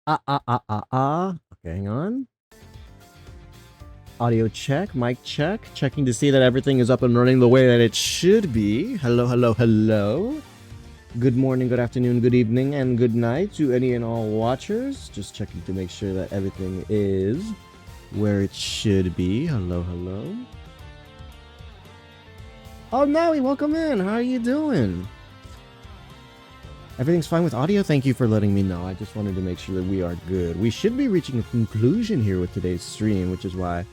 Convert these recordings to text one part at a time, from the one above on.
Okay, hang on. Audio check, mic check, checking to see that everything is up and running the way that it should be. Hello, hello, hello. Good morning, good afternoon, good evening, and good night to any and all watchers. Just checking to make sure that everything is where it should be. Hello, hello. Oh, Naui, welcome in. How are you doing? Everything's fine with audio? Thank you for letting me know. I just wanted to make sure that we are good. We should be reaching a conclusion here with today's stream, which is why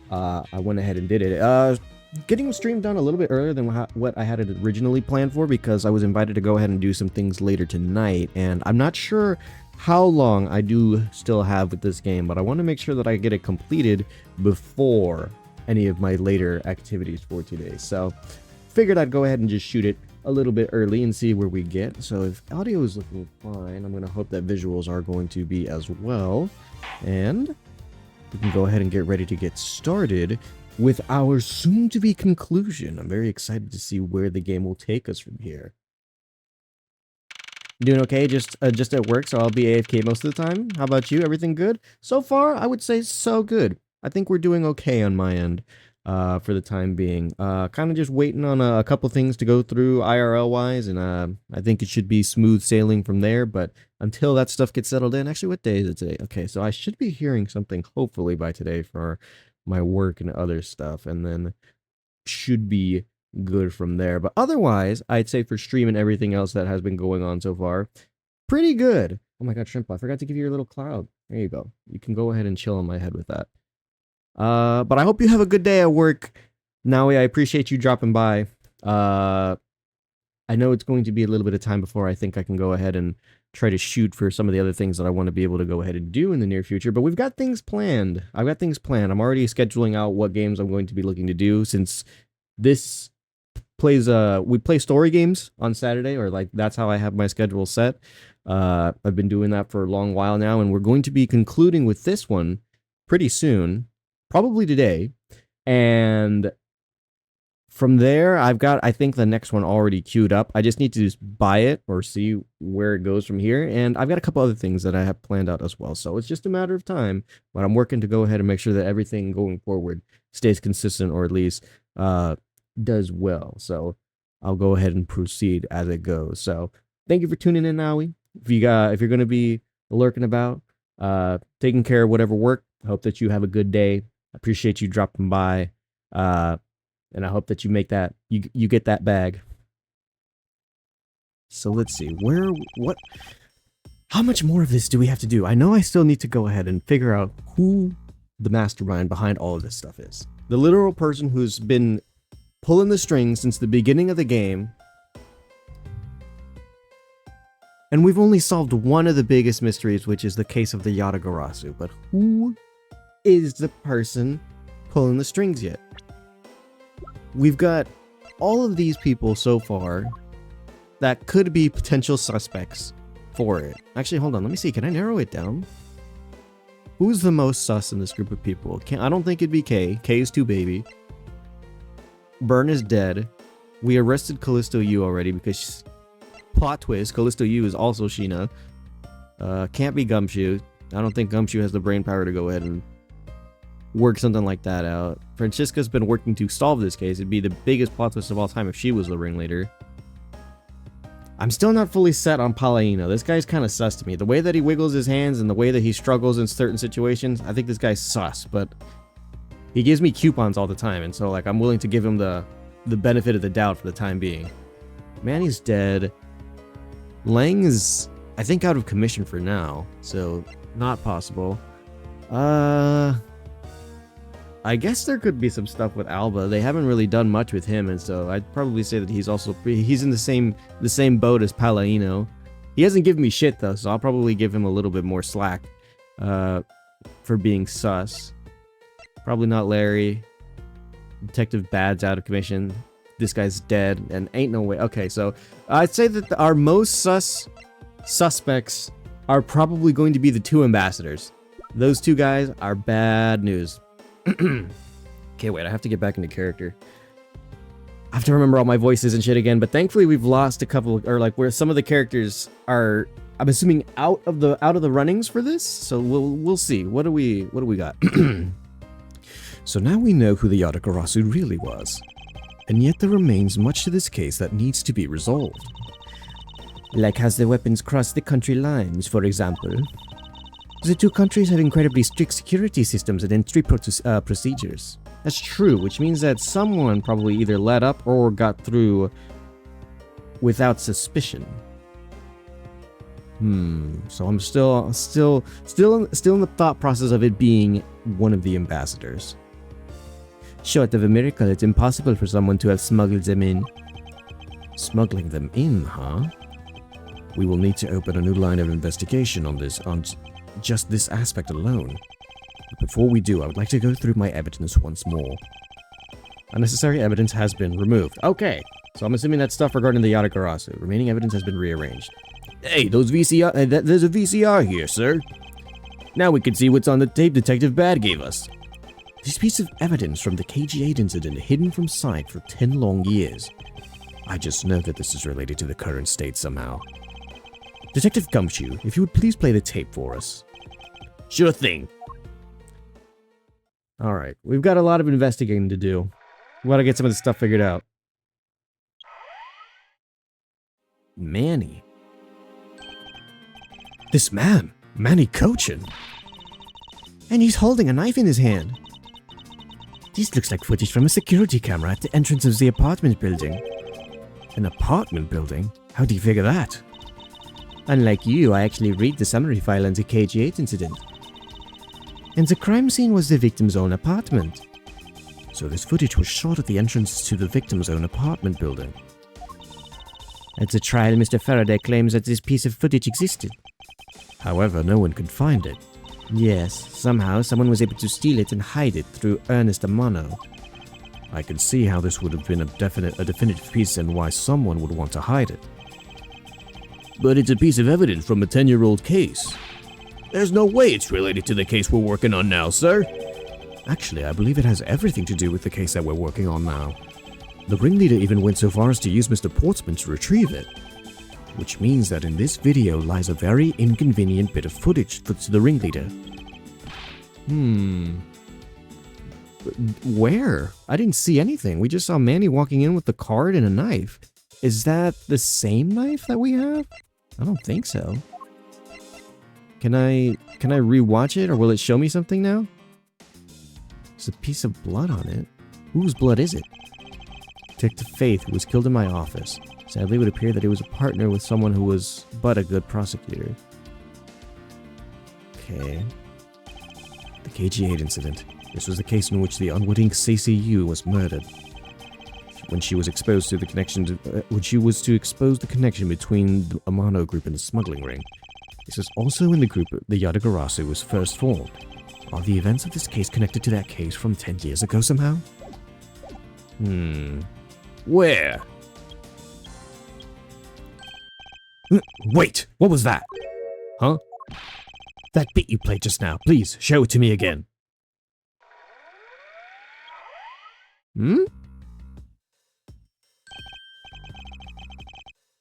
I went ahead and did it. Getting the stream done a little bit earlier than what I had it originally planned for, because I was invited to go ahead and do some things later tonight, and I'm not sure how long I do still have with this game, but I want to make sure that I get it completed before any of my later activities for today. So figured I'd go ahead and just shoot it a little bit early and see where we get. So if audio is looking fine, I'm going to hope that visuals are going to be as well. And we can go ahead and get ready to get started with our soon-to-be conclusion. I'm very excited to see where the game will take us from here. Doing okay, just at work, so I'll be AFK most of the time. How about you? Everything good? So far, I would say so good. I think we're doing okay on my end. For the time being. Kind of just waiting on a couple things to go through IRL-wise, and I think it should be smooth sailing from there, but until that stuff gets settled in... Actually, what day is it today? Okay, so I should be hearing something hopefully by today for my work and other stuff, and then should be good from there. But otherwise, I'd say for stream and everything else that has been going on so far, pretty good. Oh my god, Shrimp, I forgot to give you your little cloud. There you go. You can go ahead and chill on my head with that. But I hope you have a good day at work. Naui, I appreciate you dropping by. I know it's going to be a little bit of time before I think I can go ahead and try to shoot for some of the other things that I want to be able to go ahead and do in the near future, but we've got things planned. I've got things planned. I'm already scheduling out what games I'm going to be looking to do, since this plays, we play story games on Saturday, or like that's how I have my schedule set. I've been doing that for a long while now, and we're going to be concluding with this one pretty soon. Probably today, and from there, I've got, I think, the next one already queued up. I just need to just buy it or see where it goes from here, and I've got a couple other things that I have planned out as well, so it's just a matter of time, but I'm working to go ahead and make sure that everything going forward stays consistent, or at least does well, so I'll go ahead and proceed as it goes. So thank you for tuning in, Naui. If you're going to be lurking about, taking care of whatever work, I hope that you have a good day. I appreciate you dropping by, and I hope that you make that, you get that bag. So let's see, how much more of this do we have to do? I know I still need to go ahead and figure out who the mastermind behind all of this stuff is. The literal person who's been pulling the strings since the beginning of the game. And we've only solved one of the biggest mysteries, which is the case of the Yatagarasu. But who is the person pulling the strings yet? We've got all of these people so far that could be potential suspects for it. Actually, hold on. Let me see. Can I narrow it down? Who's the most sus in this group of people? I don't think it'd be Kay. Kay is too baby. Burn is dead. We arrested Callisto Yu already because... Plot twist, Callisto Yu is also Sheena. Can't be Gumshoe. I don't think Gumshoe has the brain power to go ahead and work something like that out. Francisca's been working to solve this case. It'd be the biggest plot twist of all time if she was the ringleader. I'm still not fully set on Palladino. This guy's kind of sus to me. The way that he wiggles his hands and the way that he struggles in certain situations, I think this guy's sus, but he gives me coupons all the time, and so like I'm willing to give him the benefit of the doubt for the time being. Manny's dead. Lang is, I think, out of commission for now, so not possible. I guess there could be some stuff with Alba. They haven't really done much with him, and so I'd probably say that he's in the same boat as Palladino. He hasn't given me shit though, so I'll probably give him a little bit more slack for being sus. Probably not Larry. Detective Bad's out of commission. This guy's dead, and ain't no way. Okay, so I'd say that our most suspects are probably going to be the two ambassadors. Those two guys are bad news. Okay, wait, I have to get back into character. I have to remember all my voices and shit again, but thankfully we've lost a couple, or like where some of the characters are I'm assuming out of the runnings for this. So we'll see. What do we got? So now we know who the Yatagarasu really was. And yet there remains much to this case that needs to be resolved. Like has the weapons crossed the country lines, for example? The two countries have incredibly strict security systems and entry procedures. That's true, which means that someone probably either let up or got through without suspicion. So I'm still in the thought process of it being one of the ambassadors. Short of a miracle, it's impossible for someone to have smuggled them in. Smuggling them in, huh? We will need to open a new line of investigation on just this aspect alone. But before we do, I would like to go through my evidence once more. Unnecessary evidence has been removed. Okay, so I'm assuming that stuff regarding the Yatagarasu. Remaining evidence has been rearranged. Hey, those VCR... there's a VCR here, sir. Now we can see what's on the tape Detective Bad gave us. This piece of evidence from the KG-8 incident hidden from sight for 10 long years. I just know that this is related to the current state somehow. Detective Gumshoe, if you would please play the tape for us. Sure thing. Alright, we've got a lot of investigating to do. We gotta get some of this stuff figured out. Manny. This man, Manny Cochin. And he's holding a knife in his hand. This looks like footage from a security camera at the entrance of the apartment building. An apartment building? How do you figure that? Unlike you, I actually read the summary file on the KG-8 incident. And the crime scene was the victim's own apartment. So this footage was shot at the entrance to the victim's own apartment building. At the trial, Mr. Faraday claims that this piece of footage existed. However, no one could find it. Yes, somehow someone was able to steal it and hide it through Ernest Amano. I can see how this would have been a definitive piece and why someone would want to hide it. But it's a piece of evidence from a 10-year-old case. There's no way it's related to the case we're working on now, sir. Actually, I believe it has everything to do with the case that we're working on now. The ringleader even went so far as to use Mr. Portsman to retrieve it. Which means that in this video lies a very inconvenient bit of footage to the ringleader. Where? I didn't see anything. We just saw Manny walking in with the card and a knife. Is that the same knife that we have? I don't think so. Can I rewatch it, or will it show me something now? There's a piece of blood on it. Whose blood is it? Detective Faith, who was killed in my office. Sadly, it would appear that he was a partner with someone who was but a good prosecutor. Okay. The KG-8 incident. This was the case in which the unwitting CCU was murdered. When she was exposed to the connection to expose the connection between the Amano group and the smuggling ring. This was also in the group the Yatagarasu was first formed. Are the events of this case connected to that case from 10 years ago somehow? Where? Wait! What was that? Huh? That bit you played just now. Please, show it to me again.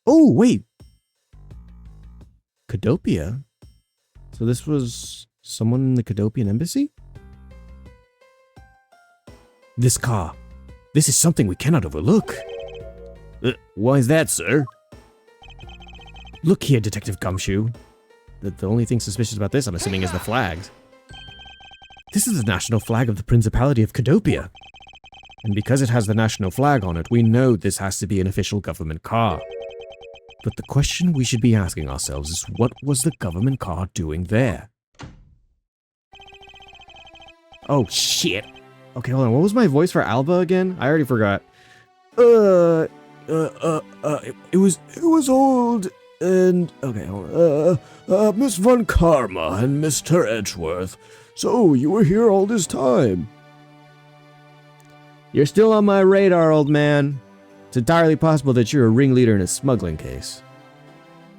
Oh, wait! Cadopia? So this was someone in the Cadopian embassy? This car. This is something we cannot overlook. Why is that, sir? Look here, Detective Gumshoe. The only thing suspicious about this, I'm assuming, is the flags. This is the national flag of the Principality of Cadopia. And because it has the national flag on it, we know this has to be an official government car. But the question we should be asking ourselves is, what was the government car doing there? Oh, shit. Okay, hold on. What was my voice for Alba again? I already forgot. It was old and... Okay, hold on. Miss Von Karma and Mr. Edgeworth. So, you were here all this time? You're still on my radar, old man. It's entirely possible that you're a ringleader in a smuggling case.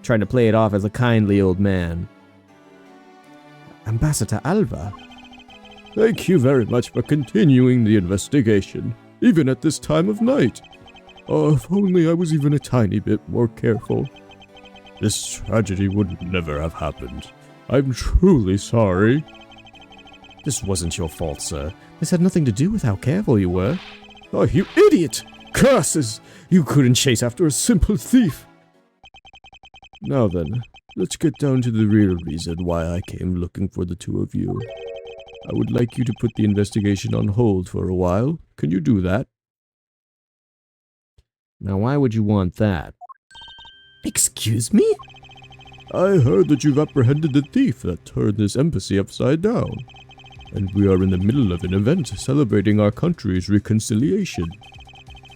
Trying to play it off as a kindly old man. Ambassador Alba. Thank you very much for continuing the investigation, even at this time of night. Oh, if only I was even a tiny bit more careful. This tragedy would never have happened. I'm truly sorry. This wasn't your fault, sir. This had nothing to do with how careful you were. Oh, you idiot! Curses! You couldn't chase after a simple thief! Now then, let's get down to the real reason why I came looking for the two of you. I would like you to put the investigation on hold for a while. Can you do that? Now, why would you want that? Excuse me? I heard that you've apprehended the thief that turned this embassy upside down. And we are in the middle of an event celebrating our country's reconciliation.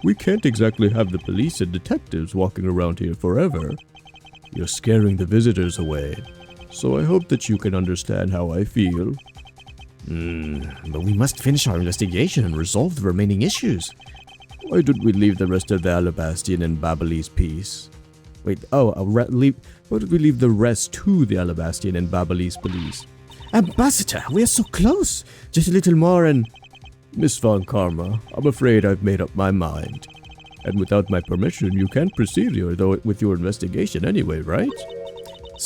We can't exactly have the police and detectives walking around here forever. You're scaring the visitors away. So I hope that you can understand how I feel. But we must finish our investigation and resolve the remaining issues. Why don't we leave the rest of the Alabastian and Babalese peace? Wait, why don't we leave the rest to the Alabastian and Babalese police? Ambassador, we are so close! Just a little more and... Miss Von Karma, I'm afraid I've made up my mind. And without my permission, you can't proceed with your investigation anyway, right?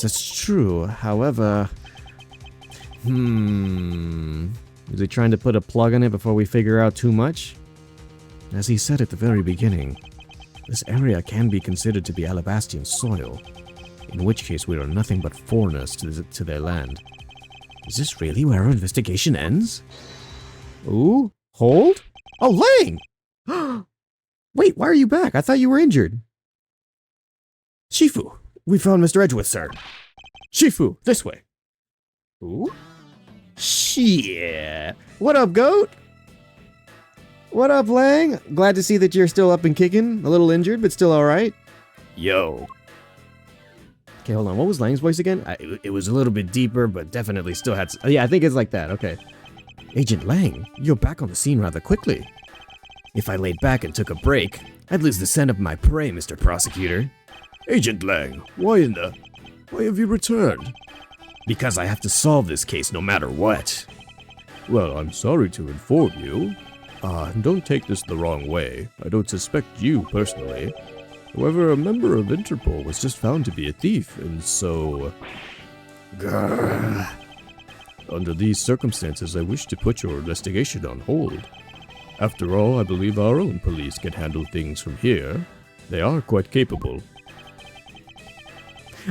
That's true, however... Is he trying to put a plug on it before we figure out too much? As he said at the very beginning, this area can be considered to be Alabastian soil, in which case we are nothing but foreigners to their land. Is this really where our investigation ends? Ooh, hold? Oh, Lang! Wait, why are you back? I thought you were injured. Shifu, we found Mr. Edgeworth, sir. Shifu, this way. Ooh? Shit. What up, goat? What up, Lang? Glad to see that you're still up and kicking. A little injured, but still alright. Yo. Okay, hold on. What was Lang's voice again? It was a little bit deeper, but definitely still had... yeah, I think it's like that. Okay. Agent Lang, you're back on the scene rather quickly. If I laid back and took a break, I'd lose the scent of my prey, Mr. Prosecutor. Agent Lang, why have you returned? Because I have to solve this case no matter what. Well, I'm sorry to inform you. Don't take this the wrong way. I don't suspect you personally. However, a member of Interpol was just found to be a thief, and so... Grrr. Under these circumstances, I wish to put your investigation on hold. After all, I believe our own police can handle things from here. They are quite capable.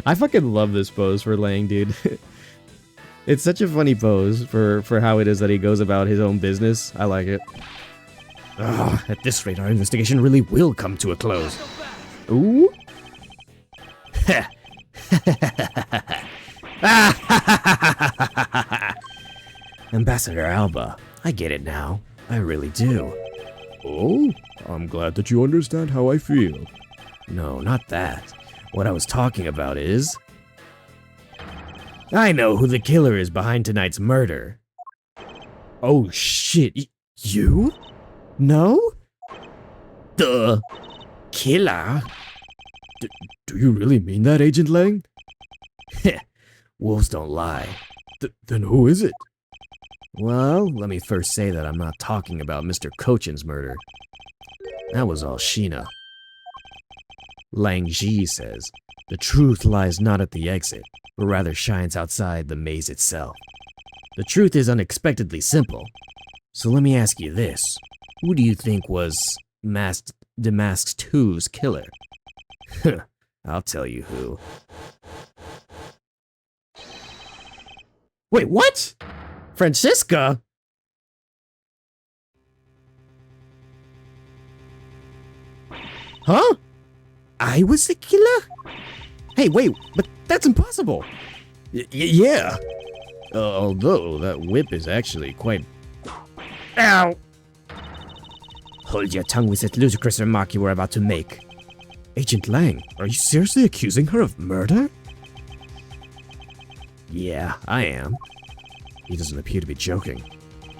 I fucking love this pose for Lang, dude. It's such a funny pose for how it is that he goes about his own business. I like it. At this rate, our investigation really will come to a close. Ooh. Ambassador Alba, I get it now. I really do. Oh, I'm glad that you understand how I feel. No, not that. What I was talking about is... I know who the killer is behind tonight's murder. Oh shit, you? No? The killer? Do you really mean that, Agent Lang? Wolves don't lie. Then who is it? Well, let me first say that I'm not talking about Mr. Cochin's murder. That was all Sheena. Lang Ji says, the truth lies not at the exit, but rather shines outside the maze itself. The truth is unexpectedly simple. So let me ask you this. Who do you think was Damask 2's killer? I'll tell you who. Wait, what? Francisca? Huh? I was the killer? Hey, wait, but that's impossible. Yeah. Although that whip is actually quite... Ow! Hold your tongue with that ludicrous remark you were about to make. Agent Lang, are you seriously accusing her of murder? Yeah, I am. He doesn't appear to be joking.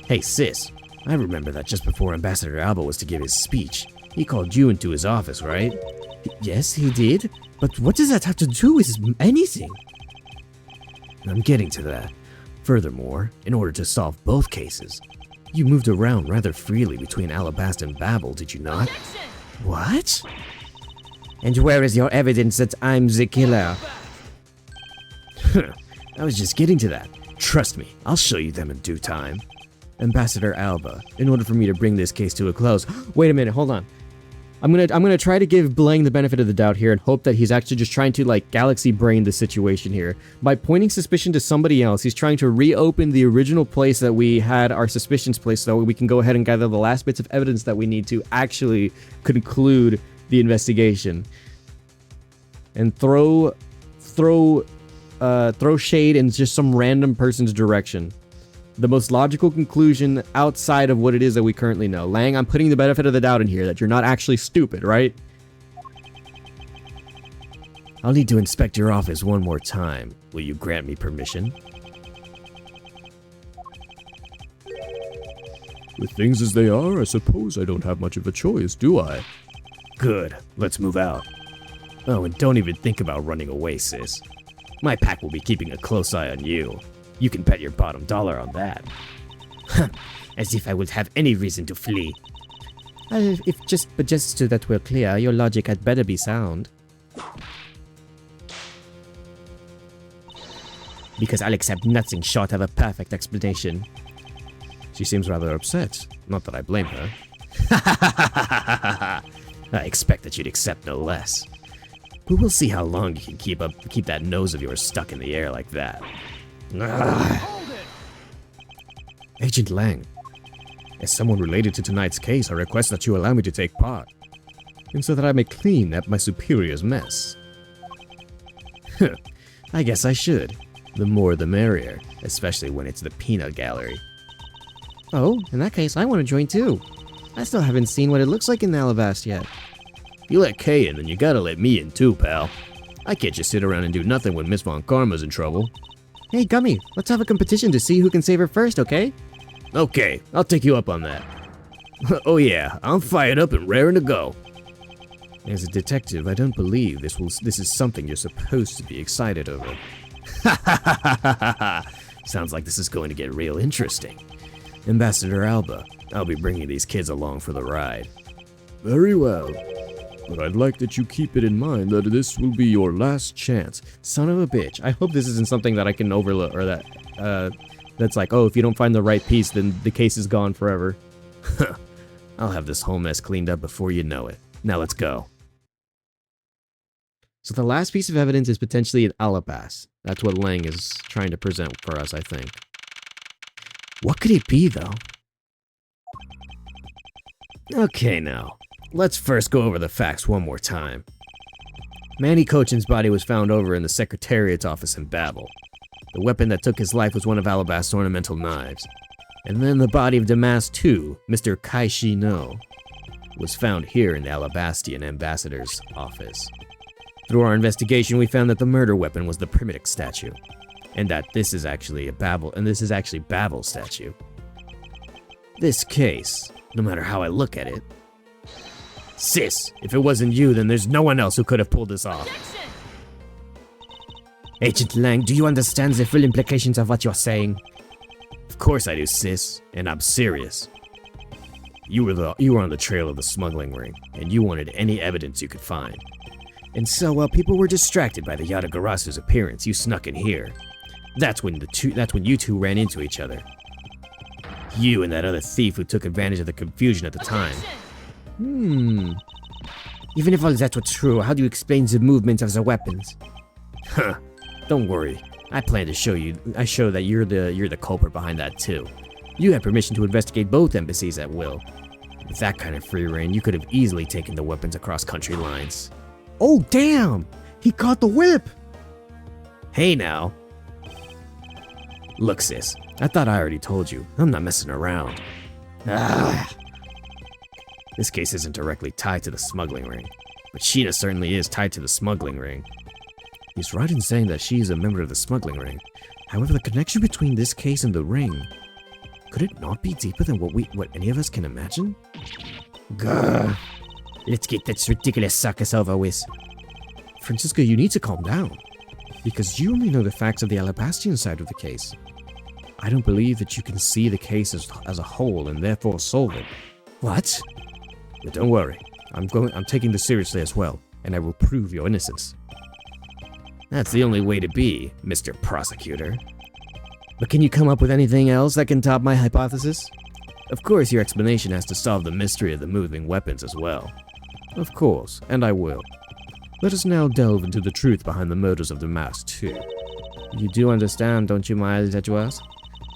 Hey, sis, I remember that just before Ambassador Alba was to give his speech, he called you into his office, right? Yes, he did. But what does that have to do with anything? I'm getting to that. Furthermore, in order to solve both cases, you moved around rather freely between Alabasta and Babel, did you not? What? And where is your evidence that I'm the killer? I was just getting to that. Trust me, I'll show you them in due time. Ambassador Alba, in order for me to bring this case to a close... Wait a minute, hold on. I'm gonna try to give Blank the benefit of the doubt here and hope that he's actually just trying to, like, galaxy brain the situation here. By pointing suspicion to somebody else, he's trying to reopen the original place that we had our suspicions placed so we can go ahead and gather the last bits of evidence that we need to actually conclude the investigation. And throw shade in just some random person's direction. The most logical conclusion outside of what it is that we currently know. Lang, I'm putting the benefit of the doubt in here that you're not actually stupid, right? I'll need to inspect your office one more time. Will you grant me permission? With things as they are, I suppose I don't have much of a choice, do I? Good. Let's move out. Oh, and don't even think about running away, sis. My pack will be keeping a close eye on you. You can bet your bottom dollar on that. As if I would have any reason to flee. But just so that we're clear, your logic had better be sound. Because I'll accept nothing short of a perfect explanation. She seems rather upset. Not that I blame her. I expect that you'd accept no less. But we'll see how long you can keep that nose of yours stuck in the air like that. Agent Lang, as someone related to tonight's case, I request that you allow me to take part, and so that I may clean up my superior's mess. I guess I should. The more the merrier, especially when it's the peanut gallery. Oh, in that case, I want to join too. I still haven't seen what it looks like in Alabast yet. If you let Kay in, then you gotta let me in too, pal. I can't just sit around and do nothing when Miss Von Karma's in trouble. Hey, Gummy, let's have a competition to see who can save her first, okay? Okay, I'll take you up on that. Oh yeah, I'm fired up and raring to go. As a detective, I don't believe this is something you're supposed to be excited over. Sounds like this is going to get real interesting. Ambassador Alba, I'll be bringing these kids along for the ride. Very well. But I'd like that you keep it in mind that this will be your last chance. Son of a bitch. I hope this isn't something that I can overlook, or that's like, oh, if you don't find the right piece, then the case is gone forever. I'll have this whole mess cleaned up before you know it. Now let's go. So the last piece of evidence is potentially an Alabast. That's what Lang is trying to present for us, I think. What could it be, though? Okay, now. Let's first go over the facts one more time. Manny Cochin's body was found over in the Secretariat's office in Babel. The weapon that took his life was one of Alabast's ornamental knives. And then the body of Damas II, Mr. Kaishi No, was found here in the Alabastian ambassador's office. Through our investigation, we found that the murder weapon was the primitive statue, and that this is actually Babel's statue. This case, no matter how I look at it, sis, if it wasn't you, then there's no one else who could have pulled this off. Agent Lang, do you understand the full implications of what you're saying? Of course I do, sis, and I'm serious. You were on the trail of the smuggling ring, and you wanted any evidence you could find. And so while people were distracted by the Yatagarasu's appearance, you snuck in here. That's when you two ran into each other. You and that other thief who took advantage of the confusion at the time. Even if all that were true, how do you explain the movement of the weapons? Huh. Don't worry. I plan to show that you're the culprit behind that too. You have permission to investigate both embassies at will. With that kind of free reign, you could have easily taken the weapons across country lines. Oh damn! He caught the whip! Hey now. Look sis, I thought I already told you. I'm not messing around. This case isn't directly tied to the smuggling ring, but Sheena certainly is tied to the smuggling ring. He's right in saying that she is a member of the smuggling ring. However, the connection between this case and the ring, could it not be deeper than what any of us can imagine? Gah. Let's get this ridiculous circus over with. Francisca, you need to calm down, because you only know the facts of the Alabastian side of the case. I don't believe that you can see the case as a whole and therefore solve it. What? But don't worry, I'm taking this seriously as well, and I will prove your innocence. That's the only way to be, Mr. Prosecutor. But can you come up with anything else that can top my hypothesis? Of course, your explanation has to solve the mystery of the moving weapons as well. Of course, and I will. Let us now delve into the truth behind the murders of Damas II. You do understand, don't you, my Edgeworth?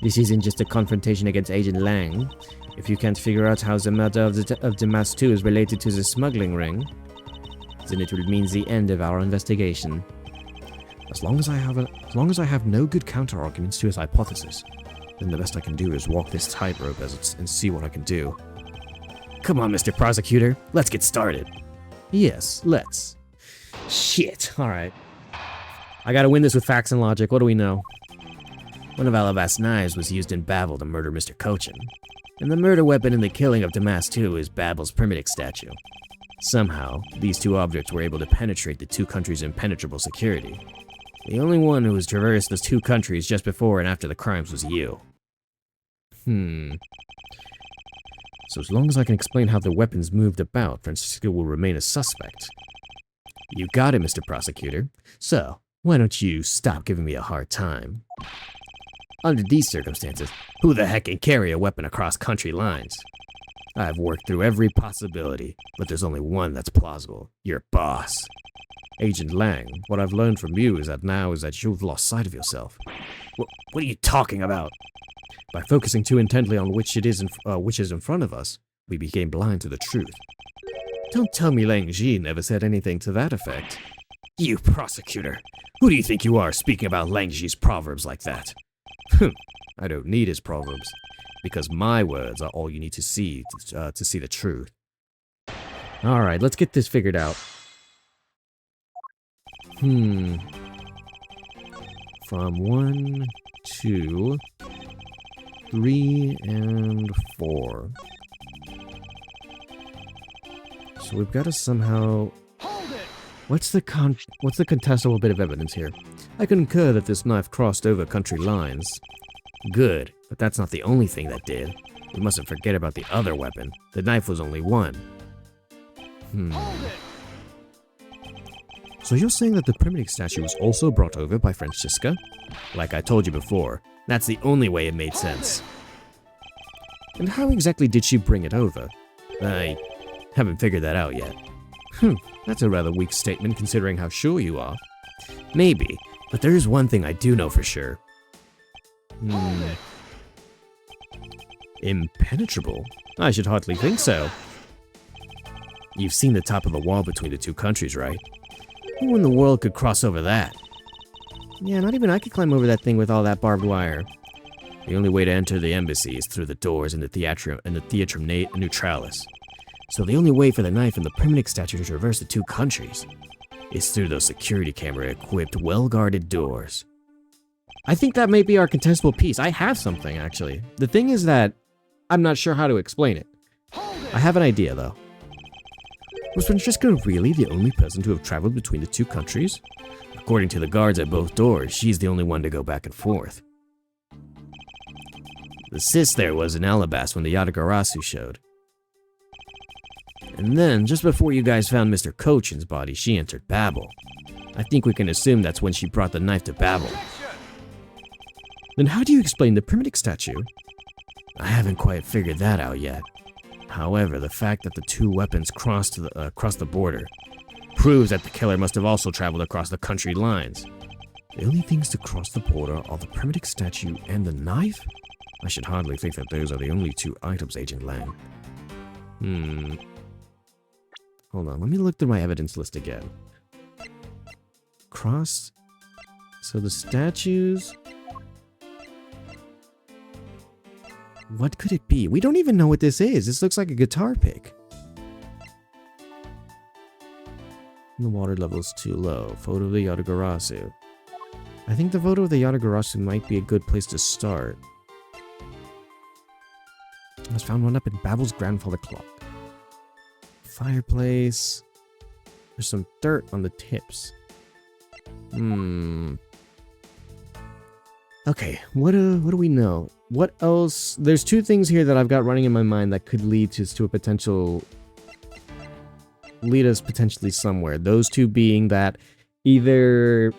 This isn't just a confrontation against Agent Lang. If you can't figure out how the murder of Damas II is related to the smuggling ring, then it will mean the end of our investigation. As long as I have no good counter-arguments to his hypothesis, then the best I can do is walk this tightrope and see what I can do. Come on, Mr. Prosecutor, let's get started. Yes, let's. Shit, alright. I gotta win this with facts and logic, what do we know? One of Alabast's knives was used in Babel to murder Mr. Cochin, and the murder weapon in the killing of Damas II is Babel's primitive statue. Somehow, these two objects were able to penetrate the two countries' impenetrable security. The only one who has traversed the two countries just before and after the crimes was you. So as long as I can explain how the weapons moved about, Francisco will remain a suspect. You got it, Mr. Prosecutor. So, why don't you stop giving me a hard time? Under these circumstances, who the heck can carry a weapon across country lines? I've worked through every possibility, but there's only one that's plausible. Your boss. Agent Lang, what I've learned from you is that you've lost sight of yourself. What are you talking about? By focusing too intently on which is in front of us, we became blind to the truth. Don't tell me Lang Ji never said anything to that effect. You prosecutor! Who do you think you are speaking about Lang Ji's proverbs like that? I don't need his proverbs, because my words are all you need to see the truth. Alright, let's get this figured out. From 1, 2, 3, and 4. So we've got to somehow... What's the contestable bit of evidence here? I concur that this knife crossed over country lines. Good, but that's not the only thing that did. We mustn't forget about the other weapon. The knife was only one. So you're saying that the primitive statue was also brought over by Francisca? Like I told you before, that's the only way it made sense. And how exactly did she bring it over? I haven't figured that out yet. That's a rather weak statement considering how sure you are. Maybe, but there is one thing I do know for sure. Impenetrable? I should hardly think so. You've seen the top of the wall between the two countries, right? Who in the world could cross over that? Yeah, not even I could climb over that thing with all that barbed wire. The only way to enter the embassy is through the doors in the Theatrum Neutralis. So the only way for the knife and the primitive statue to traverse the two countries is through those security camera-equipped, well-guarded doors. I think that may be our contestable piece. I have something, actually. The thing is that I'm not sure how to explain it. I have an idea, though. Was Francesca really the only person to have traveled between the two countries? According to the guards at both doors, she's the only one to go back and forth. The sis there was in Alabast when the Yatagarasu showed. And then, just before you guys found Mr. Cochin's body, she entered Babel. I think we can assume that's when she brought the knife to Babel. Then how do you explain the primitive statue? I haven't quite figured that out yet. However, the fact that the two weapons crossed the border proves that the killer must have also traveled across the country lines. The only things to cross the border are the primitive statue and the knife? I should hardly think that those are the only two items, Agent Lang. Hold on, let me look through my evidence list again. So the statues... What could it be? We don't even know what this is. This looks like a guitar pick. The water level is too low. Photo of the Yatagarasu. I think the photo of the Yatagarasu might be a good place to start. I was found one up in Babel's grandfather clock. Fireplace. There's some dirt on the tips. Okay, what do we know? What else? There's two things here that I've got running in my mind that could lead to a potential... lead us potentially somewhere. Those two being that either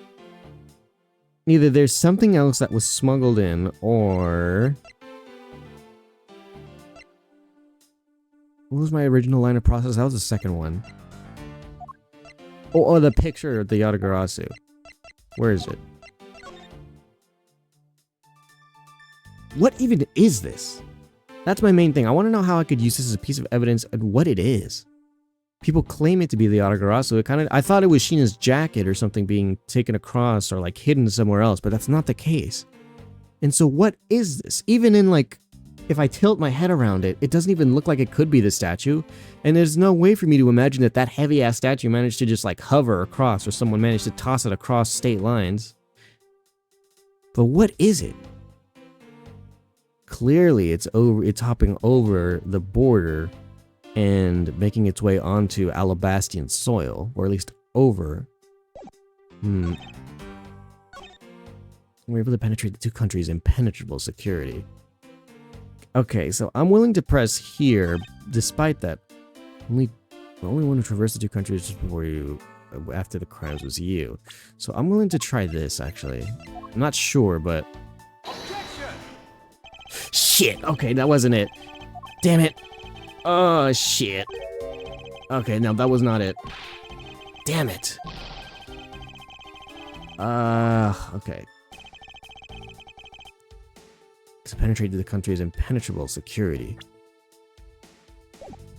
Either there's something else that was smuggled in, or... What was my original line of process? That was the second one. Oh, the picture of the Yatagarasu. Where is it? What even is this? That's my main thing. I want to know how I could use this as a piece of evidence and what it is. People claim it to be the Yatagarasu. I thought it was Sheena's jacket or something being taken across or like hidden somewhere else, but that's not the case. And so what is this? Even in like, if I tilt my head around it, it doesn't even look like it could be the statue. And there's no way for me to imagine that that heavy-ass statue managed to just like hover across, or someone managed to toss it across state lines. But what is it? Clearly it's hopping over the border and making its way onto Alabastian soil, or at least over. We're able to penetrate the two countries' impenetrable security. Okay, so I'm willing to press here, despite that. The only one who traversed the two countries just before you, after the crimes, was you. So I'm willing to try this, actually. I'm not sure, but... Shit! Okay, that wasn't it. Damn it! Oh, shit. Okay, no, that was not it. Damn it! Okay. To penetrate the country's impenetrable security.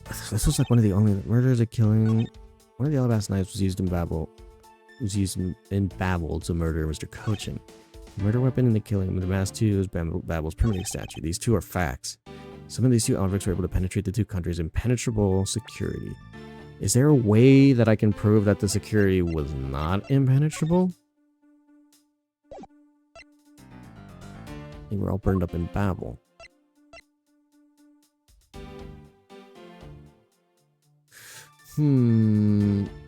This was like one of the only murders or killing. One of the Alabasta knives was used in Babel. To murder Mr. Cochin. The murder weapon in the killing of the Mass 2 is Babel's primitive statue. These two are facts. Some of these two objects were able to penetrate the two countries' impenetrable security. Is there a way that I can prove that the security was not impenetrable? They were all burned up in Babel.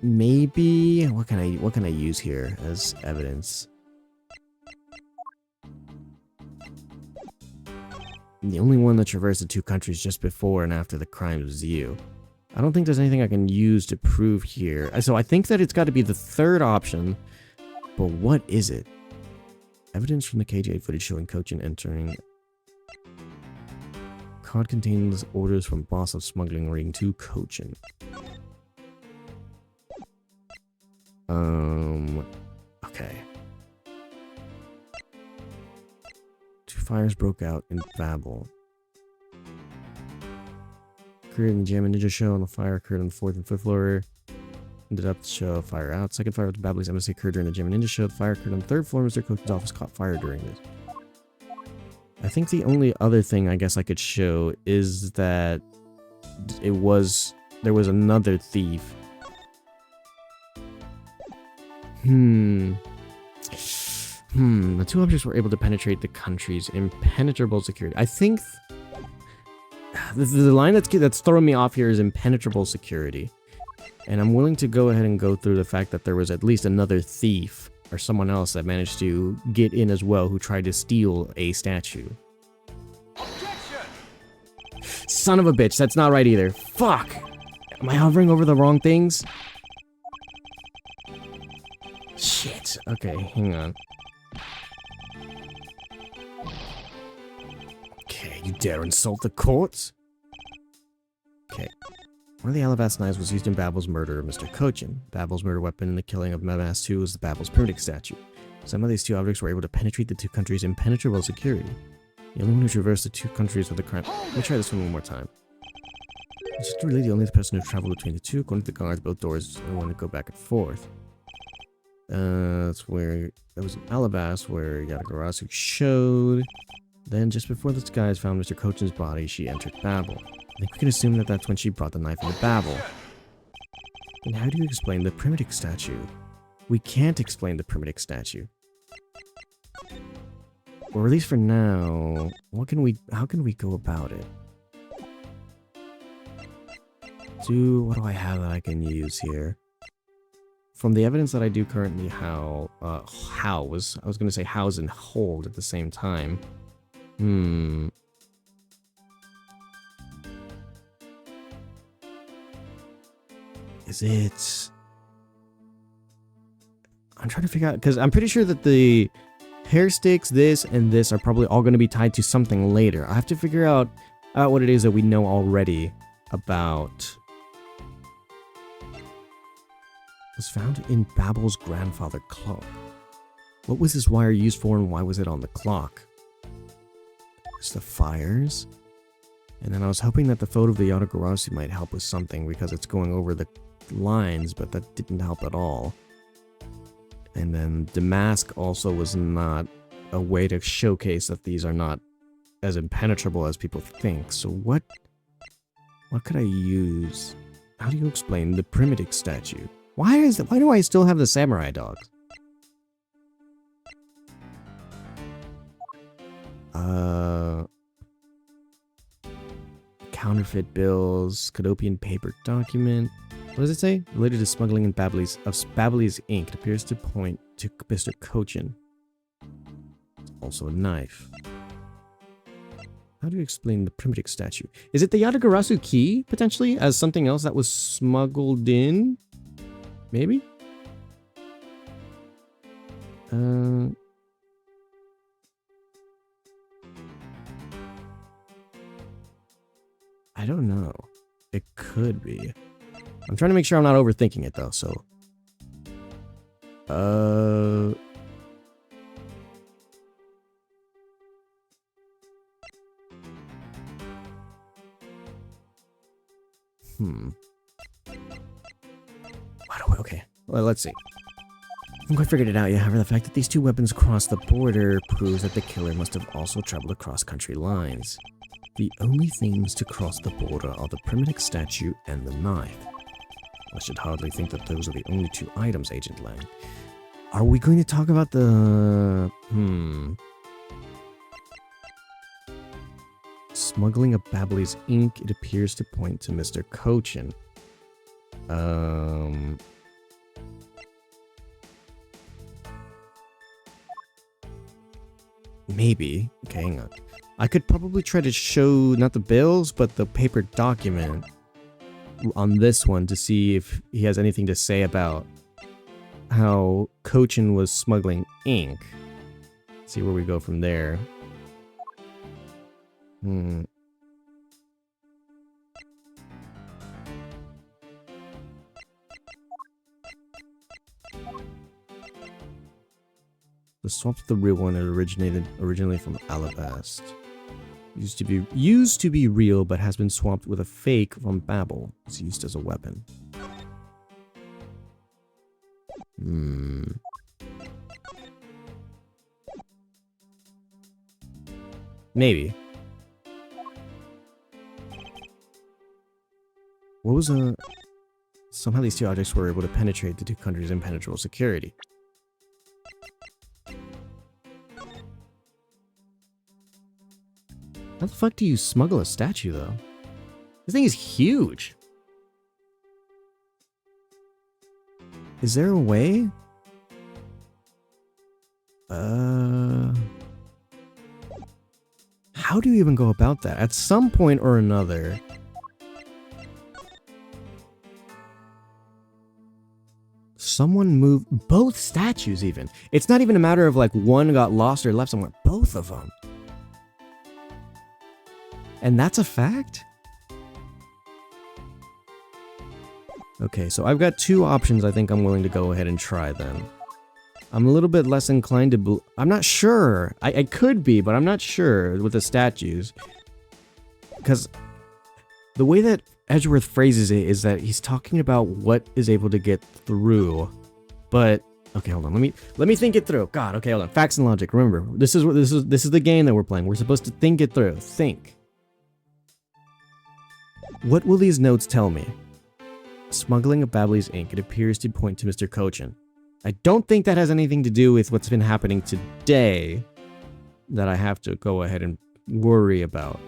Maybe what can I use here as evidence? The only one that traversed the two countries just before and after the crimes was you. I don't think there's anything I can use to prove here. So I think that it's got to be the third option, but what is it? Evidence from the KJ footage showing Cochin entering. Card contains orders from boss of smuggling ring to Cochin. Okay. Two fires broke out in Babel. Occurred in the Jam and Ninja show, and the fire occurred on the 4th and 5th floor. Ended up the show, fire out. Second fire with the Babel's embassy occurred during the Jam and Ninja show. The fire occurred on the 3rd floor. Mr. Cochin's office caught fire during this. I think the only other thing I guess I could show is that there was another thief. The two objects were able to penetrate the country's impenetrable security. I think the line that's throwing me off here is impenetrable security. And I'm willing to go ahead and go through the fact that there was at least another thief or someone else that managed to get in as well who tried to steal a statue. Son of a bitch, that's not right either. Fuck! Am I hovering over the wrong things? Shit. Okay, hang on. Okay, you dare insult the courts? Okay. One of the Alabasta knives was used in Babel's murder of Mr. Cochin. Babel's murder weapon in the killing of Mass 2 was the Babel's primitive statue. Some of these two objects were able to penetrate the two countries' impenetrable security. The only one who traversed the two countries with the crime. Let me try this one more time. It's just really the only person who traveled between the two. According to the guards, both doors are one to go back and forth. That's where that was in Alabasta where Yatagarasu showed. Then, just before the guys found Mr. Cochin's body, she entered Babel. I think we can assume that that's when she brought the knife into Babel. And how do you explain the primitive statue? We can't explain the primitive statue. Or at least for now, how can we go about it? What do I have that I can use here? From the evidence that I do currently I was going to say house and hold at the same time. Is it... I'm trying to figure out, because I'm pretty sure that the hair sticks, this, and this are probably all going to be tied to something later. I have to figure out what it is that we know already about. Was found in Babel's grandfather clock. What was this wire used for and why was it on the clock? It's the fires. And then I was hoping that the photo of the Yatagarasu might help with something because it's going over the lines, but that didn't help at all. And then Damask also was not a way to showcase that these are not as impenetrable as people think. So what could I use? How do you explain the primitive statue? Why do I still have the samurai dogs? Counterfeit bills, Cadopian paper document. What does it say? Related to smuggling in Babley's ink. It appears to point to Mr. Cochin. It's also a knife. How do you explain the primitive statue? Is it the Yatagarasu key, potentially, as something else that was smuggled in? Maybe? I don't know. It could be. I'm trying to make sure I'm not overthinking it, though, so... Okay, well, let's see. I haven't quite figured it out yet. However, the fact that these two weapons crossed the border proves that the killer must have also traveled across country lines. The only things to cross the border are the primitive statue and the knife. I should hardly think that those are the only two items, Agent Lang. Are we going to talk about the... Smuggling of Babley's ink, it appears to point to Mr. Cochin. Maybe. Okay, hang on. I could probably try to show, not the bills, but the paper document on this one to see if he has anything to say about how Cochin was smuggling ink. See where we go from there. The swap of the real one originated originally from Alabast. Used to be real, but has been swapped with a fake from Babel. It's used as a weapon. Maybe. What was somehow these two objects were able to penetrate the two countries' impenetrable security. How the fuck do you smuggle a statue, though? This thing is huge. Is there a way? How do you even go about that? At some point or another... Someone moved both statues even. It's not even a matter of like one got lost or left somewhere. Both of them. And that's a fact? Okay, so I've got two options I think I'm willing to go ahead and try then. I'm a little bit less inclined to... I'm not sure. I could be, but I'm not sure with the statues. Because the way that Edgeworth phrases it is that he's talking about what is able to get through. But... Okay, hold on. Let me think it through. God, okay, hold on. Facts and logic. Remember, this is the game that we're playing. We're supposed to think it through. Think. What will these notes tell me? Smuggling of Babley's ink. It appears to point to Mr. Cochin. I don't think that has anything to do with what's been happening today that I have to go ahead and worry about.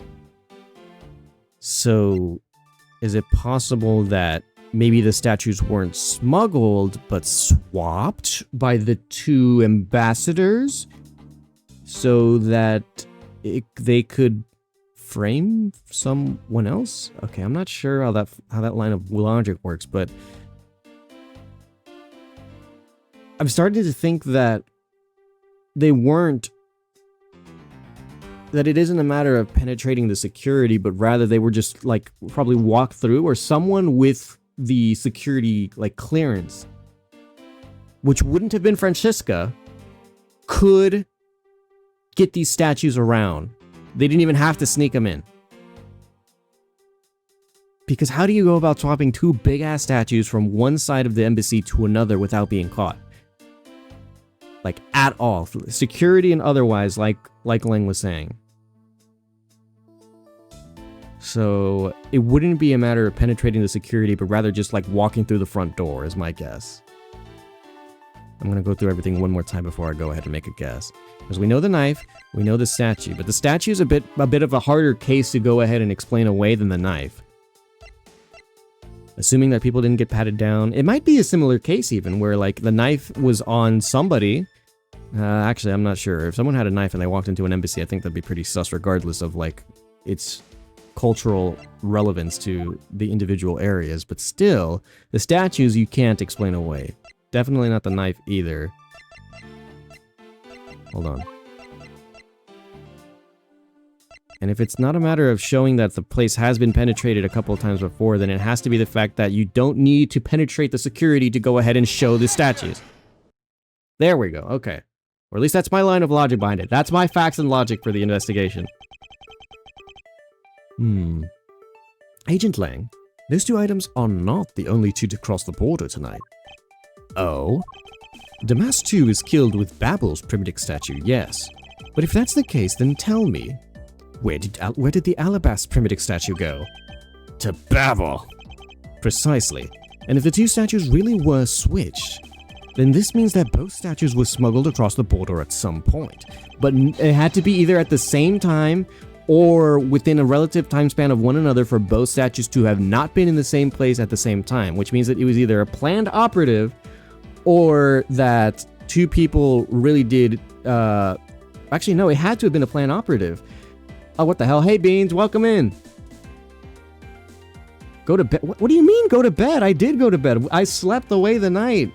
So, is it possible that maybe the statues weren't smuggled, but swapped by the two ambassadors so that they could frame someone else? Okay, I'm not sure how that line of logic works, but I'm starting to think that they weren't, that it isn't a matter of penetrating the security, but rather they were just like probably walked through, or someone with the security like clearance, which wouldn't have been Francisca, could get these statues around. They didn't even have to sneak them in. Because how do you go about swapping two big-ass statues from one side of the embassy to another without being caught? Like, at all. Security and otherwise, like Lang was saying. So, it wouldn't be a matter of penetrating the security, but rather just like walking through the front door, is my guess. I'm gonna go through everything one more time before I go ahead and make a guess. Because we know the knife, we know the statue, but the statue is a bit of a harder case to go ahead and explain away than the knife. Assuming that people didn't get patted down, it might be a similar case even, where like the knife was on somebody. Actually, I'm not sure. If someone had a knife and they walked into an embassy, I think that'd be pretty sus regardless of like its cultural relevance to the individual areas. But still, the statues you can't explain away. Definitely not the knife either. Hold on. And if it's not a matter of showing that the place has been penetrated a couple of times before, then it has to be the fact that you don't need to penetrate the security to go ahead and show the statues. There we go, okay. Or at least that's my line of logic behind it. That's my facts and logic for the investigation. Agent Lang, those two items are not the only two to cross the border tonight. Oh? Damas 2 is killed with Babel's primitive statue, yes. But if that's the case, then tell me, where did the Alabast primitive statue go? To Babel! Precisely. And if the two statues really were switched, then this means that both statues were smuggled across the border at some point. But it had to be either at the same time or within a relative time span of one another for both statues to have not been in the same place at the same time, which means that it was either a planned operative or that two people really did, actually no, it had to have been a planned operative. Oh, what the hell? Hey, Beans, welcome in. Go to bed? What do you mean go to bed? I did go to bed. I slept away the night.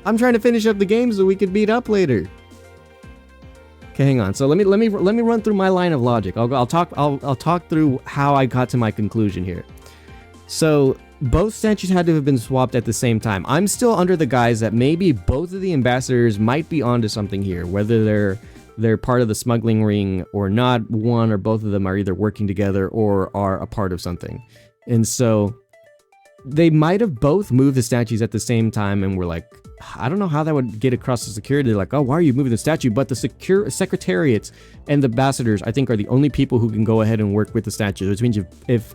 I'm trying to finish up the game so we could meet up later. Okay, hang on. So let me run through my line of logic. I'll talk through how I got to my conclusion here. So both statues had to have been swapped at the same time. I'm still under the guise that maybe both of the ambassadors might be onto something here, whether they're part of the smuggling ring or not. One or both of them are either working together or are a part of something. And so they might have both moved the statues at the same time and were like, I don't know how that would get across the security. They're like, oh, why are you moving the statue? But the secretariats and the ambassadors, I think, are the only people who can go ahead and work with the statue. Which means if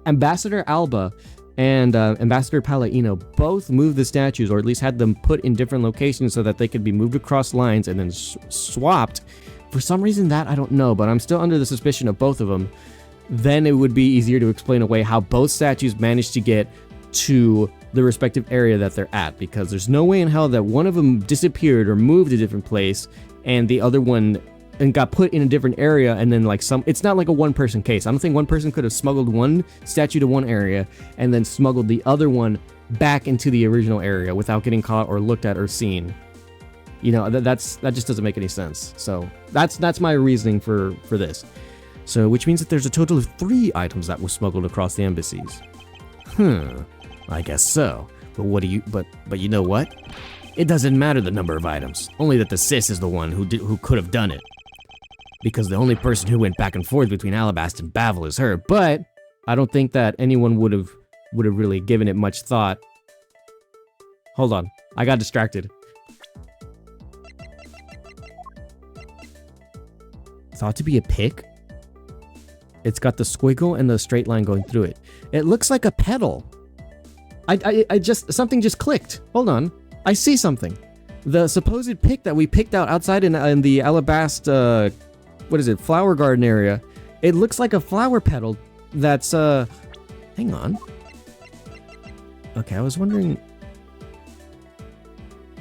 Ambassador Alba and Ambassador Palladino both moved the statues, or at least had them put in different locations so that they could be moved across lines and then swapped, for some reason that I don't know, but I'm still under the suspicion of both of them, then it would be easier to explain away how both statues managed to get to the respective area that they're at, because there's no way in hell that one of them disappeared or moved a different place and the other one and got put in a different area, and then like it's not like a one-person case. I don't think one person could have smuggled one statue to one area and then smuggled the other one back into the original area without getting caught or looked at or seen. You know, that just doesn't make any sense. So that's my reasoning for this. So which means that there's a total of 3 items that were smuggled across the embassies. I guess so. But but you know what? It doesn't matter the number of items. Only that the sis is the one who could have done it. Because the only person who went back and forth between Alabast and Bavel is her. But I don't think that anyone would have really given it much thought. Hold on. I got distracted. Thought to be a pick? It's got the squiggle and the straight line going through it. It looks like a pedal. Something just clicked. Hold on. I see something. The supposed pick that we picked out outside in the Alabast, what is it, flower garden area. It looks like a flower petal that's, hang on. Okay, I was wondering.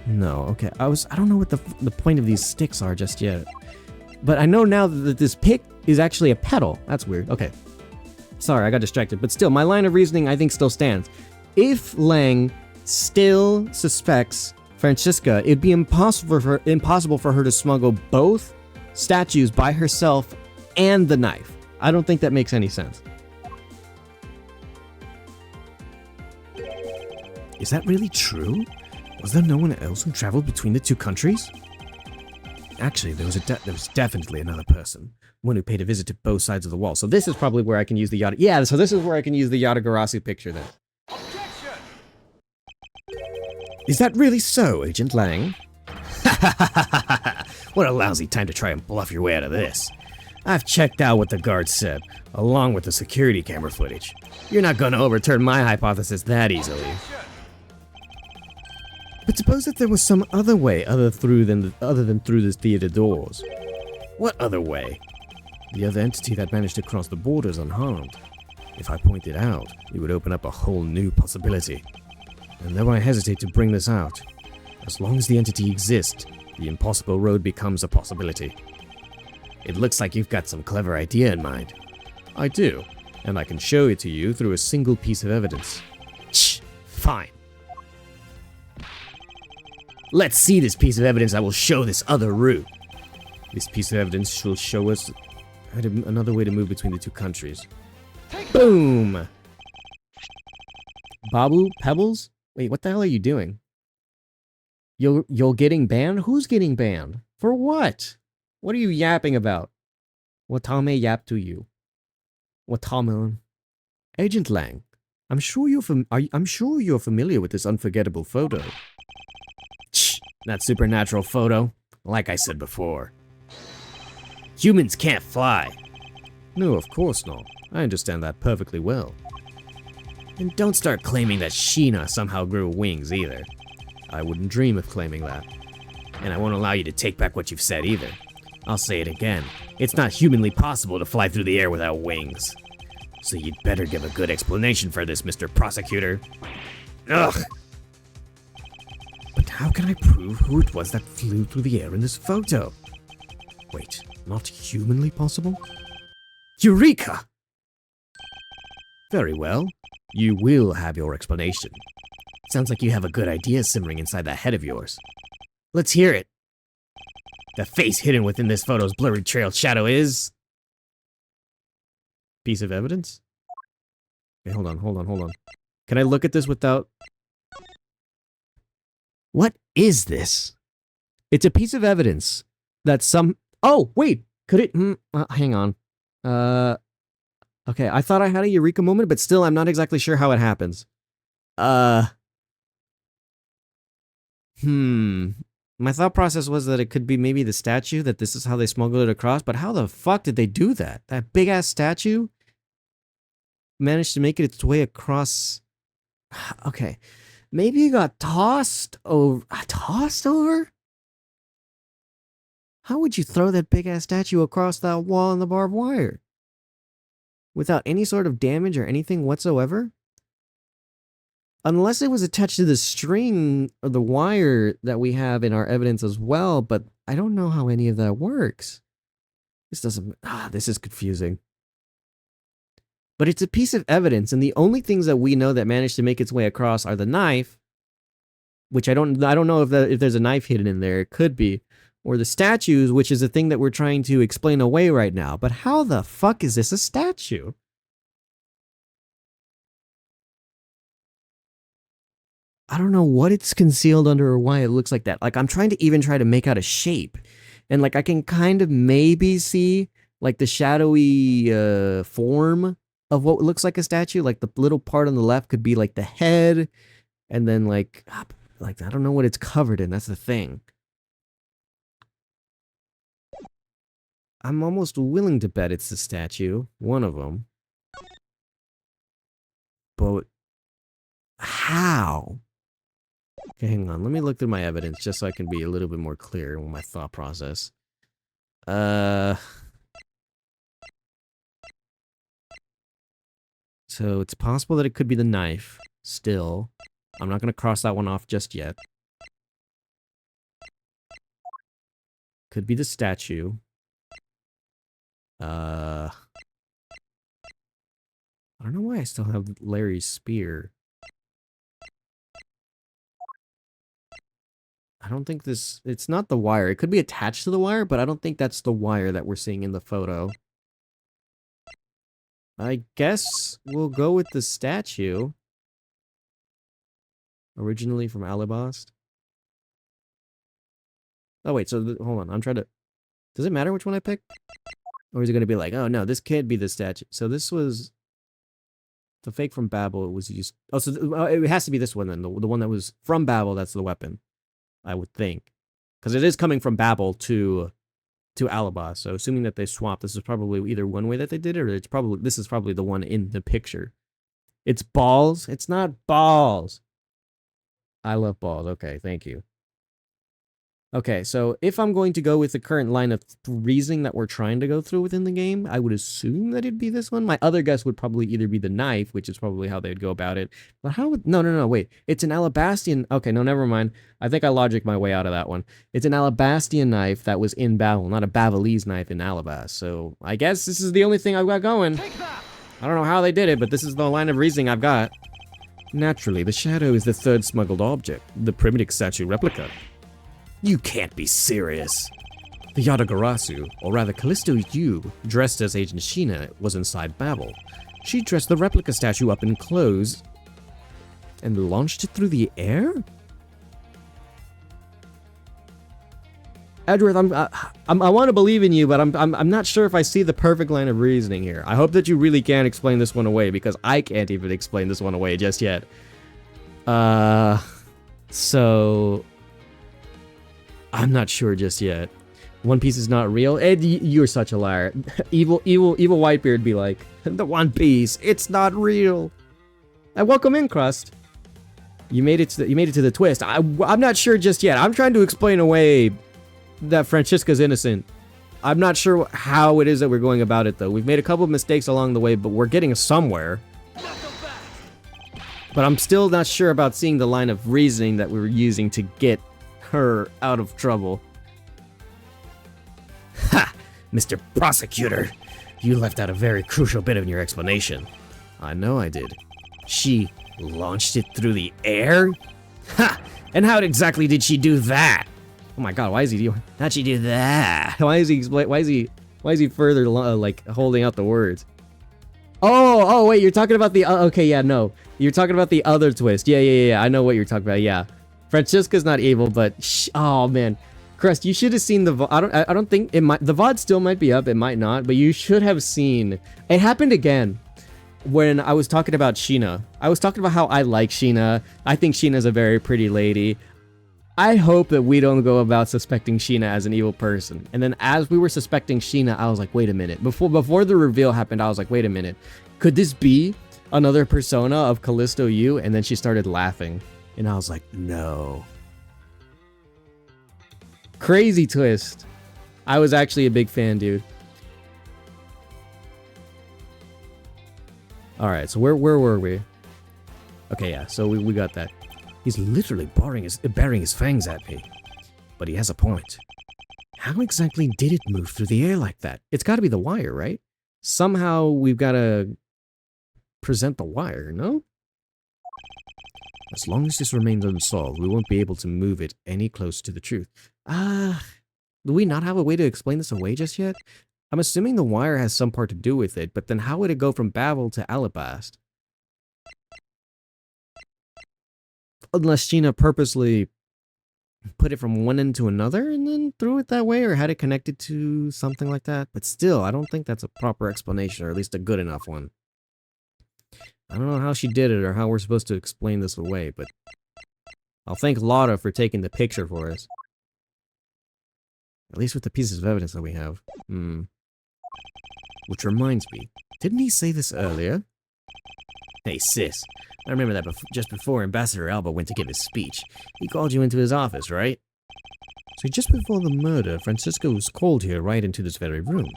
No, okay. I don't know what the point of these sticks are just yet. But I know now that this pick is actually a petal. That's weird. Okay. Sorry, I got distracted. But still, my line of reasoning, I think, still stands. If Lang still suspects Francisca, it'd be impossible for her to smuggle both statues by herself and the knife. I don't think that makes any sense. Is that really true? Was there no one else who traveled between the two countries? Actually, there was definitely another person. One who paid a visit to both sides of the wall. So this is probably where I can use the Yata. Yeah, so this is where I can use the Yatagarasu picture then. Is that really so, Agent Lang? What a lousy time to try and bluff your way out of this. I've checked out what the guards said, along with the security camera footage. You're not going to overturn my hypothesis that easily. But suppose that there was some other way other than through the theater doors. What other way? The other entity that managed to cross the borders unharmed. If I point it out, it would open up a whole new possibility. And though I hesitate to bring this out, as long as the entity exists, the impossible road becomes a possibility. It looks like you've got some clever idea in mind. I do, and I can show it to you through a single piece of evidence. Shh, fine. Let's see this piece of evidence that will show this other route. This piece of evidence will show us another way to move between the two countries. Boom! Babu, Pebbles? Wait, what the hell are you doing? You're getting banned? Who's getting banned? For what? What are you yapping about? Watame yap to you. Watermelon. Agent Lang, I'm sure you're familiar with this unforgettable photo. Shh, that supernatural photo. Like I said before, humans can't fly. No, of course not. I understand that perfectly well. And don't start claiming that Sheena somehow grew wings either. I wouldn't dream of claiming that. And I won't allow you to take back what you've said either. I'll say it again. It's not humanly possible to fly through the air without wings. So you'd better give a good explanation for this, Mr. Prosecutor. Ugh! But how can I prove who it was that flew through the air in this photo? Wait, not humanly possible? Eureka! Very well. You will have your explanation. Sounds like you have a good idea simmering inside that head of yours. Let's hear it. The face hidden within this photo's blurry trail shadow is... Piece of evidence? Okay, hold on. Can I look at this without... What is this? It's a piece of evidence that some... Oh, wait! Could it... hang on. Okay, I thought I had a eureka moment, but still I'm not exactly sure how it happens. My thought process was that it could be maybe the statue, that this is how they smuggled it across, but how the fuck did they do that? That big-ass statue managed to make it its way across... Okay, maybe it got tossed over... Tossed over? How would you throw that big-ass statue across that wall and the barbed wire? Without any sort of damage or anything whatsoever? Unless it was attached to the string or the wire that we have in our evidence as well, but I don't know how any of that works. This doesn't... this is confusing. But it's a piece of evidence, and the only things that we know that managed to make its way across are the knife, which I don't know if there's a knife hidden in there. It could be. Or the statues, which is a thing that we're trying to explain away right now. But how the fuck is this a statue? I don't know what it's concealed under or why it looks like that. Like, I'm trying to make out a shape. And, like, I can kind of maybe see, like, the shadowy form of what looks like a statue. Like, the little part on the left could be, like, the head. And then, like, I don't know what it's covered in. That's the thing. I'm almost willing to bet it's the statue. One of them. But how? Okay, hang on. Let me look through my evidence just so I can be a little bit more clear with my thought process. So it's possible that it could be the knife. Still. I'm not going to cross that one off just yet. Could be the statue. I don't know why I still have Larry's spear. I don't think this... It's not the wire. It could be attached to the wire, but I don't think that's the wire that we're seeing in the photo. I guess we'll go with the statue. Originally from Alabast. Oh, wait, so... hold on, I'm trying to... Does it matter which one I pick? Or is it going to be like, oh, no, this can't be the statue. So this was... The fake from Babel was used... Oh, so it has to be this one then. The one that was from Babel, that's the weapon. I would think. Because it is coming from Babel to Alabast. So assuming that they swapped, this is probably either one way that they did it, or this is probably the one in the picture. It's balls? It's not balls. I love balls. Okay, thank you. Okay, so if I'm going to go with the current line of reasoning that we're trying to go through within the game, I would assume that it'd be this one. My other guess would probably either be the knife, which is probably how they'd go about it. But how would... No, wait. It's an Alabastian... Okay, no, never mind. I think I logicked my way out of that one. It's an Alabastian knife that was in Babel, not a Babelese knife in Alabast. So I guess this is the only thing I've got going. I don't know how they did it, but this is the line of reasoning I've got. Naturally, the shadow is the third smuggled object, the primitive statue replica. You can't be serious. The Yadagarasu, or rather Callisto Yu, dressed as Agent Sheena, was inside Babel. She dressed the replica statue up in clothes and launched it through the air? Edgeworth, I want to believe in you, but I'm not sure if I see the perfect line of reasoning here. I hope that you really can explain this one away, because I can't even explain this one away just yet. So... I'm not sure just yet. One Piece is not real? Ed, you're such a liar. Evil Whitebeard be like, the One Piece, it's not real. And welcome in, Crust. You made it to the twist. I'm not sure just yet. I'm trying to explain away that Francesca's innocent. I'm not sure how it is that we're going about it, though. We've made a couple of mistakes along the way, but we're getting somewhere. But I'm still not sure about seeing the line of reasoning that we were using to get her out of trouble. Ha! Mr. Prosecutor! You left out a very crucial bit in your explanation. I know I did. She launched it through the air? Ha! And how exactly did she do that? Oh my god, how'd she do that? Why is he further, like, holding out the words? Oh, wait, you're talking about the, okay, yeah, no. You're talking about the other twist. Yeah, I know what you're talking about, yeah. Francesca's not evil, but oh man, Crest, you should have seen the VOD. I don't think it might. The VOD still might be up. It might not, but you should have seen. It happened again when I was talking about Sheena. I was talking about how I like Sheena. I think Sheena's a very pretty lady. I hope that we don't go about suspecting Sheena as an evil person. And then as we were suspecting Sheena, I was like, wait a minute. Before the reveal happened, I was like, wait a minute. Could this be another persona of Callisto Yu? And then she started laughing. And I was like, no. Crazy twist. I was actually a big fan, dude. Alright, so where were we? Okay, yeah, so we got that. He's literally baring his fangs at me. But he has a point. How exactly did it move through the air like that? It's gotta be the wire, right? Somehow we've gotta present the wire, no? As long as this remains unsolved, we won't be able to move it any closer to the truth. Do we not have a way to explain this away just yet? I'm assuming the wire has some part to do with it, but then how would it go from Babel to Alabast? Unless Sheena purposely put it from one end to another and then threw it that way, or had it connected to something like that. But still, I don't think that's a proper explanation, or at least a good enough one. I don't know how she did it or how we're supposed to explain this away, but I'll thank Lotta for taking the picture for us. At least with the pieces of evidence that we have. Which reminds me, didn't he say this earlier? Hey sis, I remember that just before Ambassador Alba went to give his speech, he called you into his office, right? So just before the murder, Francisco was called here right into this very room.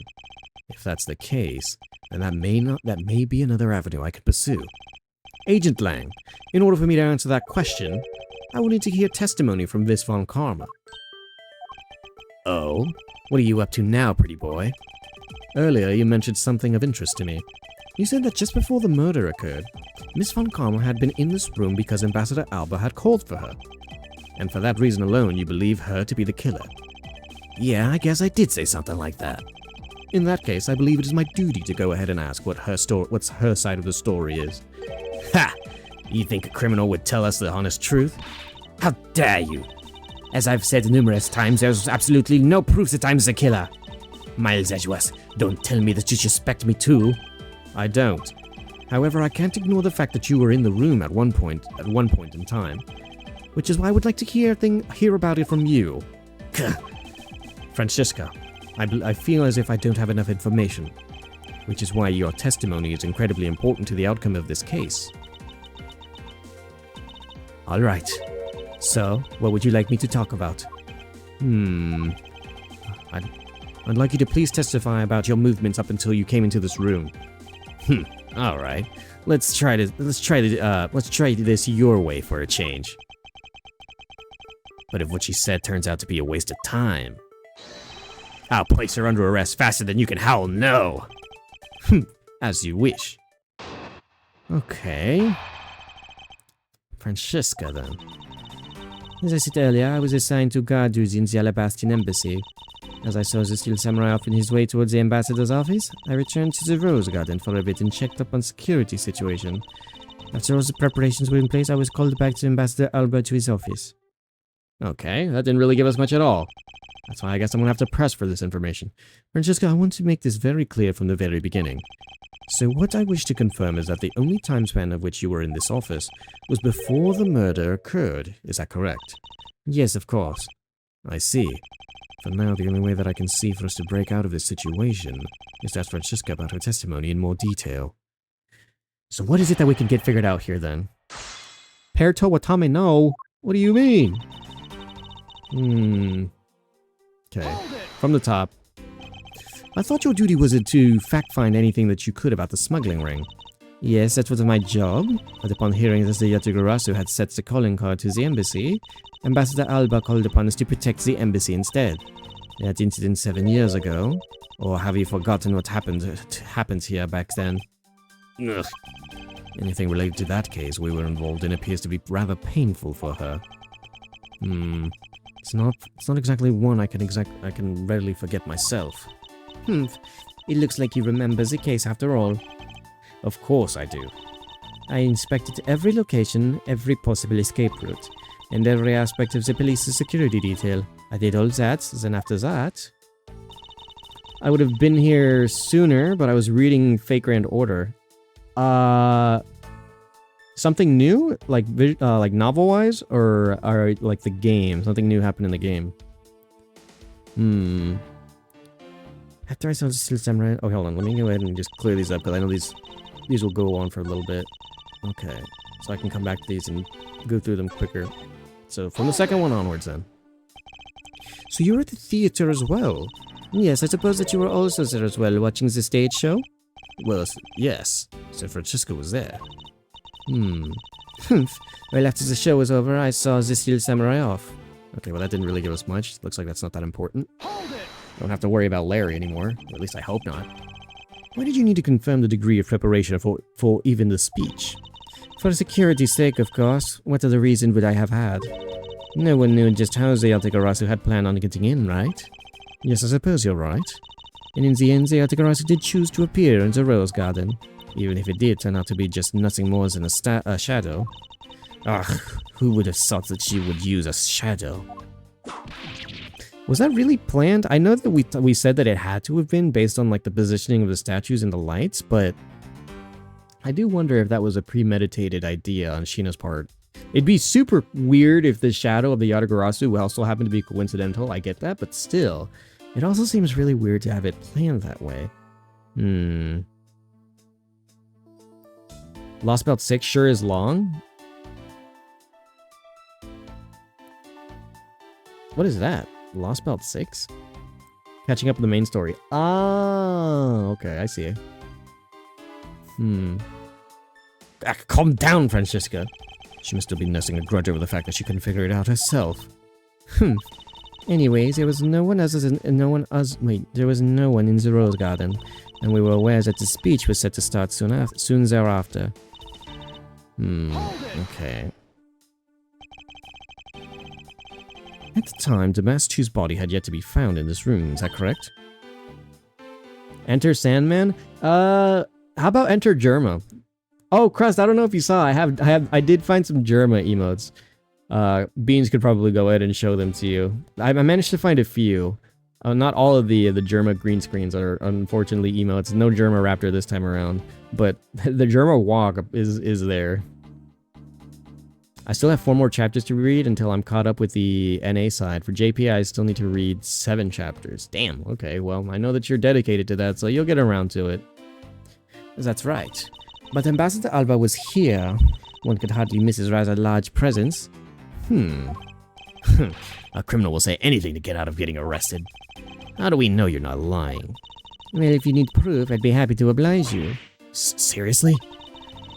If that's the case, then that may be another avenue I could pursue. Agent Lang, in order for me to answer that question, I will need to hear testimony from Miss Von Karma. Oh? What are you up to now, pretty boy? Earlier, you mentioned something of interest to me. You said that just before the murder occurred, Miss Von Karma had been in this room because Ambassador Alba had called for her. And for that reason alone, you believe her to be the killer. Yeah, I guess I did say something like that. In that case, I believe it is my duty to go ahead and ask what's her side of the story is. Ha! You think a criminal would tell us the honest truth? How dare you! As I've said numerous times, there's absolutely no proof that I'm the killer. Miles Edgeworth, don't tell me that you suspect me too. I don't. However, I can't ignore the fact that you were in the room at one point in time, which is why I would like to hear about it from you. Francisca, I feel as if I don't have enough information, which is why your testimony is incredibly important to the outcome of this case. Alright, so what would you like me to talk about? I'd like you to please testify about your movements up until you came into this room. Alright. Let's try this your way for a change. But if what she said turns out to be a waste of time, I'll place her under arrest faster than you can howl no. As you wish. Okay. Francisca, then. As I said earlier, I was assigned to guard duty in the Alabastan embassy. As I saw the Steel Samurai off in his way towards the ambassador's office, I returned to the Rose Garden for a bit and checked up on security situation. After all the preparations were in place, I was called back to Ambassador Alba to his office. Okay, that didn't really give us much at all. That's why I guess I'm gonna have to press for this information. Francesca, I want to make this very clear from the very beginning. So what I wish to confirm is that the only time span of which you were in this office was before the murder occurred. Is that correct? Yes, of course. I see. For now, the only way that I can see for us to break out of this situation is to ask Francisca about her testimony in more detail. So what is it that we can get figured out here, then? Perto Watame no? What do you mean? Okay. From the top. I thought your duty was to fact-find anything that you could about the smuggling ring. Yes, that was my job, but upon hearing that the Yatagarasu had set the calling card to the embassy, Ambassador Alba called upon us to protect the embassy instead. That incident 7 years ago, or have you forgotten what happened here back then? Ugh. Anything related to that case we were involved in appears to be rather painful for her. It's not exactly one I can readily forget myself. It looks like you remember the case after all. Of course I do. I inspected every location, every possible escape route, and every aspect of the police's security detail. I did all that, then after that... I would have been here sooner, but I was reading Fake Grand Order. Something new? Like novel-wise? Or like the game? Something new happened in the game? After I saw the Steel Samurai... Oh, hold on. Let me go ahead and just clear these up, because I know these will go on for a little bit. Okay. So I can come back to these and go through them quicker. So, from the second one onwards, then. So you were at the theater as well? Yes, I suppose that you were also there as well, watching the stage show? Well, yes. So Francisco was there. Well, after the show was over, I saw the Steel Samurai off. Okay, well that didn't really give us much. Looks like that's not that important. Don't have to worry about Larry anymore. Or at least I hope not. Why did you need to confirm the degree of preparation for even the speech? For security's sake, of course. What other reason would I have had? No one knew just how the Yatagarasu had planned on getting in, right? Yes, I suppose you're right. And in the end, the Yatagarasu did choose to appear in the Rose Garden, even if it did turn out to be just nothing more than a shadow. Ugh, who would have thought that she would use a shadow? Was that really planned? I know that we said that it had to have been based on like the positioning of the statues and the lights, but I do wonder if that was a premeditated idea on Shina's part. It'd be super weird if the shadow of the Yatagarasu also happened to be coincidental, I get that, but still, it also seems really weird to have it planned that way. Lost Belt 6 sure is long. What is that? Lost Belt 6? Catching up with the main story. Ah, okay, I see. Calm down, Francisca. She must still be nursing a grudge over the fact that she couldn't figure it out herself. Anyways, there was no one in the Rose Garden, and we were aware that the speech was set to start soon thereafter. Okay. At the time, Damastu's body had yet to be found in this room, is that correct? Enter Sandman? How about Enter Germa? Oh, Crust, I don't know if you saw, I did find some Germa emotes. Beans could probably go ahead and show them to you. I managed to find a few. Not all of the Germa green screens are unfortunately emotes. No Germa Raptor this time around, but the Germa walk is there. I still have 4 more chapters to read until I'm caught up with the NA side. For JP, I still need to read 7 chapters. Damn, okay, well, I know that you're dedicated to that, so you'll get around to it. That's right. But Ambassador Alba was here. One could hardly miss his rather large presence. A criminal will say anything to get out of getting arrested. How do we know you're not lying? Well, if you need proof, I'd be happy to oblige you. Seriously?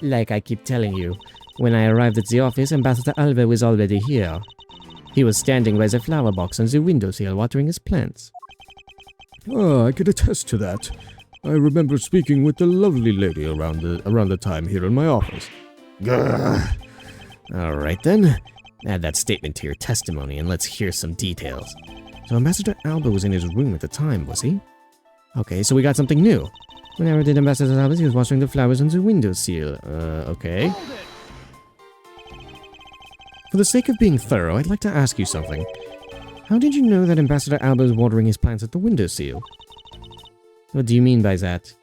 Like I keep telling you, when I arrived at the office, Ambassador Alba was already here. He was standing by the flower box on the windowsill watering his plants. Ah, I could attest to that. I remember speaking with the lovely lady around the time here in my office. Grr. All right then. Add that statement to your testimony and let's hear some details. So Ambassador Alba was in his room at the time, was he? Okay, so we got something new. Whenever did Ambassador Alba, he was watering the flowers on the windowsill. Okay. For the sake of being thorough, I'd like to ask you something. How did you know that Ambassador Alba was watering his plants at the windowsill? What do you mean by that?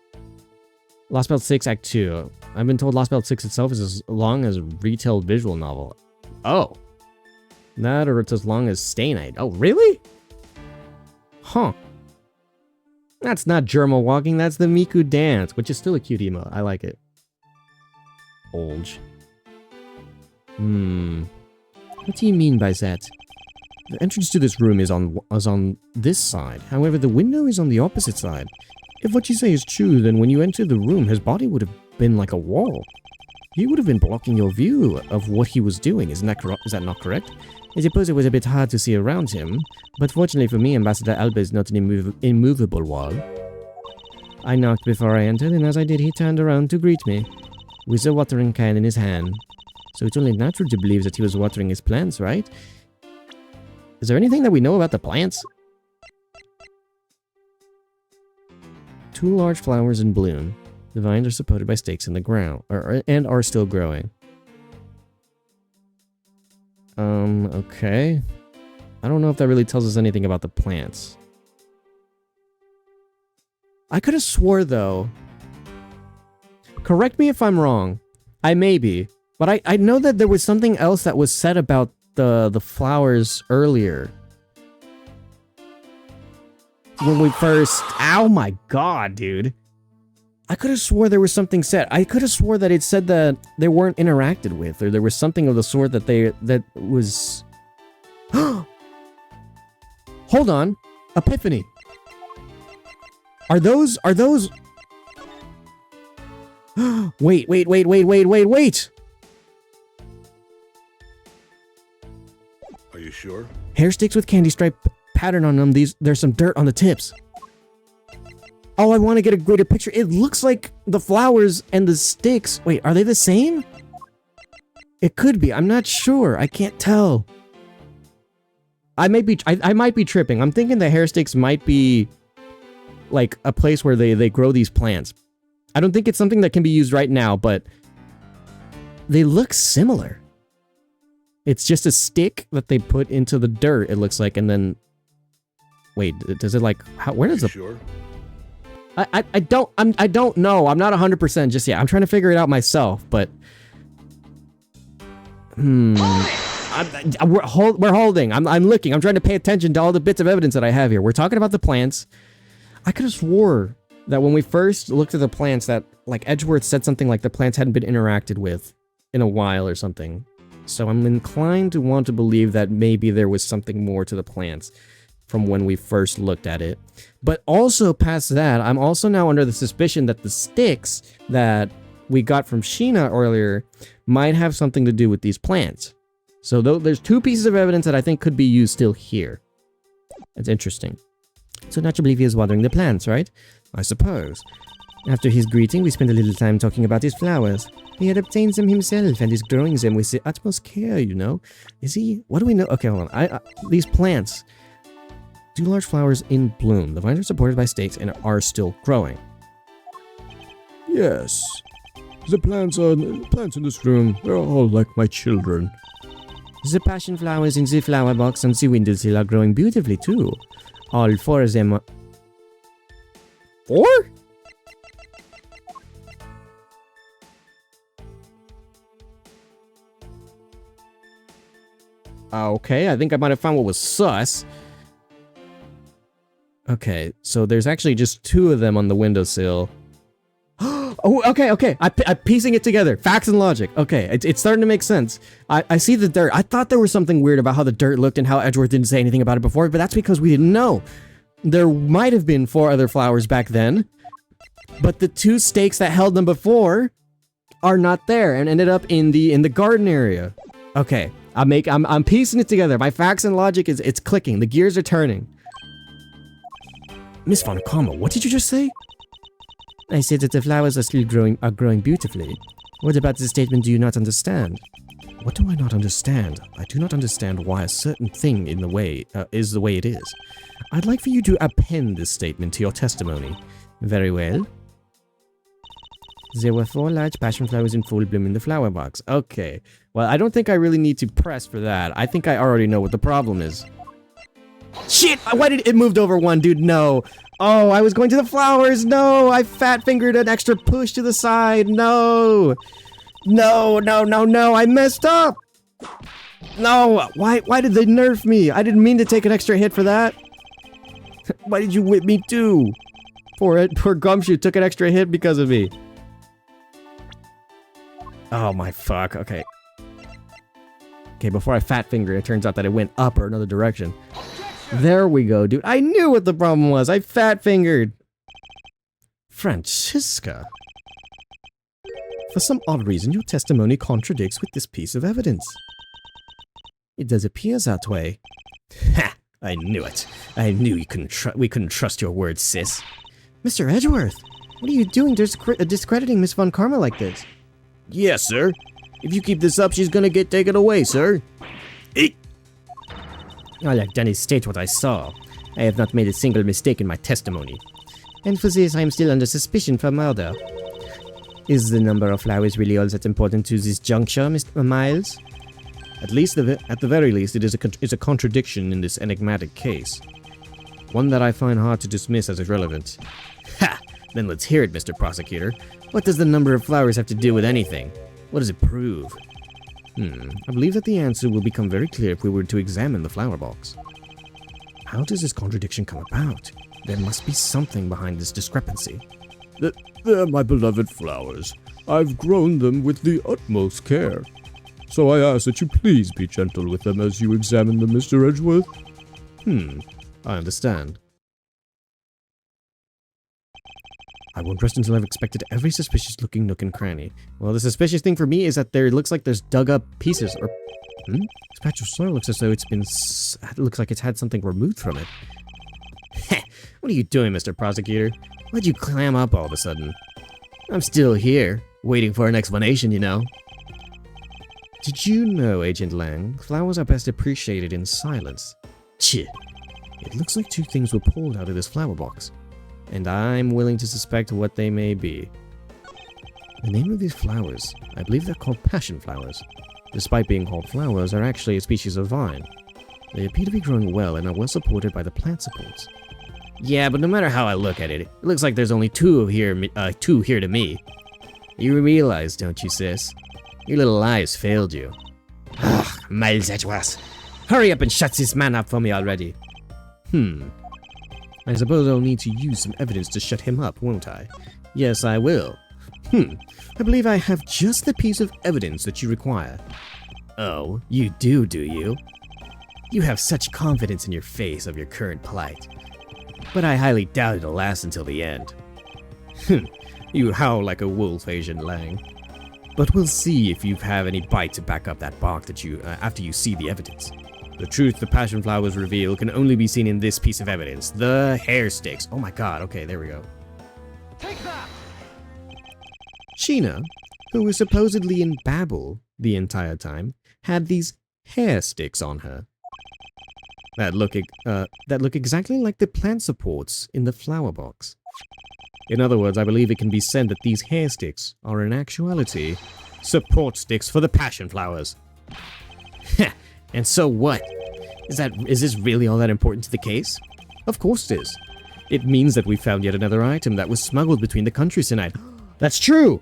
Lost Belt 6 Act 2. I've been told Lost Belt 6 itself is as long as a retail visual novel. Oh. That or it's as long as Stay Night. Oh, really? Huh. That's not Germa walking, that's the Miku dance, which is still a cute emo. I like it. Olge. What do you mean by that? The entrance to this room is on this side. However, the window is on the opposite side. If what you say is true, then when you entered the room, his body would have been like a wall. He would have been blocking your view of what he was doing. Is that not correct? I suppose it was a bit hard to see around him, but fortunately for me, Ambassador Alba is not an immovable wall. I knocked before I entered, and as I did, he turned around to greet me, with a watering can in his hand. So it's only natural to believe that he was watering his plants, right? Is there anything that we know about the plants? 2 large flowers in bloom. The vines are supported by stakes in the ground, and are still growing. Okay. I don't know if that really tells us anything about the plants. I could have swore, though. Correct me if I'm wrong. I may be. But I know that there was something else that was said about the flowers earlier. When we first... Ow my god, dude. I could have swore there was something said. I could have swore that it said that they weren't interacted with, or there was something of the sort that was... Hold on. Epiphany. Are those... Wait. Are you sure? Hair sticks with candy stripe pattern on them. There's some dirt on the tips. Oh, I want to get a greater picture. It looks like the flowers and the sticks. Wait, are they the same? It could be. I'm not sure. I can't tell. I might be tripping. I'm thinking the hair sticks might be like a place where they grow these plants. I don't think it's something that can be used right now, but they look similar. It's just a stick that they put into the dirt, it looks like, and then... Wait, does it like... where does the... Sure? I don't know. I'm not 100% just yet. I'm trying to figure it out myself, but... We're holding. I'm looking. I'm trying to pay attention to all the bits of evidence that I have here. We're talking about the plants. I could have swore that when we first looked at the plants that, like, Edgeworth said something like the plants hadn't been interacted with in a while or something. So I'm inclined to want to believe that maybe there was something more to the plants from when we first looked at it. But also past that, I'm also now under the suspicion that the sticks that we got from Sheena earlier might have something to do with these plants. So there's 2 pieces of evidence that I think could be used still here. It's interesting. So naturally believe he is watering the plants, right? I suppose. After his greeting, we spent a little time talking about his flowers. He had obtained them himself and is growing them with the utmost care, you know. Is he? What do we know? Okay, hold on. These plants. 2 large flowers in bloom. The vines are supported by stakes and are still growing. Yes. The plants in this room, they're all like my children. The passion flowers in the flower box on the windowsill are growing beautifully too. All 4 of them are... 4? Okay, I think I might have found what was sus. Okay, so there's actually just 2 of them on the windowsill. Oh, okay. I'm piecing it together. Facts and logic. Okay, it's starting to make sense. I see the dirt. I thought there was something weird about how the dirt looked and how Edgeworth didn't say anything about it before, but that's because we didn't know. There might have been 4 other flowers back then, but the 2 stakes that held them before are not there and ended up in the garden area. Okay, I'm piecing it together. My facts and logic it's clicking. The gears are turning. Miss Von Karma, what did you just say? I said that the flowers are still growing beautifully. What about the statement do you not understand? What do I not understand? I do not understand why a certain thing in the way is the way it is. I'd like for you to append this statement to your testimony. Very well. There were 4 large passion flowers in full bloom in the flower box. Okay. Well, I don't think I really need to press for that. I think I already know what the problem is. Shit! Why did it moved over 1, dude? No. Oh, I was going to the flowers. No, I fat fingered an extra push to the side. No. No. I messed up. No. Why did they nerf me? I didn't mean to take an extra hit for that. Why did you whip me too? Poor Gumshoe took an extra hit because of me. Oh my fuck. Okay. Okay, before I fat finger, it turns out that it went up or another direction. There we go, dude. I knew what the problem was. I fat fingered. Francisca. For some odd reason, your testimony contradicts with this piece of evidence. It does appear that way. Ha! I knew it. I knew we couldn't trust your words, sis. Mr. Edgeworth, what are you doing discrediting Miss Von Karma like this? Yes, sir. If you keep this up, she's gonna get taken away, sir. Eek. I'll let Danny state what I saw. I have not made a single mistake in my testimony. And for this, I am still under suspicion for murder. Is the number of flowers really all that important to this juncture, Mr. Miles? At the very least, it is a contradiction in this enigmatic case. One that I find hard to dismiss as irrelevant. Ha! Then let's hear it, Mr. Prosecutor. What does the number of flowers have to do with anything? What does it prove? I believe that the answer will become very clear if we were to examine the flower box. How does this contradiction come about? There must be something behind this discrepancy. They're my beloved flowers. I've grown them with the utmost care. So I ask that you please be gentle with them as you examine them, Mr. Edgeworth. I understand. I won't rest until I've inspected every suspicious-looking nook and cranny. Well, the suspicious thing for me is that there looks like there's dug-up pieces, or... This patch of soil looks as though it looks like it's had something removed from it. What are you doing, Mr. Prosecutor? Why'd you clam up all of a sudden? I'm still here, waiting for an explanation, you know. Did you know, Agent Lang, flowers are best appreciated in silence? Chih. It looks like 2 things were pulled out of this flower box, and I'm willing to suspect what they may be. The name of these flowers, I believe they're called passion flowers. Despite being called flowers, are actually a species of vine. They appear to be growing well and are well supported by the plant supports. Yeah, but no matter how I look at it, it looks like there's only 2 here to me. You realize, don't you, sis? Your little eyes failed you. Ugh, Miles Edgeworth. Hurry up and shut this man up for me already. I suppose I'll need to use some evidence to shut him up, won't I? Yes, I will. I believe I have just the piece of evidence that you require. Oh, you do you? You have such confidence in your face of your current plight. But I highly doubt it'll last until the end. You howl like a wolf, Agent Lang. But we'll see if you have any bite to back up that bark that after you see the evidence. The truth the passion flowers reveal can only be seen in this piece of evidence, the hair sticks. Oh my god, okay, there we go. Take that! Sheena, who was supposedly in Babel the entire time, had these hair sticks on her that look exactly like the plant supports in the flower box. In other words, I believe it can be said that these hair sticks are in actuality support sticks for the passion flowers. And so what? Is this really all that important to the case? Of course it is. It means that we found yet another item that was smuggled between the countries tonight. That's true!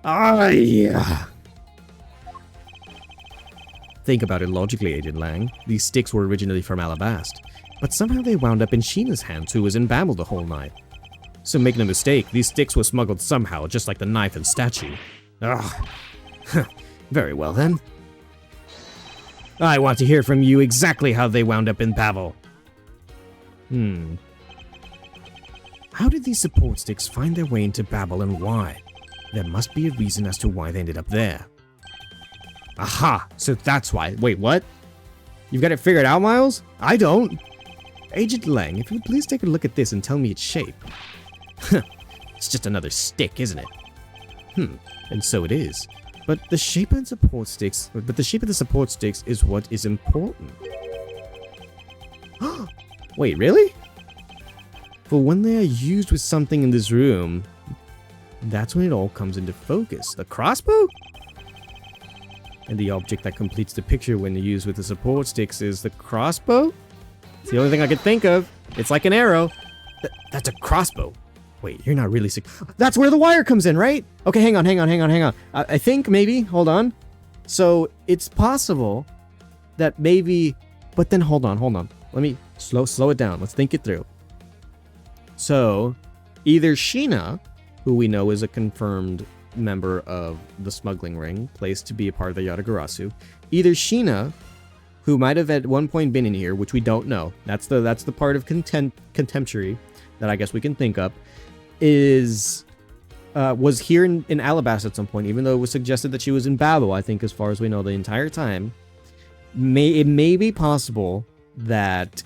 Ah, yeah. Think about it logically, Agent Lang. These sticks were originally from Alabast, but somehow they wound up in Sheena's hands, who was in Babel the whole night. So make no mistake, these sticks were smuggled somehow, just like the knife and statue. Ugh. Very well then. I want to hear from you exactly how they wound up in Babel. How did these support sticks find their way into Babel and why? There must be a reason as to why they ended up there. Aha! So that's why. Wait, what? You've got it figured out, Miles? I don't. Agent Lang, if you would please take a look at this and tell me its shape. It's just another stick, isn't it? And so it is. But the shape of the support sticks is what is important. Wait, really? For when they are used with something in this room, that's when it all comes into focus. The crossbow? And the object that completes the picture when used with the support sticks is the crossbow? It's the only thing I could think of. It's like an arrow. That's a crossbow. Wait, you're not really sick. That's where the wire comes in, right? Okay, hang on. I think maybe, hold on. So it's possible that maybe, but then hold on. Let me slow it down. Let's think it through. So either Sheena, who we know is a confirmed member of the smuggling ring, placed to be a part of the Yatagarasu, either Sheena, who might have at one point been in here, which we don't know. That's the part of contemptuary that I guess we can think of. Was here in Alabasta at some point, even though it was suggested that she was in Babel, I think, as far as we know, the entire time. It may be possible that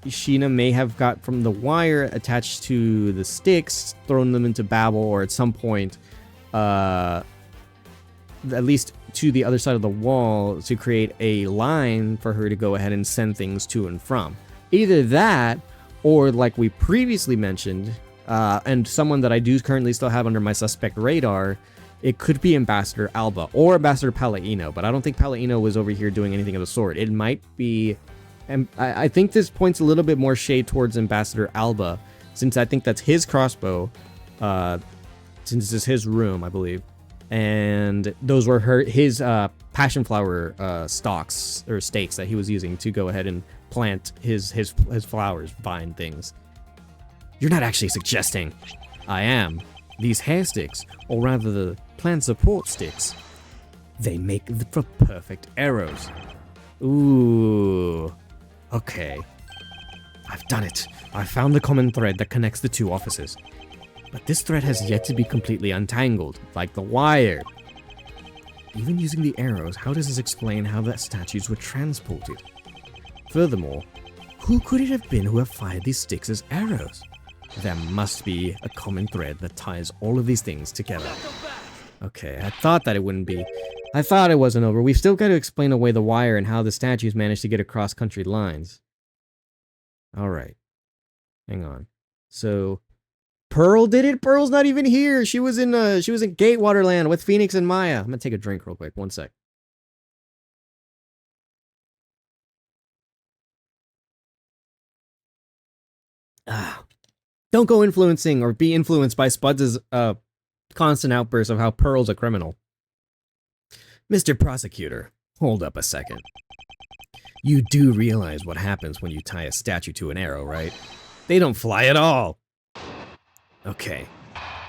Sheena may have got from the wire attached to the sticks, thrown them into Babel, or at some point, at least to the other side of the wall, to create a line for her to go ahead and send things to and from. Either that, or like we previously mentioned, and someone that I do currently still have under my suspect radar, it could be Ambassador Alba or Ambassador Palladino, but I don't think Palladino was over here doing anything of the sort. It might be, and I think this points a little bit more shade towards Ambassador Alba, since I think that's his crossbow, since this is his room, I believe, and those were his passion flower stalks or stakes that he was using to go ahead and plant his flowers, vine things. You're not actually suggesting. I am. These hair sticks, or rather the plant support sticks, they make for perfect arrows. Ooh. Okay. I've done it. I found the common thread that connects the two offices. But this thread has yet to be completely untangled, like the wire. Even using the arrows, how does this explain how the statues were transported? Furthermore, who could it have been who have fired these sticks as arrows? There must be a common thread that ties all of these things together. Okay, I thought that it wouldn't be. I thought it wasn't over. We've still got to explain away the wire and how the statues managed to get across country lines. Alright. Hang on. So, Pearl did it? Pearl's not even here! She was in Gatewater Land with Phoenix and Maya. I'm gonna take a drink real quick. One sec. Don't go influencing or be influenced by Spuds' constant outbursts of how Pearl's a criminal. Mr. Prosecutor, hold up a second. You do realize what happens when you tie a statue to an arrow, right? They don't fly at all! Okay,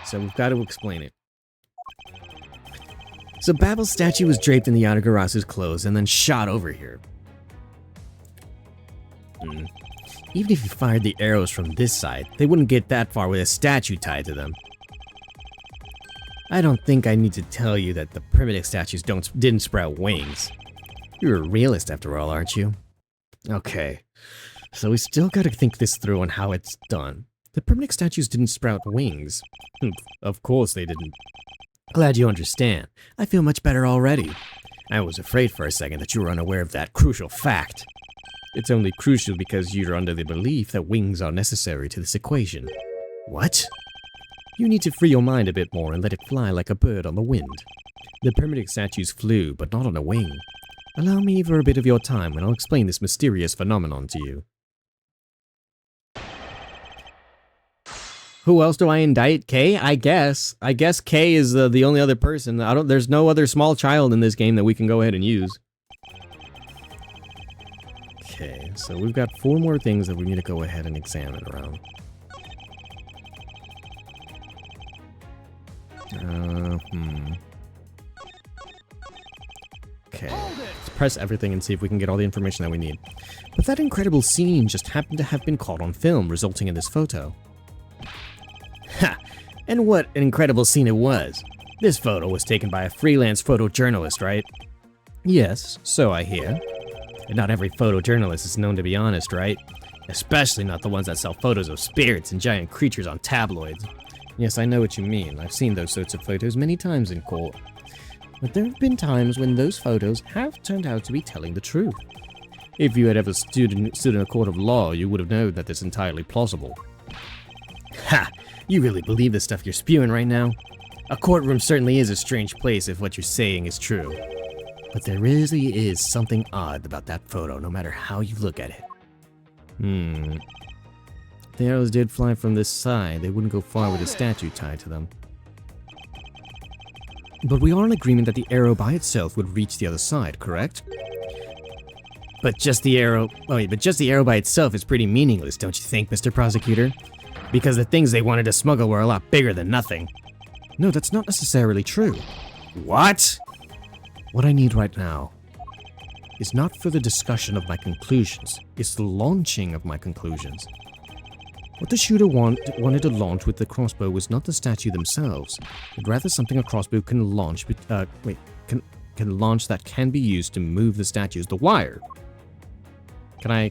so we've got to explain it. So Babel's statue was draped in the Yatagarasu's clothes and then shot over here. Even if you fired the arrows from this side, they wouldn't get that far with a statue tied to them. I don't think I need to tell you that the primitive statues didn't sprout wings. You're a realist after all, aren't you? Okay, so we still gotta think this through on how it's done. The primitive statues didn't sprout wings. Of course they didn't. Glad you understand. I feel much better already. I was afraid for a second that you were unaware of that crucial fact. It's only crucial because you're under the belief that wings are necessary to this equation. What? You need to free your mind a bit more and let it fly like a bird on the wind. The primitive statues flew, but not on a wing. Allow me for a bit of your time and I'll explain this mysterious phenomenon to you. Who else do I indict? Kay? I guess. I guess Kay is the only other person. There's no other small child in this game that we can go ahead and use. Okay, so we've got 4 more things that we need to go ahead and examine around. Okay, let's press everything and see if we can get all the information that we need. But that incredible scene just happened to have been caught on film, resulting in this photo. Ha! And what an incredible scene it was. This photo was taken by a freelance photojournalist, right? Yes, so I hear. And not every photojournalist is known to be honest, right? Especially not the ones that sell photos of spirits and giant creatures on tabloids. Yes, I know what you mean. I've seen those sorts of photos many times in court. But there have been times when those photos have turned out to be telling the truth. If you had ever stood in a court of law, you would have known that this is entirely plausible. Ha! You really believe the stuff you're spewing right now? A courtroom certainly is a strange place if what you're saying is true. But there really is something odd about that photo, no matter how you look at it. If the arrows did fly from this side, they wouldn't go far with a statue tied to them. But we are in agreement that the arrow by itself would reach the other side, correct? But just the arrow by itself is pretty meaningless, don't you think, Mr. Prosecutor? Because the things they wanted to smuggle were a lot bigger than nothing. No, that's not necessarily true. What? What I need right now is not for the discussion of my conclusions, it's the launching of my conclusions. What the shooter wanted to launch with the crossbow was not the statue themselves, but rather something a crossbow can launch can launch that can be used to move the statues. The wire. Can I?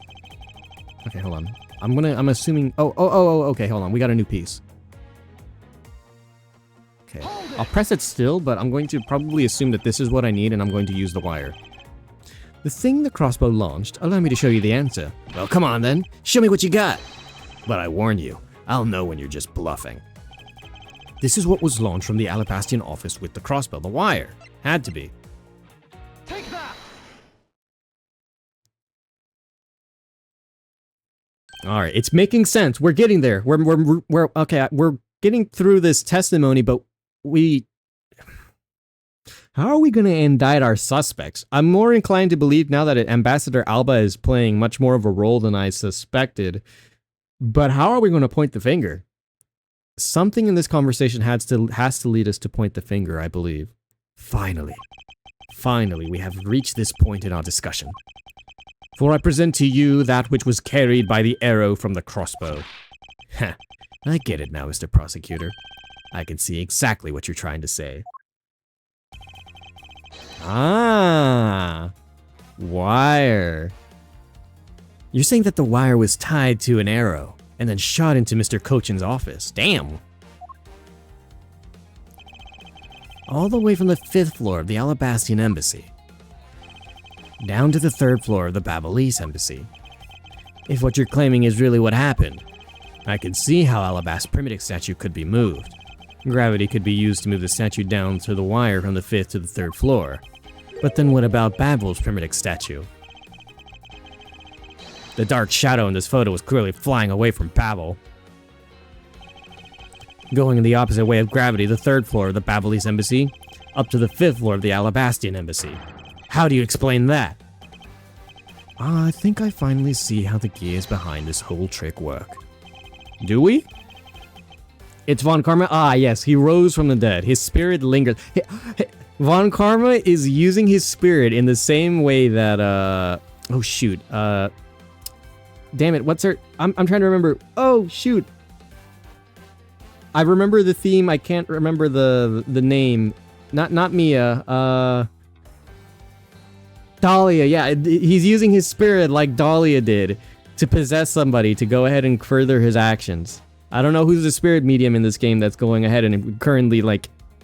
Okay, hold on. I'm assuming. Okay, hold on. We got a new piece. Okay, I'll press it still, but I'm going to probably assume that this is what I need, and I'm going to use the wire. The thing the crossbow launched. Allow me to show you the answer. Well, come on then. Show me what you got. But I warn you, I'll know when you're just bluffing. This is what was launched from the Alabastian office with the crossbow. The wire. Had to be. Take that! Alright, it's making sense. We're getting there. We're getting through this testimony, but how are we going to indict our suspects? I'm more inclined to believe now that Ambassador Alba is playing much more of a role than I suspected. But how are we going to point the finger? Something in this conversation has to lead us to point the finger, I believe. Finally, we have reached this point in our discussion. For I present to you that which was carried by the arrow from the crossbow. Heh, I get it now, Mr. Prosecutor. I can see exactly what you're trying to say. Ah, wire. You're saying that the wire was tied to an arrow and then shot into Mr. Cochin's office. Damn. All the way from the 5th floor of the Alabastian Embassy down to the 3rd floor of the Babalese Embassy. If what you're claiming is really what happened, I can see how Alabast's primitive statue could be moved. Gravity could be used to move the statue down to the wire from the 5th to the 3rd floor. But then what about Babel's primitive statue? The dark shadow in this photo was clearly flying away from Babel. Going in the opposite way of gravity, the 3rd floor of the Babalese Embassy, up to the 5th floor of the Alabastian Embassy. How do you explain that? I think I finally see how the gears behind this whole trick work. Do we? It's Von Karma? Ah, yes, he rose from the dead. His spirit lingers. Von Karma is using his spirit in the same way that, oh shoot, damn it, what's her... I'm trying to remember... Oh, shoot! I remember the theme, I can't remember the name. Not Mia, Dahlia, yeah, he's using his spirit like Dahlia did to possess somebody to go ahead and further his actions. I don't know who's the spirit medium in this game that's going ahead and currently, like,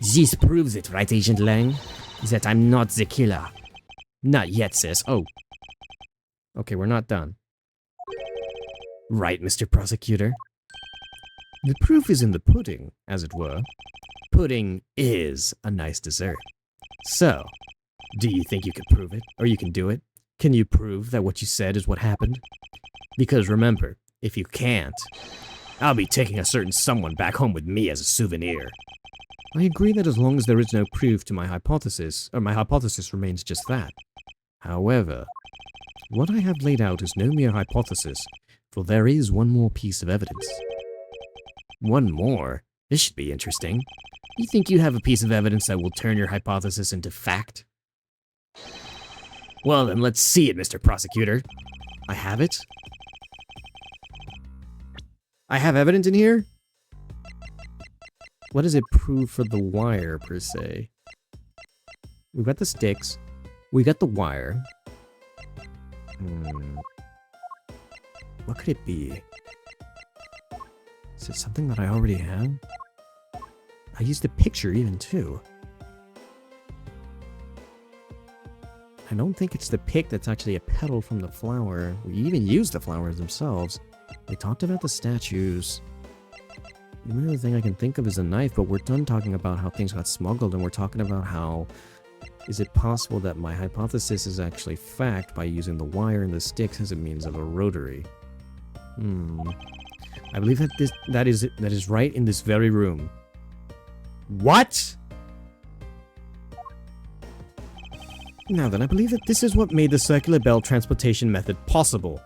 This proves it, right, Agent Lang? That I'm not the killer. Not yet, sis. Oh. Okay, we're not done. Right, Mr. Prosecutor. The proof is in the pudding, as it were. Pudding is a nice dessert. So, do you think you can prove it? Or you can do it? Can you prove that what you said is what happened? Because remember, if you can't, I'll be taking a certain someone back home with me as a souvenir. I agree that as long as there is no proof to my hypothesis remains just that. However, what I have laid out is no mere hypothesis, for there is one more piece of evidence. One more? This should be interesting. You think you have a piece of evidence that will turn your hypothesis into fact? Well then, let's see it, Mr. Prosecutor. I have it? I have evidence in here? What does it prove for the wire, per se? We've got the sticks. We got the wire. What could it be? Is it something that I already have? I used the picture even, too. I don't think it's the pick that's actually a petal from the flower. We even used the flowers themselves. We talked about the statues. The only other thing I can think of is a knife, but we're done talking about how things got smuggled, and we're talking about how is it possible that my hypothesis is actually fact by using the wire and the sticks as a means of a rotary. I believe that that is right in this very room. What? Now then, I believe that this is what made the circular bell transportation method possible.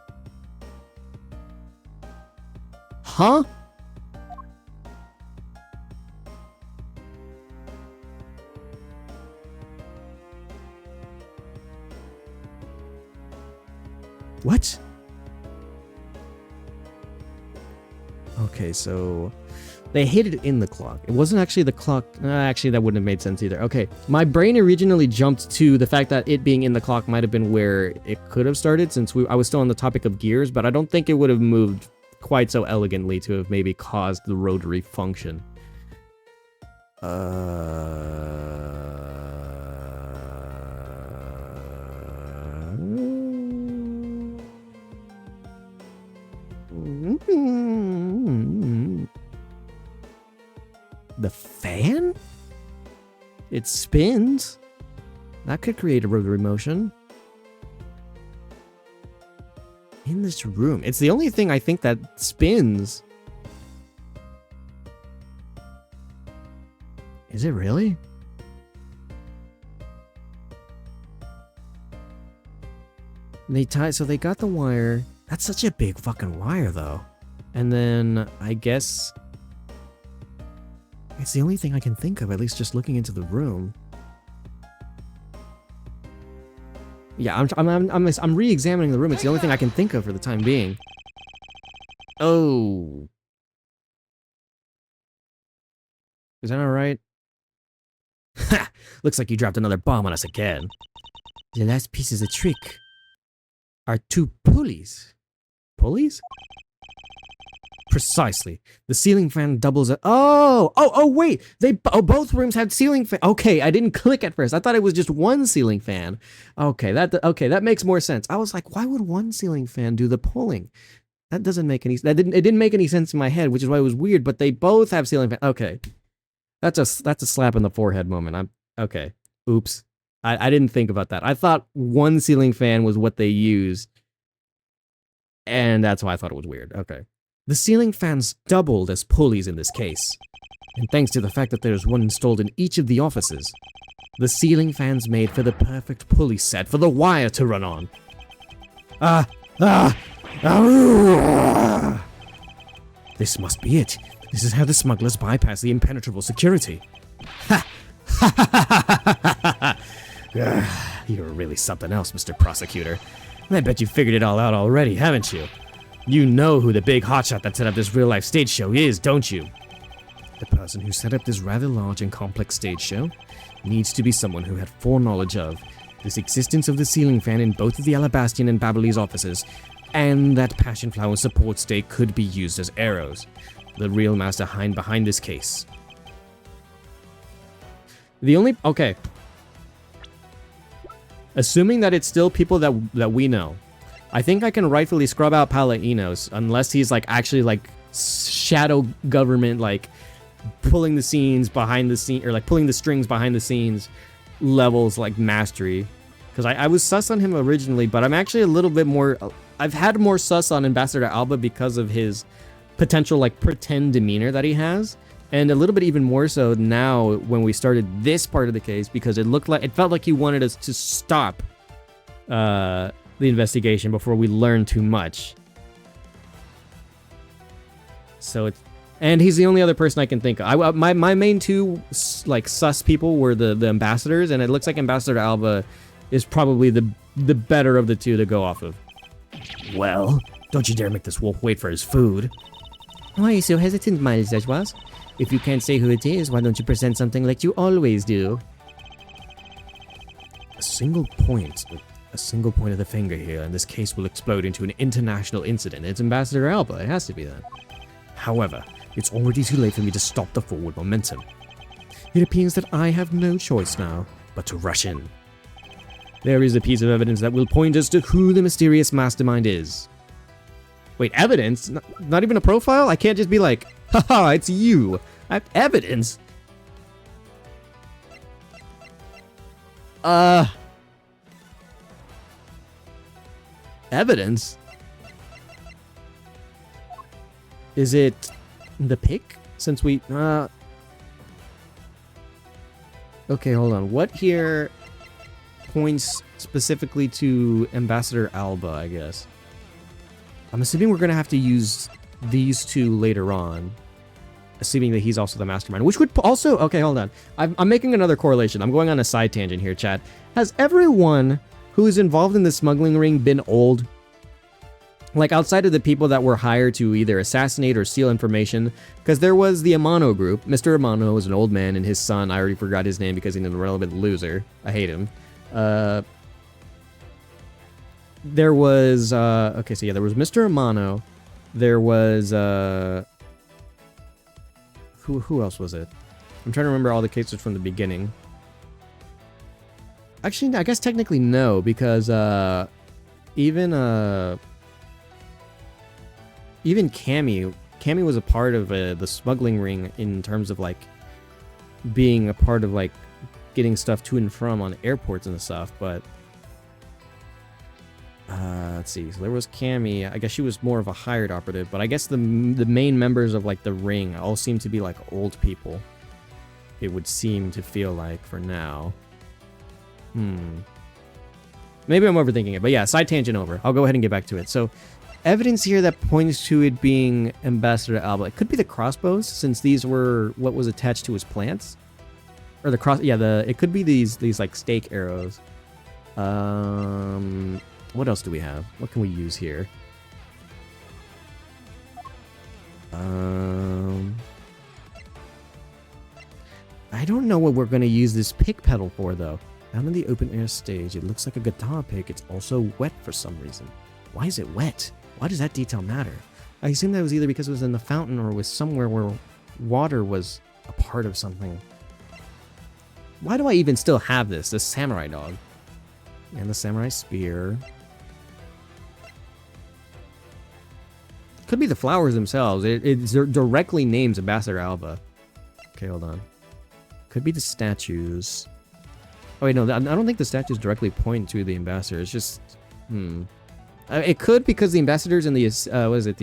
Huh? What? Okay, so they hid it in the clock. It wasn't actually the clock. Actually, that wouldn't have made sense either. Okay, my brain originally jumped to the fact that it being in the clock might have been where it could have started, since I was still on the topic of gears, but I don't think it would have moved quite so elegantly to have maybe caused the rotary function. The fan? It spins? That could create a rotary motion. In this room. It's the only thing I think that spins. Is it really? So they got the wire. That's such a big fucking wire, though. And then, I guess... it's the only thing I can think of, at least just looking into the room. Yeah, I'm re-examining the room. It's the only thing I can think of for the time being. Oh. Is that alright? Ha! Looks like you dropped another bomb on us again. The last piece of the trick are two pulleys. Pulleys? Precisely. The ceiling fan doubles as... Oh, wait! Both rooms had ceiling fan... Okay, I didn't click at first. I thought it was just one ceiling fan. Okay, that makes more sense. I was like, why would one ceiling fan do the pulling? That doesn't make any... It didn't make any sense in my head, which is why it was weird, but they both have ceiling fan... Okay. That's a slap in the forehead moment. Okay. Oops. I didn't think about that. I thought one ceiling fan was what they used, and that's why I thought it was weird. Okay. The ceiling fans doubled as pulleys in this case, and thanks to the fact that there's one installed in each of the offices, the ceiling fans made for the perfect pulley set for the wire to run on. This must be it. This is how the smugglers bypass the impenetrable security. Ha! You're really something else, Mr. Prosecutor. I bet you figured it all out already, haven't you? You know who the big hotshot that set up this real-life stage show is, don't you? The person who set up this rather large and complex stage show needs to be someone who had foreknowledge of this existence of the ceiling fan in both of the Alabastian and Babyliss offices, and that Passion Flower support stake could be used as arrows. The real mastermind behind this case. The only... Okay. Assuming that it's still people that we know, I think I can rightfully scrub out Palainos unless he's like actually like shadow government, like pulling the scenes behind the scene, or like pulling the strings behind the scenes levels like mastery. Because I was sus on him originally, but I'm actually a little bit more... I've had more sus on Ambassador Alba because of his potential like pretend demeanor that he has. And a little bit even more so now when we started this part of the case, because it felt like he wanted us to stop the investigation before we learned too much. So it's... And he's the only other person I can think of. My main two like sus people were the ambassadors, and it looks like Ambassador Alba is probably the better of the two to go off of. Well, don't you dare make this wolf wait for his food. Why are you so hesitant, Miles Zajwas? If you can't say who it is, why don't you present something like you always do? A single point of the finger here, and this case will explode into an international incident. It's Ambassador Alba. It has to be that. However, it's already too late for me to stop the forward momentum. It appears that I have no choice now but to rush in. There is a piece of evidence that will point us to who the mysterious mastermind is. Wait, evidence? Not even a profile? I can't just be like, haha, it's you. I have evidence. Evidence? Is it the pick? Since we, okay, hold on. What here points specifically to Ambassador Alba, I guess? I'm assuming we're going to have to use these two later on. Assuming that he's also the mastermind. Which would also... Okay, hold on. I'm making another correlation. I'm going on a side tangent here, chat. Has everyone who is involved in the smuggling ring been old? Like, outside of the people that were hired to either assassinate or steal information. Because there was the Amano group. Mr. Amano was an old man, and his son, I already forgot his name because he's an irrelevant loser. I hate him. There was, okay, so yeah, there was Mr. Amano. There was, who else was it? I'm trying to remember all the cases from the beginning. Actually, I guess technically no, because, even Cammy was a part of the smuggling ring in terms of, like, being a part of, like, getting stuff to and from on airports and stuff, but... let's see. So there was Cammy. I guess she was more of a hired operative, but I guess the main members of like the ring all seem to be like old people. It would seem to feel like for now. Maybe I'm overthinking it, but yeah, side tangent over. I'll go ahead and get back to it. So, evidence here that points to it being Ambassador Alba. It could be the crossbows, since these were what was attached to his plants, or the cross. Yeah, it could be these like stake arrows. What else do we have? What can we use here? I don't know what we're going to use this pick pedal for, though. Down in the open air stage, it looks like a guitar pick. It's also wet for some reason. Why is it wet? Why does that detail matter? I assume that was either because it was in the fountain or was somewhere where water was a part of something. Why do I even still have this samurai dog? And the samurai spear. Could be the flowers themselves. It directly names Ambassador Alba. Okay, hold on. Could be the statues. Oh wait, no, I don't think the statues directly point to the ambassador. It's just, it could, because the ambassadors and the what is it,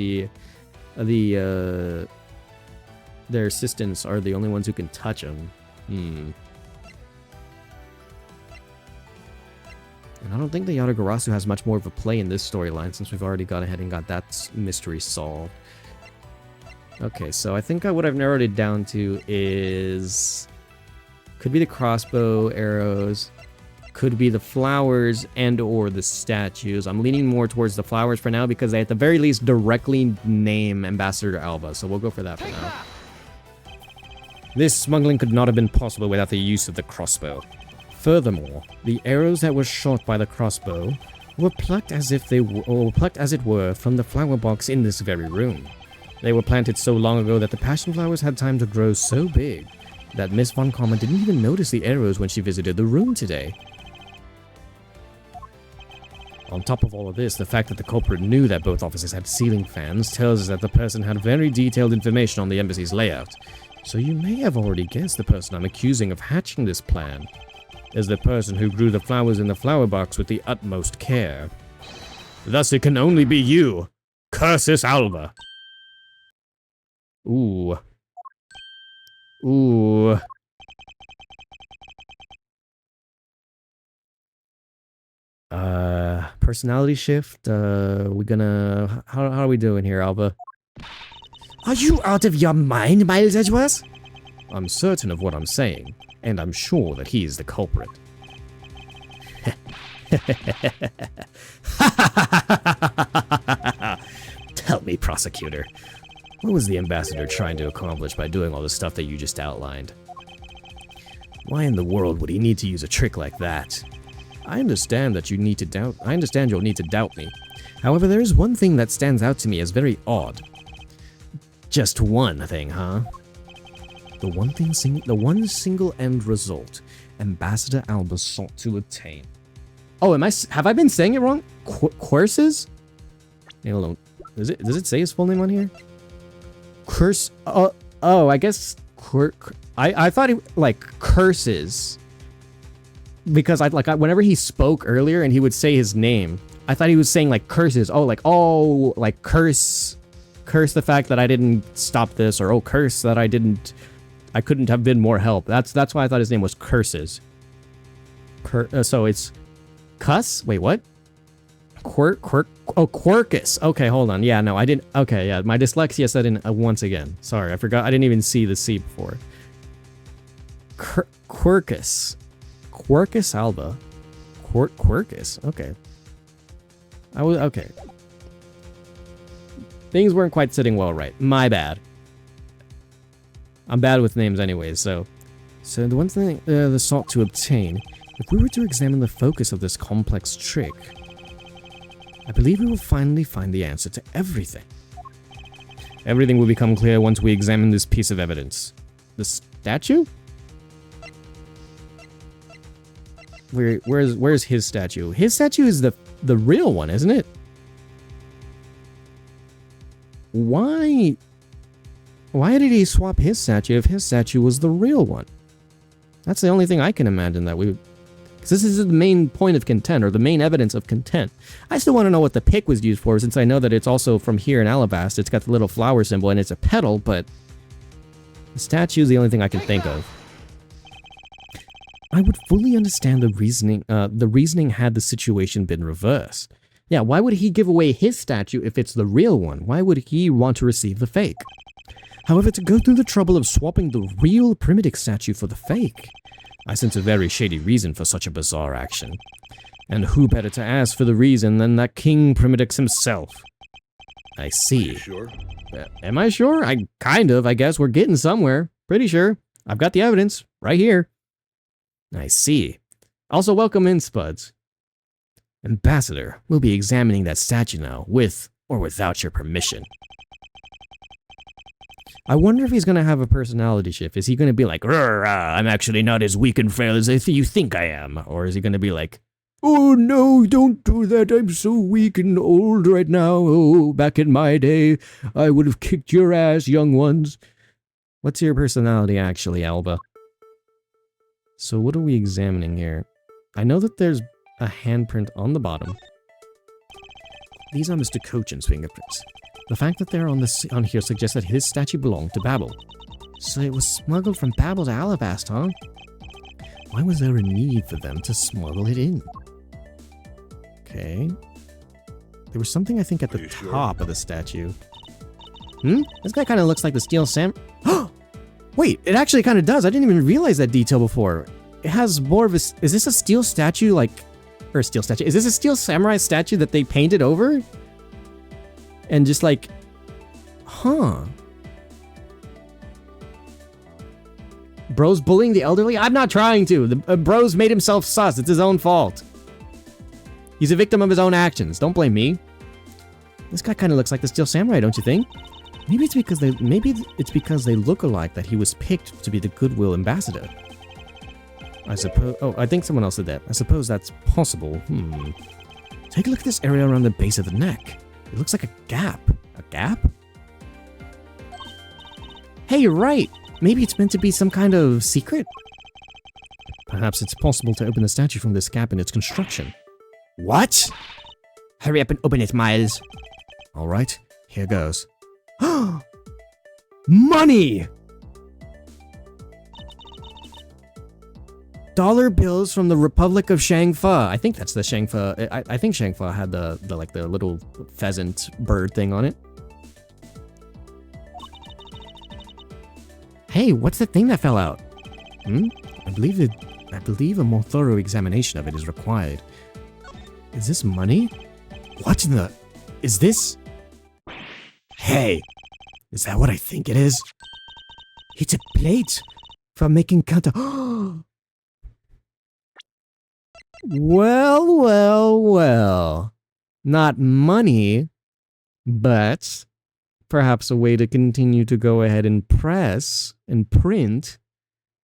their assistants are the only ones who can touch them. And I don't think the Yatagarasu has much more of a play in this storyline, since we've already gone ahead and got that mystery solved. Okay, so I think what I've narrowed it down to is... Could be the crossbow arrows, could be the flowers and or the statues. I'm leaning more towards the flowers for now, because they at the very least directly name Ambassador Alba, so we'll go for that for now. This smuggling could not have been possible without the use of the crossbow. Furthermore, the arrows that were shot by the crossbow were plucked as it were from the flower box in this very room. They were planted so long ago that the passion flowers had time to grow so big that Miss Von Karma didn't even notice the arrows when she visited the room today. On top of all of this, the fact that the culprit knew that both offices had ceiling fans tells us that the person had very detailed information on the embassy's layout. So you may have already guessed the person I'm accusing of hatching this plan is the person who grew the flowers in the flower box with the utmost care. Thus it can only be you, Cursus Alba. Ooh. Ooh. Personality shift, we gonna... How are we doing here, Alba? Are you out of your mind, Miles Edgeworth? I'm certain of what I'm saying, and I'm sure that he is the culprit. Tell me, prosecutor, what was the ambassador trying to accomplish by doing all the stuff that you just outlined? Why in the world would he need to use a trick like that? I understand you'll need to doubt me. However, there is one thing that stands out to me as very odd. Just one thing, huh? The one single end result Ambassador Alba sought to attain. Oh, have I been saying it wrong? Courses? Hey, hold on. Does it say his full name on here? Curse. I guess. I thought it like curses. Because whenever he spoke earlier and he would say his name, I thought he was saying like curses. Like curse the fact that I didn't stop this, or curse that I couldn't have been more help. That's why I thought his name was Curses. So it's cuss. Wait, what? Quirkus. Okay, hold on. Yeah, no, I didn't. Okay, yeah, my dyslexia set in once again. Sorry, I forgot. I didn't even see the C before. Quirkus. Quirkus Alba. Quirkus. Okay. Okay. Things weren't quite sitting well right. My bad. I'm bad with names anyways, so the one thing the sought to obtain, if we were to examine the focus of this complex trick, I believe we will finally find the answer to everything. Everything will become clear once we examine this piece of evidence. The statue? Where's his statue? His statue is the real one, isn't it? Why did he swap his statue if his statue was the real one? That's the only thing I can imagine that we would... Because this is the main point of content, or the main evidence of content. I still want to know what the pick was used for, since I know that it's also from here in Alabast. It's got the little flower symbol and it's a petal, but... the statue is the only thing I can think of. I would fully understand the reasoning had the situation been reversed. Yeah, why would he give away his statue if it's the real one? Why would he want to receive the fake? However, to go through the trouble of swapping the real Primitic statue for the fake, I sense a very shady reason for such a bizarre action. And who better to ask for the reason than that King Primitix himself? I see. Are you sure? Am I sure? I guess. We're getting somewhere. Pretty sure. I've got the evidence. Right here. I see. Also, welcome in, Spuds. Ambassador, we'll be examining that statue now, with or without your permission. I wonder if he's going to have a personality shift. Is he going to be like, I'm actually not as weak and frail as you think I am? Or is he going to be like, oh no, don't do that, I'm so weak and old right now. Oh, back in my day, I would have kicked your ass, young ones. What's your personality actually, Alba? So what are we examining here? I know that there's a handprint on the bottom. These are Mr. Cochin's fingerprints. The fact that they're on here suggests that his statue belonged to Babel. So it was smuggled from Babel to Alabast, huh? Why was there a need for them to smuggle it in? Okay. There was something, I think, at the top of the statue. This guy kind of looks like the Steel Sam... Wait, it actually kind of does. I didn't even realize that detail before. It has more of a... Is this a steel statue, like... Or a steel statue? Is this a steel samurai statue that they painted over? And just like... Huh. Bro's bullying the elderly? I'm not trying to. The bro's made himself sus. It's his own fault. He's a victim of his own actions. Don't blame me. This guy kind of looks like the Steel Samurai, don't you think? Maybe it's because they look alike that he was picked to be the goodwill ambassador. I suppose. Oh, I think someone else said that. I suppose that's possible. Take a look at this area around the base of the neck. It looks like a gap. A gap? Hey, you're right. Maybe it's meant to be some kind of secret. Perhaps it's possible to open the statue from this gap in its construction. What? Hurry up and open it, Miles. All right, here goes. Money! Dollar bills from the Republic of Shangfa. I think that's the Shangfa. I think Shangfa had the little pheasant bird thing on it. Hey, what's the thing that fell out? I believe a more thorough examination of it is required. Is this money? What in the... Is this... Hey! Is that what I think it is? It's a plate for making counter... Well. Not money, but perhaps a way to continue to go ahead and press and print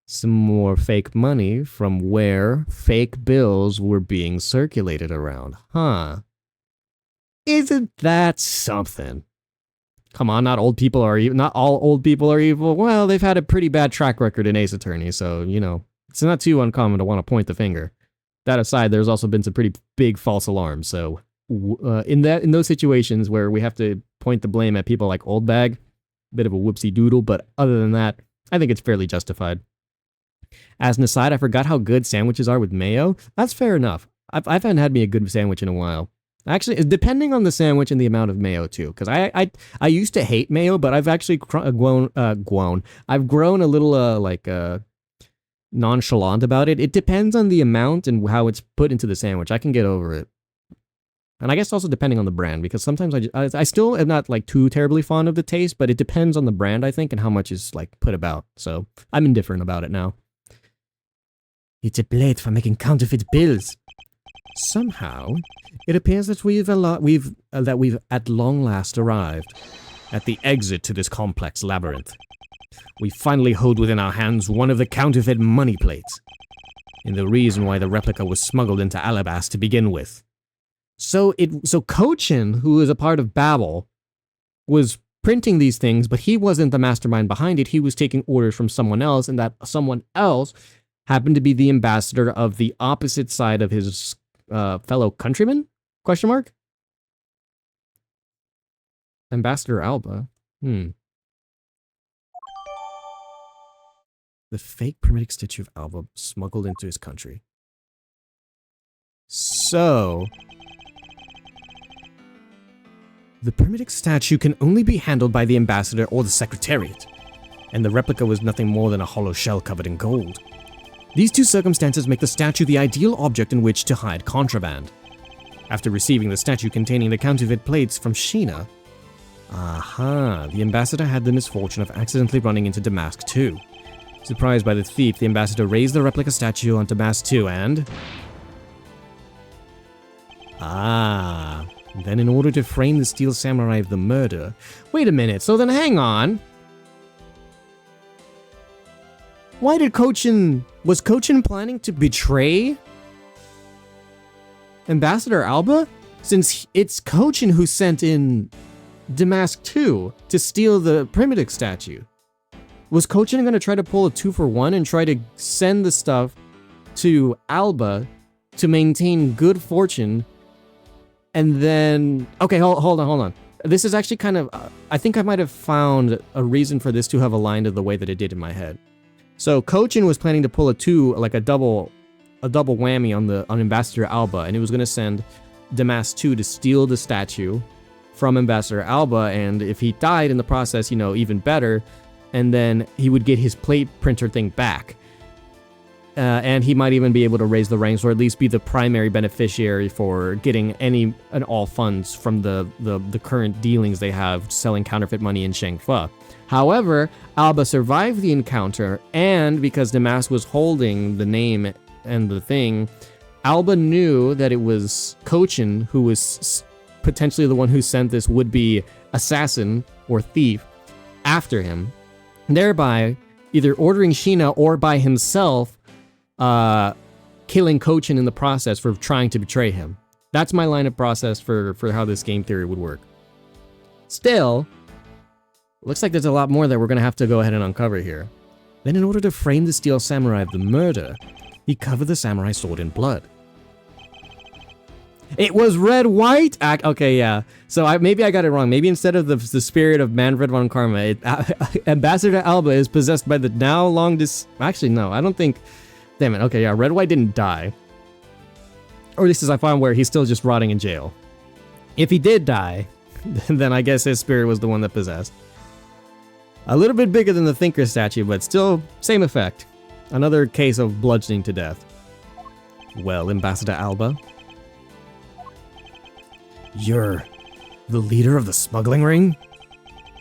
some more fake money from where fake bills were being circulated around, huh? Isn't that something? Come on, not all old people are evil. Well, they've had a pretty bad track record in Ace Attorney, so, you know, it's not too uncommon to want to point the finger. That aside, there's also been some pretty big false alarms, so in those situations where we have to point the blame at people like Old Bag, bit of a whoopsie doodle, but other than that, I think it's fairly justified. As an aside, I forgot how good sandwiches are with mayo. That's fair enough. I haven't had me a good sandwich in a while. Actually, depending on the sandwich and the amount of mayo too, because I used to hate mayo, but I've actually grown a little nonchalant about it. It depends on the amount and how it's put into the sandwich. I can get over it. And I guess also depending on the brand, because sometimes I still am not like too terribly fond of the taste, but it depends on the brand, I think, and how much is like put about. So I'm indifferent about it now. It's a plate for making counterfeit bills. Somehow, it appears that we've at long last arrived at the exit to this complex labyrinth. We finally hold within our hands one of the counterfeit money plates, and the reason why the replica was smuggled into Alabas to begin with. So Cochin, who is a part of Babel, was printing these things, but he wasn't the mastermind behind it. He was taking orders from someone else, and that someone else happened to be the ambassador of the opposite side of his fellow countrymen? Question mark? Ambassador Alba. The fake primitive statue of Alba smuggled into his country. So, the primitive statue can only be handled by the ambassador or the secretariat, and the replica was nothing more than a hollow shell covered in gold. These two circumstances make the statue the ideal object in which to hide contraband. After receiving the statue containing the counterfeit plates from Sheena, the ambassador had the misfortune of accidentally running into Damask too. Surprised by the thief, the ambassador raised the replica statue on Damask 2 and... Then in order to frame the Steel Samurai of the murder... Wait a minute, so then hang on. Why did Cochin... Was Cochin planning to betray Ambassador Alba? Since it's Cochin who sent in Damask 2 to steal the primitive statue. Was Cochin going to try to pull a 2-for-1 and try to send the stuff to Alba to maintain good fortune? And then... Okay, hold on. This is actually kind of... I think I might have found a reason for this to have aligned the way that it did in my head. So Cochin was planning to pull a double whammy on Ambassador Alba, and he was going to send Damask 2 to steal the statue from Ambassador Alba, and if he died in the process, even better, and then he would get his plate printer thing back. And he might even be able to raise the ranks, or at least be the primary beneficiary for getting any and all funds from the current dealings they have selling counterfeit money in Shangfa. However, Alba survived the encounter, and because Damask was holding the name and the thing, Alba knew that it was Cochin who was potentially the one who sent this would-be assassin or thief after him, thereby either ordering Sheena or by himself killing Kochin in the process for trying to betray him. That's my line of process for how this game theory would work. Still, looks like there's a lot more that we're going to have to go ahead and uncover here. Then in order to frame the Steel Samurai of the murder, he covered the samurai sword in blood. It was red-white? Okay, yeah. So maybe I got it wrong. Maybe instead of the spirit of Manfred von Karma, Ambassador Alba is possessed by the now long Actually, no, I don't think... Damn it, okay, yeah, red-white didn't die. Or at least as I found where he's still just rotting in jail. If he did die, then I guess his spirit was the one that possessed. A little bit bigger than the Thinker statue, but still, same effect. Another case of bludgeoning to death. Well, Ambassador Alba? You're the leader of the smuggling ring?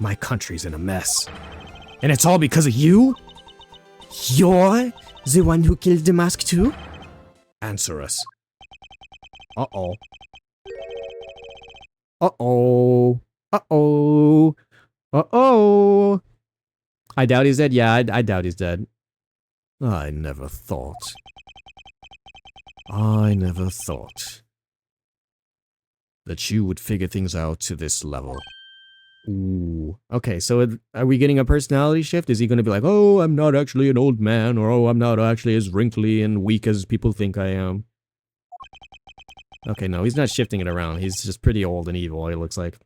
My country's in a mess. And it's all because of you? You're the one who killed Damask too? Answer us. Uh-oh. Uh-oh. Uh-oh. Uh-oh. I doubt he's dead. Yeah, I doubt he's dead. I never thought. That you would figure things out to this level. Ooh. Okay, so are we getting a personality shift? Is he going to be like, oh, I'm not actually an old man, or oh, I'm not actually as wrinkly and weak as people think I am? Okay, no, he's not shifting it around. He's just pretty old and evil, it looks like.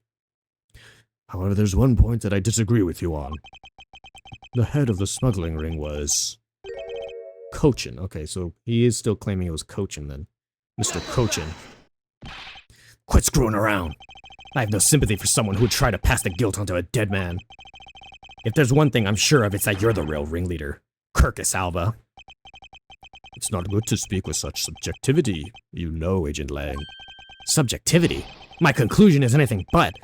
However, there's one point that I disagree with you on. The head of the smuggling ring was... Kochin. Okay, so he is still claiming it was Kochin then. Mr. Kochin. Quit screwing around. I have no sympathy for someone who would try to pass the guilt onto a dead man. If there's one thing I'm sure of, it's that you're the real ringleader. Kirkus Alba. It's not good to speak with such subjectivity, you know, Agent Lang. Subjectivity? My conclusion is anything but,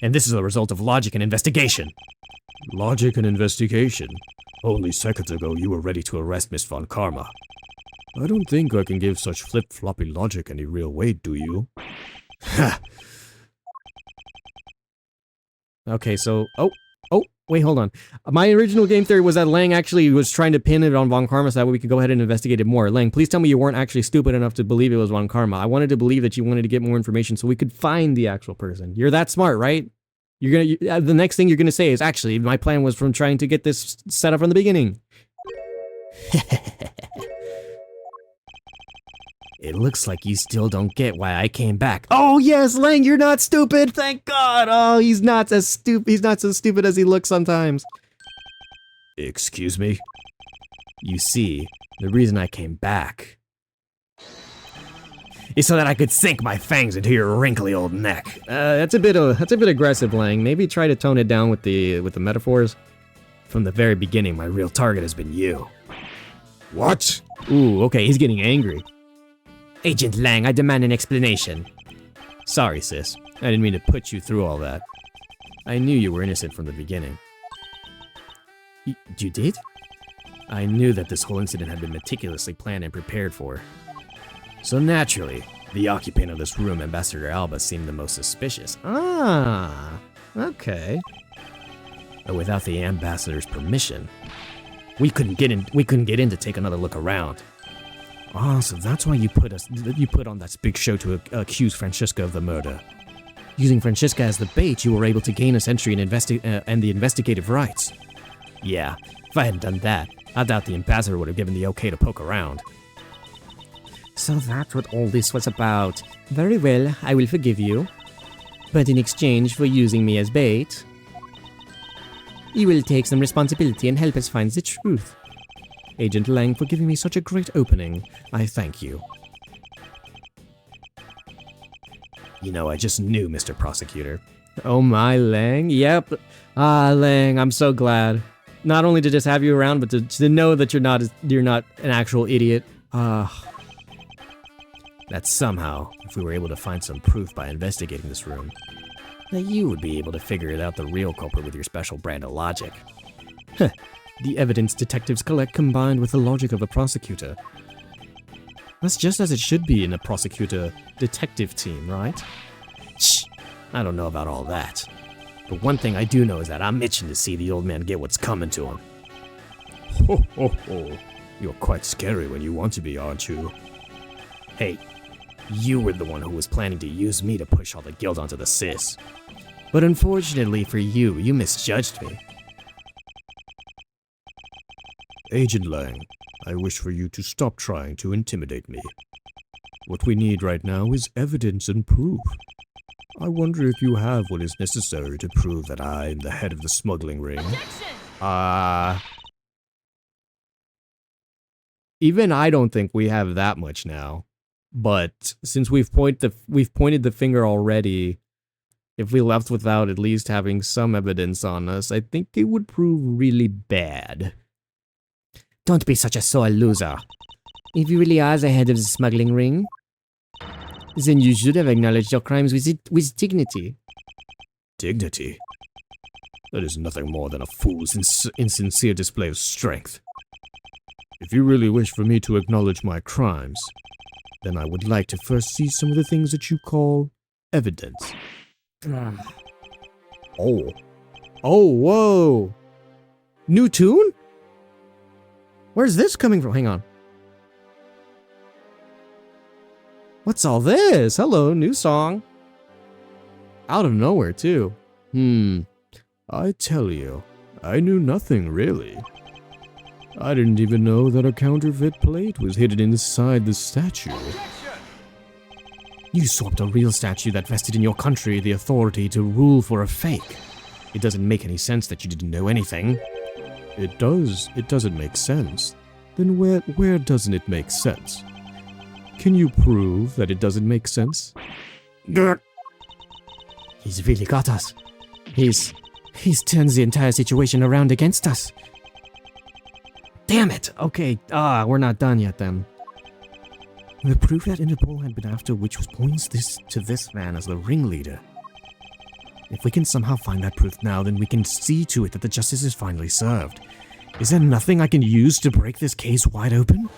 and this is a result of logic and investigation. Logic and investigation? Only seconds ago you were ready to arrest Miss Von Karma. I don't think I can give such flip-floppy logic any real weight, do you? Ha! Okay, so... Oh, wait, hold on. My original game theory was that Lang actually was trying to pin it on Von Karma so that way we could go ahead and investigate it more. Lang, please tell me you weren't actually stupid enough to believe it was Von Karma. I wanted to believe that you wanted to get more information so we could find the actual person. You're that smart, right? The next thing you're gonna say is, actually, my plan was from trying to get this set up from the beginning. It looks like you still don't get why I came back. Oh yes, Lang, you're not stupid. Thank God. Oh, he's not so stupid as he looks sometimes. Excuse me? You see, the reason I came back is so that I could sink my fangs into your wrinkly old neck. That's a bit aggressive, Lang. Maybe try to tone it down with the metaphors. From the very beginning, my real target has been you. What? Ooh, okay, he's getting angry. Agent Lang, I demand an explanation. Sorry, sis. I didn't mean to put you through all that. I knew you were innocent from the beginning. You did? I knew that this whole incident had been meticulously planned and prepared for. So naturally, the occupant of this room, Ambassador Alba, seemed the most suspicious. Ah, okay. But without the ambassador's permission, we couldn't get in to take another look around. Ah, so that's why you put on that big show to accuse Francisca of the murder. Using Francisca as the bait, you were able to gain us entry and the investigative rights. Yeah, if I hadn't done that, I doubt the ambassador would have given the okay to poke around. So that's what all this was about. Very well, I will forgive you. But in exchange for using me as bait, you will take some responsibility and help us find the truth. Agent Lang, for giving me such a great opening. I thank you. You know, I just knew, Mr. Prosecutor. Oh my, Lang? Yep. Ah, Lang, I'm so glad. Not only to just have you around, but to know that you're not an actual idiot. That somehow, if we were able to find some proof by investigating this room, that you would be able to figure it out the real culprit with your special brand of logic. Heh. The evidence detectives collect combined with the logic of the prosecutor. That's just as it should be in a prosecutor-detective team, right? Shh! I don't know about all that. But But one thing I do know is that I'm itching to see the old man get what's coming to him. Ho ho ho. You're quite scary when you want to be, aren't you? Hey, you were the one who was planning to use me to push all the guilt onto the sis. But unfortunately for you, you misjudged me. Agent Lang, I wish for you to stop trying to intimidate me. What we need right now is evidence and proof. I wonder if you have what is necessary to prove that I am the head of the smuggling ring. Even I don't think we have that much now. But since we've pointed the finger already, if we left without at least having some evidence on us, I think it would prove really bad. Don't be such a sore loser. If you really are the head of the smuggling ring, then you should have acknowledged your crimes with dignity. Dignity? That is nothing more than a fool's insincere display of strength. If you really wish for me to acknowledge my crimes, then I would like to first see some of the things that you call evidence. Oh, whoa. New tune? Where's this coming from? Hang on. What's all this? Hello, new song. Out of nowhere, too. I tell you, I knew nothing really. I didn't even know that a counterfeit plate was hidden inside the statue. You swapped a real statue that vested in your country the authority to rule for a fake. It doesn't make any sense that you didn't know anything. It does. It doesn't make sense. Then where doesn't it make sense? Can you prove that it doesn't make sense? He's really got us. He's turned the entire situation around against us. Damn it! Okay, we're not done yet then. The proof that Interpol had been after which points to this man as the ringleader. If we can somehow find that proof now, then we can see to it that the justice is finally served. Is there nothing I can use to break this case wide open?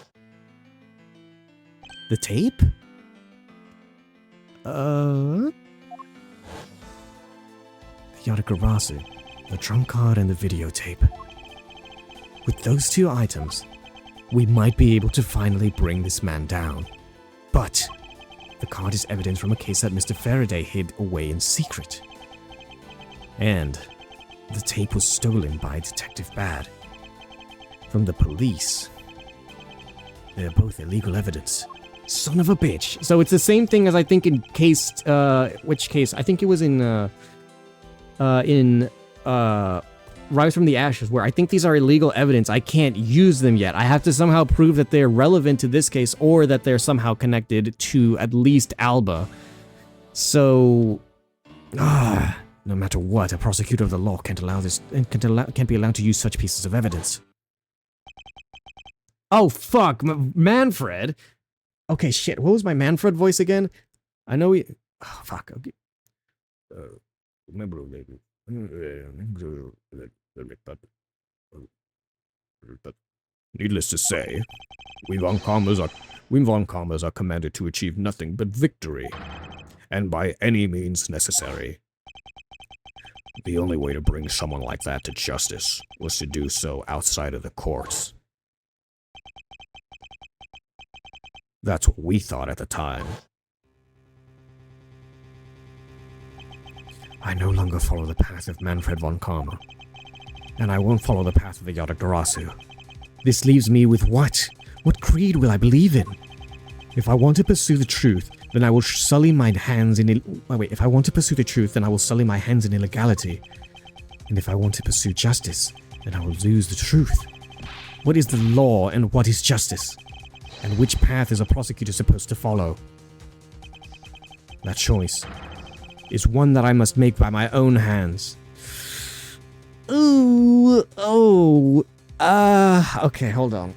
The tape? The Yatagarasu, the trump card, and the videotape. With those two items, we might be able to finally bring this man down. But the card is evidence from a case that Mr. Faraday hid away in secret. And the tape was stolen by Detective Bad. From the police. They're both illegal evidence. Son of a bitch. So it's the same thing as I think in case, which case? I think it was in Rise from the Ashes, where I think these are illegal evidence. I can't use them yet. I have to somehow prove that they're relevant to this case or that they're somehow connected to at least Alba. So, no matter what, a prosecutor of the law can't be allowed to use such pieces of evidence. Oh fuck, Manfred. Okay, shit. What was my Manfred voice again? I know he. Oh fuck. Okay. Needless to say, we von Kammers are commanded to achieve nothing but victory, and by any means necessary. The only way to bring someone like that to justice was to do so outside of the courts. That's what we thought at the time. I no longer follow the path of Manfred von Karma, and I won't follow the path of the Yatagarasu. This leaves me with what? What creed will I believe in? If I want to pursue the truth, then I will sully my hands in if I want to pursue the truth, then I will sully my hands in illegality. And if I want to pursue justice, then I will lose the truth. What is the law and what is justice? And which path is a prosecutor supposed to follow? That choice is one that I must make by my own hands. Ooh, okay, hold on.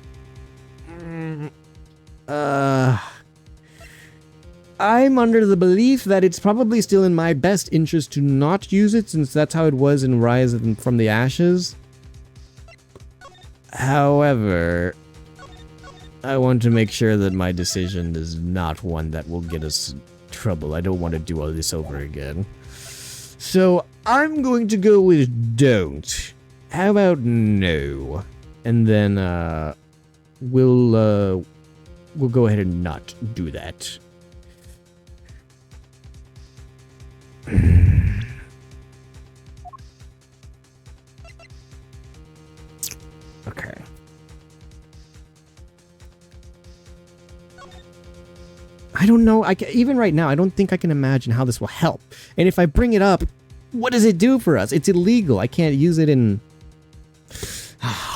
I'm under the belief that it's probably still in my best interest to not use it, since that's how it was in Rise from the Ashes. However, I want to make sure that my decision is not one that will get us trouble. I don't want to do all this over again. So I'm going to go with don't. How about no? And then we'll go ahead and not do that. Okay. I don't know. Even right now, I don't think I can imagine how this will help. And if I bring it up, what does it do for us? It's illegal. I can't use it in...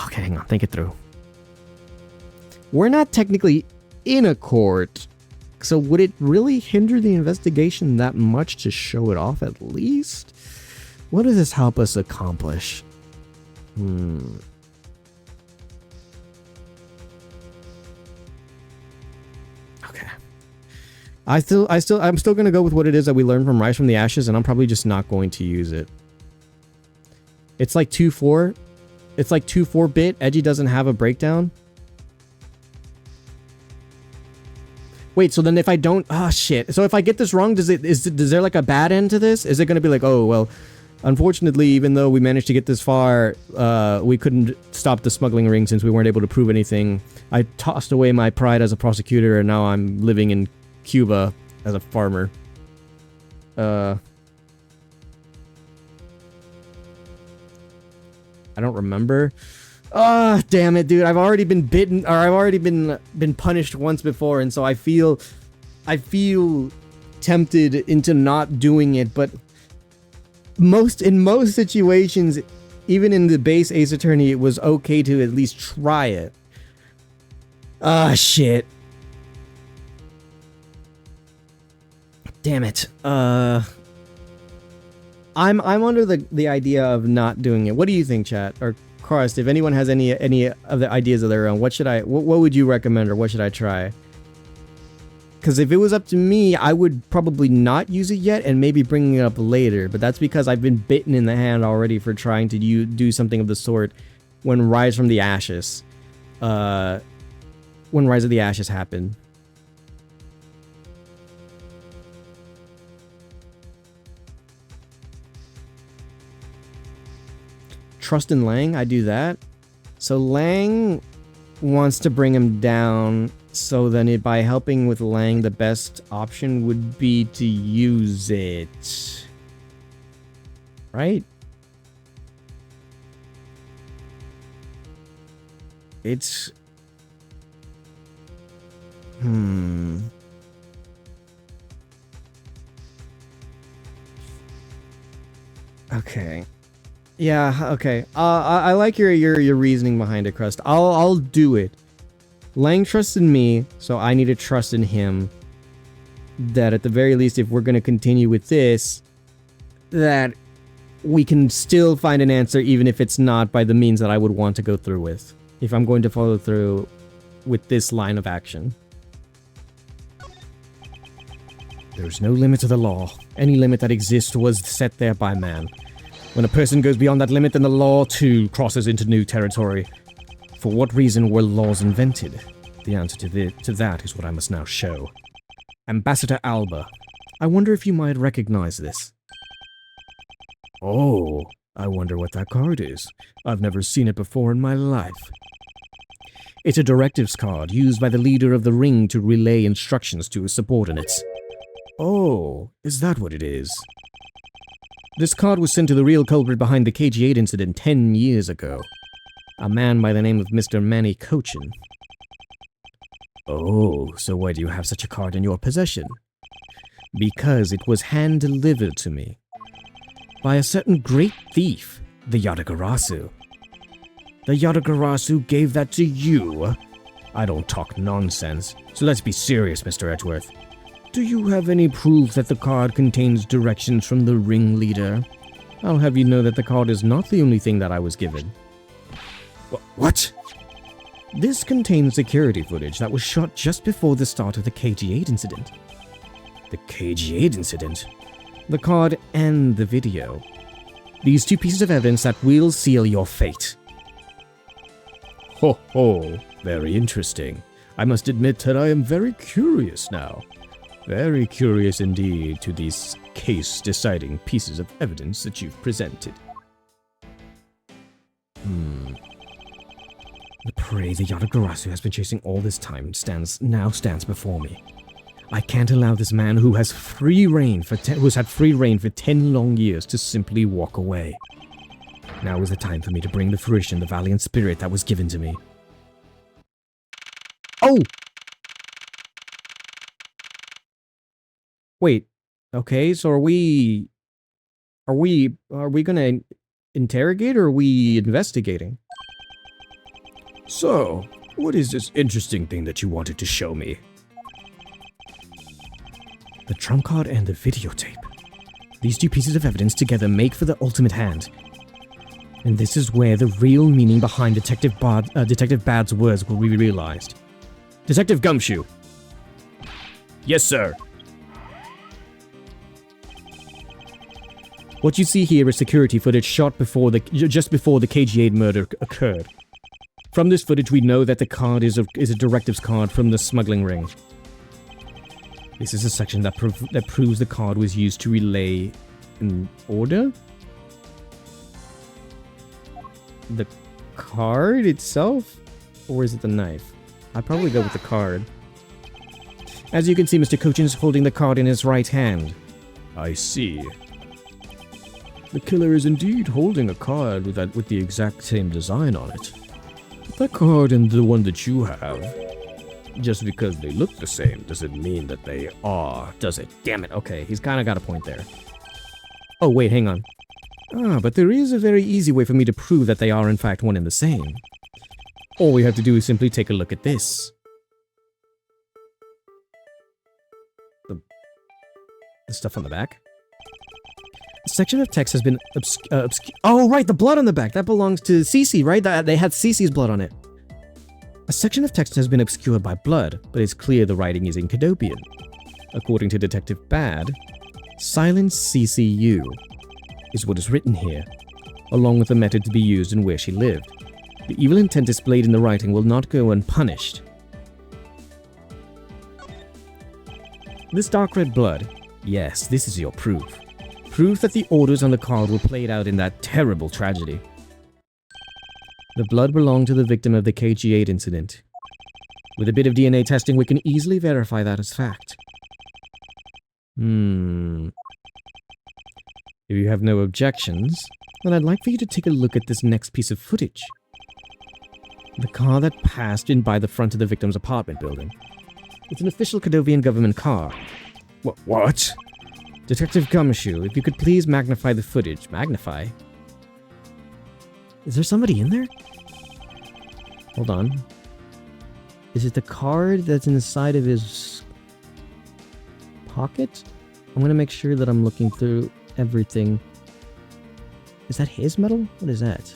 Okay, hang on. Think it through. We're not technically in a court. So would it really hinder the investigation that much to show it off at least? What does this help us accomplish? Okay. I'm still gonna go with what it is that we learned from Rise from the Ashes, and I'm probably just not going to use it. It's like 2-4. It's like 2-4-bit. Edgy doesn't have a breakdown. Wait, so then if I don't... Oh, shit. So if I get this wrong, does there like a bad end to this? Is it going to be like, oh, well, unfortunately, even though we managed to get this far, we couldn't stop the smuggling ring since we weren't able to prove anything. I tossed away my pride as a prosecutor, and now I'm living in Cuba as a farmer. I don't remember. Ah, damn it, dude. I've already been bitten, or I've already been punished once before, and so I feel tempted into not doing it, but in most situations, even in the base Ace Attorney, it was okay to at least try it. Ah, shit. Damn it. I'm under the idea of not doing it. What do you think, chat? Or Crust, if anyone has any of the ideas of their own, what would you recommend, or what should I try? Because if it was up to me, I would probably not use it yet and maybe bring it up later, but that's because I've been bitten in the hand already for trying to do something of the sort when Rise from the Ashes happened. Trust in Lang, I do that. So Lang wants to bring him down, so then by helping with Lang, the best option would be to use it. Right? It's... Okay. Yeah, okay. I like your reasoning behind it, Crust. I'll do it. Lang trusts in me, so I need to trust in him. That at the very least, if we're going to continue with this, that we can still find an answer, even if it's not by the means that I would want to go through with. If I'm going to follow through with this line of action. There's no limit to the law. Any limit that exists was set there by man. When a person goes beyond that limit, then the law, too, crosses into new territory. For what reason were laws invented? The answer to that is what I must now show. Ambassador Alba, I wonder if you might recognize this. Oh, I wonder what that card is. I've never seen it before in my life. It's a directives card used by the leader of the ring to relay instructions to his subordinates. Oh, is that what it is? This card was sent to the real culprit behind the KG-8 incident 10 years ago. A man by the name of Mr. Manny Cochin. Oh, so why do you have such a card in your possession? Because it was hand-delivered to me. By a certain great thief, the Yatagarasu. The Yatagarasu gave that to you? I don't talk nonsense, so let's be serious, Mr. Edgeworth. Do you have any proof that the card contains directions from the ringleader? I'll have you know that the card is not the only thing that I was given. What? This contains security footage that was shot just before the start of the KG-8 incident. The KG-8 incident? The card and the video. These two pieces of evidence that will seal your fate. Ho ho, very interesting. I must admit that I am very curious now. Very curious indeed to these case-deciding pieces of evidence that you've presented. The prey the Yatagarasu has been chasing all this time now stands before me. I can't allow this man who has who's had free reign for 10 long years to simply walk away. Now is the time for me to bring to fruition the valiant spirit that was given to me. Oh! Wait. Okay, so are we gonna interrogate or are we investigating? So, what is this interesting thing that you wanted to show me? The trump card and the videotape. These two pieces of evidence together make for the ultimate hand. And this is where the real meaning behind Detective Bad's words will be realized. Detective Gumshoe. Yes, sir. What you see here is security footage shot just before the KG-8 murder occurred. From this footage, we know that the card is a directives card from the smuggling ring. This is a section that proves the card was used to relay an order? The card itself? Or is it the knife? I'd probably go with the card. As you can see, Mr. Cochin is holding the card in his right hand. I see. The killer is indeed holding a card with the exact same design on it. But that card and the one that you have, just because they look the same doesn't mean that they are, does it? Damn it, okay, he's kinda got a point there. Oh wait, hang on. But there is a very easy way for me to prove that they are in fact one and the same. All we have to do is simply take a look at this. The stuff on the back. A section of text has been oh, right, the blood on the back. That belongs to Cece, right? They had Cece's blood on it. A section of text has been obscured by blood, but it's clear the writing is in Cadopian. According to Detective Bad, Silence CCU is what is written here, along with the method to be used and where she lived. The evil intent displayed in the writing will not go unpunished. This dark red blood, yes, this is your proof. Proof that the orders on the card were played out in that terrible tragedy. The blood belonged to the victim of the KG-8 incident. With a bit of DNA testing, we can easily verify that as fact. If you have no objections, then I'd like for you to take a look at this next piece of footage. The car that passed in by the front of the victim's apartment building. It's an official Cadovian government car. What? Detective Gumshoe, if you could please magnify the footage. Magnify? Is there somebody in there? Hold on. Is it the card that's inside of his pocket? I'm gonna make sure that I'm looking through everything. Is that his medal? What is that?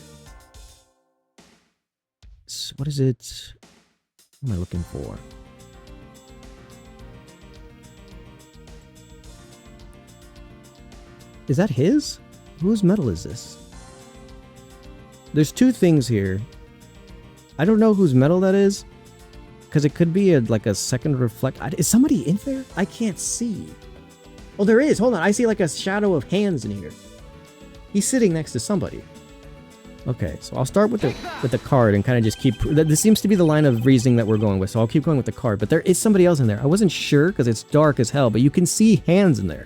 What is it? What am I looking for? Is that his? Whose medal is this? There's two things here. I don't know whose medal that is, because it could be like a second reflect. Is somebody in there? I can't see. Oh, there is. Hold on. I see like a shadow of hands in here. He's sitting next to somebody. Okay, so I'll start with the card and kind of just keep... This seems to be the line of reasoning that we're going with, so I'll keep going with the card. But there is somebody else in there. I wasn't sure because it's dark as hell, but you can see hands in there.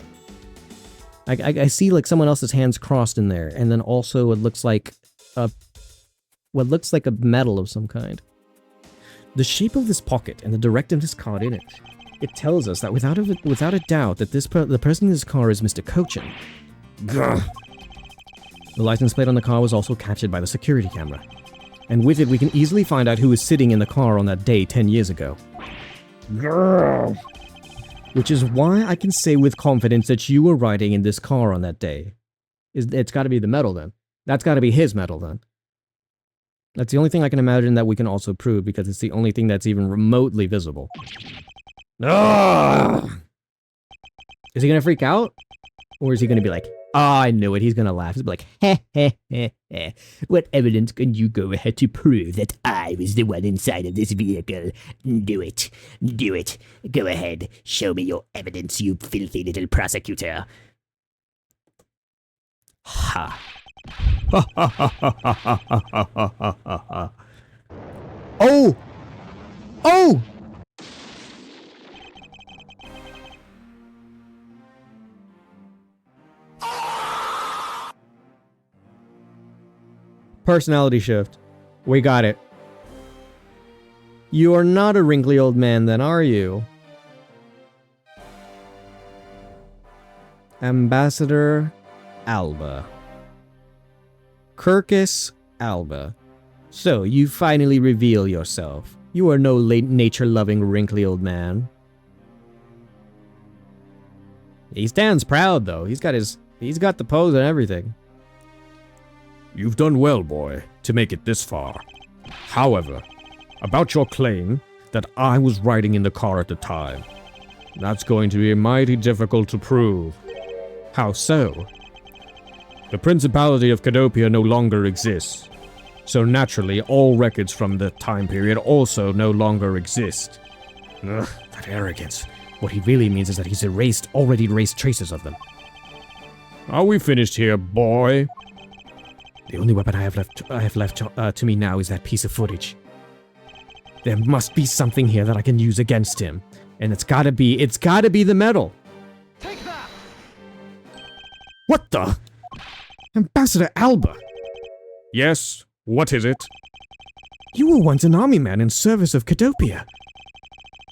I see like someone else's hands crossed in there, and then also it looks like what looks like a medal of some kind. The shape of this pocket and the directives card in it, it tells us that without a doubt that the person in this car is Mr. Cochin. Grr. The license plate on the car was also captured by the security camera, and with it we can easily find out who was sitting in the car on that day 10 years ago. Grr. Which is why I can say with confidence that you were riding in this car on that day. It's got to be the medal then. That's got to be his medal then. That's the only thing I can imagine that we can also prove, because it's the only thing that's even remotely visible. Is he gonna freak out? Or is he going to be like, oh, I know it. He's going to laugh. He's going to be like, heh, heh, heh, heh. What evidence can you go ahead to prove that I was the one inside of this vehicle? Do it. Do it. Go ahead. Show me your evidence, you filthy little prosecutor. Ha. Oh! Oh! Personality shift. We got it. You are not a wrinkly old man then, are you? Ambassador Alba. Kirkus Alba. So, you finally reveal yourself. You are no late nature-loving wrinkly old man. He stands proud, though. He's got the pose and everything. You've done well, boy, to make it this far. However, about your claim that I was riding in the car at the time, that's going to be mighty difficult to prove. How so? The Principality of Cadopia no longer exists, so naturally all records from the time period also no longer exist. Ugh, that arrogance. What he really means is that he's already erased traces of them. Are we finished here, boy? The only weapon I have left to me now is that piece of footage. There must be something here that I can use against him, and it's gotta be the medal. Take that! What the? Ambassador Alba! Yes, what is it? You were once an army man in service of Cadopia.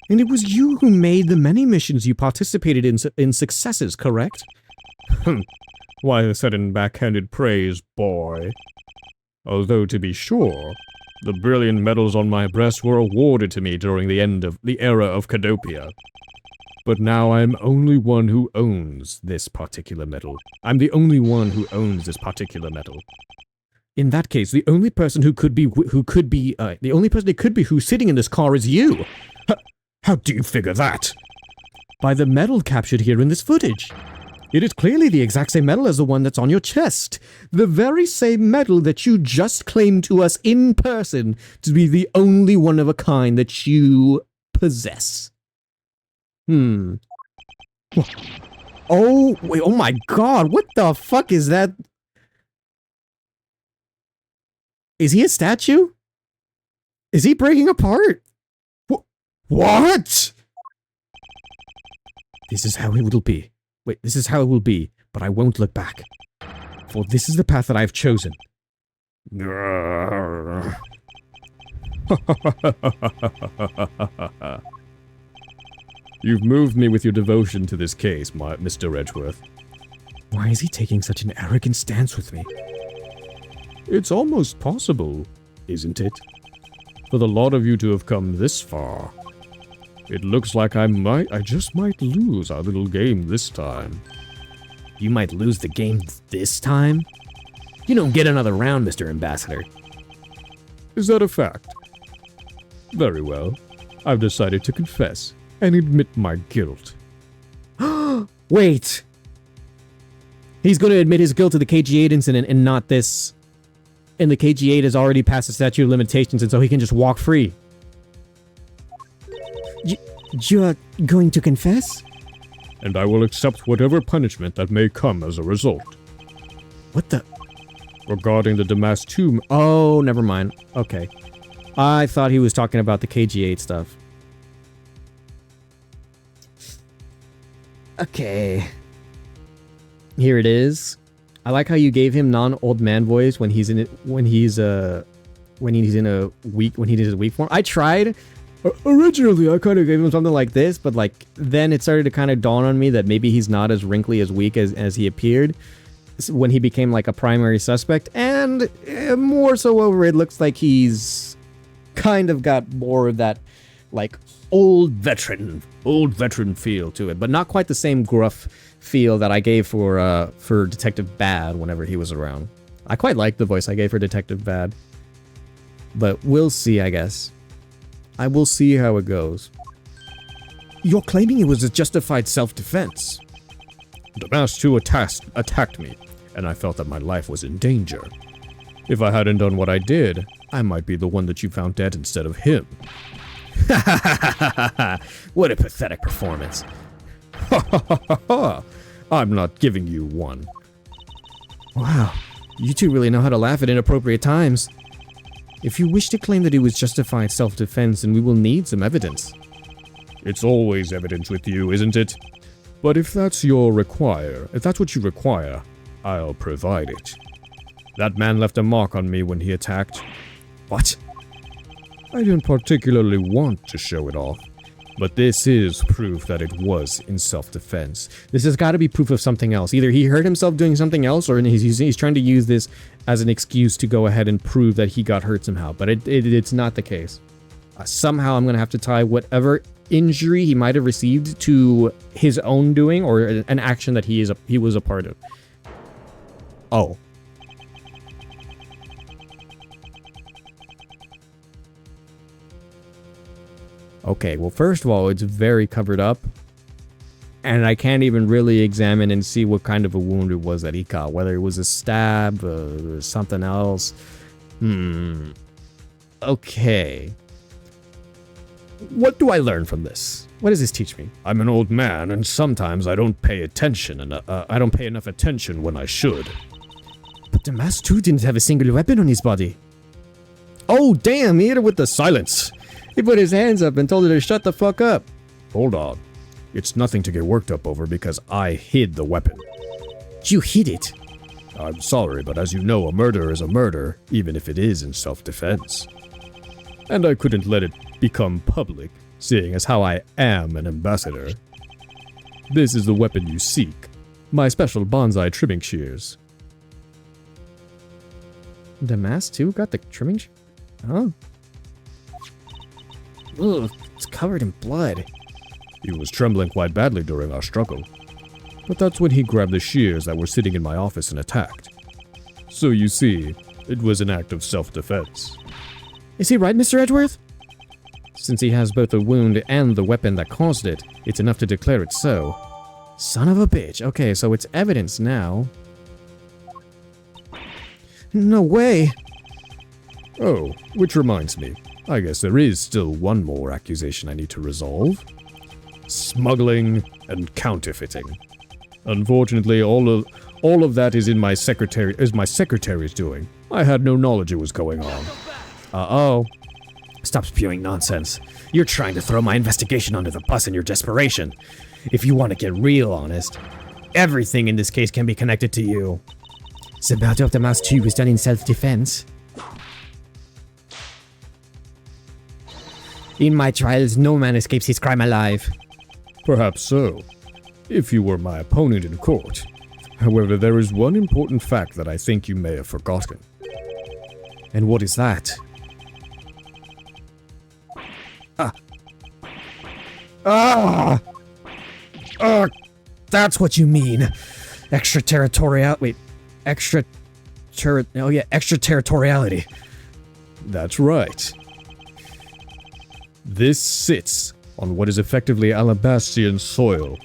And it was you who made the many missions you participated in successes, correct? Why the sudden backhanded praise, boy? Although, to be sure, the brilliant medals on my breast were awarded to me during the end of the era of Cadopia. But now I'm only one who owns this particular medal. I'm the only one who owns this particular medal. In that case, the only person who's sitting in this car is you. How do you figure that? By the medal captured here in this footage. It is clearly the exact same medal as the one that's on your chest. The very same medal that you just claimed to us in person to be the only one of a kind that you possess. Oh, wait, oh my god, what the fuck is that? Is he a statue? Is he breaking apart? What? This is how it will be. Wait, this is how it will be, but I won't look back. For this is the path that I've chosen. You've moved me with your devotion to this case, Mr. Edgeworth. Why is he taking such an arrogant stance with me? It's almost possible, isn't it? For the lot of you to have come this far. It looks like I just might lose our little game this time. You might lose the game this time? You don't get another round, Mr. Ambassador. Is that a fact? Very well. I've decided to confess and admit my guilt. Wait! He's going to admit his guilt to the KG-8 incident and not this. And the KG-8 has already passed the statute of limitations, and so he can just walk free. You're going to confess? And I will accept whatever punishment that may come as a result. What the? Regarding the Damas tomb. Oh, never mind. Okay. I thought he was talking about the KG-8 stuff. Okay. Here it is. I like how you gave him non-old man voice when he's in it, when he's in a weak form. I tried. Originally, I kind of gave him something like this, but like then it started to kind of dawn on me that maybe he's not as wrinkly as weak as he appeared when he became like a primary suspect, and more so over it looks like he's kind of got more of that like old veteran feel to it, but not quite the same gruff feel that I gave for Detective Bad whenever he was around. I quite like the voice I gave for Detective Bad, but we'll see, I guess. I will see how it goes. You're claiming it was a justified self-defense. Damas 2 attacked me, and I felt that my life was in danger. If I hadn't done what I did, I might be the one that you found dead instead of him. What a pathetic performance. I'm not giving you one. Wow, you two really know how to laugh at inappropriate times. If you wish to claim that it was justified self-defense, then we will need some evidence. It's always evidence with you, isn't it? But if that's what you require, I'll provide it. That man left a mark on me when he attacked. What? I didn't particularly want to show it off, but this is proof that it was in self-defense. This has got to be proof of something else. Either he hurt himself doing something else, or he's trying to use this as an excuse to go ahead and prove that he got hurt somehow. But it's not the case. Somehow I'm going to have to tie whatever injury he might have received to his own doing or an action that he was a part of. Oh. Okay, well, first of all, it's very covered up. And I can't even really examine and see what kind of a wound it was that he got. Whether it was a stab, or something else. Okay. What do I learn from this? What does this teach me? I'm an old man, and sometimes I don't pay attention, and I don't pay enough attention when I should. But the mask too didn't have a single weapon on his body. Oh, damn, he hit her with the silence. He put his hands up and told her to shut the fuck up. Hold on. It's nothing to get worked up over because I hid the weapon. You hid it? I'm sorry, but as you know, a murder is a murder, even if it is in self-defense. And I couldn't let it become public, seeing as how I am an ambassador. This is the weapon you seek. My special bonsai trimming shears. The mask too got the trimming? Oh. Ugh, it's covered in blood. He was trembling quite badly during our struggle. But that's when he grabbed the shears that were sitting in my office and attacked. So you see, it was an act of self-defense. Is he right, Mr. Edgeworth? Since he has both the wound and the weapon that caused it, it's enough to declare it so. Son of a bitch. Okay, so it's evidence now. No way. Oh, which reminds me. I guess there is still one more accusation I need to resolve. Smuggling and counterfeiting. Unfortunately, all of that is my secretary's doing. I had no knowledge it was going on. Uh-oh. Stop spewing nonsense. You're trying to throw my investigation under the bus in your desperation. If you want to get real honest, everything in this case can be connected to you. The murder of the Mouse 2 was done in self-defense. In my trials, no man escapes his crime alive. Perhaps so, if you were my opponent in court. However, there is one important fact that I think you may have forgotten. And what is that? That's what you mean. Extraterritoriality. That's right. This sits on what is effectively Alabastian soil.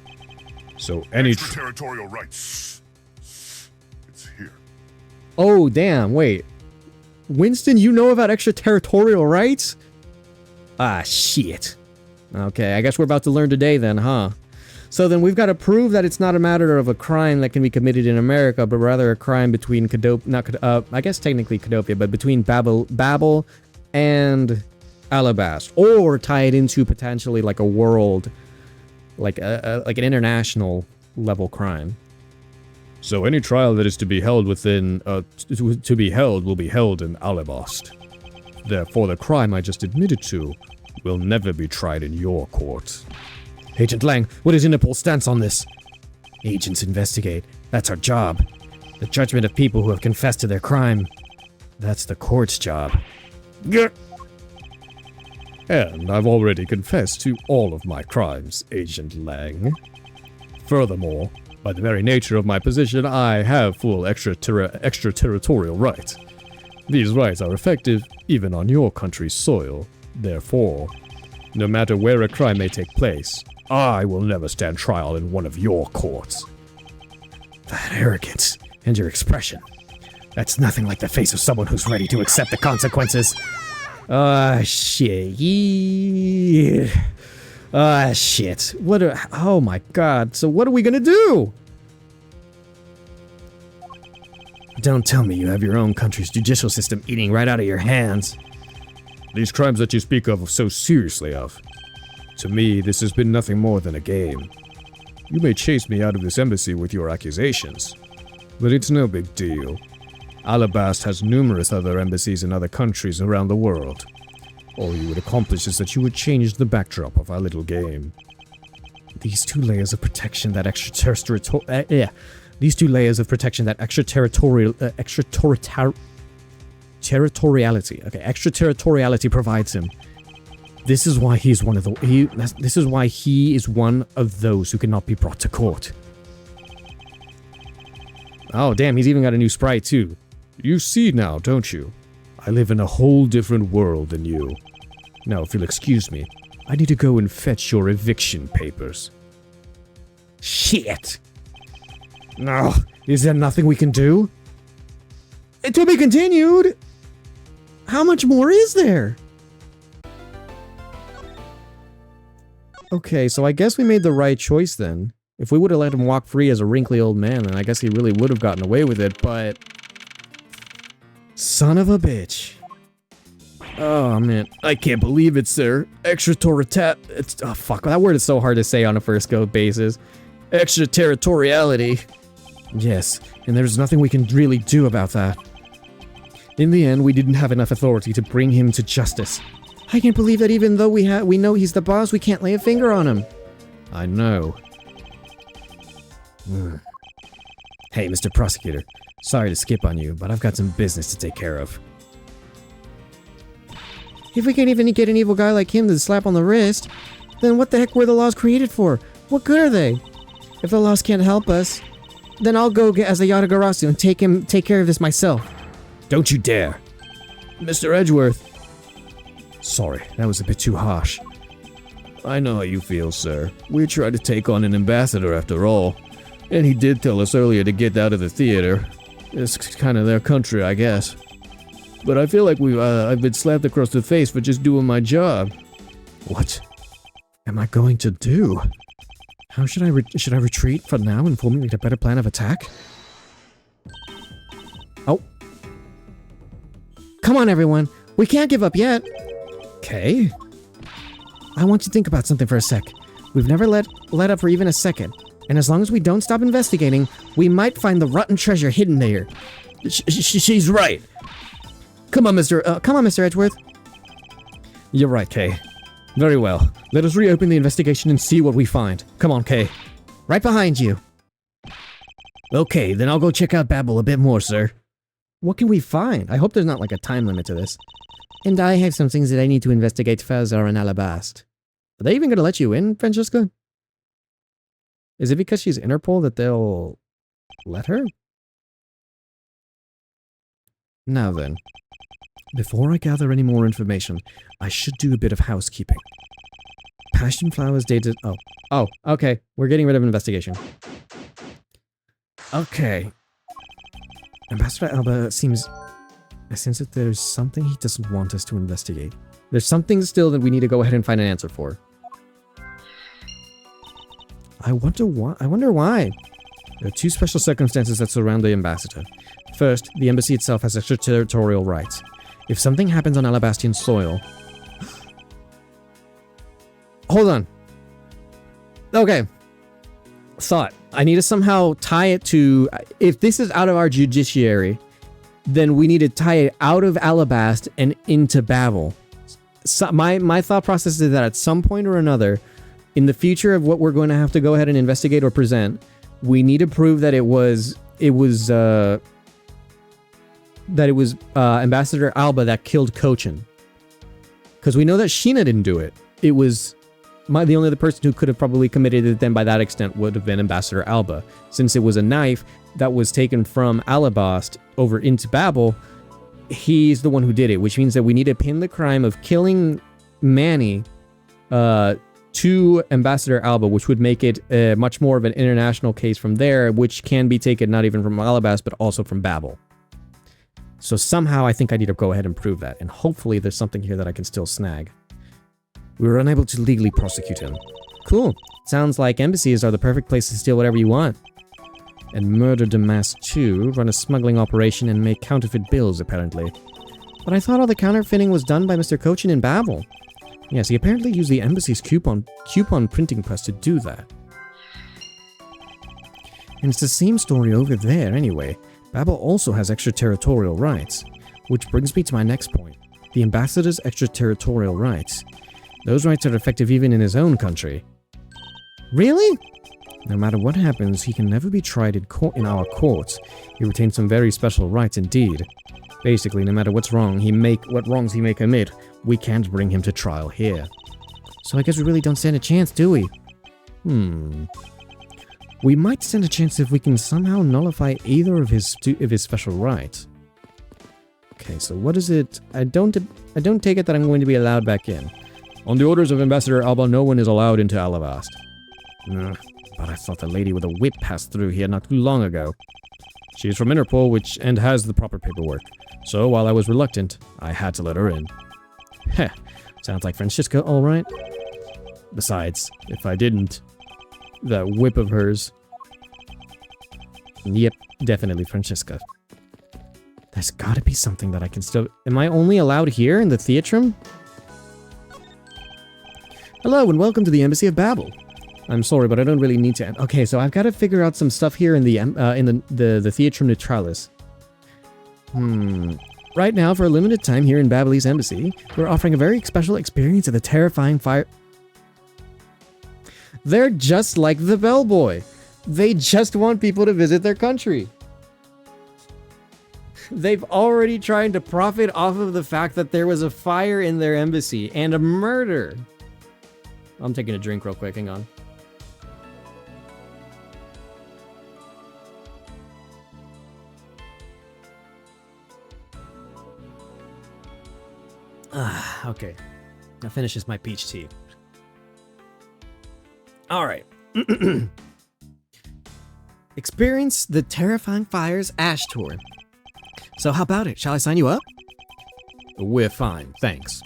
So any Extraterritorial rights. It's here. Oh, damn, wait. Winston, you know about extraterritorial rights? Ah, shit. Okay, I guess we're about to learn today then, huh? So then we've got to prove that it's not a matter of a crime that can be committed in America, but rather a crime between I guess technically Cadopia, but between Babel and Alabast, or tie it into potentially like a world, like an international level crime. So any trial that is to be held will be held in Alabast. Therefore, the crime I just admitted to will never be tried in your court. Agent Lang, what is Interpol's stance on this? Agents investigate. That's our job. The judgment of people who have confessed to their crime. That's the court's job. And I've already confessed to all of my crimes, Agent Lang. Furthermore, by the very nature of my position, I have full extraterritorial rights. These rights are effective even on your country's soil. Therefore, no matter where a crime may take place, I will never stand trial in one of your courts. That arrogance and your expression. That's nothing like the face of someone who's ready to accept the consequences. Shit. Yeah. Shit. Oh my god. So what are we gonna do? Don't tell me you have your own country's judicial system eating right out of your hands. These crimes that you speak of so seriously of. To me, this has been nothing more than a game. You may chase me out of this embassy with your accusations, but it's no big deal. Alabast has numerous other embassies in other countries around the world. All you would accomplish is that you would change the backdrop of our little game. These two layers of protection that extraterritoriality provides him. This is why he's one of the this is why he is one of those who cannot be brought to court. Oh damn, he's even got a new sprite too. You see now, don't you? I live in a whole different world than you. Now, if you'll excuse me, I need to go and fetch your eviction papers. Shit! No, is there nothing we can do? To be continued! How much more is there? Okay, so I guess we made the right choice then. If we would have let him walk free as a wrinkly old man, then I guess he really would have gotten away with it, but... Son of a bitch. Oh, man. I can't believe it, sir. It's... Oh, fuck. That word is so hard to say on a first go basis. Extraterritoriality. Yes, and there's nothing we can really do about that. In the end, we didn't have enough authority to bring him to justice. I can't believe that even though we know he's the boss, we can't lay a finger on him. I know. Hey, Mr. Prosecutor. Sorry to skip on you, but I've got some business to take care of. If we can't even get an evil guy like him to slap on the wrist, then what the heck were the laws created for? What good are they? If the laws can't help us, then I'll go get as a Yatagarasu and take care of this myself. Don't you dare. Mr. Edgeworth. Sorry, that was a bit too harsh. I know how you feel, sir. We tried to take on an ambassador after all. And he did tell us earlier to get out of the theater. It's kind of their country, I guess. But I feel like I've been slapped across the face for just doing my job. What am I going to do? How should I retreat for now and formulate a better plan of attack? Oh. Come on, everyone. We can't give up yet. Okay. I want you to think about something for a sec. We've never let up for even a second. And as long as we don't stop investigating, we might find the rotten treasure hidden there. She's right. Come on, Mr. Edgeworth. You're right, Kay. Very well. Let us reopen the investigation and see what we find. Come on, Kay. Right behind you. Okay, then I'll go check out Babel a bit more, sir. What can we find? I hope there's not like a time limit to this. And I have some things that I need to investigate further in Alabast. Are they even going to let you in, Francesca? Is it because she's Interpol that they'll let her? Now then, before I gather any more information, I should do a bit of housekeeping. Passion flowers dated... Oh, okay. We're getting rid of investigation. Okay. Ambassador Alba seems... I sense that there's something he doesn't want us to investigate. There's something still that we need to go ahead and find an answer for. I wonder why. There are two special circumstances that surround the ambassador. First, the embassy itself has extraterritorial rights. If something happens on Alabastian soil... Hold on. Okay. Thought. I need to somehow tie it to... If this is out of our judiciary, then we need to tie it out of Alabast and into Babel. So my thought process is that at some point or another, in the future of what we're going to have to go ahead and investigate or present, we need to prove that it was Ambassador Alba that killed Cochin. Because we know that Sheena didn't do it. It was the only other person who could have probably committed it then by that extent would have been Ambassador Alba. Since it was a knife that was taken from Alabast over into Babel, he's the one who did it, which means that we need to pin the crime of killing Manny to Ambassador Alba, which would make it much more of an international case from there, which can be taken not even from Alabast, but also from Babel. So somehow I think I need to go ahead and prove that, and hopefully there's something here that I can still snag. We were unable to legally prosecute him. Cool. Sounds like embassies are the perfect place to steal whatever you want. And murder Damas too, run a smuggling operation and make counterfeit bills, apparently. But I thought all the counterfeiting was done by Mr. Cochin in Babel. Yes, he apparently used the embassy's coupon printing press to do that. And it's the same story over there anyway. Babel also has extraterritorial rights. Which brings me to my next point. The ambassador's extraterritorial rights. Those rights are effective even in his own country. Really? No matter what happens, he can never be tried in our courts. He retains some very special rights indeed. Basically, no matter what wrongs he may commit, we can't bring him to trial here. So I guess we really don't stand a chance, do we? We might stand a chance if we can somehow nullify either of his special rights. Okay, so what is it? I don't take it that I'm going to be allowed back in. On the orders of Ambassador Alba, no one is allowed into Alabast. But I thought the lady with a whip passed through here not too long ago. She is from Interpol, and has the proper paperwork. So while I was reluctant, I had to let her in. Heh, sounds like Francisca, all right. Besides, if I didn't, that whip of hers. Yep, definitely Francisca. There's gotta be something that I can still... Am I only allowed here in the theatrum? Hello and welcome to the Embassy of Babel. I'm sorry, but I don't really need to... Okay, so I've got to figure out some stuff here in the Theatrum Neutralis. Right now, for a limited time here in Babelese Embassy, we're offering a very special experience of the terrifying fire... They're just like the bellboy. They just want people to visit their country. They've already tried to profit off of the fact that there was a fire in their embassy and a murder. I'm taking a drink real quick, hang on. Okay. That finishes my peach tea. Alright. Experience the Terrifying Fires Ash Tour. So how about it? Shall I sign you up? We're fine, thanks.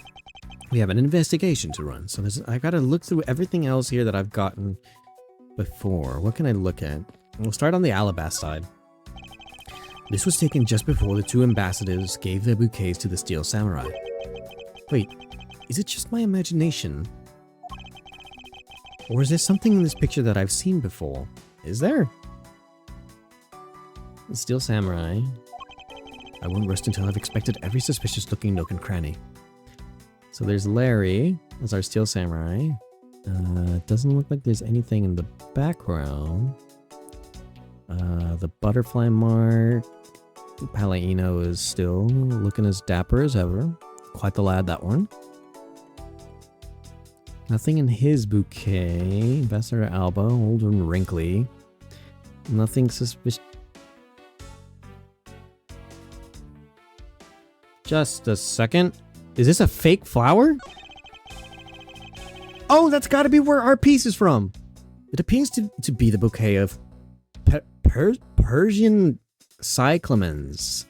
We have an investigation to run, so I gotta look through everything else here that I've gotten before. What can I look at? We'll start on the Alabast side. This was taken just before the two ambassadors gave their bouquets to the Steel Samurai. Wait, is it just my imagination? Or is there something in this picture that I've seen before? Is there? The Steel Samurai. I won't rest until I've inspected every suspicious looking nook and cranny. So there's Larry as our Steel Samurai. It doesn't look like there's anything in the background. The butterfly mark. Palladino is still looking as dapper as ever. Quite the lad, that one. Nothing in his bouquet. Ambassador Alba, old and wrinkly. Nothing suspicious. Just a second. Is this a fake flower? Oh, that's gotta be where our piece is from. It appears to be the bouquet of Persian cyclamens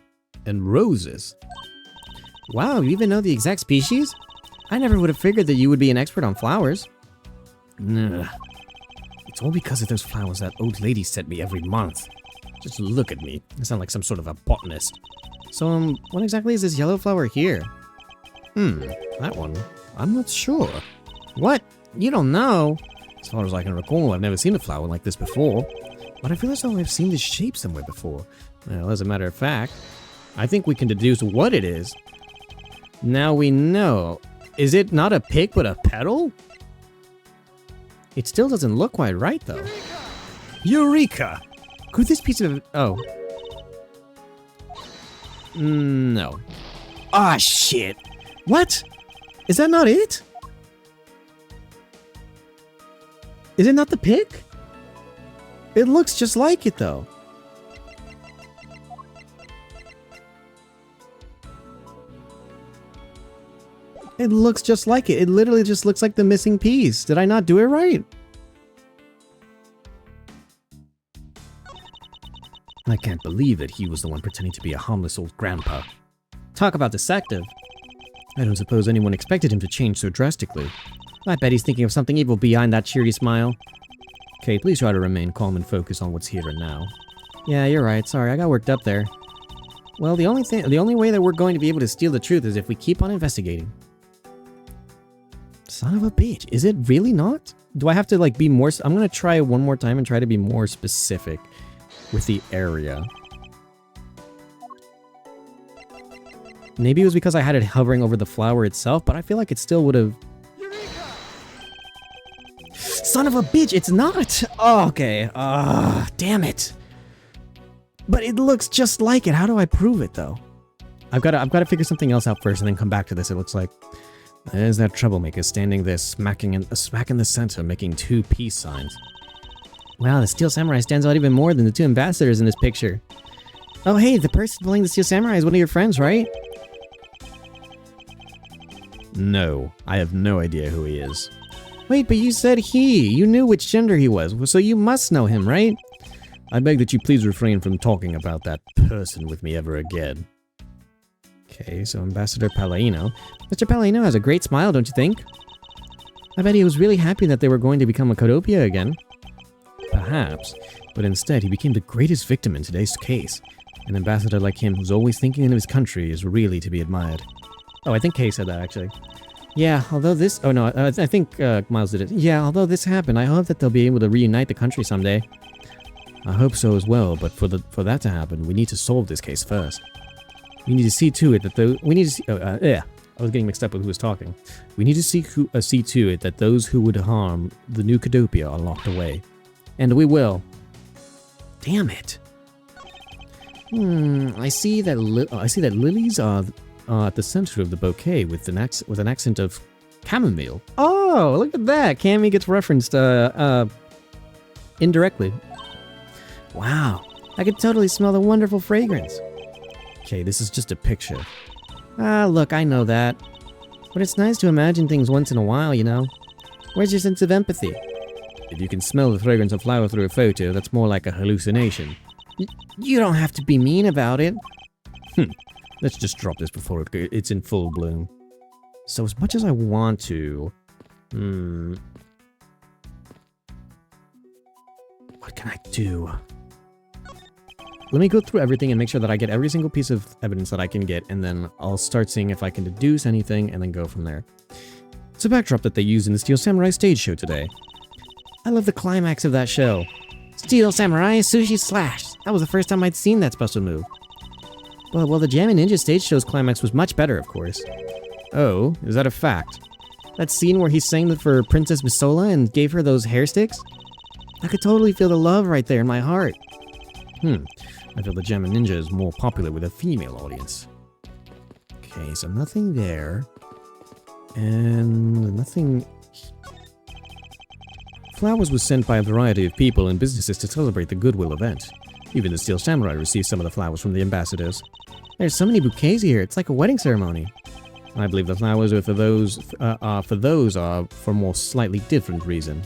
and roses. Wow, you even know the exact species? I never would have figured that you would be an expert on flowers. Ugh. It's all because of those flowers that old lady sent me every month. Just look at me. I sound like some sort of a botanist. So, what exactly is this yellow flower here? That one. I'm not sure. What? You don't know? As far as I can recall, I've never seen a flower like this before. But I feel as though I've seen this shape somewhere before. Well, as a matter of fact, I think we can deduce what it is. Now we know. Is it not a pick, but a petal? It still doesn't look quite right, though. Eureka! Could this piece of... Oh. No. Ah, shit! What? Is that not it? Is it not the pick? It looks just like it, though. It looks just like it. It literally just looks like the missing piece. Did I not do it right? I can't believe that he was the one pretending to be a harmless old grandpa. Talk about deceptive. I don't suppose anyone expected him to change so drastically. I bet he's thinking of something evil behind that cheery smile. Okay, please try to remain calm and focus on what's here and now. Yeah, you're right. Sorry, I got worked up there. Well, the only way that we're going to be able to steal the truth is if we keep on investigating. Son of a bitch. Is it really not? Do I have to, like, be more... I'm gonna try it one more time and try to be more specific with the area. Maybe it was because I had it hovering over the flower itself, but I feel like it still would have... Son of a bitch, it's not! Oh, okay. Damn it. But it looks just like it. How do I prove it, though? I've got to figure something else out first and then come back to this, it looks like. There's that troublemaker standing there smack in the center, making 2 peace signs. Wow, the Steel Samurai stands out even more than the 2 ambassadors in this picture. Oh, hey, the person playing the Steel Samurai is one of your friends, right? No, I have no idea who he is. Wait, but you said he. You knew which gender he was, so you must know him, right? I beg that you please refrain from talking about that person with me ever again. Okay, so Ambassador Palladino. Mr. Palladino has a great smile, don't you think? I bet he was really happy that they were going to become a Codopia again. Perhaps, but instead he became the greatest victim in today's case. An ambassador like him who's always thinking of his country is really to be admired. Oh, I think Kay said that, actually. Yeah, although this... Oh, no, I think Miles did it. Yeah, although this happened, I hope that they'll be able to reunite the country someday. I hope so as well, but for that to happen, we need to solve this case first. We need to see to it that I was getting mixed up with who was talking. We need to see to it that those who would harm the new Codopia are locked away. And we will. Damn it. I see that lilies are at the center of the bouquet with an accent of chamomile. Oh, look at that. Cammy gets referenced indirectly. Wow, I could totally smell the wonderful fragrance. Okay, this is just a picture. Ah, look, I know that. But it's nice to imagine things once in a while, you know? Where's your sense of empathy? If you can smell the fragrance of flower through a photo, that's more like a hallucination. You don't have to be mean about it. Let's just drop this before it's in full bloom. So as much as I want to... What can I do? Let me go through everything and make sure that I get every single piece of evidence that I can get, and then I'll start seeing if I can deduce anything, and then go from there. It's a backdrop that they used in the Steel Samurai stage show today. I love the climax of that show. Steel Samurai Sushi Slash! That was the first time I'd seen that special move. Well, the Jammin' Ninja stage show's climax was much better, of course. Oh, is that a fact? That scene where he sang for Princess Misola and gave her those hair sticks? I could totally feel the love right there in my heart. I feel the Jammin' Ninja is more popular with a female audience. Okay, so nothing there. And nothing... Flowers was sent by a variety of people and businesses to celebrate the Goodwill event. Even the Steel Samurai received some of the flowers from the ambassadors. There's so many bouquets here, it's like a wedding ceremony. I believe the flowers are for more slightly different reason.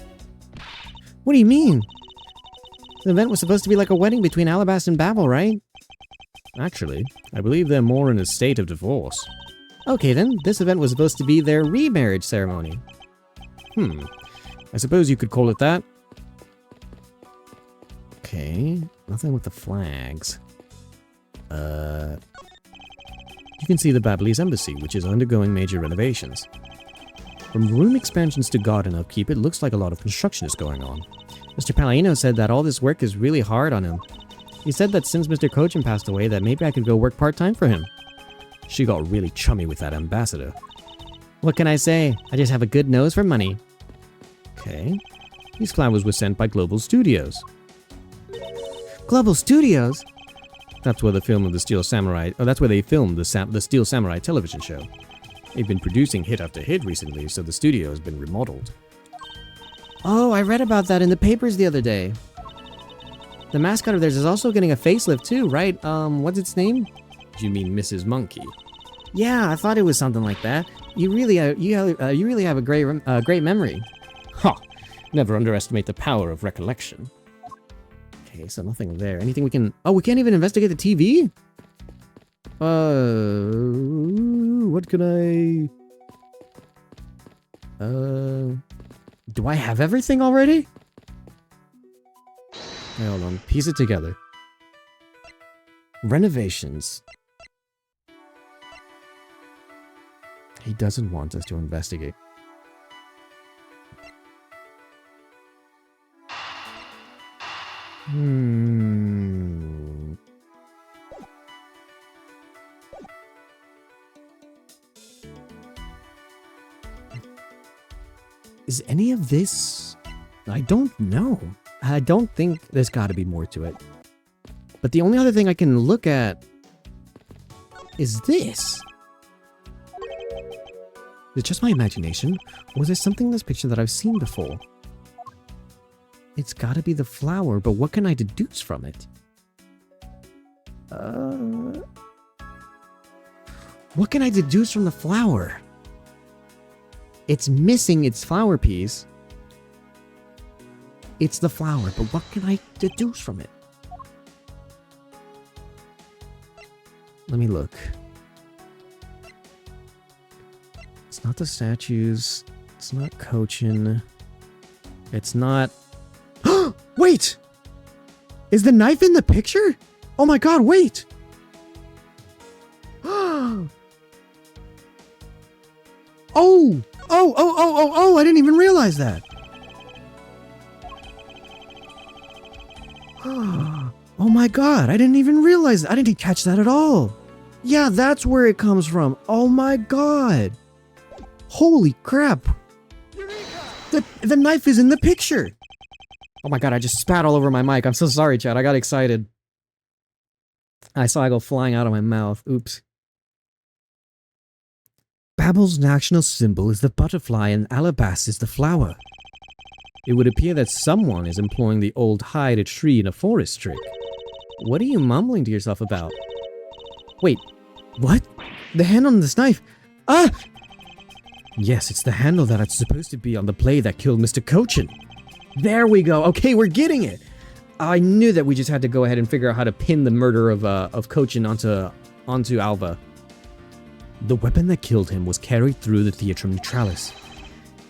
What do you mean? The event was supposed to be like a wedding between Alabasta and Babel, right? Actually, I believe they're more in a state of divorce. Okay then, this event was supposed to be their remarriage ceremony. I suppose you could call it that. Okay, nothing with the flags. You can see the Babalese embassy, which is undergoing major renovations. From room expansions to garden upkeep, it looks like a lot of construction is going on. Mr. Palladino said that all this work is really hard on him. He said that since Mr. Kojin passed away, that maybe I could go work part-time for him. She got really chummy with that ambassador. What can I say? I just have a good nose for money. Okay. These flowers were sent by Global Studios. Global Studios? That's where the film of the Steel Samurai... Oh, that's where they filmed the Steel Samurai television show. They've been producing hit after hit recently, so the studio has been remodeled. Oh, I read about that in the papers the other day. The mascot of theirs is also getting a facelift too, right? What's its name? You mean Mrs. Monkey? Yeah, I thought it was something like that. You really have a great memory. Ha! Never underestimate the power of recollection. Okay, so nothing there. Anything we can... Oh, we can't even investigate the TV? What can I... Do I have everything already? Okay, hold on. Piece it together. Renovations. He doesn't want us to investigate. Is any of this... I don't know. I don't think there's got to be more to it. But the only other thing I can look at is this. Is it just my imagination? Or is there something in this picture that I've seen before? It's gotta be the flower, but what can I deduce from it? What can I deduce from the flower? It's missing its flower piece. It's the flower, but what can I deduce from it? Let me look. It's not the statues. It's not Cochin. It's not... Wait! Is the knife in the picture? Oh my god, wait! Oh, I didn't even realize that. Oh my god, I didn't even realize that. I didn't catch that at all. Yeah, that's where it comes from. Oh my god. Holy crap. The knife is in the picture. Oh my god, I just spat all over my mic. I'm so sorry, Chad. I got excited. I saw it go flying out of my mouth. Oops. Babel's national symbol is the butterfly and Alabas is the flower. It would appear that someone is employing the old hide a tree in a forest trick. What are you mumbling to yourself about? Wait, what? The hand on this knife? Ah! Yes, it's the handle that it's supposed to be on the blade that killed Mr. Cochin. There we go. Okay, we're getting it. I knew that we just had to go ahead and figure out how to pin the murder of Cochin onto Alba. The weapon that killed him was carried through the Theatrum Neutralis,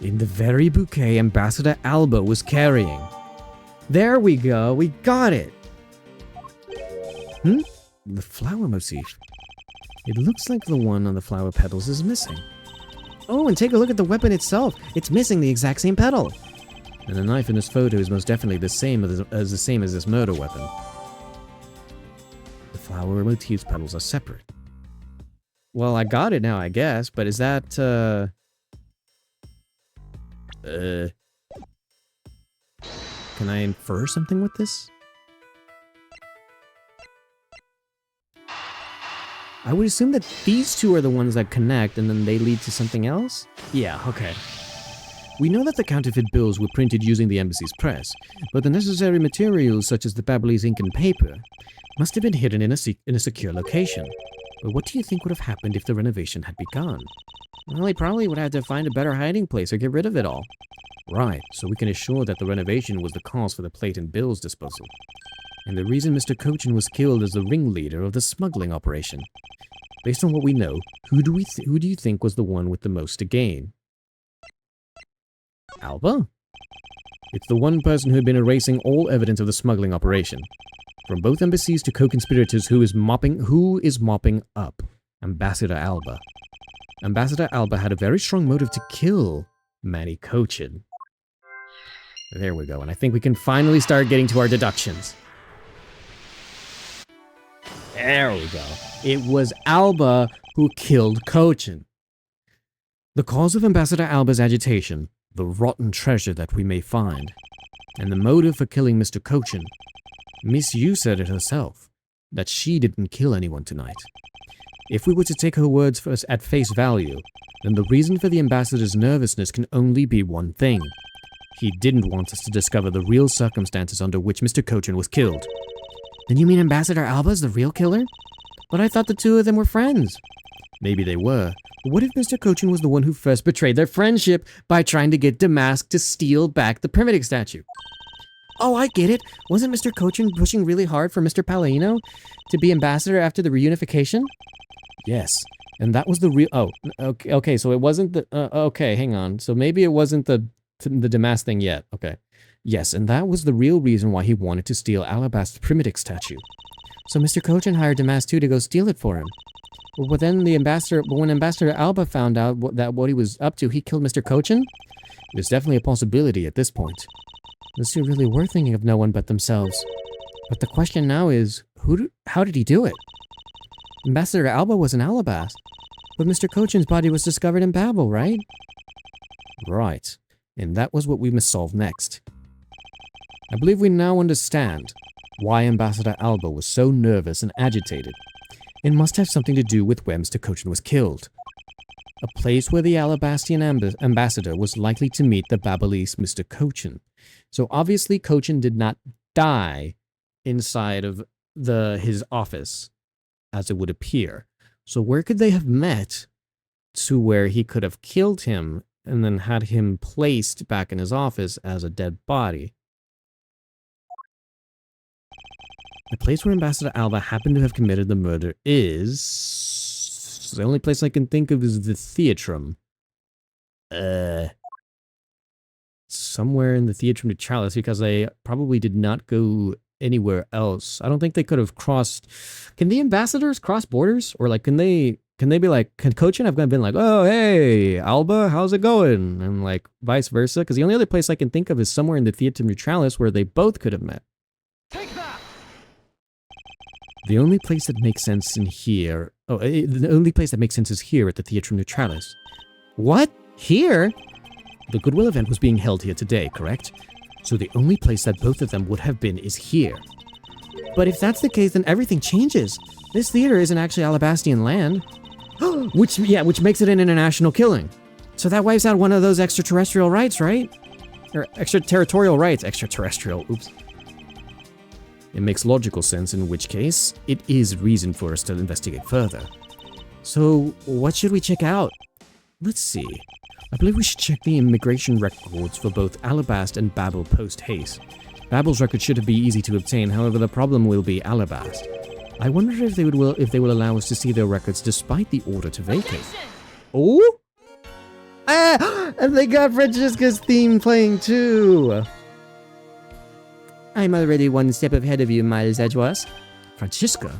in the very bouquet Ambassador Alba was carrying. There we go. We got it. The flower motif. It looks like the one on the flower petals is missing. Oh, and take a look at the weapon itself. It's missing the exact same petal. And the knife in this photo is most definitely the same as this murder weapon. The flower motif's petals are separate. Well, I got it now, I guess, but is that, Can I infer something with this? I would assume that these two are the ones that connect and then they lead to something else? Yeah, okay. We know that the counterfeit bills were printed using the embassy's press, but the necessary materials such as the Babylese ink and paper must have been hidden in a secure location. But what do you think would have happened if the renovation had begun? Well, they probably would have to find a better hiding place or get rid of it all. Right, so we can assure that the renovation was the cause for the plate and bills disposal. And the reason Mr. Cochin was killed as the ringleader of the smuggling operation. Based on what we know, who do you think was the one with the most to gain? Alba? It's the one person who had been erasing all evidence of the smuggling operation. From both embassies to co-conspirators, who is mopping up? Ambassador Alba. Ambassador Alba had a very strong motive to kill Manny Cochin. There we go, and I think we can finally start getting to our deductions. There we go. It was Alba who killed Cochin. The cause of Ambassador Alba's agitation, the rotten treasure that we may find, and the motive for killing Mr. Cochin. Miss Yu said it herself, that she didn't kill anyone tonight. If we were to take her words at face value, then the reason for the ambassador's nervousness can only be one thing. He didn't want us to discover the real circumstances under which Mr. Cochin was killed. Then you mean Ambassador Alba's the real killer? But I thought the two of them were friends. Maybe they were. But what if Mr. Cochin was the one who first betrayed their friendship by trying to get Damask to steal back the primitive statue? Oh, I get it. Wasn't Mr. Cochin pushing really hard for Mr. Palladino to be ambassador after the reunification? Yes. And that was the real... Oh, okay, so it wasn't the... okay, hang on. So maybe it wasn't the Damask thing yet. Okay. Yes, and that was the real reason why he wanted to steal Alabast's primitive statue. So Mr. Cochin hired Damask too to go steal it for him. But then when Ambassador Alba found out what he was up to, he killed Mr. Cochin? It was definitely a possibility at this point. Those two really were thinking of no one but themselves. But the question now is, how did he do it? Ambassador Alba was in Alabast, but Mr. Cochin's body was discovered in Babel, right? Right, and that was what we must solve next. I believe we now understand why Ambassador Alba was so nervous and agitated. It must have something to do with where Mr. Cochin was killed. A place where the Alabastian ambassador was likely to meet the Babelese Mr. Cochin. So obviously Cochin did not die inside of his office, as it would appear. So where could they have met to where he could have killed him and then had him placed back in his office as a dead body? The place where Ambassador Alba happened to have committed the murder is... The only place I can think of is the Theatrum. Somewhere in the Theatrum de Chalice, because they probably did not go anywhere else. I don't think they could have crossed... Can the ambassadors cross borders? Or like, can they be like, can Cochin have been like, oh, hey, Alba, how's it going? And like, vice versa? Because the only other place I can think of is somewhere in the Theatrum de Chalice where they both could have met. Take that! The only place that makes sense in here... Oh, the only place that makes sense is here at the Theatrum Neutralis. What? Here? The Goodwill event was being held here today, correct? So the only place that both of them would have been is here. But if that's the case, then everything changes. This theater isn't actually Alabastian land. which makes it an international killing. So that wipes out one of those extraterrestrial rights, right? Or extraterritorial rights. Extraterrestrial, oops. It makes logical sense, in which case, it is reason for us to investigate further. So, what should we check out? Let's see. I believe we should check the immigration records for both Alabast and Babel post-haste. Babel's record should be easy to obtain, however the problem will be Alabast. I wonder if they will allow us to see their records despite the order to vacate. Oh? And they got Francesca's theme playing too! I'm already one step ahead of you, Miles Edgeworth. Francesca?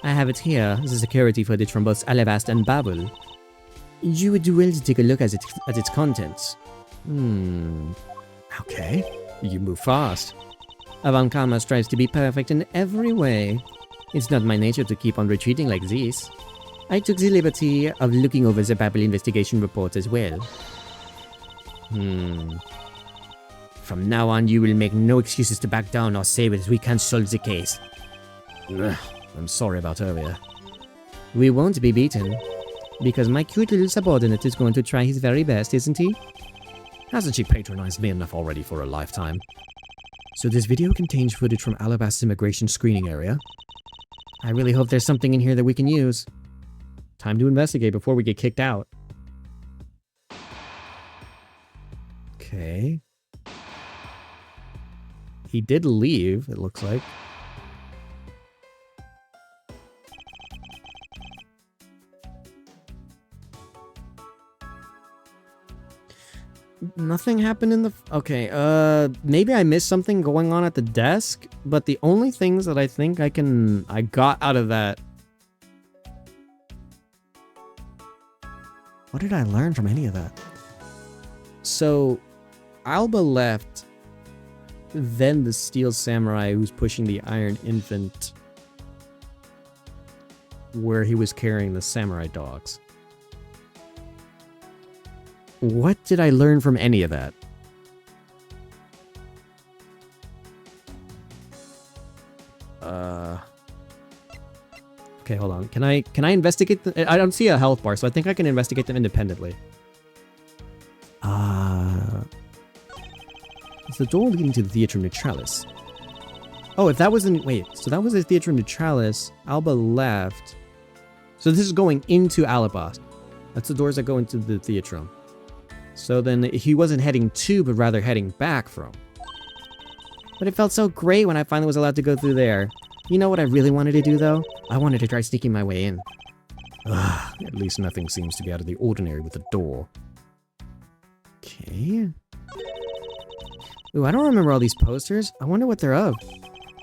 I have it here, the security footage from both Alabast and Babel. You would do well to take a look at its contents. Okay. You move fast. Avankama strives to be perfect in every way. It's not my nature to keep on retreating like this. I took the liberty of looking over the Babel investigation reports as well. From now on, you will make no excuses to back down or say that we can't solve the case. I'm sorry about earlier. We won't be beaten. Because my cute little subordinate is going to try his very best, isn't he? Hasn't she patronized me enough already for a lifetime? So this video contains footage from Alabast's immigration screening area. I really hope there's something in here that we can use. Time to investigate before we get kicked out. Okay. He did leave, it looks like. Nothing happened in the... Okay, maybe I missed something going on at the desk, but the only things that I think I got out of that... What did I learn from any of that? So, Alba left, then the Steel Samurai who's pushing the Iron Infant, where he was carrying the samurai dogs. What did I learn from any of that? Okay, hold on. Can I investigate I don't see a health bar, so I think I can investigate them independently. It's the door leading to the Theatrum Neutralis. Oh, if that was in... Wait, so that was the Theatrum Neutralis. Alba left. So this is going into Alabast. That's the doors that go into the theater. So then he wasn't heading to, but rather heading back from. But it felt so great when I finally was allowed to go through there. You know what I really wanted to do, though? I wanted to try sneaking my way in. At least nothing seems to be out of the ordinary with the door. Okay. Ooh, I don't remember all these posters. I wonder what they're of.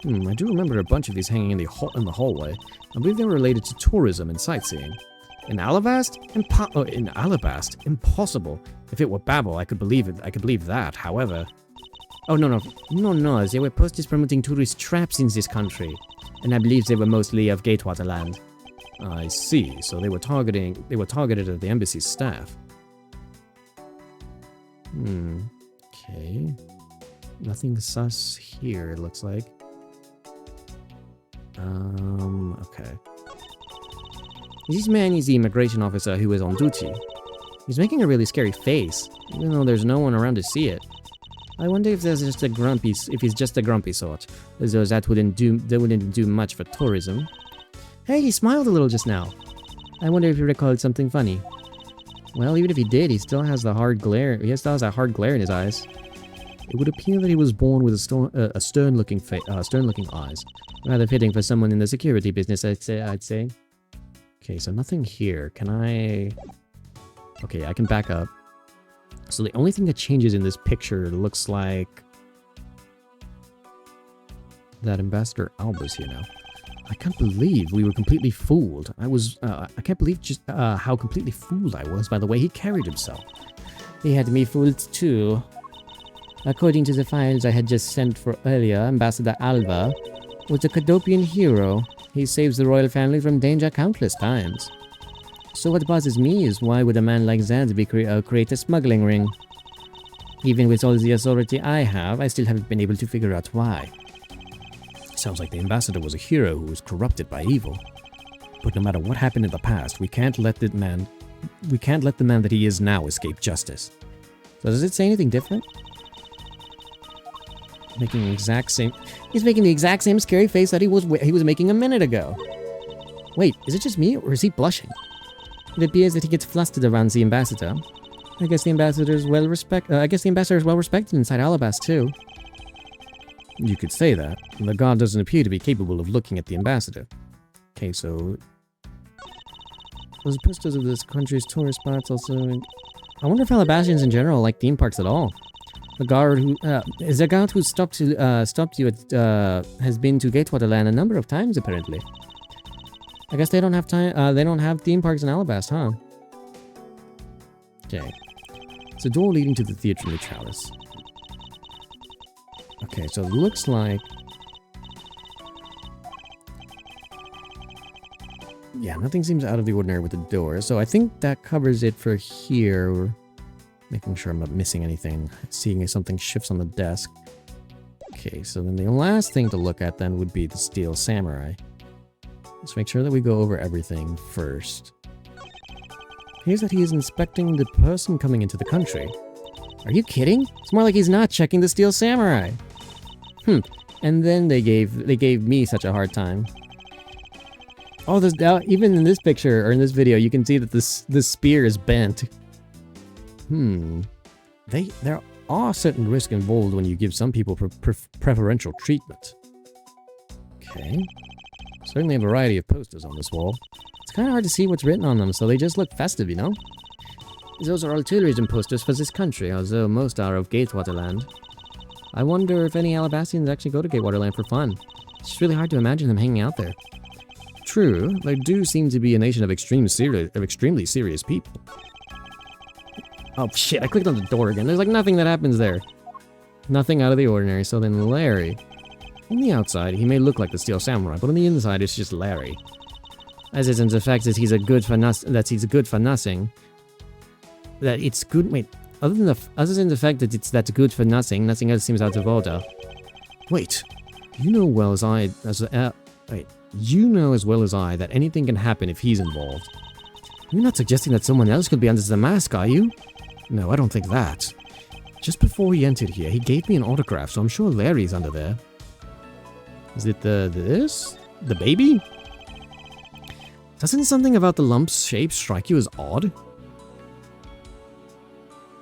I do remember a bunch of these hanging in the hallway. I believe they were related to tourism and sightseeing. In Alabast? In Alabast? Impossible. If it were Babel, I could believe it. I could believe that. However... Oh, no. There were posters promoting tourist traps in this country. And I believe they were mostly of Gatewater land. I see. So they were targeted at the embassy's staff. Okay. Nothing sus here, it looks like. Okay. This man is the immigration officer who is on duty. He's making a really scary face, even though there's no one around to see it. I wonder if he's just a grumpy sort, as though that wouldn't do much for tourism. Hey, he smiled a little just now. I wonder if he recalled something funny. Well, even if he did, he still has the hard glare. He still has that hard glare in his eyes. It would appear that he was born with stern-looking eyes. Rather fitting for someone in the security business, I'd say. Okay, so nothing here. Can I... Okay, I can back up. So the only thing that changes in this picture looks like... that Ambassador Alba's here now. I can't believe we were completely fooled. I can't believe just how completely fooled I was by the way he carried himself. He had me fooled too. According to the files I had just sent for earlier, Ambassador Alba was a Cadopian hero. He saves the royal family from danger countless times. So what bothers me is why would a man like that create a smuggling ring? Even with all the authority I have, I still haven't been able to figure out why. Sounds like the ambassador was a hero who was corrupted by evil. But no matter what happened in the past, we can't let the man that he is now escape justice. So does it say anything different? Making the exact same... He's making the exact same scary face that he was making a minute ago. Wait, is it just me, or is he blushing? It appears that he gets flustered around the ambassador. I guess the ambassador is well respected inside Alabast too. You could say that. The guard doesn't appear to be capable of looking at the ambassador. Okay, so... Those posters of this country's tourist spots also... I wonder if Alabastians in general like theme parks at all. The guard who stopped you has been to Gatewater Land a number of times apparently. I guess they don't have time. They don't have theme parks in Alabast, huh? Okay. It's a door leading to the Theatre Neutralis. Okay, so it looks like... Yeah, nothing seems out of the ordinary with the door, so I think that covers it for here. We're making sure I'm not missing anything. Seeing if something shifts on the desk. Okay, so then the last thing to look at then would be the Steel Samurai. Let's make sure that we go over everything first. Here's that he is inspecting the person coming into the country. Are you kidding? It's more like he's not checking the Steel Samurai. And then they gave me such a hard time. Oh, even in this picture or in this video, you can see that this spear is bent. There are certain risks involved when you give some people preferential treatment. Okay. Certainly a variety of posters on this wall. It's kind of hard to see what's written on them, so they just look festive, you know? Those are all tourism posters for this country, although most are of Gatewater Land. I wonder if any Alabastians actually go to Gatewater Land for fun. It's just really hard to imagine them hanging out there. True, they do seem to be a nation of extremely serious people. Oh shit, I clicked on the door again. There's like nothing that happens there. Nothing out of the ordinary, so then Larry. On the outside, he may look like the Steel Samurai, but on the inside, it's just Larry. As isn't the fact that he's good for nothing. That it's good. Wait, other than the fact that it's that good for nothing, nothing else seems out of order. Wait, you know as well as I that anything can happen if he's involved. You're not suggesting that someone else could be under the mask, are you? No, I don't think that. Just before he entered here, he gave me an autograph, so I'm sure Larry's under there. Is it the baby? Doesn't something about the lump's shape strike you as odd?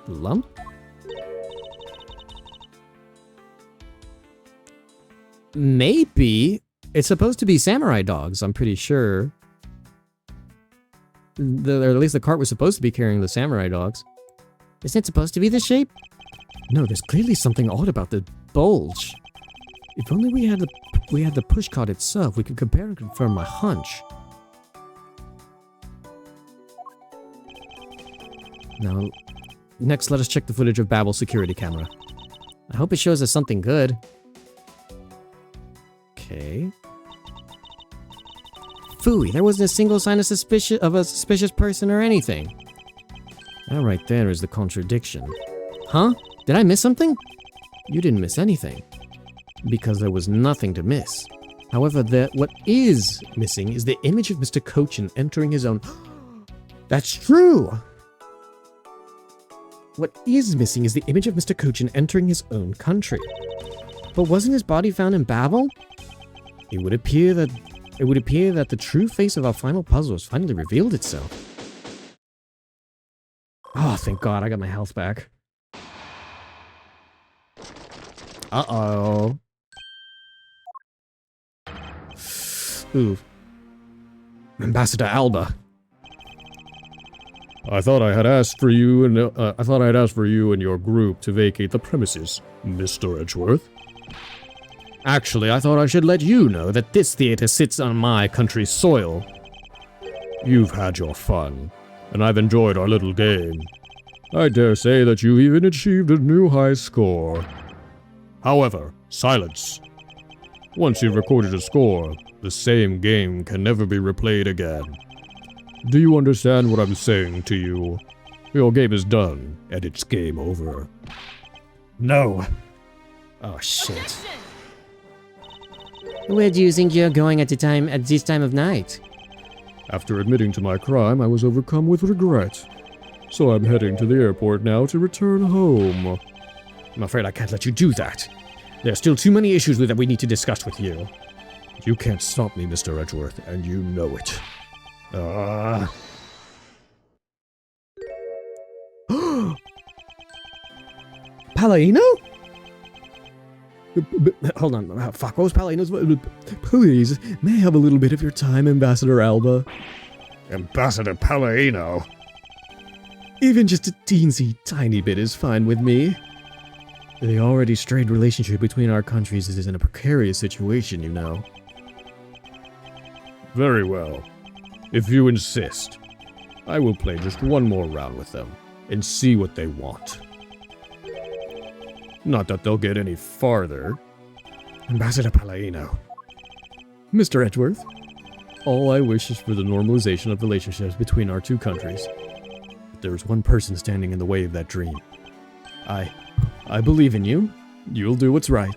The lump? Maybe. It's supposed to be samurai dogs, I'm pretty sure. Or at least the cart was supposed to be carrying the samurai dogs. Isn't it supposed to be this shape? No, there's clearly something odd about the bulge. If only we had the push cart itself, we could compare and confirm my hunch. Now, next let us check the footage of Babel's security camera. I hope it shows us something good. Okay. Phooey, there wasn't a single sign of a suspicious person or anything. That right there is the contradiction. Huh? Did I miss something? You didn't miss anything. Because there was nothing to miss. However, what is missing is the image of Mr. Cochin entering his own... That's true! What is missing is the image of Mr. Cochin entering his own country. But wasn't his body found in Babel? It would appear that the true face of our final puzzle has finally revealed itself. Oh, thank God, I got my health back. Uh-oh. Ooh. Ambassador Alba. I thought I had asked for you and your group to vacate the premises, Mr. Edgeworth. Actually, I thought I should let you know that this theater sits on my country's soil. You've had your fun, and I've enjoyed our little game. I dare say that you even achieved a new high score. However, silence. Once you've recorded a score, the same game can never be replayed again. Do you understand what I'm saying to you? Your game is done, and it's game over. No. Oh, shit. Where do you think you're going at this time of night? After admitting to my crime, I was overcome with regret. So I'm heading to the airport now to return home. I'm afraid I can't let you do that. There are still too many issues that we need to discuss with you. You can't stop me, Mr. Edgeworth, and you know it. Palladino? Hold on, fuck, what was Palladino's... Please, may I have a little bit of your time, Ambassador Alba? Ambassador Palladino? Even just a teensy tiny bit is fine with me. The already strained relationship between our countries is in a precarious situation, you know. Very well. If you insist, I will play just one more round with them and see what they want. Not that they'll get any farther. Ambassador Palladino. Mr. Edgeworth, all I wish is for the normalization of relationships between our two countries. But there's one person standing in the way of that dream. I believe in you. You'll do what's right.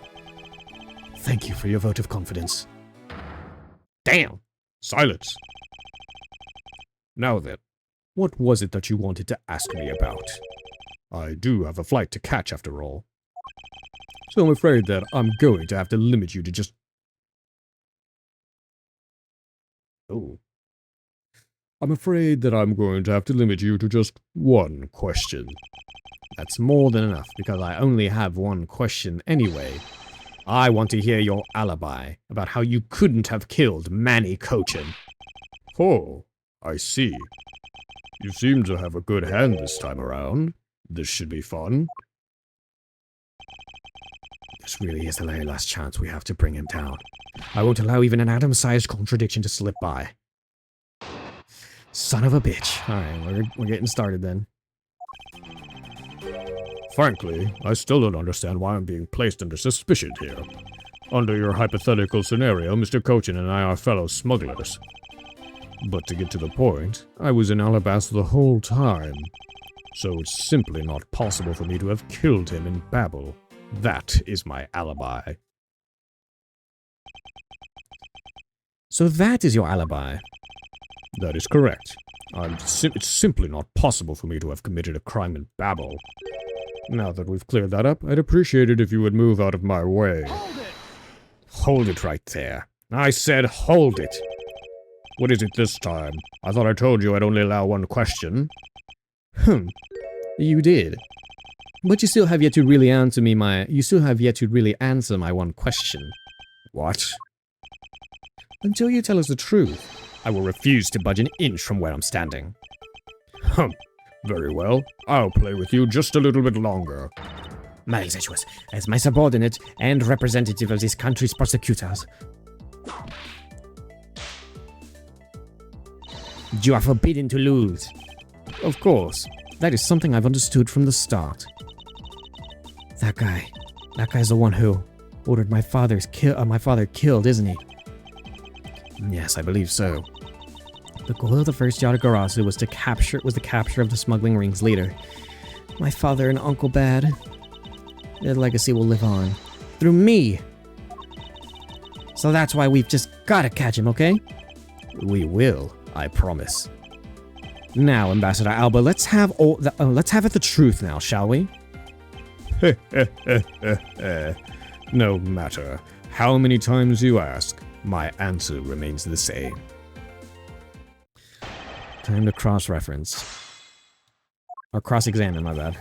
Thank you for your vote of confidence. Damn! Silence! Now then, what was it that you wanted to ask me about? I do have a flight to catch after all. So I'm afraid that I'm going to have to limit you to just... Oh. I'm afraid that I'm going to have to limit you to just one question. That's more than enough, because I only have one question anyway. I want to hear your alibi about how you couldn't have killed Manny Cochin. Oh, I see. You seem to have a good hand this time around. This should be fun. This really is the very last chance we have to bring him down. I won't allow even an atom-sized contradiction to slip by. Son of a bitch. Alright, we're getting started then. Frankly, I still don't understand why I'm being placed under suspicion here. Under your hypothetical scenario, Mr. Cochin and I are fellow smugglers. But to get to the point, I was in Alabasta the whole time. So it's simply not possible for me to have killed him in Babel. That is my alibi. So that is your alibi? That is correct. It's simply not possible for me to have committed a crime in Babel. Now that we've cleared that up, I'd appreciate it if you would move out of my way. Hold it! Hold it right there. I said hold it. What is it this time? I thought I told you I'd only allow one question. You did. But you still have yet to really answer me you still have yet to really answer my one question. What? Until you tell us the truth, I will refuse to budge an inch from where I'm standing. Very well. I'll play with you just a little bit longer. Miles Edgeworth, as my subordinate and representative of this country's prosecutors, you are forbidden to lose. Of course. That is something I've understood from the start. That guy's the one who ordered my father killed, isn't he? Yes, I believe so. The goal of the first Yatagarasu was the capture of the smuggling ring's leader. My father and Uncle Bad. Their legacy will live on. Through me! So that's why we've just gotta catch him, okay? We will, I promise. Now, Ambassador Alba, let's have it the truth now, shall we? No matter how many times you ask, my answer remains the same. Time to cross-reference. Or cross-examine, my bad.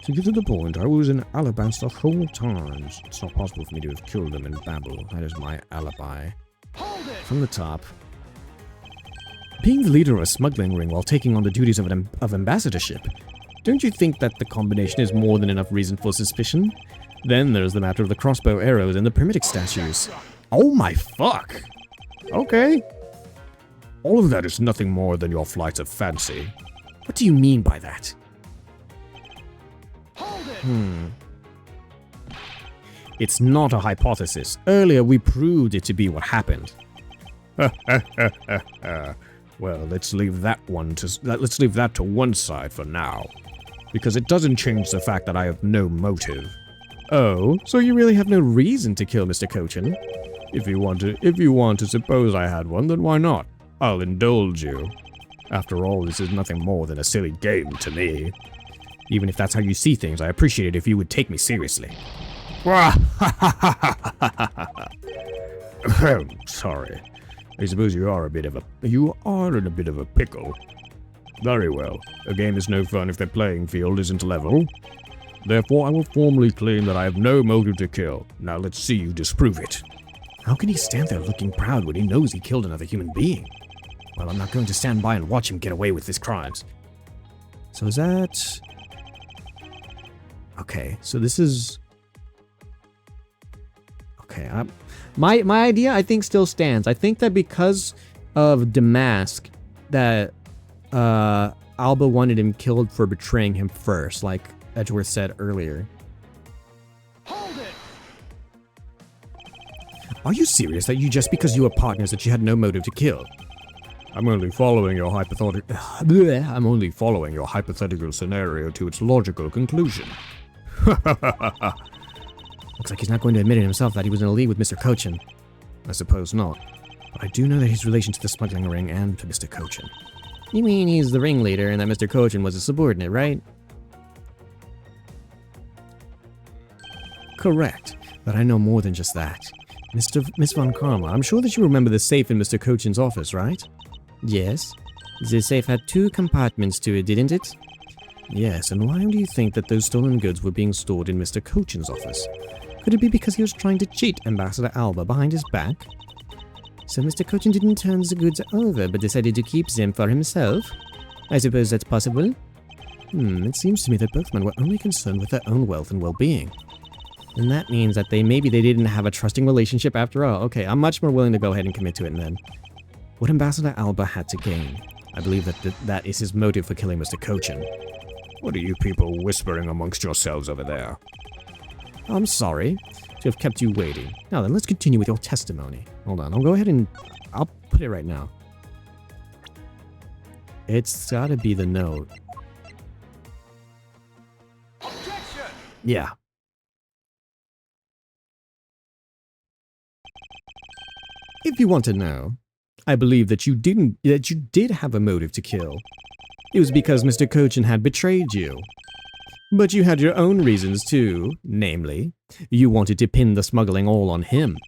To get to the point, I was in Alabasta the whole time. It's not possible for me to have killed them in Babel. That is my alibi. From the top. Being the leader of a smuggling ring while taking on the duties of ambassadorship, don't you think that the combination is more than enough reason for suspicion? Then there's the matter of the crossbow arrows and the primitive statues. Oh my fuck! Okay. All of that is nothing more than your flights of fancy. What do you mean by that? It's not a hypothesis. Earlier we proved it to be what happened. Well, let's leave that to one side for now, because it doesn't change the fact that I have no motive. Oh, so you really have no reason to kill Mr. Cochin? If you want to suppose I had one, then why not? I'll indulge you. After all, this is nothing more than a silly game to me. Even if that's how you see things, I appreciate it if you would take me seriously. Sorry. I suppose you are in a bit of a pickle. Very well. A game is no fun if the playing field isn't level. Therefore, I will formally claim that I have no motive to kill. Now let's see you disprove it. How can he stand there looking proud when he knows he killed another human being? Well, I'm not going to stand by and watch him get away with his crimes. So is that... Okay, so this is... Okay, my idea, I think, still stands. I think that because of Damask, that Alba wanted him killed for betraying him first, like Edgeworth said earlier. Hold it! Are you serious that just because you were partners that you had no motive to kill? I'm only following your hypothetical scenario to its logical conclusion. Looks like he's not going to admit it himself that he was in a league with Mr. Cochin. I suppose not. But I do know that his relation to the smuggling ring and to Mr. Cochin. You mean he's the ringleader and that Mr. Cochin was a subordinate, right? Correct, but I know more than just that. Miss Von Karma, I'm sure that you remember the safe in Mr. Cochin's office, right? Yes. The safe had 2 compartments to it, didn't it? Yes, and why do you think that those stolen goods were being stored in Mr. Cochin's office? Could it be because he was trying to cheat Ambassador Alba behind his back? So Mr. Cochin didn't turn the goods over, but decided to keep them for himself? I suppose that's possible? It seems to me that both men were only concerned with their own wealth and well-being. And that means that maybe they didn't have a trusting relationship after all. Okay, I'm much more willing to go ahead and commit to it then. What Ambassador Alba had to gain, I believe that is his motive for killing Mr. Cochin. What are you people whispering amongst yourselves over there? I'm sorry to have kept you waiting. Now then, let's continue with your testimony. Hold on, I'll go ahead and I'll put it right now. It's gotta be the note. Objection! Yeah. If you want to know, I believe that you did have a motive to kill. It was because Mr. Cochin had betrayed you. But you had your own reasons too, namely, you wanted to pin the smuggling all on him.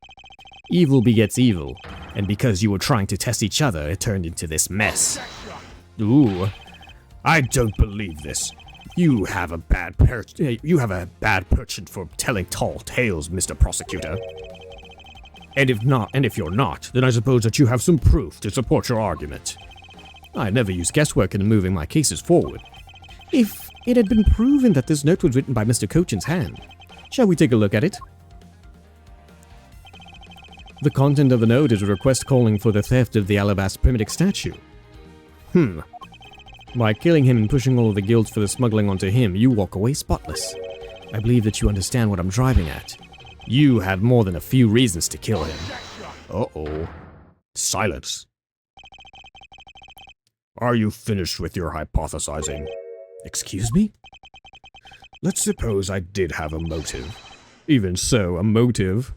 Evil begets evil, and because you were trying to test each other, it turned into this mess. Ooh, I don't believe this. You have a bad penchant for telling tall tales, Mr. Prosecutor. And if you're not, then I suppose that you have some proof to support your argument. I never use guesswork in moving my cases forward. If it had been proven that this note was written by Mr. Cochin's hand, shall we take a look at it? The content of the note is a request calling for the theft of the alabaster primitive statue. By killing him and pushing all of the guilt for the smuggling onto him, you walk away spotless. I believe that you understand what I'm driving at. You had more than a few reasons to kill him. Uh-oh. Silence. Are you finished with your hypothesizing? Excuse me? Let's suppose I did have a motive. Even so, a motive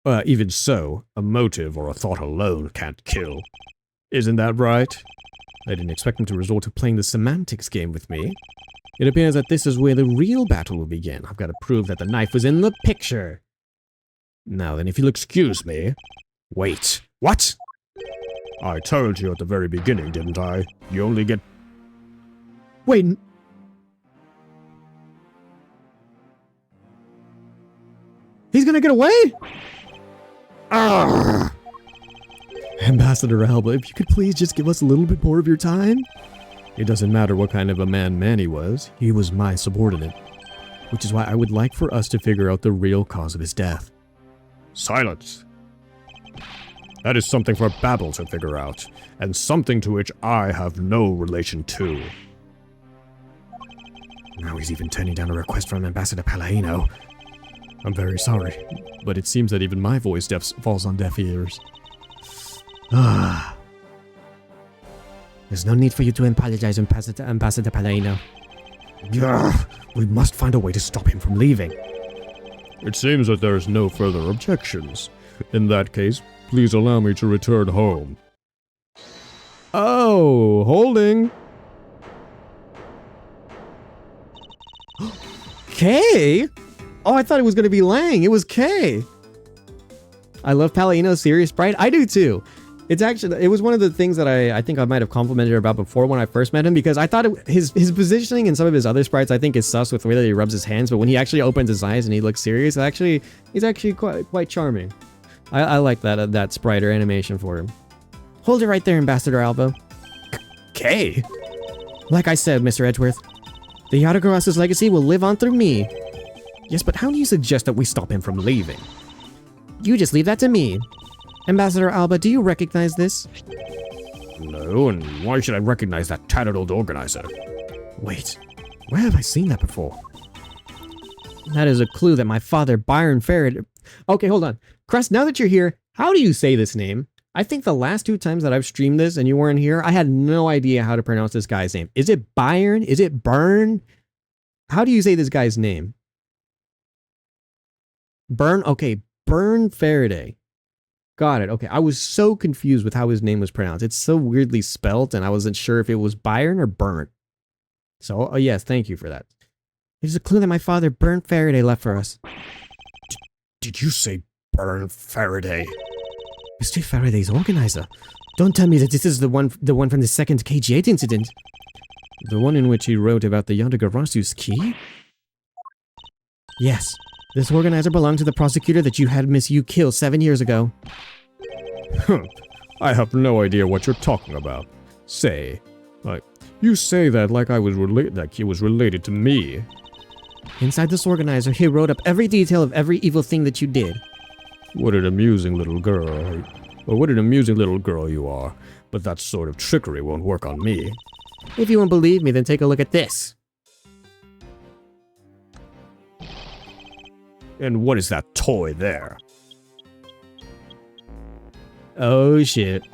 or a thought alone can't kill. Isn't that right? I didn't expect him to resort to playing the semantics game with me. It appears that this is where the real battle will begin. I've got to prove that the knife was in the picture. Now then, if you'll excuse me... Wait, what? I told you at the very beginning, didn't I? You only get... Wait... He's gonna get away? Arrgh! Ambassador Alba, if you could please just give us a little bit more of your time? It doesn't matter what kind of a man Manny was. He was my subordinate. Which is why I would like for us to figure out the real cause of his death. Silence! That is something for Babel to figure out, and something to which I have no relation to. Now he's even turning down a request from Ambassador Palladino. I'm very sorry, but it seems that even my voice falls on deaf ears. There's no need for you to apologize, Ambassador Palladino. We must find a way to stop him from leaving. It seems that there's no further objections. In that case, please allow me to return home. Oh, holding. K? Oh, I thought it was going to be Lang. It was K. I love Palladino's serious sprite. I do too. It was one of the things that I think I might have complimented her about before when I first met him, because I thought his positioning and some of his other sprites I think is sus with the way that he rubs his hands, but when he actually opens his eyes and he looks serious, he's actually quite charming. I like that sprite or animation for him. Hold it right there, Ambassador Alba. K? Like I said, Mr. Edgeworth, the Yatagarasa's legacy will live on through me. Yes, but how do you suggest that we stop him from leaving? You just leave that to me. Ambassador Alba, do you recognize this? No, and why should I recognize that tattered old organizer? Wait, where have I seen that before? That is a clue that my father, Byron Faraday... Okay, hold on. Crest, now that you're here, how do you say this name? I think the last 2 times that I've streamed this and you weren't here, I had no idea how to pronounce this guy's name. Is it Byron? Is it Burn? How do you say this guy's name? Burn? Okay, Burn Faraday. Got it. Okay, I was so confused with how his name was pronounced. It's so weirdly spelt, and I wasn't sure if it was Byron or Burnt. So, yes, thank you for that. There's a clue that my father, Burn Faraday, left for us. Did you say Burn Faraday? Mr. Faraday's organizer. Don't tell me that this is the one from the second KG8 incident. The one in which he wrote about the Yandagarasu's key? Yes. This organizer belonged to the prosecutor that you had Miss Yu kill 7 years ago. I have no idea what you're talking about. Say, you say that like he was related to me. Inside this organizer, he wrote up every detail of every evil thing that you did. What an amusing little girl. Well, what an amusing little girl you are. But that sort of trickery won't work on me. If you won't believe me, then take a look at this. And what is that toy there? Oh shit.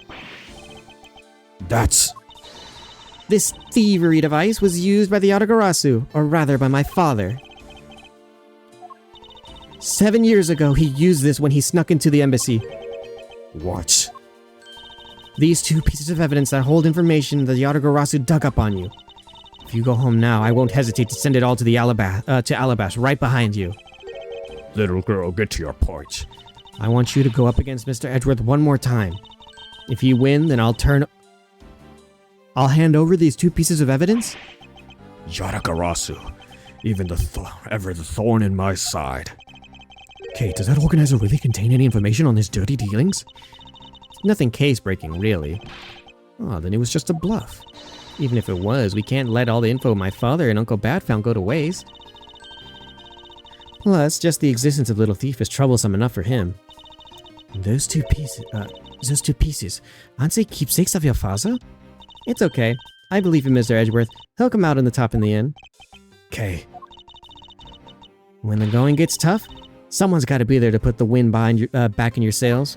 This thievery device was used by the Yatagarasu, or rather by my father. 7 years ago, he used this when he snuck into the embassy. What? These 2 pieces of evidence that hold information that the Yatagarasu dug up on you. If you go home now, I won't hesitate to send it all to the Alabas right behind you. Little girl, get to your point. I want you to go up against Mr. Edgeworth one more time. If you win, then I'll hand over these 2 pieces of evidence? Yatagarasu, even the thorn in my side. Okay, does that organizer really contain any information on his dirty dealings? Nothing case-breaking, really. Oh, then it was just a bluff. Even if it was, we can't let all the info my father and Uncle Bat found go to waste. Plus, just the existence of Little Thief is troublesome enough for him. Those two pieces, aren't they keepsakes of your father? It's okay. I believe in Mr. Edgeworth. He'll come out on the top in the end. Okay. When the going gets tough, someone's got to be there to put the wind back in your sails.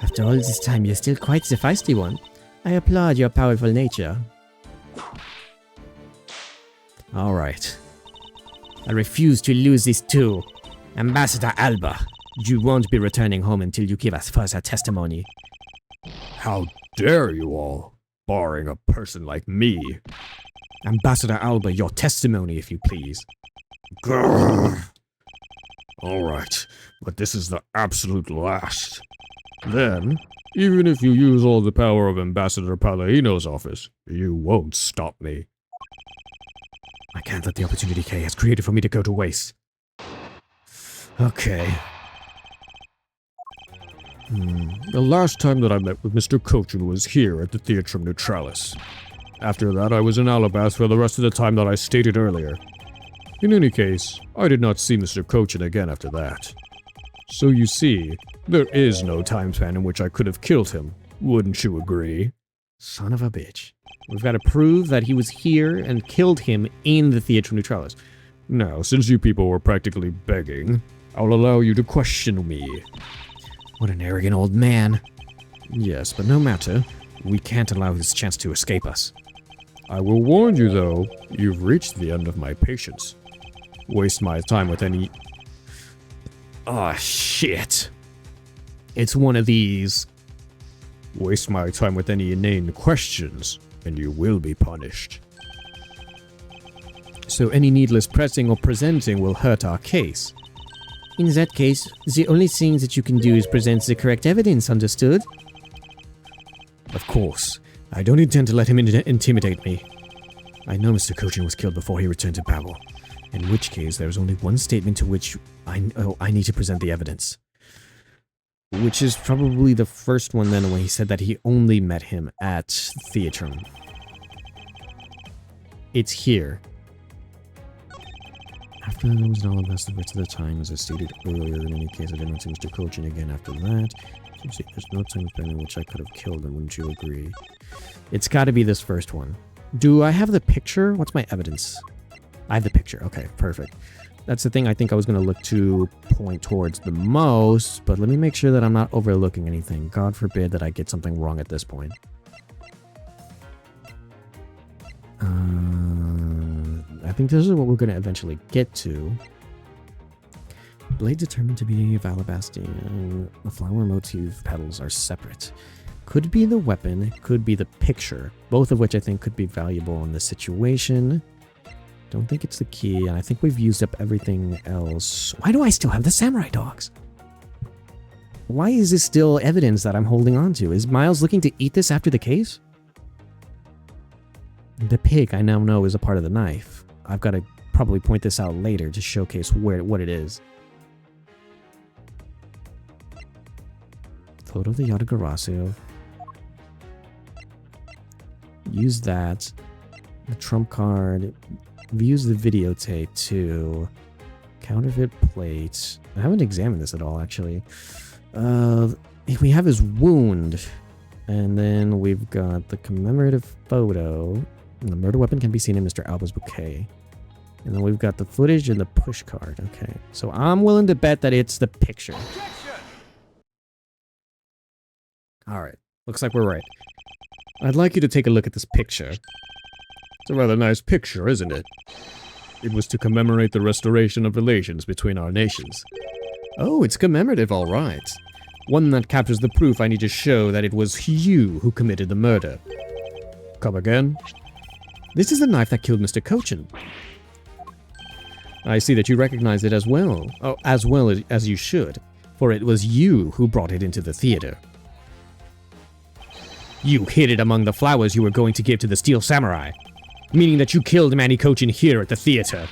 After all this time, you're still quite the feisty one. I applaud your powerful nature. Alright. I refuse to lose these 2. Ambassador Alba, you won't be returning home until you give us further testimony. How dare you all, barring a person like me. Ambassador Alba, your testimony, if you please. Grrr. All right, but this is the absolute last. Then, even if you use all the power of Ambassador Palladino's office, you won't stop me. I can't let the opportunity Kay has created for me to go to waste. Okay. The last time that I met with Mr. Cochin was here at the Theatrum Neutralis. After that, I was in Alabas for the rest of the time that I stated earlier. In any case, I did not see Mr. Cochin again after that. So you see, there is no time span in which I could have killed him. Wouldn't you agree? Son of a bitch. We've got to prove that he was here and killed him in the Theatrum Neutralis. Now, since you people were practically begging, I'll allow you to question me. What an arrogant old man. Yes, but no matter. We can't allow this chance to escape us. I will warn you, though, you've reached the end of my patience. Waste my time with any... Oh, shit. It's one of these. Waste my time with any inane questions, and you will be punished. So any needless pressing or presenting will hurt our case. In that case, the only thing that you can do is present the correct evidence, understood? Of course. I don't intend to let him intimidate me. I know Mr. Cochin was killed before he returned to Babel. In which case, there is only one statement to which I need to present the evidence. Which is probably the first one then, when he said that he only met him at Theatrum. It's here. After that, I was in Alabas the rest of the time, as I stated earlier. In any case, I did not see Mr. Cochin again after that. So see, there's no time span in which I could have killed him, wouldn't you agree? It's got to be this first one. Do I have the picture? What's my evidence? I have the picture. Okay, perfect. That's the thing I think I was going to look to point towards the most, but let me make sure that I'm not overlooking anything. God forbid that I get something wrong at this point. I think this is what we're going to eventually get to. Blade determined to be of alabaster. The flower motif petals are separate. Could be the weapon, could be the picture. Both of which I think could be valuable in this situation. Don't think it's the key, and I think we've used up everything else. Why do I still have the samurai dogs? Why is this still evidence that I'm holding on to? Is Miles looking to eat this after the case? The pig I now know is a part of the knife. I've got to probably point this out later to showcase what it is. Photo of the Yatagarasu. Use that. The trump card. Use the videotape too. Counterfeit plate. I haven't examined this at all, actually. We have his wound. And then we've got the commemorative photo. And the murder weapon can be seen in Mr. Alba's bouquet. And then we've got the footage and the push card. Okay. So I'm willing to bet that it's the picture. Alright. Looks like we're right. I'd like you to take a look at this picture. It's a rather nice picture, isn't it? It was to commemorate the restoration of relations between our nations. Oh, it's commemorative, all right. One that captures the proof I need to show that it was you who committed the murder. Come again? This is the knife that killed Mr. Cochin. I see that you recognize it as well. Oh, as well as you should, for it was you who brought it into the theater. You hid it among the flowers you were going to give to the Steel Samurai, meaning that you killed Manny Cochin here at the theater.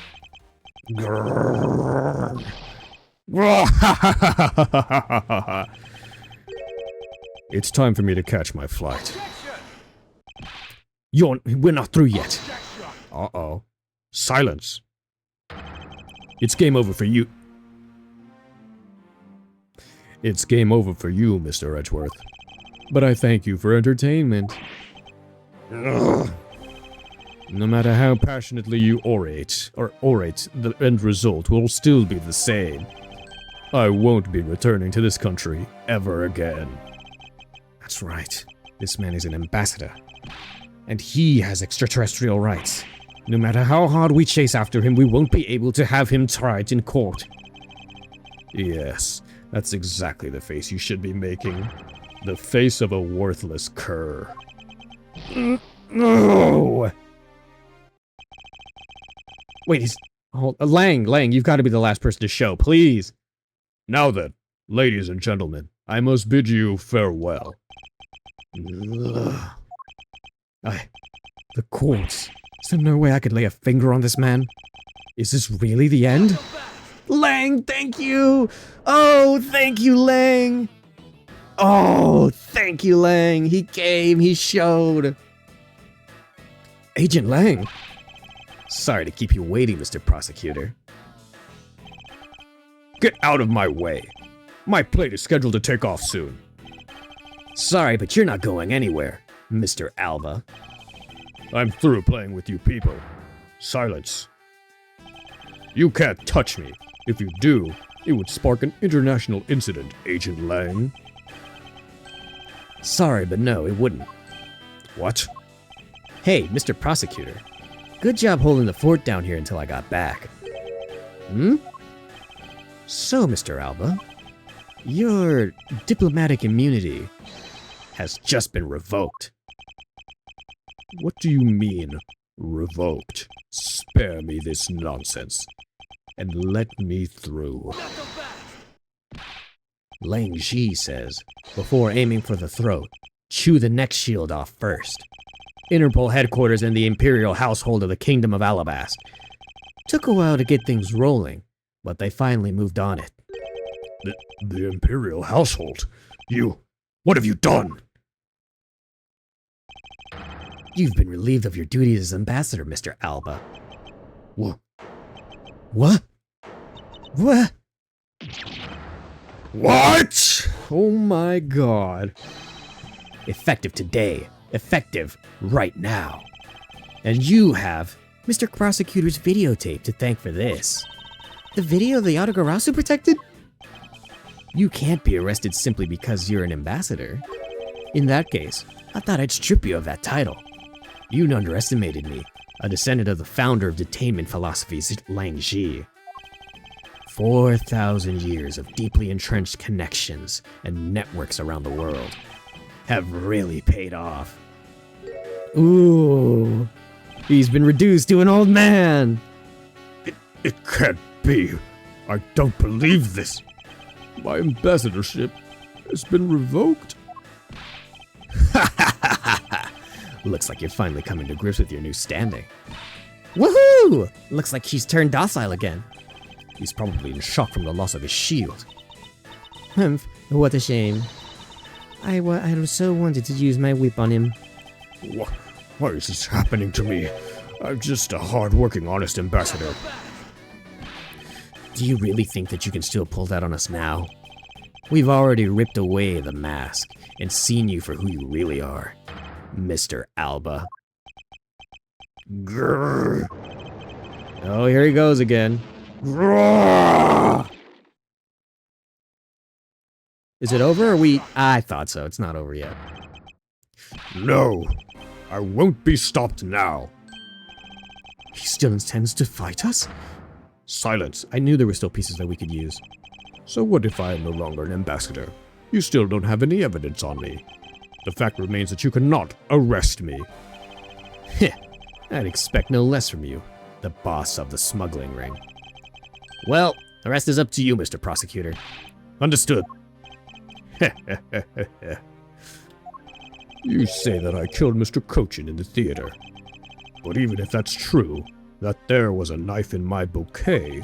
It's time for me to catch my flight. We're not through yet. Uh-oh. Silence. It's game over for you. It's game over for you, Mr. Edgeworth. But I thank you for entertainment. Ugh. No matter how passionately you orate, the end result will still be the same. I won't be returning to this country ever again. That's right. This man is an ambassador. And he has extraterrestrial rights. No matter how hard we chase after him, we won't be able to have him tried in court. Yes, that's exactly the face you should be making. The face of a worthless cur. No! Wait, Lang, you've got to be the last person to show, please. Now then, ladies and gentlemen, I must bid you farewell. The courts. Is there no way I could lay a finger on this man? Is this really the end? Lang, thank you! Oh, thank you, Lang! Oh, thank you, Lang! He came, he showed! Agent Lang! Sorry to keep you waiting, Mr. Prosecutor. Get out of my way! My plane is scheduled to take off soon. Sorry, but you're not going anywhere, Mr. Alba. I'm through playing with you people. Silence. You can't touch me. If you do, it would spark an international incident, Agent Lang. Sorry, but no, it wouldn't. What? Hey, Mr. Prosecutor. Good job holding the fort down here until I got back. So, Mr. Alba, your diplomatic immunity has just been revoked. What do you mean, revoked? Spare me this nonsense, and let me through. Lang Ji says, before aiming for the throat, chew the neck shield off first. Interpol headquarters in the Imperial household of the Kingdom of Alabast. Took a while to get things rolling, but they finally moved on it. The Imperial household? What have you done? You've been relieved of your duties as ambassador, Mr. Alba. What? What? What? What? Oh my god. Effective today. Effective right now. And you have Mr. Prosecutor's videotape to thank for this. The video of the Yatagarasu protected? You can't be arrested simply because you're an ambassador. In that case, I thought I'd strip you of that title. You underestimated me, a descendant of the founder of detainment philosophies, Lang Ji. 4,000 years of deeply entrenched connections and networks around the world have really paid off. Ooh, he's been reduced to an old man. It can't be. I don't believe this. My ambassadorship has been revoked. Looks like you're finally coming to grips with your new standing. Woohoo! Looks like he's turned docile again. He's probably in shock from the loss of his shield. What a shame. I so wanted to use my whip on him. Why is this happening to me? I'm just a hard-working, honest ambassador. Do you really think that you can still pull that on us now? We've already ripped away the mask and seen you for who you really are, Mr. Alba. Grrr. Oh, here he goes again. Grrr. Is it over or I thought so. It's not over yet. No, I won't be stopped now. He still intends to fight us? Silence. I knew there were still pieces that we could use. So what if I am no longer an ambassador? You still don't have any evidence on me. The fact remains that you cannot arrest me. Heh. I'd expect no less from you, the boss of the smuggling ring. Well, the rest is up to you, Mr. Prosecutor. Understood. You say that I killed Mr. Cochin in the theater. But even if that's true, that there was a knife in my bouquet,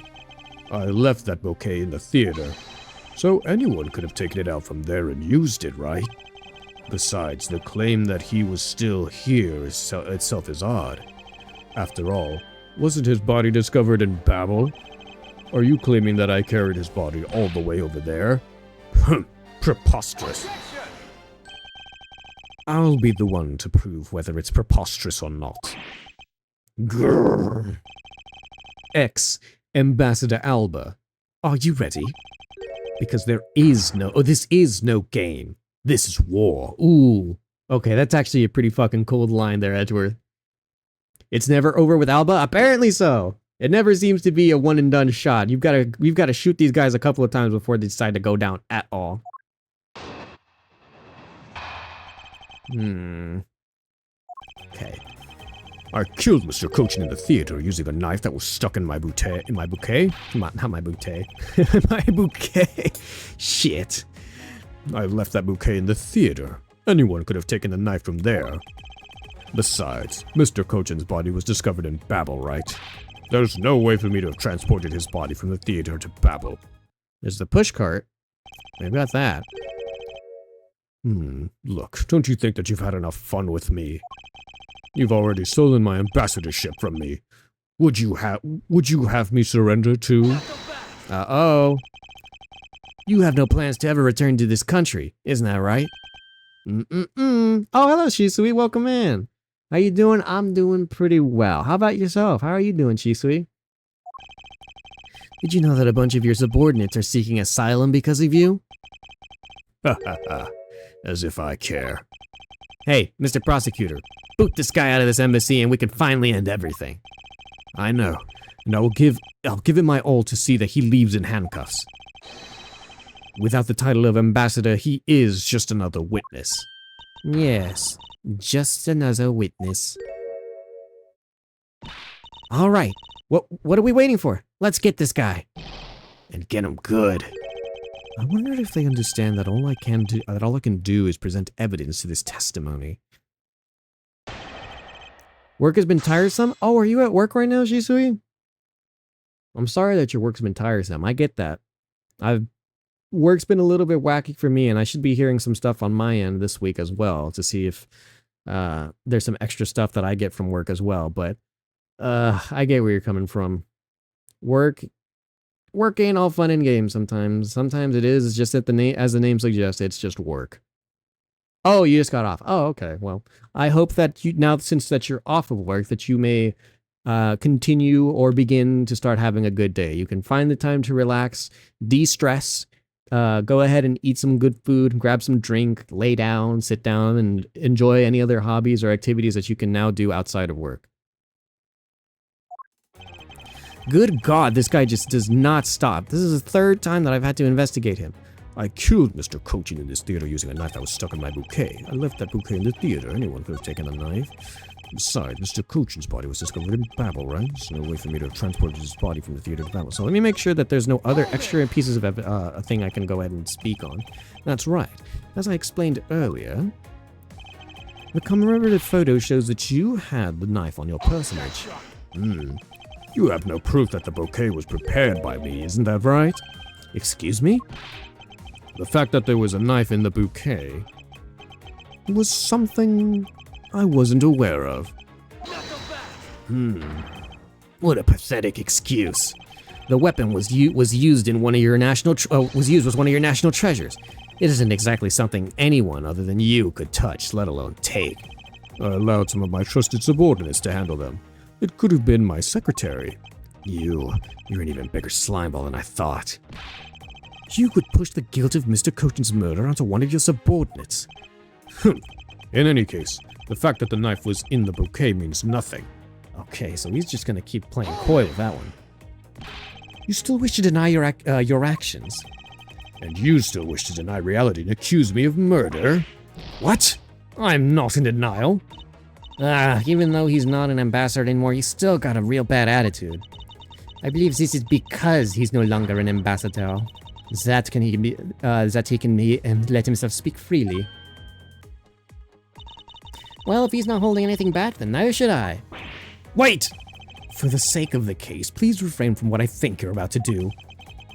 I left that bouquet in the theater, so anyone could have taken it out from there and used it, right? Besides, the claim that he was still here itself is odd. After all, wasn't his body discovered in Babel? Are you claiming that I carried his body all the way over there? Preposterous. I'll be the one to prove whether it's preposterous or not. Grrr. Ambassador Alba, are you ready? Because this is no game. This is war. Ooh. Okay, that's actually a pretty fucking cold line there, Edgeworth. It's never over with Alba? Apparently so. It never seems to be a one and done shot. We've got to shoot these guys a couple of times before they decide to go down at all. Okay. I killed Mr. Cochin in the theater using a knife that was stuck in my bouquet. Not my bouquet. My bouquet. Shit. I left that bouquet in the theater. Anyone could have taken the knife from there. Besides, Mr. Cochin's body was discovered in Babel, right? There's no way for me to have transported his body from the theater to Babel. There's the pushcart. They've got that. Look, don't you think that you've had enough fun with me? You've already stolen my ambassadorship from me. Would you have me surrender too? Uh-oh. You have no plans to ever return to this country, isn't that right? Oh, hello, Shisui. Welcome in. How you doing? I'm doing pretty well. How about yourself? How are you doing, Shisui? Did you know that a bunch of your subordinates are seeking asylum because of you? Ha ha ha. As if I care. Hey, Mr. Prosecutor, boot this guy out of this embassy and we can finally end everything. I know, and I'll give it my all to see that he leaves in handcuffs. Without the title of ambassador, he is just another witness. Yes, just another witness. All right, what are we waiting for? Let's get this guy. And get him good. I wonder if they understand that all I can do is present evidence to this testimony. Work has been tiresome? Oh, are you at work right now, Shisui? I'm sorry that your work's been tiresome. I get that. Work's been a little bit wacky for me, and I should be hearing some stuff on my end this week as well to see if there's some extra stuff that I get from work as well. But I get where you're coming from. Work ain't all fun and games sometimes. Sometimes it is. It's just that as the name suggests, it's just work. Oh, you just got off. Oh, okay. Well, I hope that now, since that you're off of work, that you may continue or begin to start having a good day. You can find the time to relax, de-stress, go ahead and eat some good food, grab some drink, lay down, sit down, and enjoy any other hobbies or activities that you can now do outside of work. Good God, this guy just does not stop. This is the third time that I've had to investigate him. I killed Mr. Cochin in this theater using a knife that was stuck in my bouquet. I left that bouquet in the theater. Anyone could have taken the knife. Besides, Mr. Cochin's body was discovered in Babel, right? There's no way for me to have transported his body from the theater to Babel. So let me make sure that there's no other extra pieces of a thing I can go ahead and speak on. That's right. As I explained earlier, the commemorative photo shows that you had the knife on your personage. You have no proof that the bouquet was prepared by me, isn't that right? Excuse me? The fact that there was a knife in the bouquet was something I wasn't aware of. What a pathetic excuse. The weapon was used in one of your national treasures. It isn't exactly something anyone other than you could touch, let alone take. I allowed some of my trusted subordinates to handle them. It could have been my secretary. You're an even bigger slimeball than I thought. You could push the guilt of Mr. Cochin's murder onto one of your subordinates. In any case, the fact that the knife was in the bouquet means nothing. Okay, so he's just gonna keep playing coy with that one. You still wish to deny your actions. And you still wish to deny reality and accuse me of murder? What? I'm not in denial. Even though he's not an ambassador anymore, he's still got a real bad attitude. I believe this is because he's no longer an ambassador. That he can let himself speak freely. Well, if he's not holding anything back, then neither should I. Wait! For the sake of the case, please refrain from what I think you're about to do.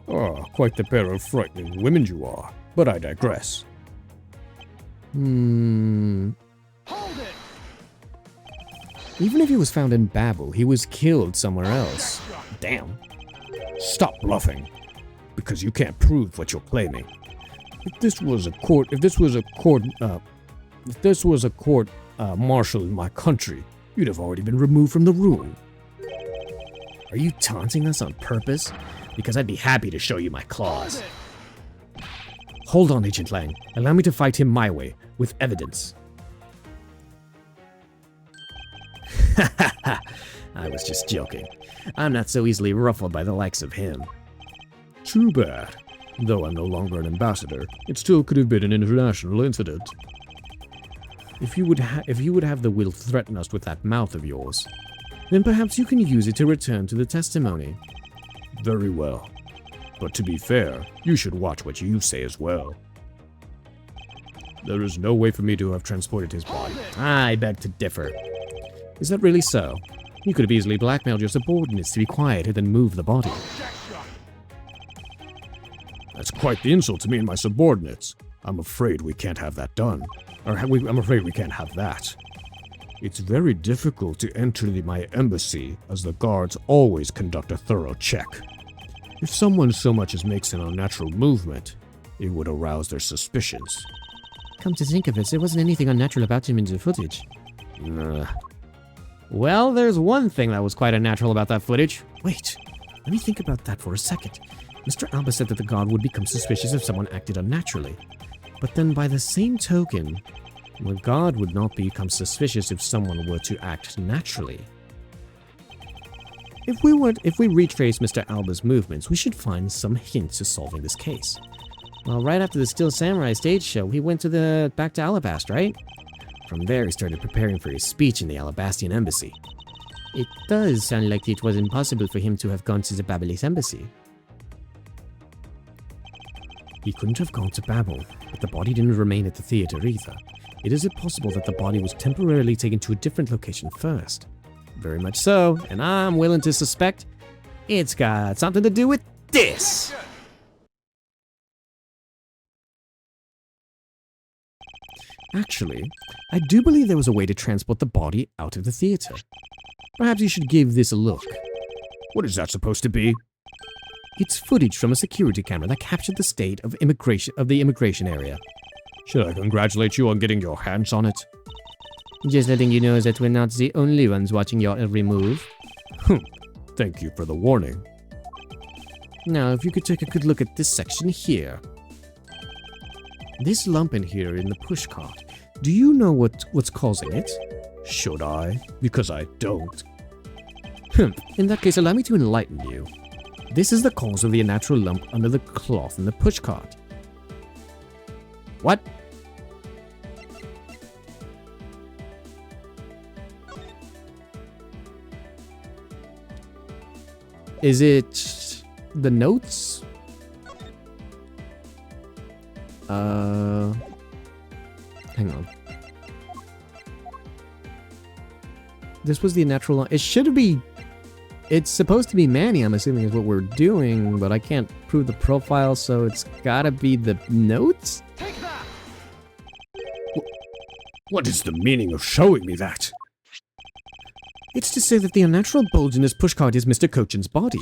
Ah, quite the pair of frightening women you are. But I digress. Hold it! Even if he was found in Babel, he was killed somewhere else. Damn. Stop bluffing, because you can't prove what you're claiming. If this was a court martial in my country, you'd have already been removed from the room. Are you taunting us on purpose? Because I'd be happy to show you my claws. Hold on, Agent Lang. Allow me to fight him my way, with evidence. I was just joking. I'm not so easily ruffled by the likes of him. Too bad. Though I'm no longer an ambassador, it still could have been an international incident. If you would have the will to threaten us with that mouth of yours, then perhaps you can use it to return to the testimony. Very well. But to be fair, you should watch what you say as well. There is no way for me to have transported his body. I beg to differ. Is that really so? You could have easily blackmailed your subordinates to be quiet and then move the body. That's quite the insult to me and my subordinates. I'm afraid we can't have that done. I'm afraid we can't have that. It's very difficult to enter my embassy, as the guards always conduct a thorough check. If someone so much as makes an unnatural movement, it would arouse their suspicions. Come to think of it, there wasn't anything unnatural about him in the footage. Well, there's one thing that was quite unnatural about that footage. Wait, let me think about that for a second. Mr. Alba said that the guard would become suspicious if someone acted unnaturally. But then by the same token, the guard would not become suspicious if someone were to act naturally. If we retrace Mr. Alba's movements, we should find some hints to solving this case. Well, right after the Steel Samurai stage show, he went back to Alabast, right? From there, he started preparing for his speech in the Alabastian embassy. It does sound like it was impossible for him to have gone to the Babylese embassy. He couldn't have gone to Babel, but the body didn't remain at the theater either. It is possible that the body was temporarily taken to a different location first. Very much so, and I'm willing to suspect it's got something to do with this. Actually, I do believe there was a way to transport the body out of the theater. Perhaps you should give this a look. What is that supposed to be? It's footage from a security camera that captured the state of the immigration area. Should I congratulate you on getting your hands on it? Just letting you know that we're not the only ones watching your every move. Thank you for the warning. Now, if you could take a good look at this section here. This lump in here in the pushcart. Do you know what's causing it? Should I? Because I don't. In that case, allow me to enlighten you. This is the cause of the unnatural lump under the cloth in the pushcart. What? Is it the notes? Hang on. This was the natural. It should be. It's supposed to be Manny, I'm assuming, is what we're doing, but I can't prove the profile, so it's gotta be the notes? Take that! What is the meaning of showing me that? It's to say that the unnatural bulge in this pushcart is Mr. Cochin's body.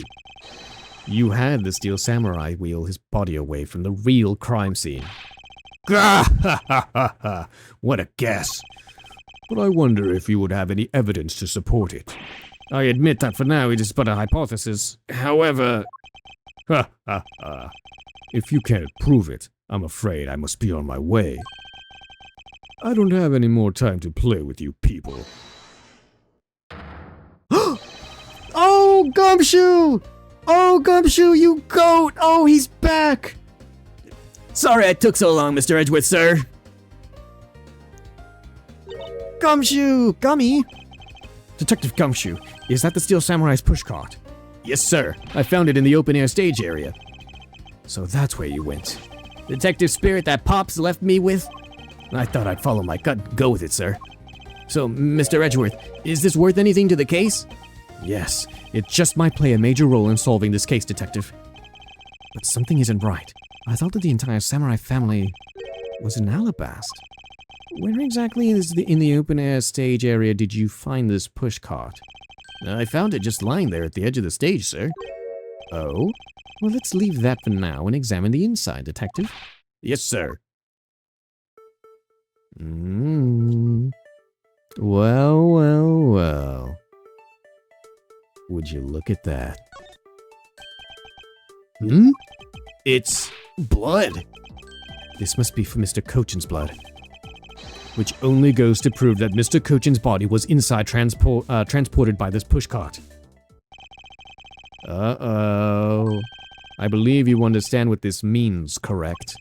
You had the Steel Samurai wheel his body away from the real crime scene. What a guess. But I wonder if you would have any evidence to support it. I admit that for now it is but a hypothesis. However... If you can't prove it, I'm afraid I must be on my way. I don't have any more time to play with you people. Oh, Gumshoe! Oh, Gumshoe, you goat! Oh, he's back! Sorry I took so long, Mr. Edgeworth, sir. Gumshoe! Gummy! Detective Gumshoe, is that the Steel Samurai's pushcart? Yes, sir. I found it in the open-air stage area. So that's where you went. Detective spirit that Pops left me with? I thought I'd follow my gut and go with it, sir. So, Mr. Edgeworth, is this worth anything to the case? Yes, it just might play a major role in solving this case, Detective. But something isn't right. I thought that the entire samurai family was in Alabast. Where exactly in the open-air stage area did you find this pushcart? I found it just lying there at the edge of the stage, sir. Oh? Well, let's leave that for now and examine the inside, Detective. Yes, sir. Well, well, well. Would you look at that? It's blood. This must be for Mr. Cochin's blood. Which only goes to prove that Mr. Cochin's body was inside transported by this pushcart. Uh-oh. I believe you understand what this means, correct?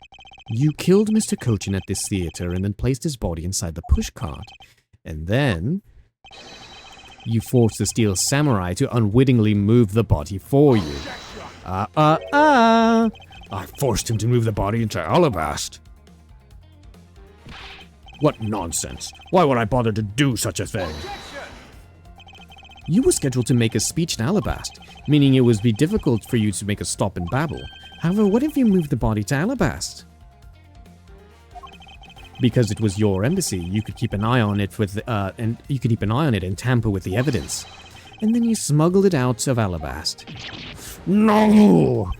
You killed Mr. Cochin at this theater and then placed his body inside the pushcart. And then you forced the Steel Samurai to unwittingly move the body for you. I forced him to move the body into Alabast. What nonsense. Why would I bother to do such a thing? You were scheduled to make a speech in Alabast, meaning it would be difficult for you to make a stop in Babel. However, what if you moved the body to Alabast? Because it was your embassy, you could keep an eye on it and tamper with the evidence. And then you smuggled it out of Alabast. No!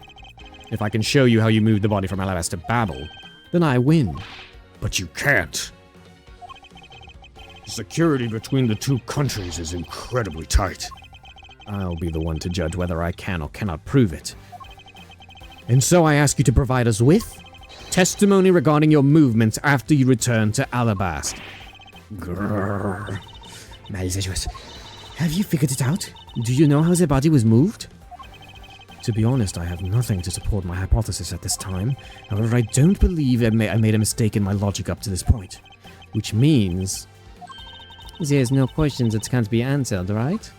If I can show you how you moved the body from Alabast to Babel, then I win. But you can't. Security between the two countries is incredibly tight. I'll be the one to judge whether I can or cannot prove it. And so I ask you to provide us with testimony regarding your movements after you return to Alabast. Grrr. Have you figured it out? Do you know how the body was moved? To be honest, I have nothing to support my hypothesis at this time. However, I don't believe I made a mistake in my logic up to this point. Which means there's no questions that can't be answered, right?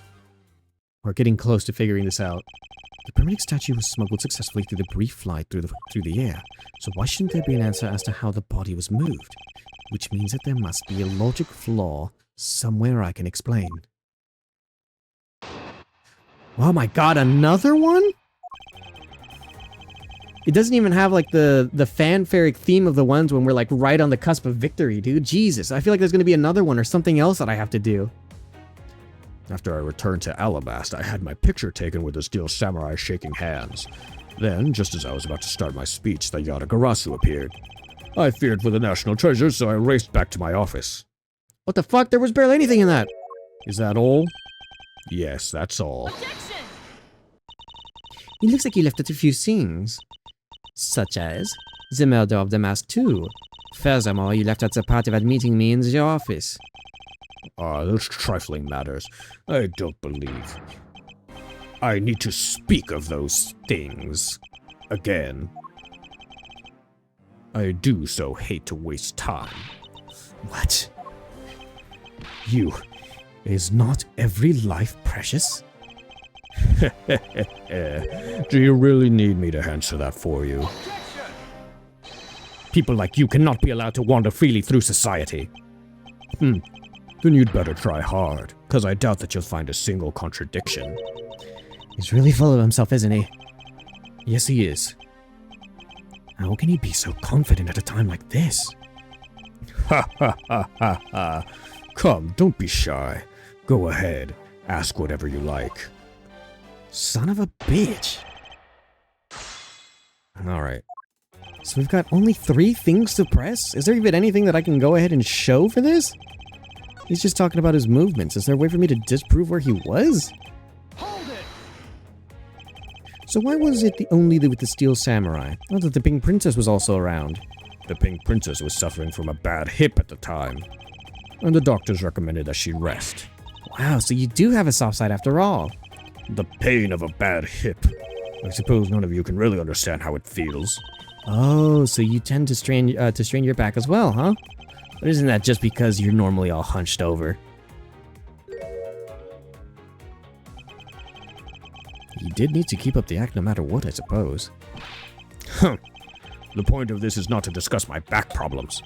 We're getting close to figuring this out. The primitive statue was smuggled successfully through the brief flight through the air, so why shouldn't there be an answer as to how the body was moved? Which means that there must be a logic flaw somewhere I can explain. Oh my god, another one? It doesn't even have like the fanfaric theme of the ones when we're like right on the cusp of victory, dude. Jesus, I feel like there's gonna be another one or something else that I have to do. After I returned to Alabast, I had my picture taken with the Steel Samurai shaking hands. Then, just as I was about to start my speech, the Yatagarasu appeared. I feared for the national treasure, so I raced back to my office. What the fuck? There was barely anything in that. Is that all? Yes, that's all. Objection! It looks like you left out a few things. Such as the murder of the mask too. Furthermore, you left out the part about meeting me in the office. Those trifling matters. I don't believe I need to speak of those things again. I do so hate to waste time. What? Is not every life precious? Do you really need me to answer that for you? People like you cannot be allowed to wander freely through society. Then you'd better try hard, because I doubt that you'll find a single contradiction. He's really full of himself, isn't he? Yes, he is. How can he be so confident at a time like this? Ha ha ha ha ha. Come, don't be shy. Go ahead, ask whatever you like. Son of a bitch. Alright. So we've got only 3 things to press? Is there even anything that I can go ahead and show for this? He's just talking about his movements. Is there a way for me to disprove where he was? Hold it! So why was it only with the Steel Samurai? I thought the Pink Princess was also around. The Pink Princess was suffering from a bad hip at the time, and the doctors recommended that she rest. Wow, so you do have a soft side after all. The pain of a bad hip. I suppose none of you can really understand how it feels. Oh, so you tend to strain your back as well, huh? But isn't that just because you're normally all hunched over? You did need to keep up the act no matter what, I suppose. The point of this is not to discuss my back problems.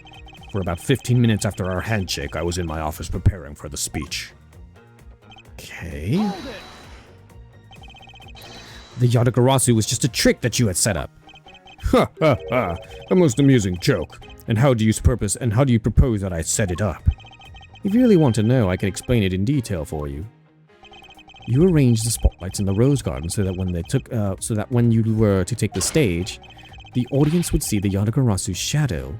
For about 15 minutes after our handshake, I was in my office preparing for the speech. Okay. The Yatagarasu was just a trick that you had set up. Ha ha ha! A most amusing joke. And how do you propose that I set it up? If you really want to know, I can explain it in detail for you. You arranged the spotlights in the rose garden so that when you were to take the stage, the audience would see the Yatagarasu's shadow.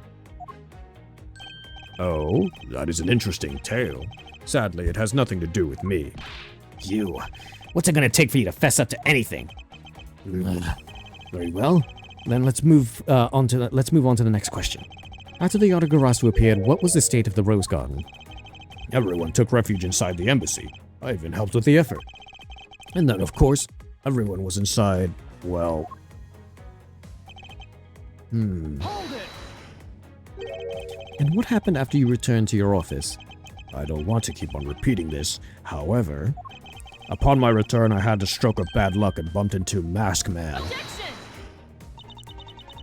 Oh, that is an interesting tale. Sadly, it has nothing to do with me. You. What's it gonna take for you to fess up to anything? Very well. Then let's move on to the next question. After the Yatagarasu appeared, what was the state of the rose garden? Everyone took refuge inside the embassy. I even helped with the effort. And then, of course, everyone was inside, well... Hold it! And what happened after you returned to your office? I don't want to keep on repeating this. However, upon my return, I had a stroke of bad luck and bumped into Mask Man.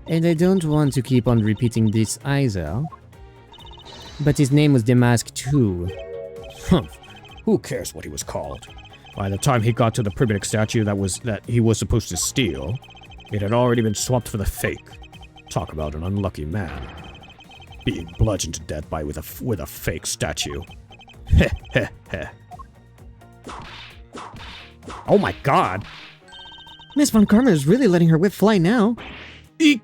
And I don't want to keep on repeating this either. But his name was Damask too. Humph. Who cares what he was called? By the time he got to the primitive statue that he was supposed to steal, it had already been swapped for the fake. Talk about an unlucky man. Being bludgeoned to death with a fake statue. Heh heh heh. Oh my god! Miss Von Karma is really letting her whip fly now. Eek!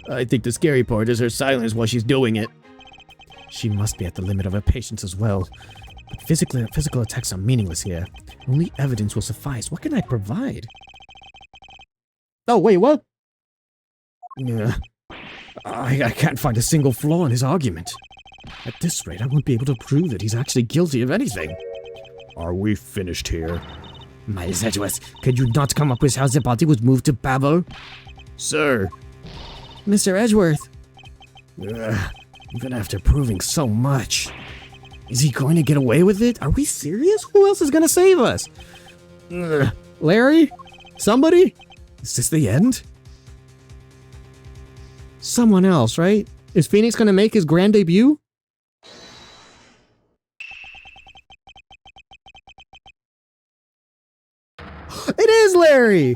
I think the scary part is her silence while she's doing it. She must be at the limit of her patience as well. But physical attacks are meaningless here. Only evidence will suffice. What can I provide? Oh, wait, what? I can't find a single flaw in his argument. At this rate, I won't be able to prove that he's actually guilty of anything. Are we finished here? My Edgeworth, could you not come up with how the body was moved to Babel? Sir! Mr. Edgeworth! Even after proving so much. Is he going to get away with it? Are we serious? Who else is going to save us? Larry? Somebody? Is this the end? Someone else, right? Is Phoenix going to make his grand debut? It is Larry!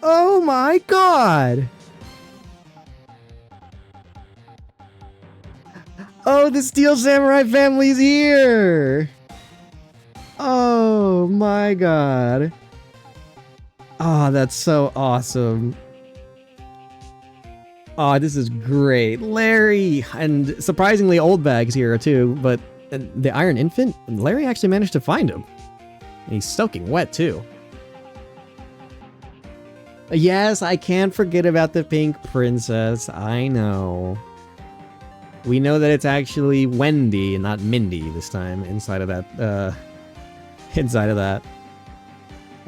Oh my god! Oh, the Steel Samurai family's here! Oh my god. Oh, that's so awesome. Oh, this is great. Larry! And surprisingly, Old Bag's here too, but the Iron Infant? Larry actually managed to find him. And he's soaking wet too. Yes, I can't forget about the Pink Princess. I know. We know that it's actually Wendy and not Mindy this time inside of that,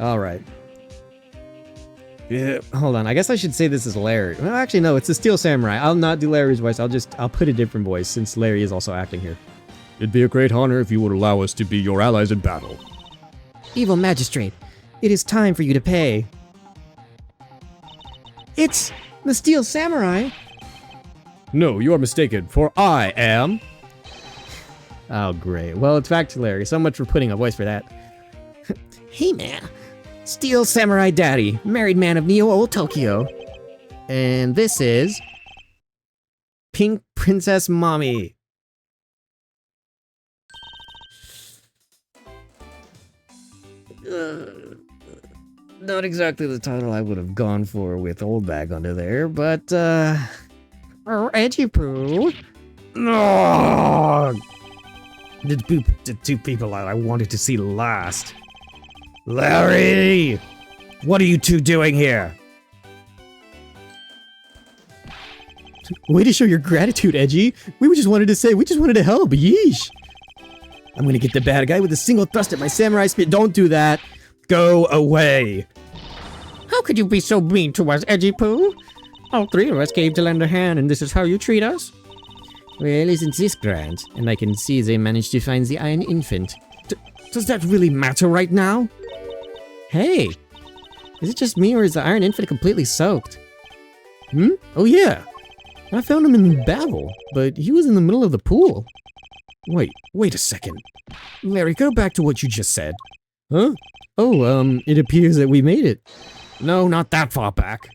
All right. Yeah, hold on. I guess I should say this is Larry. Well, actually, no, it's the Steel Samurai. I'll not do Larry's voice. I'll put a different voice since Larry is also acting here. It'd be a great honor if you would allow us to be your allies in battle. Evil Magistrate, it is time for you to pay. It's the Steel Samurai. No, you are mistaken, for I am... Oh, great. Well, it's back to Larry. So much for putting a voice for that. Hey, man. Steel Samurai Daddy, married man of Neo Old Tokyo. And this is... Pink Princess Mommy. Not exactly the title I would have gone for with Old Bag under there, but, Edgy Poo. No! The two people I wanted to see last. Larry! What are you two doing here? Way to show your gratitude, Edgy. We just wanted to help. Yeesh. I'm gonna get the bad guy with a single thrust at my samurai spear. Don't do that. Go away. How could you be so mean to us, Edgy Poo? All three of us came to lend a hand, and this is how you treat us? Well, isn't this grand? And I can see they managed to find the Iron Infant. Does that really matter right now? Hey! Is it just me, or is the Iron Infant completely soaked? Oh yeah! I found him in Babel, but he was in the middle of the pool. Wait a second. Larry, go back to what you just said. Huh? Oh, it appears that we made it. No, not that far back.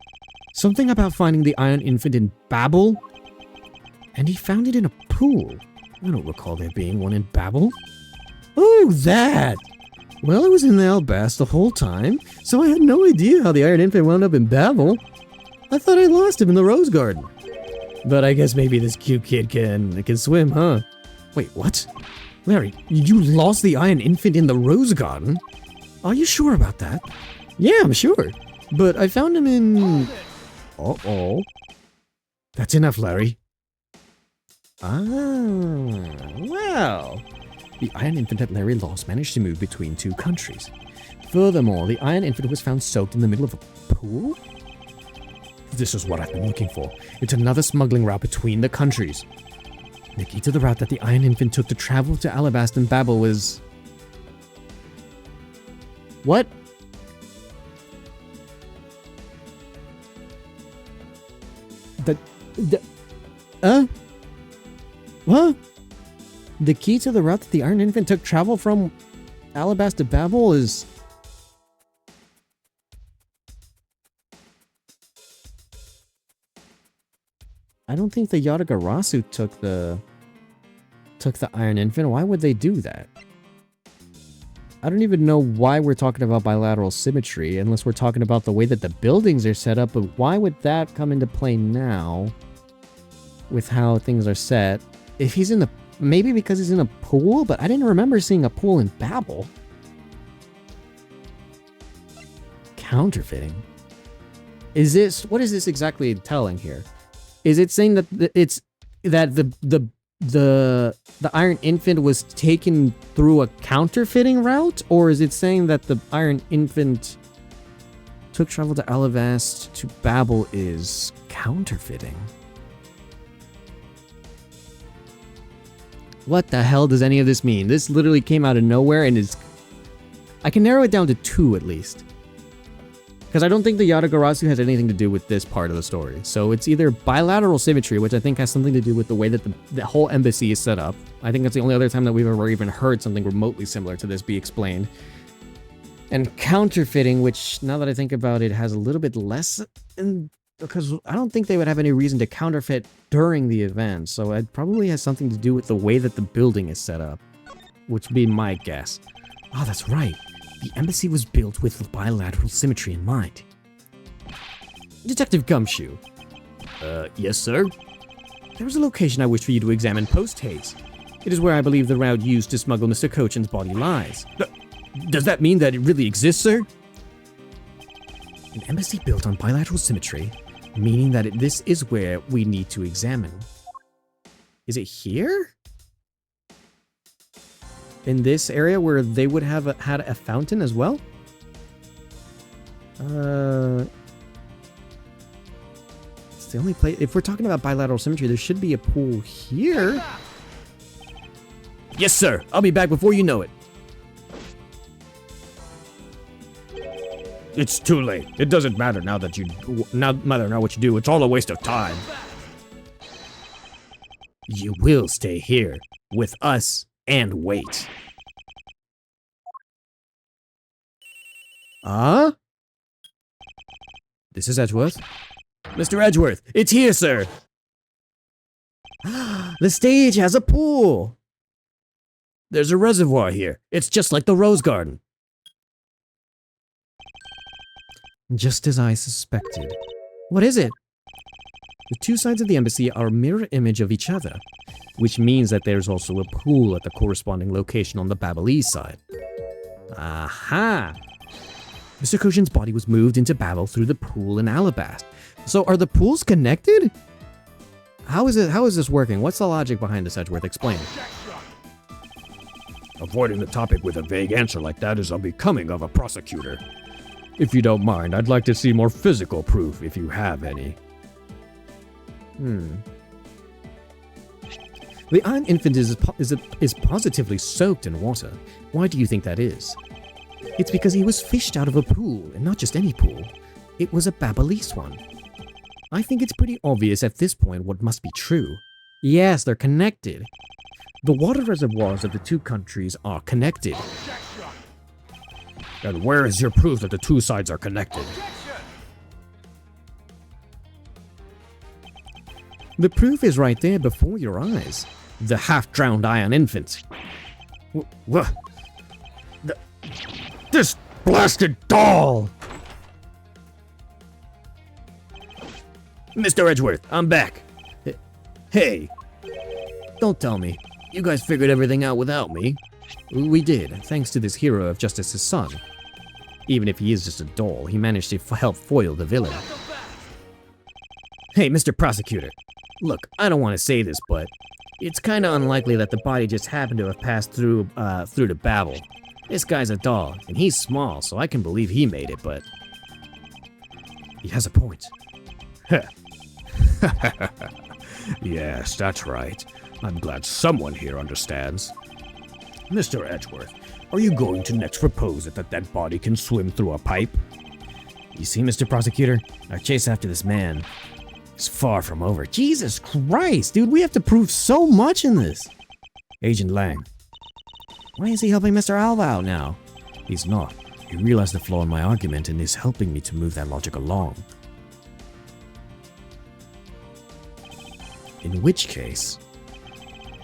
Something about finding the Iron Infant in Babel? And he found it in a pool. I don't recall there being one in Babel. Oh, that! Well, it was in the Albast the whole time, so I had no idea how the Iron Infant wound up in Babel. I thought I lost him in the Rose Garden. But I guess maybe this cute kid can swim, huh? Wait, what? Larry, you lost the Iron Infant in the Rose Garden? Are you sure about that? Yeah, I'm sure. But I found him in... Uh-oh. That's enough, Larry. Ah, well. The Iron Infant that Larry lost managed to move between two countries. Furthermore, the Iron Infant was found soaked in the middle of a pool? This is what I've been looking for. It's another smuggling route between the countries. The key to the route that the Iron Infant took to travel to Alabast and Babel was... What? What? The key to the route that the Iron Infant took travel from Alabast to Babel is... I don't think the Yatagarasu took the Iron Infant. Why would they do that? I don't even know why we're talking about bilateral symmetry, unless we're talking about the way that the buildings are set up, but why would that come into play now with how things are set? If he's in the... Maybe because he's in a pool, but I didn't remember seeing a pool in Babel. Counterfeiting. Is this... What is this exactly telling here? Is it saying that the Iron Infant was taken through a counterfeiting route? Or is it saying that the Iron Infant took travel to Alabast to Babel is counterfeiting? What the hell does any of this mean? This literally came out of nowhere and is... I can narrow it down to two at least. Because I don't think the Yatagarasu has anything to do with this part of the story. So it's either bilateral symmetry, which I think has something to do with the way that the whole embassy is set up. I think that's the only other time that we've ever even heard something remotely similar to this be explained. And counterfeiting, which now that I think about it, has a little bit less... because I don't think they would have any reason to counterfeit during the event. So it probably has something to do with the way that the building is set up. Which would be my guess. Oh, that's right. The embassy was built with bilateral symmetry in mind. Detective Gumshoe. Yes, sir? There is a location I wish for you to examine post-haste. It is where I believe the route used to smuggle Mr. Cochin's body lies. Does that mean that it really exists, sir? An embassy built on bilateral symmetry, meaning that this is where we need to examine. Is it here? In this area where they would have had a fountain as well? It's the only place... If we're talking about bilateral symmetry, there should be a pool here. Yes, sir. I'll be back before you know it. It's too late. It doesn't matter now that no matter what you do. It's all a waste of time. You will stay here with us and wait. This is Edgeworth. Mr. Edgeworth, it's here, sir. The stage has a pool. There's a reservoir here. It's just like the Rose Garden. Just as I suspected. What is it? The two sides of the embassy are a mirror image of each other, which means that there's also a pool at the corresponding location on the Babelese side. Aha! Mr. Cochin's body was moved into Babel through the pool in Alabast. So are the pools connected? How is this working? What's the logic behind this, Edgeworth? Explain it. Avoiding the topic with a vague answer like that is unbecoming of a prosecutor. If you don't mind, I'd like to see more physical proof if you have any. The Iron Infant is positively soaked in water. Why do you think that is? It's because he was fished out of a pool, and not just any pool. It was a Babyliss one. I think it's pretty obvious at this point what must be true. Yes, they're connected. The water reservoirs of the two countries are connected. And where is your proof that the two sides are connected? The proof is right there before your eyes. The half-drowned Iron Infant. This blasted doll! Mr. Edgeworth, I'm back. Hey. Don't tell me. You guys figured everything out without me. We did, thanks to this hero of justice's son. Even if he is just a doll, he managed to help foil the villain. Hey, Mr. Prosecutor. Look, I don't want to say this, but it's kind of unlikely that the body just happened to have passed through to Babel. This guy's a doll, and he's small, so I can believe he made it, but he has a point. Yes, that's right. I'm glad someone here understands. Mr. Edgeworth, are you going to next propose that that body can swim through a pipe? You see, Mr. Prosecutor, our chase after this man is far from over. Jesus Christ, dude, we have to prove so much in this. Agent Lang. Why is he helping Mr. Alva out now? He's not. He realized the flaw in my argument and is helping me to move that logic along. In which case,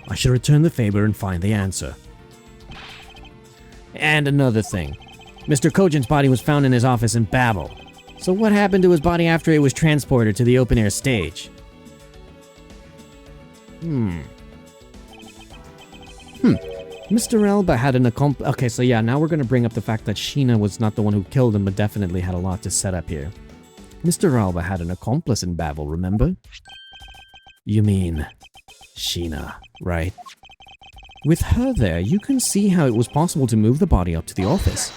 I should return the favor and find the answer. And another thing. Mr. Kojin's body was found in his office in Babel. So what happened to his body after it was transported to the open-air stage? Mr. Elba had an accomplice. Okay, so yeah, now we're going to bring up the fact that Sheena was not the one who killed him, but definitely had a lot to set up here. Mr. Alba had an accomplice in Babel, remember? You mean Sheena, right? With her there, you can see how it was possible to move the body up to the office.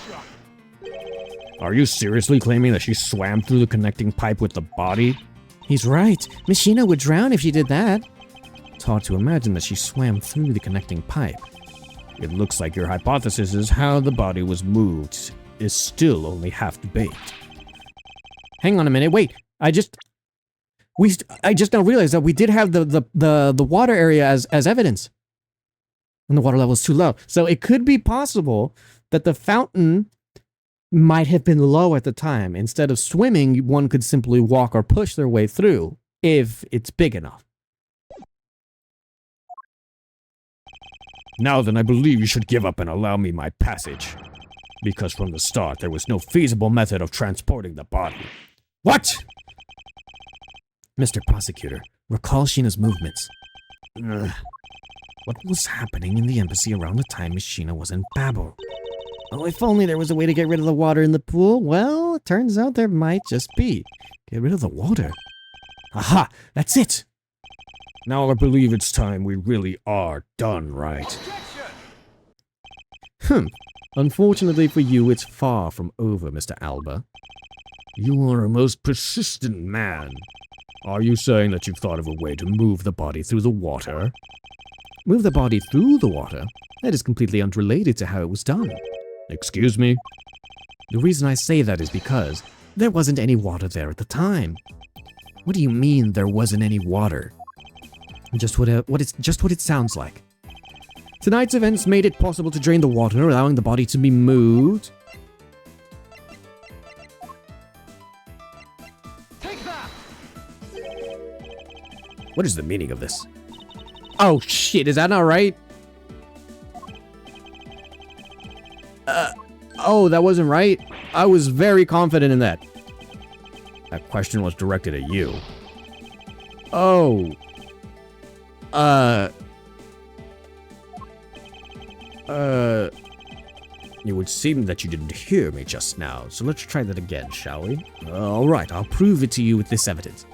Are you seriously claiming that she swam through the connecting pipe with the body? He's right. Miss Sheena would drown if she did that. It's hard to imagine that she swam through the connecting pipe. It looks like your hypothesis is how the body was moved is still only half baked. Hang on a minute, wait. I just now realized that we did have the water area as evidence. And the water level is too low. So it could be possible that the fountain might have been low at the time. Instead of swimming, one could simply walk or push their way through if it's big enough. Now then, I believe you should give up and allow me my passage. Because from the start, there was no feasible method of transporting the body. What? Mr. Prosecutor, recall Sheena's movements. What was happening in the embassy around the time Miss Sheena was in Babel? Oh, if only there was a way to get rid of the water in the pool. Well, it turns out there might just be. Get rid of the water. Aha! That's it! Now I believe it's time we really are done, right? Unfortunately for you, it's far from over, Mr. Alba. You are a most persistent man. Are you saying that you've thought of a way to move the body through the water? Move the body through the water? That is completely unrelated to how it was done. Excuse me? The reason I say that is because there wasn't any water there at the time. What do you mean there wasn't any water? Just what it sounds like. Tonight's events made it possible to drain the water, allowing the body to be moved. Take that! What is the meaning of this? Oh shit, is that not right? Oh, that wasn't right? I was very confident in that. That question was directed at you. Oh. It would seem that you didn't hear me just now, so let's try that again, shall we? Alright, I'll prove it to you with this evidence.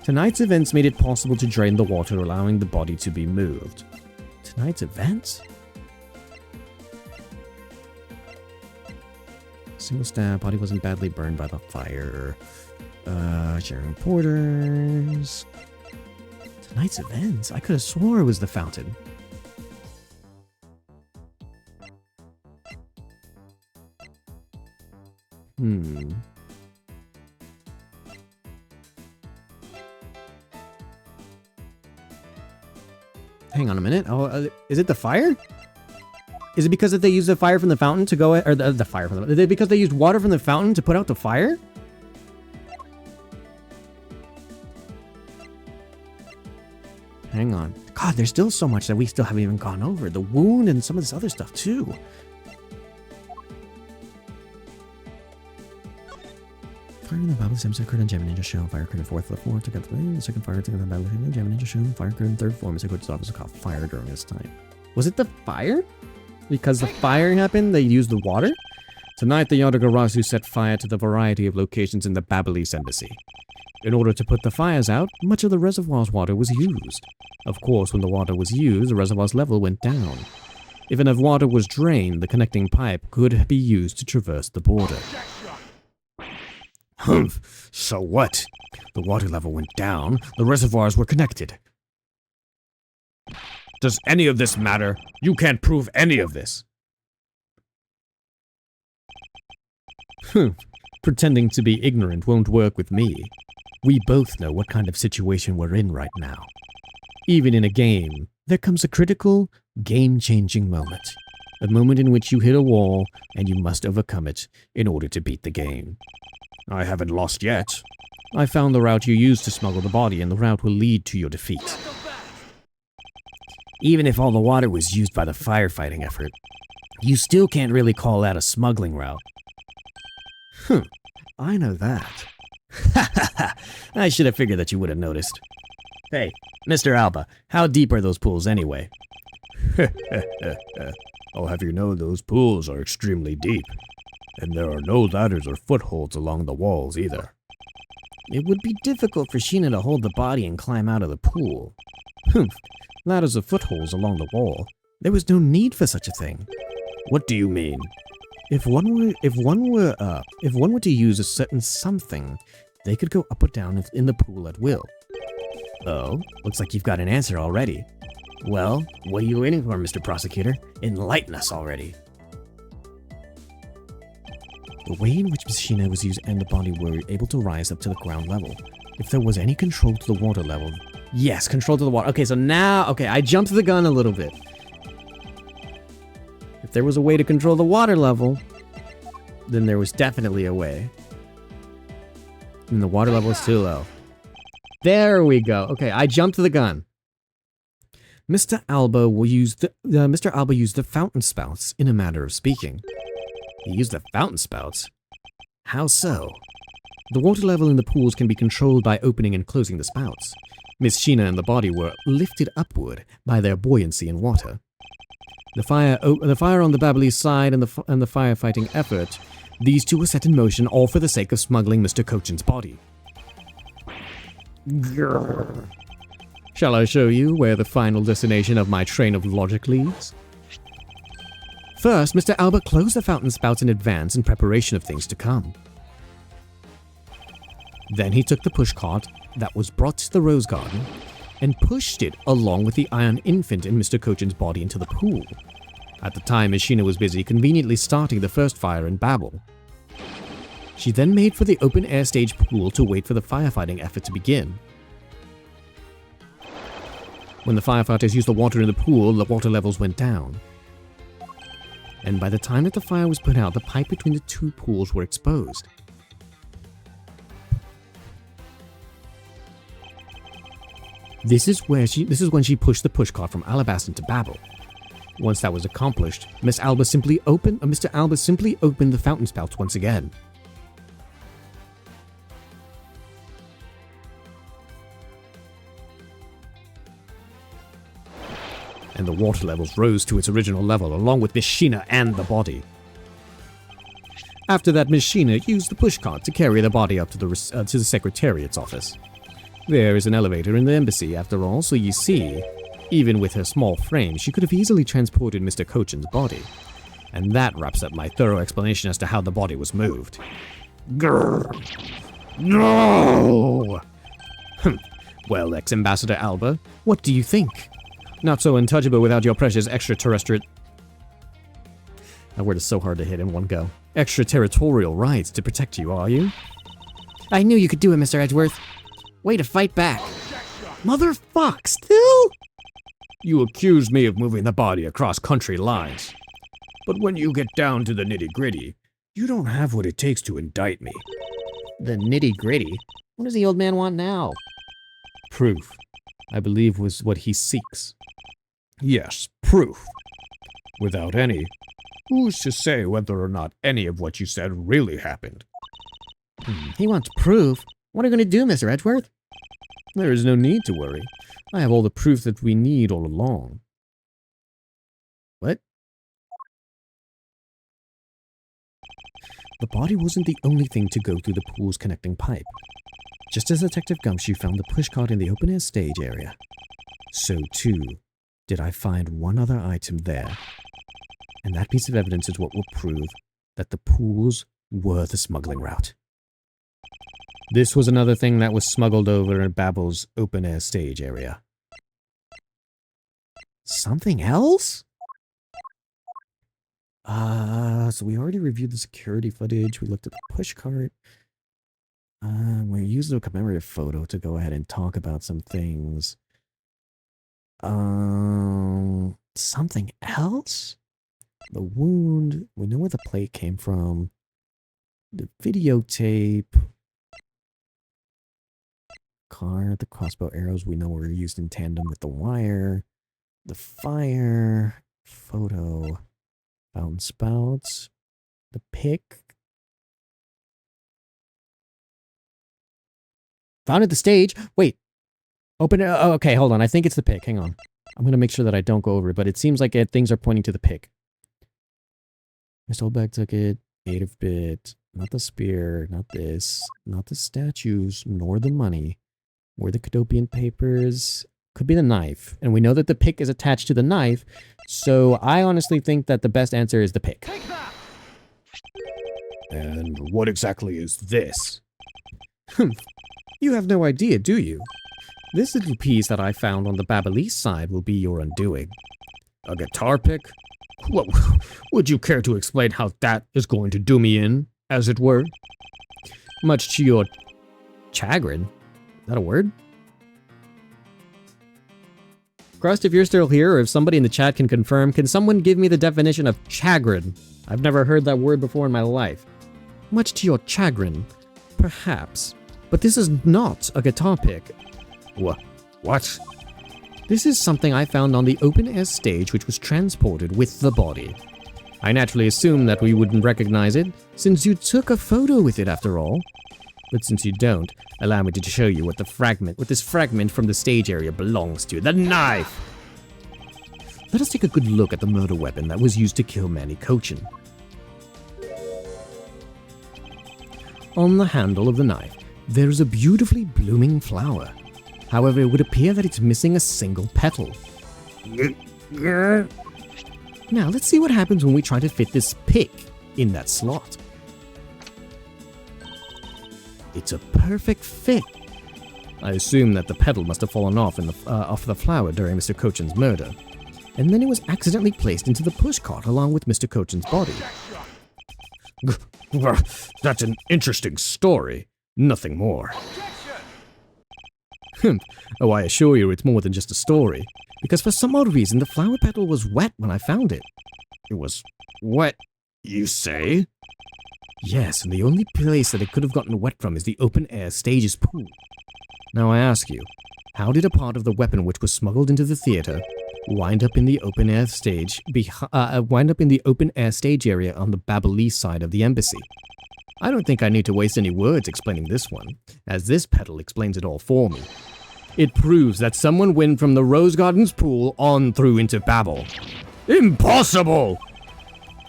Tonight's events made it possible to drain the water, allowing the body to be moved. Tonight's events? Single stab, body wasn't badly burned by the fire. Sharing reporters. Tonight's events? I could have swore it was the fountain. Hang on a minute. Oh, is it the fire? Is it because that they used the fire from the fountain to go, or the fire from the, is it because they used water from the fountain to put out the fire? Hang on. God, there's still so much that we still haven't even gone over. The wound and some of this other stuff too. Fire in the Battle Sims occurred on Gem Ninja Show. Fire occurred in 4th floor. Took out the second fire took out the Battle Sims Gem Ninja Show. Fire occurred in 3rd floor. Mr. Coach's office caught fire during this time. Was it the fire? Because the fire happened, they used the water? Tonight, the Yatagarasu set fire to the variety of locations in the Babyliss embassy. In order to put the fires out, much of the reservoir's water was used. Of course, when the water was used, the reservoir's level went down. If enough water was drained, the connecting pipe could be used to traverse the border. Humph, so what? The water level went down, the reservoirs were connected. Does any of this matter? You can't prove any of this. Pretending to be ignorant won't work with me. We both know what kind of situation we're in right now. Even in a game, there comes a critical, game-changing moment. A moment in which you hit a wall and you must overcome it in order to beat the game. I haven't lost yet. I found the route you used to smuggle the body, and the route will lead to your defeat. Even if all the water was used by the firefighting effort, you still can't really call that a smuggling route. I know that. I should have figured that you would have noticed. Hey, Mr. Alba, how deep are those pools anyway? I'll have you know those pools are extremely deep, and there are no ladders or footholds along the walls either. It would be difficult for Sheena to hold the body and climb out of the pool. Ladders or footholds along the wall. There was no need for such a thing. What do you mean? If one were to use a certain something, they could go up or down in the pool at will. Oh, looks like you've got an answer already. Well, what are you waiting for, Mr. Prosecutor? Enlighten us already. The way in which Miss Sheena was used and the body were able to rise up to the ground level. If there was any control to the water level. Yes, control to the water. Okay, so now, I jumped the gun a little bit. If there was a way to control the water level, then there was definitely a way. And the water level is too low. There we go. Okay, I jumped the gun. Mr. Alba used the fountain spouts, in a manner of speaking. He used the fountain spouts? How so? The water level in the pools can be controlled by opening and closing the spouts. Miss Sheena and the body were lifted upward by their buoyancy in water. The fire on the Babyliss side and the firefighting effort, these two were set in motion all for the sake of smuggling Mr. Cochin's body. Grrr. Shall I show you where the final destination of my train of logic leads? First, Mr. Albert closed the fountain spouts in advance in preparation of things to come. Then he took the pushcart that was brought to the rose garden and pushed it along with the iron infant in Mr. Cochin's body into the pool. At the time, Miss Sheena was busy conveniently starting the first fire in Babel. She then made for the open-air stage pool to wait for the firefighting effort to begin. When the firefighters used the water in the pool, the water levels went down. And by the time that the fire was put out, the pipe between the two pools were exposed. This is when she pushed the pushcart from Alabaston to Babel. Once that was accomplished, Mr. Alba simply opened the fountain spouts once again. And the water levels rose to its original level, along with Miss Sheena and the body. After that, Miss Sheena used the pushcart to carry the body up to the Secretariat's office. There is an elevator in the embassy, after all, so you see, even with her small frame, she could have easily transported Mr. Cochin's body. And that wraps up my thorough explanation as to how the body was moved. Grrr. No! Well, ex-Ambassador Alba, what do you think? Not so untouchable without your precious extraterrestrial... That word is so hard to hit in one go. Extraterritorial rights to protect you, are you? I knew you could do it, Mr. Edgeworth. Way to fight back. Motherfuck, still? You accuse me of moving the body across country lines. But when you get down to the nitty-gritty, you don't have what it takes to indict me. The nitty-gritty? What does the old man want now? Proof, I believe, was what he seeks. Yes, proof. Without any, who's to say whether or not any of what you said really happened? He wants proof. What are you going to do, Mr. Edgeworth? There is no need to worry. I have all the proof that we need all along. What? The body wasn't the only thing to go through the pool's connecting pipe. Just as Detective Gumshoe found the pushcart in the open-air stage area, so too did I find one other item there. And that piece of evidence is what will prove that the pools were the smuggling route. This was another thing that was smuggled over in Babbel's open-air stage area. Something else? So we already reviewed the security footage. We looked at the pushcart. We used a commemorative photo to go ahead and talk about some things. Something else? The wound. We know where the plate came from. The videotape. Car, the crossbow arrows we know were used in tandem with the wire. The fire. Photo. Fountain spouts. The pick. Found at the stage. Wait. Open it. Oh, okay, hold on. I think it's the pick. Hang on. I'm going to make sure that I don't go over it, but it seems like things are pointing to the pick. Mr. Oldbag took it. 8-bit. Not the spear. Not this. Not the statues. Nor the money. Or the Cadopian papers. Could be the knife. And we know that the pick is attached to the knife. So I honestly think that the best answer is the pick. And what exactly is this? You have no idea, do you? This little piece that I found on the Babbel side will be your undoing. A guitar pick? Well, would you care to explain how that is going to do me in, as it were? Much to your chagrin. Is that a word? Crust, if you're still here, or if somebody in the chat can confirm, can someone give me the definition of chagrin? I've never heard that word before in my life. Much to your chagrin. Perhaps. But this is not a guitar pick. What? This is something I found on the open-air stage which was transported with the body. I naturally assumed that we wouldn't recognize it, since you took a photo with it after all. But since you don't, allow me to show you what this fragment from the stage area belongs to. The knife! Let us take a good look at the murder weapon that was used to kill Manny Cochin. On the handle of the knife, there is a beautifully blooming flower. However, it would appear that it's missing a single petal. Now, let's see what happens when we try to fit this pick in that slot. It's a perfect fit. I assume that the petal must have fallen off off the flower during Mr. Cochin's murder, and then it was accidentally placed into the pushcart along with Mr. Cochin's body. That's an interesting story. Nothing more. Oh, I assure you it's more than just a story, because for some odd reason the flower petal was wet when I found it. It was wet, you say? Yes, and the only place that it could have gotten wet from is the open-air stage's pool. Now I ask you, how did a part of the weapon which was smuggled into the theater wind up in the open-air stage, stage area on the Babbel side of the embassy? I don't think I need to waste any words explaining this one, as this petal explains it all for me. It proves that someone went from the Rose Gardens pool on through into Babbel. Impossible!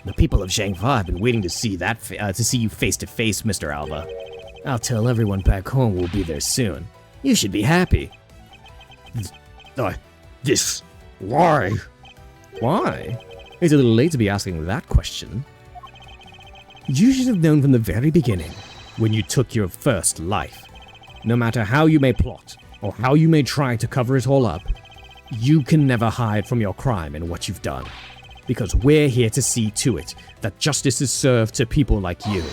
The people of Zhangfa have been waiting to see you face to face, Mr. Alva. I'll tell everyone back home we'll be there soon. You should be happy. Why? Why? It's a little late to be asking that question. You should have known from the very beginning, when you took your first life. No matter how you may plot, or how you may try to cover it all up, you can never hide from your crime and what you've done. Because we're here to see to it that justice is served to people like you.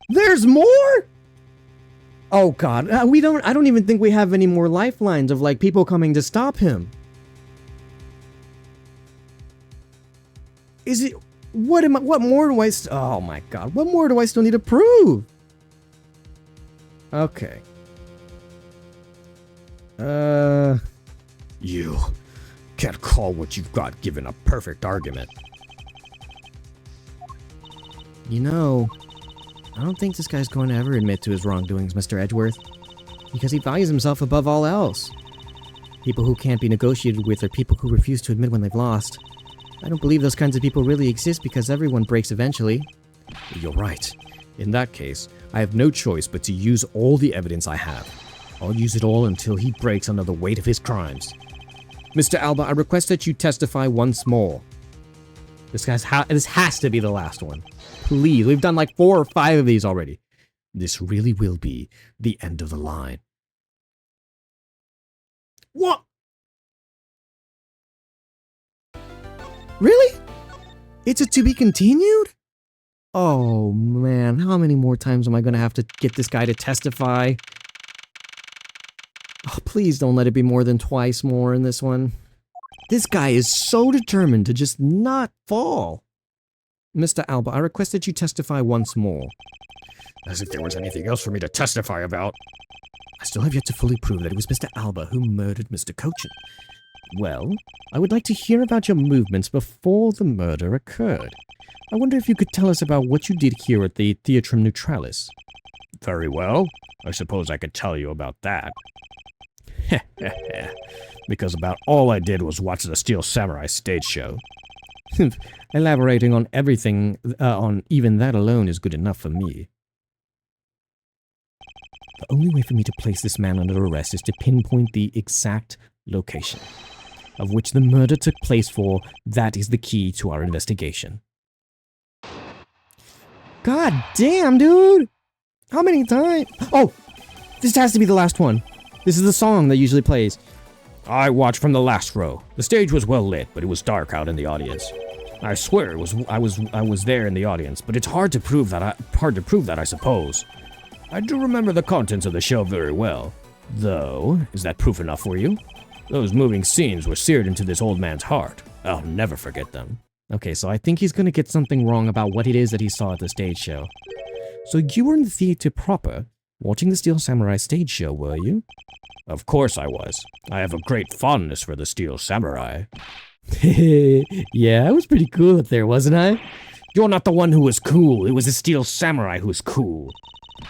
There's more? Oh god, I don't even think we have any more lifelines of like people coming to stop him. Is it what more do I oh my god, what more do I still need to prove? Okay. You can't call what you've got given a perfect argument. You know, I don't think this guy's going to ever admit to his wrongdoings, Mr. Edgeworth, because he values himself above all else. People who can't be negotiated with are people who refuse to admit when they've lost. I don't believe those kinds of people really exist because everyone breaks eventually. You're right. In that case, I have no choice but to use all the evidence I have. I'll use it all until he breaks under the weight of his crimes. Mr. Alba, I request that you testify once more. This has to be the last one. Please, we've done like 4 or 5 of these already. This really will be the end of the line. What? Really? It's a to be continued? Oh man, how many more times am I gonna have to get this guy to testify? Oh, please don't let it be more than twice more in this one. This guy is so determined to just not fall. Mr. Alba, I request that you testify once more. As if there was anything else for me to testify about. I still have yet to fully prove that it was Mr. Alba who murdered Mr. Cochin. Well, I would like to hear about your movements before the murder occurred. I wonder if you could tell us about what you did here at the Theatrum Neutralis. Very well. I suppose I could tell you about that. Because about all I did was watch the Steel Samurai stage show. Elaborating on everything, on even that alone is good enough for me. The only way for me to place this man under arrest is to pinpoint the exact location of which the murder took place for. That is the key to our investigation. God damn, dude! How many times? Oh! This has to be the last one. This is the song that usually plays. I watched from the last row. The stage was well lit, but it was dark out in the audience. I swear I was there in the audience, but it's hard to prove that I suppose. I do remember the contents of the show very well. Though, is that proof enough for you? Those moving scenes were seared into this old man's heart. I'll never forget them. Okay, so I think he's gonna get something wrong about what it is that he saw at the stage show. So you were in the theater proper, watching the Steel Samurai stage show, were you? Of course I was. I have a great fondness for the Steel Samurai. Yeah, I was pretty cool up there, wasn't I? You're not the one who was cool. It was the Steel Samurai who was cool.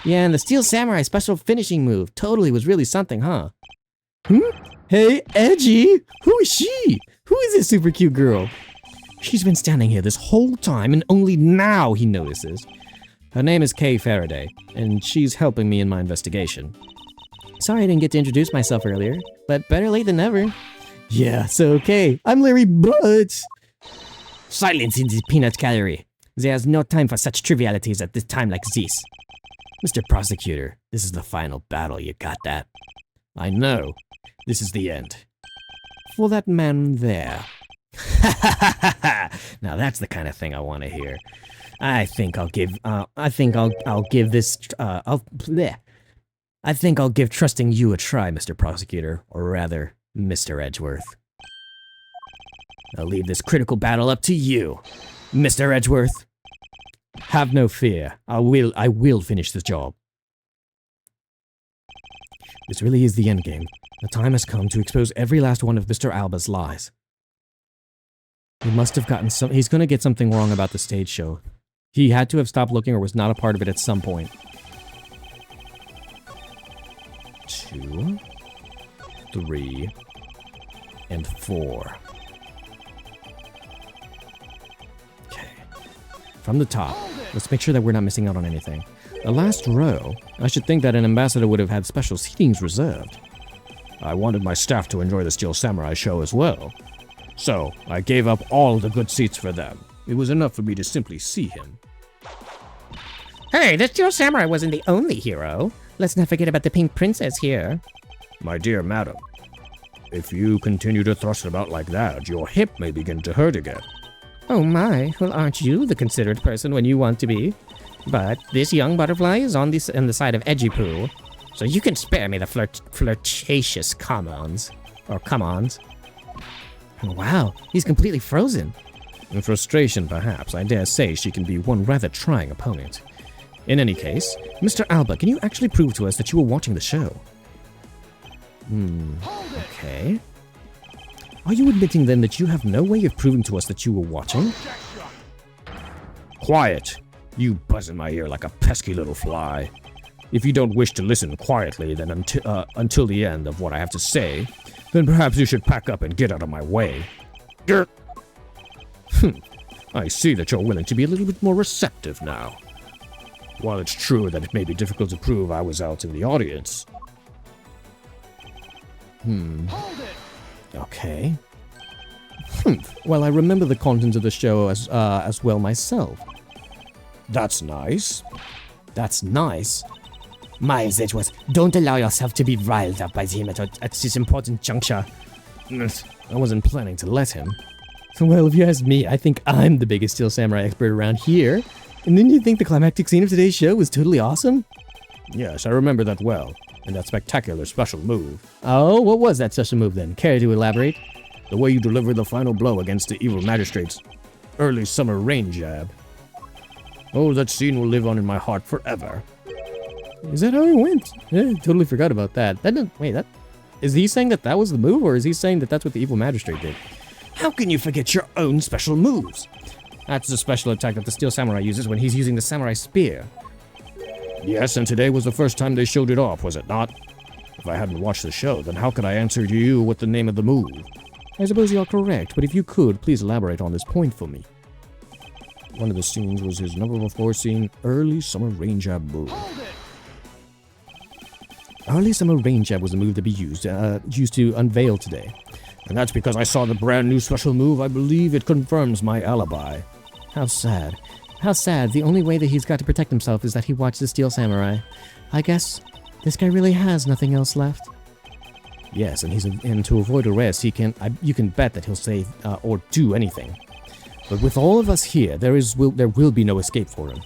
Yeah, and the Steel Samurai special finishing move totally was really something, huh? Hey, Edgy! Who is she? Who is this super cute girl? She's been standing here this whole time, and only now he notices. Her name is Kay Faraday, and she's helping me in my investigation. Sorry I didn't get to introduce myself earlier, but better late than never. Yeah, so okay, I'm Larry Butts. Silence in the peanut gallery. There's no time for such trivialities at this time like this. Mr. Prosecutor, this is the final battle, you got that? I know. This is the end. For that man there. Now that's the kind of thing I want to hear. I think I'll give trusting you a try, Mr. Prosecutor, or rather, Mr. Edgeworth. I'll leave this critical battle up to you, Mr. Edgeworth. Have no fear. I will finish this job. This really is the endgame. The time has come to expose every last one of Mr. Alba's lies. He must have gotten he's gonna get something wrong about the stage show. He had to have stopped looking or was not a part of it at some point. 2, 3, and 4. Okay. From the top, let's make sure that we're not missing out on anything. The last row, I should think that an ambassador would have had special seatings reserved. I wanted my staff to enjoy the Steel Samurai show as well. So, I gave up all the good seats for them. It was enough for me to simply see him. Hey, the Steel Samurai wasn't the only hero. Let's not forget about the pink princess here. My dear madam, if you continue to thrust about like that, your hip may begin to hurt again. Oh my, well aren't you the considerate person when you want to be? But this young butterfly is on the side of edgy poo, so you can spare me the flirtatious come-ons. Or come-ons. Wow, he's completely frozen. In frustration, perhaps, I dare say she can be one rather trying opponent. In any case, Mr. Alba, can you actually prove to us that you were watching the show? Okay. Are you admitting then that you have no way of proving to us that you were watching? Quiet! You buzz in my ear like a pesky little fly. If you don't wish to listen quietly then until the end of what I have to say, then perhaps you should pack up and get out of my way. Grr. I see that you're willing to be a little bit more receptive now. While it's true that it may be difficult to prove I was out in the audience. Okay. Well, I remember the content of the show as well myself. That's nice. That's nice. Miles, it was. Don't allow yourself to be riled up by him at this important juncture. I wasn't planning to let him. Well, if you ask me, I think I'm the biggest Steel Samurai expert around here. And didn't you think the climactic scene of today's show was totally awesome? Yes, I remember that well. And that spectacular special move. Oh, what was that special move then? Care to elaborate? The way you delivered the final blow against the evil magistrate's early summer rain jab. Oh, that scene will live on in my heart forever. Is that how it went? I totally forgot about that. Is he saying that was the move, or is he saying that that's what the evil magistrate did? How can you forget your own special moves? That's the special attack that the Steel Samurai uses when he's using the samurai spear. Yes, and today was the first time they showed it off, was it not? If I hadn't watched the show, then how could I answer to you with the name of the move? I suppose you're correct, but if you could, please elaborate on this point for me. One of the scenes was his number before scene, early summer rain jab move. Early summer rain jab was the move to be used to unveil today. And that's because I saw the brand new special move. I believe it confirms my alibi. How sad. How sad. The only way that he's got to protect himself is that he watched the Steel Samurai. I guess this guy really has nothing else left. Yes, and to avoid arrest, you can bet that he'll say or do anything. But with all of us here, there will be no escape for him.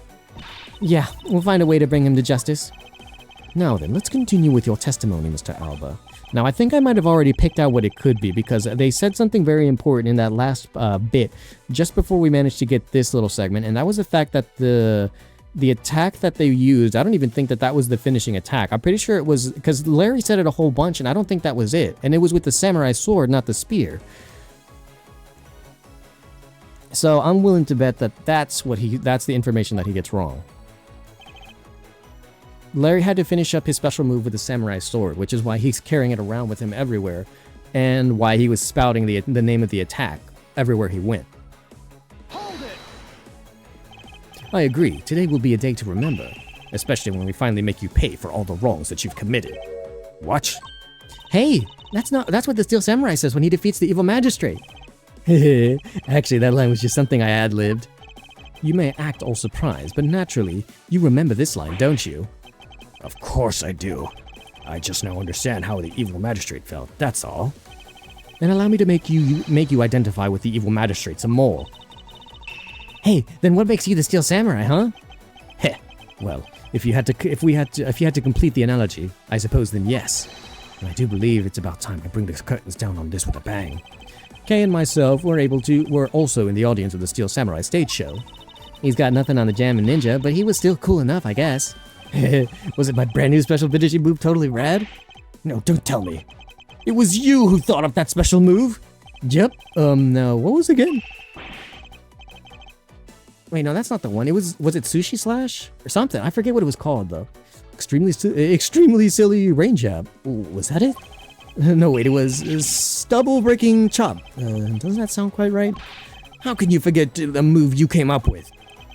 Yeah, we'll find a way to bring him to justice. Now then, let's continue with your testimony, Mr. Alba. Now, I think I might have already picked out what it could be, because they said something very important in that last bit, just before we managed to get this little segment, and that was the fact that the attack that they used, I don't even think that was the finishing attack. I'm pretty sure it was, because Larry said it a whole bunch, and I don't think that was it. And it was with the samurai sword, not the spear. So I'm willing to bet that that's the information that he gets wrong. Larry had to finish up his special move with the samurai sword, which is why he's carrying it around with him everywhere, and why he was spouting the name of the attack everywhere he went. Hold it! I agree. Today will be a day to remember, especially when we finally make you pay for all the wrongs that you've committed. What? Hey, that's what the Steel Samurai says when he defeats the evil magistrate. Actually, that line was just something I ad-libbed. You may act all surprised, but naturally, you remember this line, don't you? Of course I do. I just now understand how the evil magistrate felt, that's all. Then allow me to make you identify with the evil magistrate some more. Hey, then what makes you the Steel Samurai, huh? Heh. Well, if you had to complete the analogy, I suppose then yes. And I do believe it's about time I bring the curtains down on this with a bang. Kay and myself were also in the audience of the Steel Samurai stage show. He's got nothing on the Jammin' Ninja, but he was still cool enough, I guess. Was it my brand new special finishing move totally rad? No, don't tell me. It was you who thought of that special move? Yep. No, what was it again? Wait, no, that's not the one. Was it Sushi Slash? Or something. I forget what it was called, though. Extremely silly rain jab. Was that it? No, wait, it was Stubble Breaking Chop. Doesn't that sound quite right? How can you forget the move you came up with?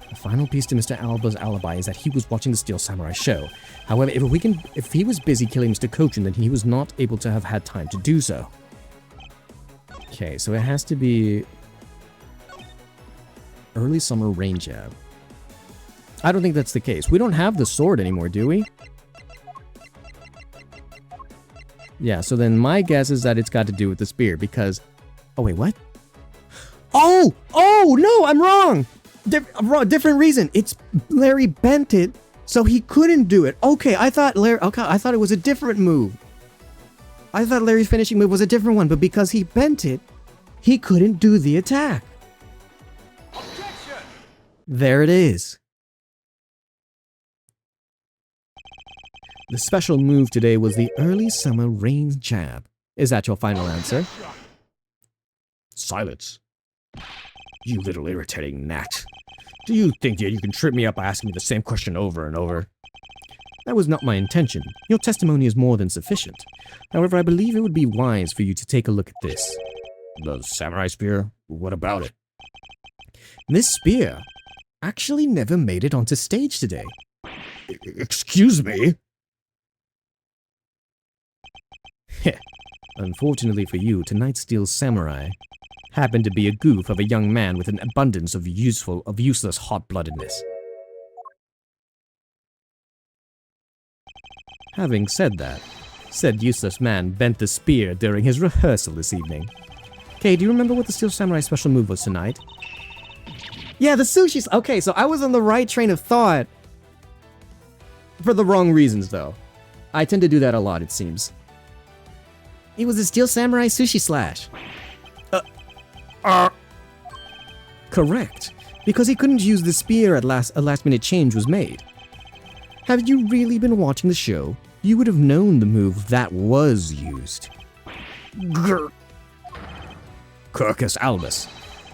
The final piece to Mr. Alba's alibi is that he was watching the Steel Samurai show. However, if he was busy killing Mr. Kochin, then he was not able to have had time to do so. Okay, so it has to be early summer rain jab. I don't think that's the case. We don't have the sword anymore, do we? Yeah, so then my guess is that it's got to do with the spear because... Oh, wait, what? Oh! Oh, no, I'm wrong! Different reason. It's Larry bent it, so he couldn't do it. Okay, I thought it was a different move. I thought Larry's finishing move was a different one, but because he bent it, he couldn't do the attack. Objection! There it is. The special move today was the early summer rain jab. Is that your final answer? Silence. You little irritating gnat. Do you think that you can trip me up by asking me the same question over and over? That was not my intention. Your testimony is more than sufficient. However, I believe it would be wise for you to take a look at this. The samurai spear? What about it? This spear actually never made it onto stage today. Excuse me? Unfortunately for you, tonight's Steel Samurai happened to be a goof of a young man with an abundance of useless hot-bloodedness. Having said that, said useless man bent the spear during his rehearsal this evening. Okay, do you remember what the Steel Samurai special move was tonight? Yeah, the sushi... Okay, so I was on the right train of thought. For the wrong reasons, though. I tend to do that a lot, it seems. It was a Steel Samurai sushi slash. Correct, because he couldn't use the spear at a last-minute change was made. Had you really been watching the show, you would have known the move that was used. Grr. Kirkus Albus,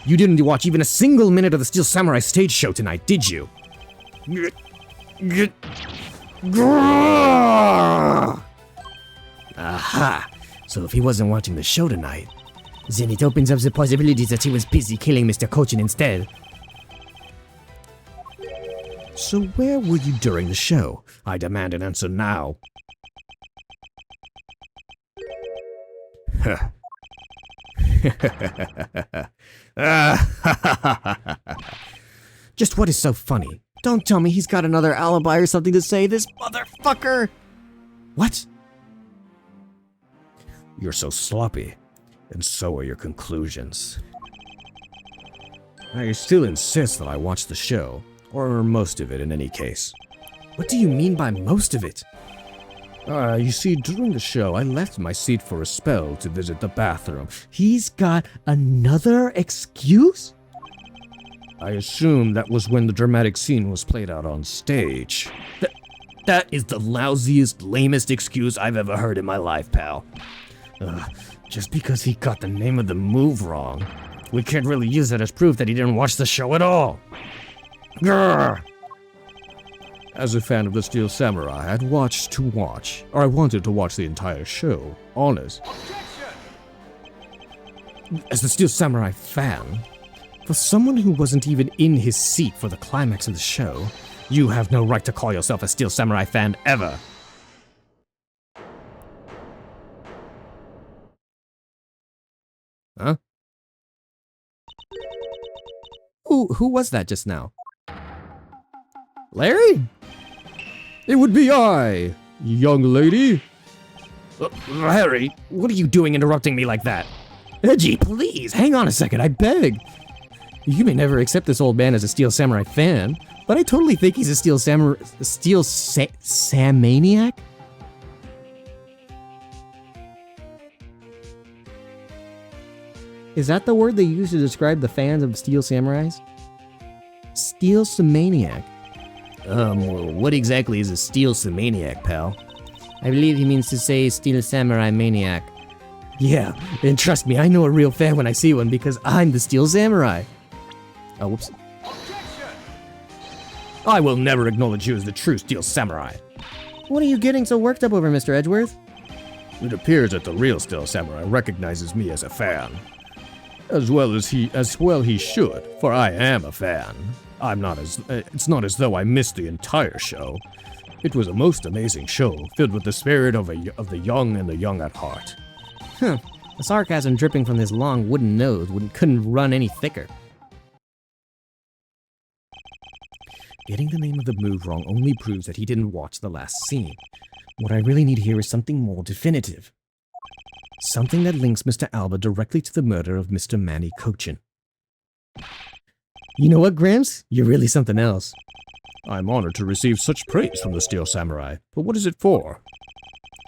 you didn't watch even a single minute of the Steel Samurai stage show tonight, did you? Aha! So if he wasn't watching the show tonight, then it opens up the possibility that he was busy killing Mr. Cochin instead. So where were you during the show? I demand an answer now. Just what is so funny? Don't tell me he's got another alibi or something to say, this motherfucker! What? You're so sloppy, and so are your conclusions. I still insist that I watch the show, or most of it in any case. What do you mean by most of it? You see, during the show, I left my seat for a spell to visit the bathroom. He's got another excuse? I assume that was when the dramatic scene was played out on stage. That is the lousiest, lamest excuse I've ever heard in my life, pal. Just because he got the name of the move wrong, we can't really use that as proof that he didn't watch the show at all. Grr! As a fan of the Steel Samurai, I wanted to watch the entire show, honest. As the Steel Samurai fan, for someone who wasn't even in his seat for the climax of the show, you have no right to call yourself a Steel Samurai fan ever. Huh? Who was that just now? Larry? It would be I, young lady. Harry, what are you doing interrupting me like that? Edgy, please, hang on a second, I beg. You may never accept this old man as a Steel Samurai fan, but I totally think he's a Samaniac? Is that the word they use to describe the fans of Steel Samurais? Steel Samaniac. What exactly is a Steel Samaniac, pal? I believe he means to say Steel Samurai Maniac. Yeah, and trust me, I know a real fan when I see one because I'm the Steel Samurai. Oh, whoops. I will never acknowledge you as the true Steel Samurai. What are you getting so worked up over, Mr. Edgeworth? It appears that the real Steel Samurai recognizes me as a fan. As well he should, for I am a fan. It's not as though I missed the entire show. It was a most amazing show, filled with the spirit of the young and the young at heart. Huh. The sarcasm dripping from his long wooden nose couldn't run any thicker. Getting the name of the move wrong only proves that he didn't watch the last scene. What I really need here is something more definitive. Something that links Mr. Alba directly to the murder of Mr. Manny Cochin. You know what, Gramps? You're really something else. I'm honored to receive such praise from the Steel Samurai, but what is it for?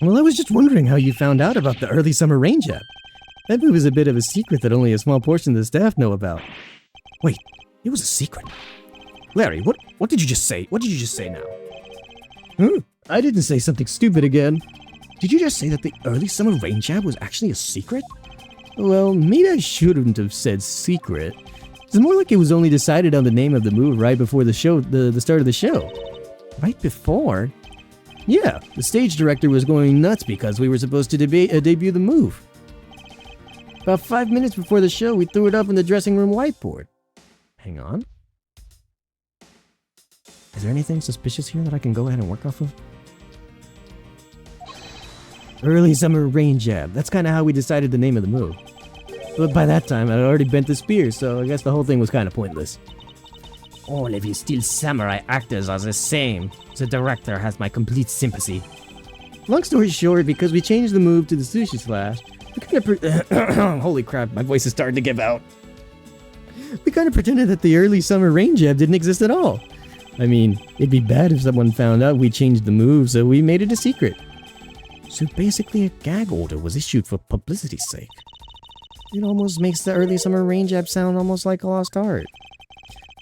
Well, I was just wondering how you found out about the early summer rain jab. That move is a bit of a secret that only a small portion of the staff know about. Wait, it was a secret. Larry, what did you just say? What did you just say now? I didn't say something stupid again. Did you just say that the early summer rain jab was actually a secret? Well, maybe I shouldn't have said secret. It's more like it was only decided on the name of the move right before the show, the start of the show. Right before? Yeah, the stage director was going nuts because we were supposed to debut the move. About 5 minutes before the show, we threw it up on the dressing room whiteboard. Hang on. Is there anything suspicious here that I can go ahead and work off of? Early summer rain jab. That's kind of how we decided the name of the move. But by that time, I'd already bent the spear, so I guess the whole thing was kind of pointless. All of you Steel Samurai actors are the same. The director has my complete sympathy. Long story short, because we changed the move to the sushi slash, we kind of holy crap, my voice is starting to give out. We kind of pretended that the early summer rain jab didn't exist at all. I mean, it'd be bad if someone found out we changed the move, so we made it a secret. So basically a gag order was issued for publicity's sake. It almost makes the early summer rain jab sound almost like a lost art.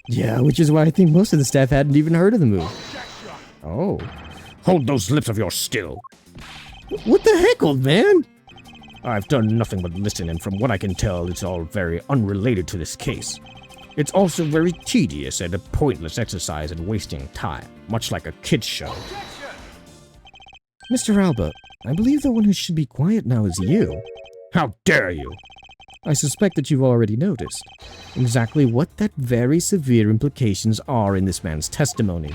Yeah, which is why I think most of the staff hadn't even heard of the move. Oh. Hold those lips of yours still. What the heck, old man? I've done nothing but listen, and from what I can tell, it's all very unrelated to this case. It's also very tedious and a pointless exercise and wasting time, much like a kid's show. Mr. Alba, I believe the one who should be quiet now is you. How dare you! I suspect that you've already noticed exactly what that very severe implications are in this man's testimony.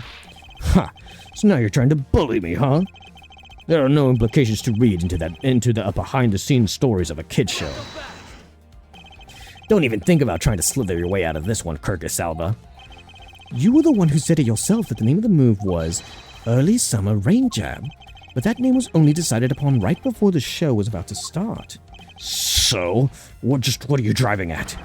Ha! So now you're trying to bully me, huh? There are no implications to read into the behind-the-scenes stories of a kid's show. Don't even think about trying to slither your way out of this one, Kirkus Alba. You were the one who said it yourself that the name of the move was Early Summer Rain Jab, but that name was only decided upon right before the show was about to start. So, what are you driving at?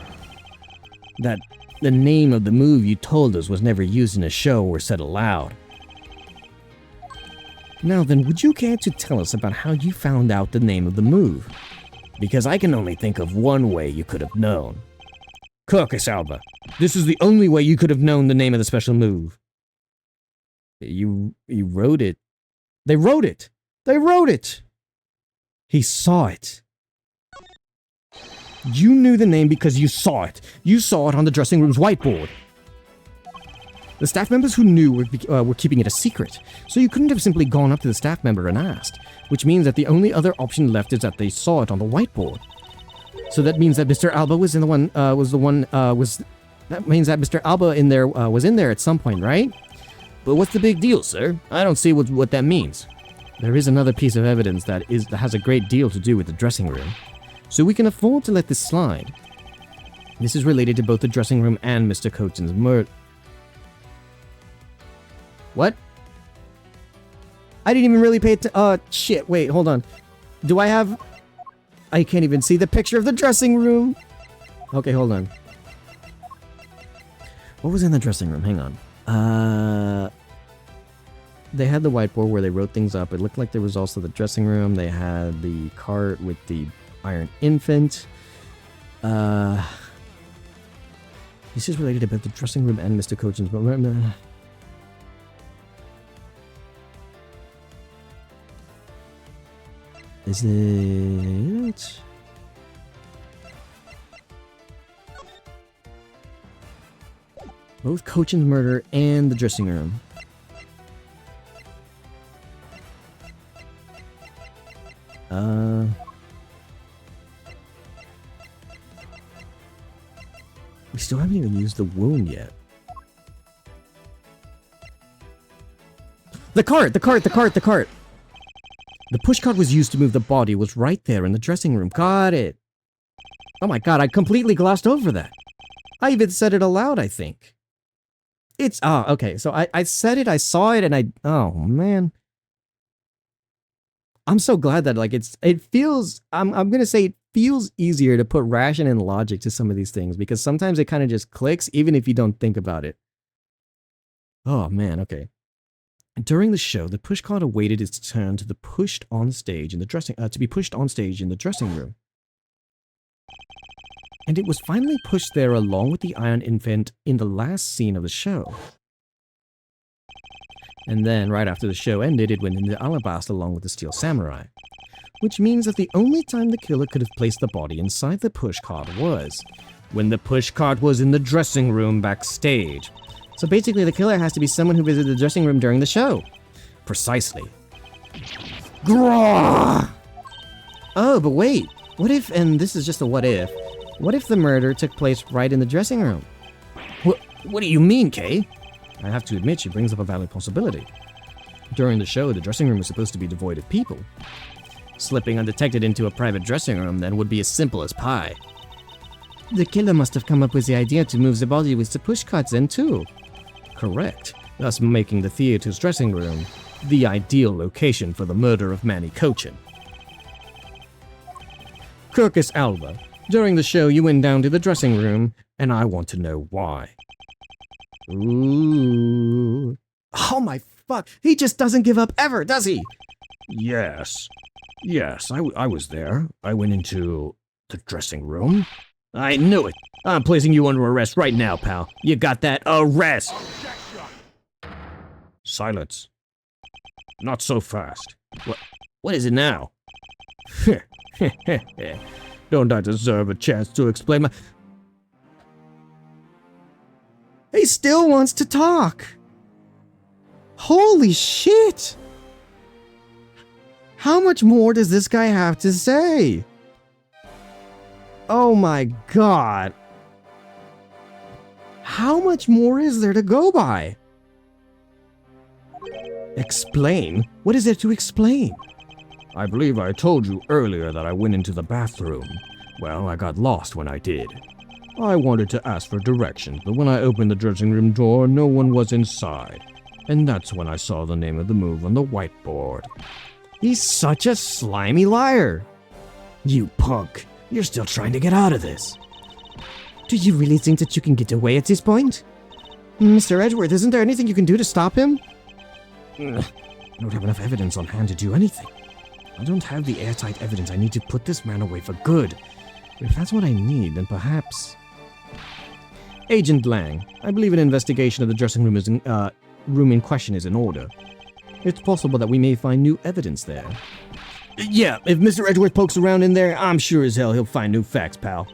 That the name of the move you told us was never used in a show or said aloud. Now then, would you care to tell us about how you found out the name of the move? Because I can only think of one way you could have known. Kirkus Alba, this is the only way you could have known the name of the special move. You wrote it. They wrote it! They wrote it! He saw it. You knew the name because you saw it. You saw it on the dressing room's whiteboard. The staff members who knew were keeping it a secret, so you couldn't have simply gone up to the staff member and asked, which means that the only other option left is that they saw it on the whiteboard. So that means that Mr. Alba was that means that Mr. Alba was in there at some point, right? But what's the big deal, sir? I don't see what that means. There is another piece of evidence that has a great deal to do with the dressing room, so we can afford to let this slide. This is related to both the dressing room and Mr. Cochin's murder. What? I didn't even really pay attention. Shit, wait, hold on. Do I have... I can't even see the picture of the dressing room. Okay, hold on. What was in the dressing room? Hang on. They had the whiteboard where they wrote things up. It looked like there was also the dressing room. They had the cart with the iron infant. This is related to both the dressing room and Mr. Cochin's... Is it? Both Cochin's murder and the dressing room. We still haven't even used the wound yet. The cart! The push cart was used to move the body, was right there in the dressing room. Got it. Oh my god, I completely glossed over that. I even said it aloud, I think. It's, okay, so I said it, I saw it, and oh man. I'm so glad that like it feels I'm gonna say it feels easier to put ration and logic to some of these things because sometimes it kind of just clicks even if you don't think about it. Oh man, okay. During the show, the pushcart awaited its turn to be pushed on stage in the dressing room. And it was finally pushed there along with the Iron Infant in the last scene of the show. And then, right after the show ended, it went into Alabaster along with the Steel Samurai. Which means that the only time the killer could have placed the body inside the pushcart was when the pushcart was in the dressing room backstage. So basically, the killer has to be someone who visited the dressing room during the show. Precisely. Grrrr! Oh, but wait. What if, and this is just a what if the murder took place right in the dressing room? What do you mean, Kay? I have to admit, she brings up a valid possibility. During the show, the dressing room was supposed to be devoid of people. Slipping undetected into a private dressing room then would be as simple as pie. The killer must have come up with the idea to move the body with the pushcarts in too. Correct, thus making the theater's dressing room the ideal location for the murder of Manny Cochin. Kirkus Alba, during the show you went down to the dressing room, and I want to know why. Ooh. Oh my fuck, he just doesn't give up ever, does he? Yes, I was there. I went into the dressing room. I knew it. I'm placing you under arrest right now, pal. You got that? Arrest! Silence. Not so fast. What is it now? Don't I deserve a chance to explain my... He still wants to talk! Holy shit! How much more does this guy have to say? Oh my god. How much more is there to go by? Explain? What is there to explain? I believe I told you earlier that I went into the bathroom. Well, I got lost when I did. I wanted to ask for directions, but when I opened the dressing room door, no one was inside. And that's when I saw the name of the move on the whiteboard. He's such a slimy liar. You punk. You're still trying to get out of this. Do you really think that you can get away at this point? Mr. Edgeworth, isn't there anything you can do to stop him? I don't have enough evidence on hand to do anything. I don't have the airtight evidence I need to put this man away for good. If that's what I need, then perhaps... Agent Lang, I believe an investigation of the dressing room in question is in order. It's possible that we may find new evidence there. Yeah, if Mr. Edgeworth pokes around in there, I'm sure as hell he'll find new facts, pal.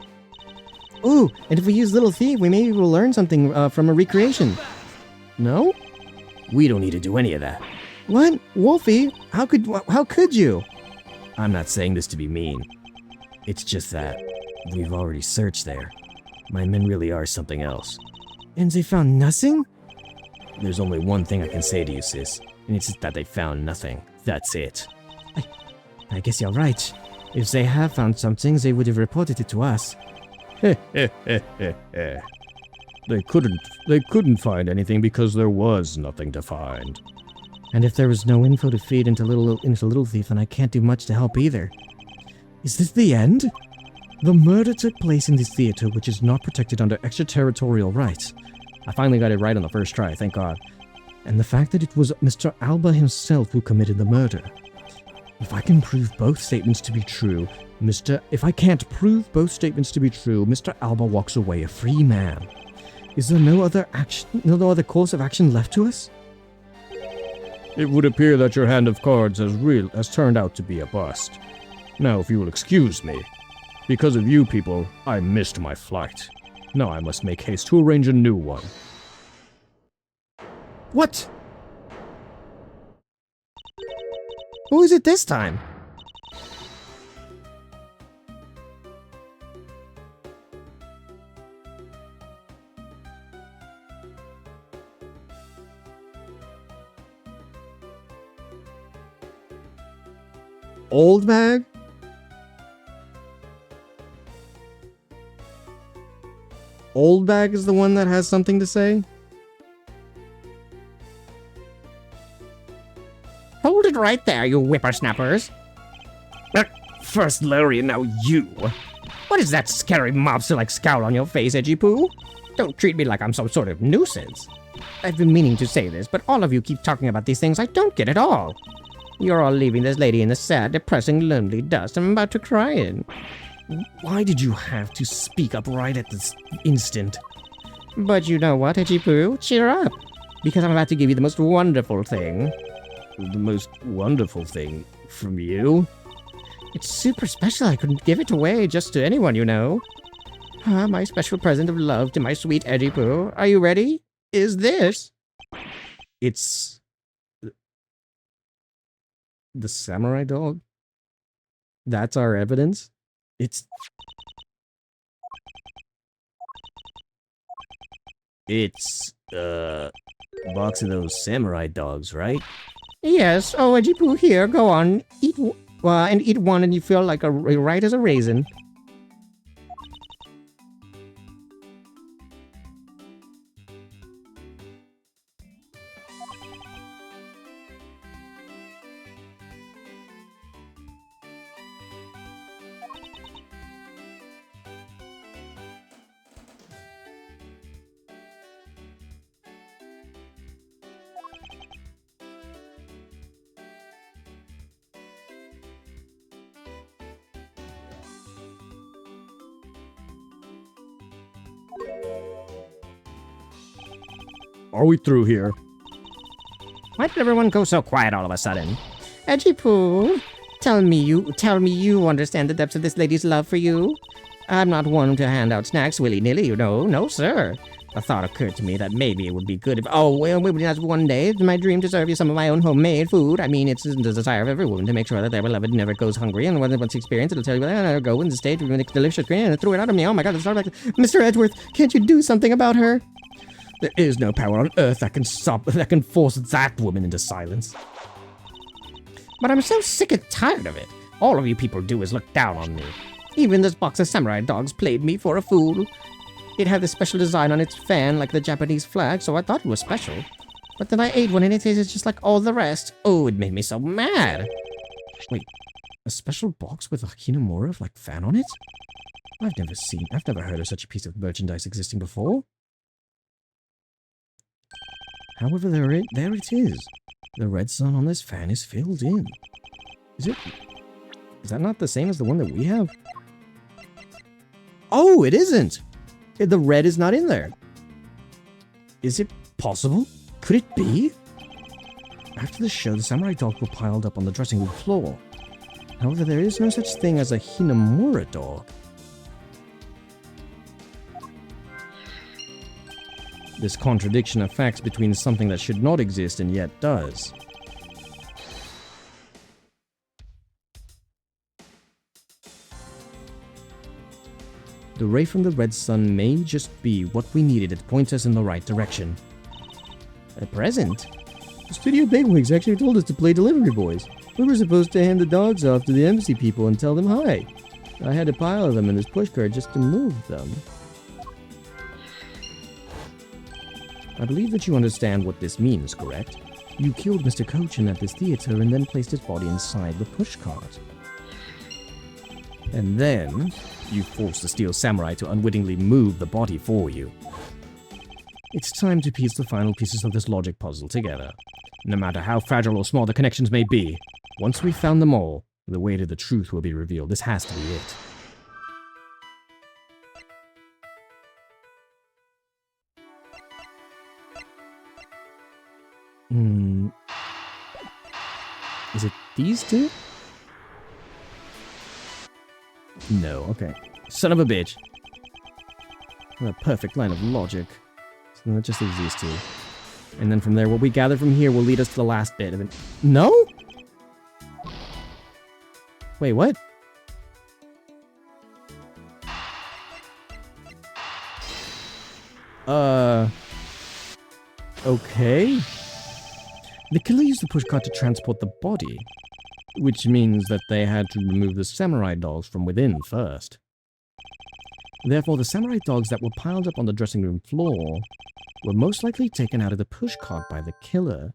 Ooh, and if we use Little Thief, we maybe will learn something from a recreation. No? We don't need to do any of that. What? Wolfie? How could you? I'm not saying this to be mean. It's just that we've already searched there. My men really are something else. And they found nothing? There's only one thing I can say to you, sis, and it's that they found nothing. That's it. I guess you're right. If they have found something, they would have reported it to us. They couldn't find anything because there was nothing to find. And if there was no info to feed into Little Thief, then I can't do much to help either. Is this the end? The murder took place in this theater, which is not protected under extraterritorial rights. I finally got it right on the first try, thank God. And the fact that it was Mr. Alba himself who committed the murder. If I can prove both statements to be true, If I can't prove both statements to be true, Mr. Alba walks away a free man. Is there no other course of action left to us? It would appear that your hand of cards has turned out to be a bust. Now, if you will excuse me, because of you people, I missed my flight. Now I must make haste to arrange a new one. What? Who is it this time? Old bag? Old bag is the one that has something to say? Hold it right there, you whippersnappers. First Larry and now you. What is that scary mobster-like scowl on your face, Edgy Poo? Don't treat me like I'm some sort of nuisance. I've been meaning to say this, but all of you keep talking about these things I don't get at all. You're all leaving this lady in the sad, depressing, lonely dust I'm about to cry in. Why did you have to speak up right at this instant? But you know what, Edgy Poo? Cheer up, because I'm about to give you the most wonderful thing. The most wonderful thing from you? It's super special. I couldn't give it away just to anyone, you know. My special present of love to my sweet Edgy Poo. Are you ready? Is this? It's the samurai dog? That's our evidence? It's a box of those samurai dogs, right? Yes. Oh, Edgy Poo, here, go on. Eat one and you feel like right as a raisin. Are we through here? Why did everyone go so quiet all of a sudden? Edgy Poo, tell me you understand the depths of this lady's love for you. I'm not one to hand out snacks willy-nilly, you know. No, sir. A thought occurred to me that maybe it would be good if... Oh, well, maybe that's one day. It's my dream to serve you some of my own homemade food. I mean, it's the desire of every woman to make sure that their beloved never goes hungry. And once experienced, it'll tell you, well, go in the stage with a delicious green and threw it out of me. Oh my god, it's not like... Mr. Edgeworth, can't you do something about her? There is no power on earth that can force that woman into silence. But I'm so sick and tired of it. All of you people do is look down on me. Even this box of samurai dogs played me for a fool. It had this special design on its fan like the Japanese flag, so I thought it was special. But then I ate one and it tasted just like all the rest. Oh, it made me so mad. Wait, a special box with a Hinamura like fan on it? I've never heard of such a piece of merchandise existing before. However, there it is. The red sun on this fan is filled in. Is that not the same as the one that we have? Oh, it isn't! The red is not in there. Is it possible? Could it be? After the show, the samurai dogs were piled up on the dressing room floor. However, there is no such thing as a Hinamura dog. This contradiction of facts between something that should not exist and yet does. The ray from the red sun may just be what we needed to point us in the right direction. A present? The studio bigwigs actually told us to play delivery boys. We were supposed to hand the dogs off to the embassy people and tell them hi. I had a pile of them in this pushcart just to move them. I believe that you understand what this means, correct? You killed Mr. Cochin at this theater and then placed his body inside the pushcart. And then, you forced the Steel Samurai to unwittingly move the body for you. It's time to piece the final pieces of this logic puzzle together. No matter how fragile or small the connections may be, once we've found them all, the way to the truth will be revealed. This has to be it. Is it these two? No, okay. Son of a bitch. What a perfect line of logic. So that just leaves these two. And then from there, what we gather from here will lead us to the last bit of it. No? Wait, what? Okay. The killer used the pushcart to transport the body, which means that they had to remove the samurai dogs from within first. Therefore, the samurai dogs that were piled up on the dressing room floor were most likely taken out of the pushcart by the killer.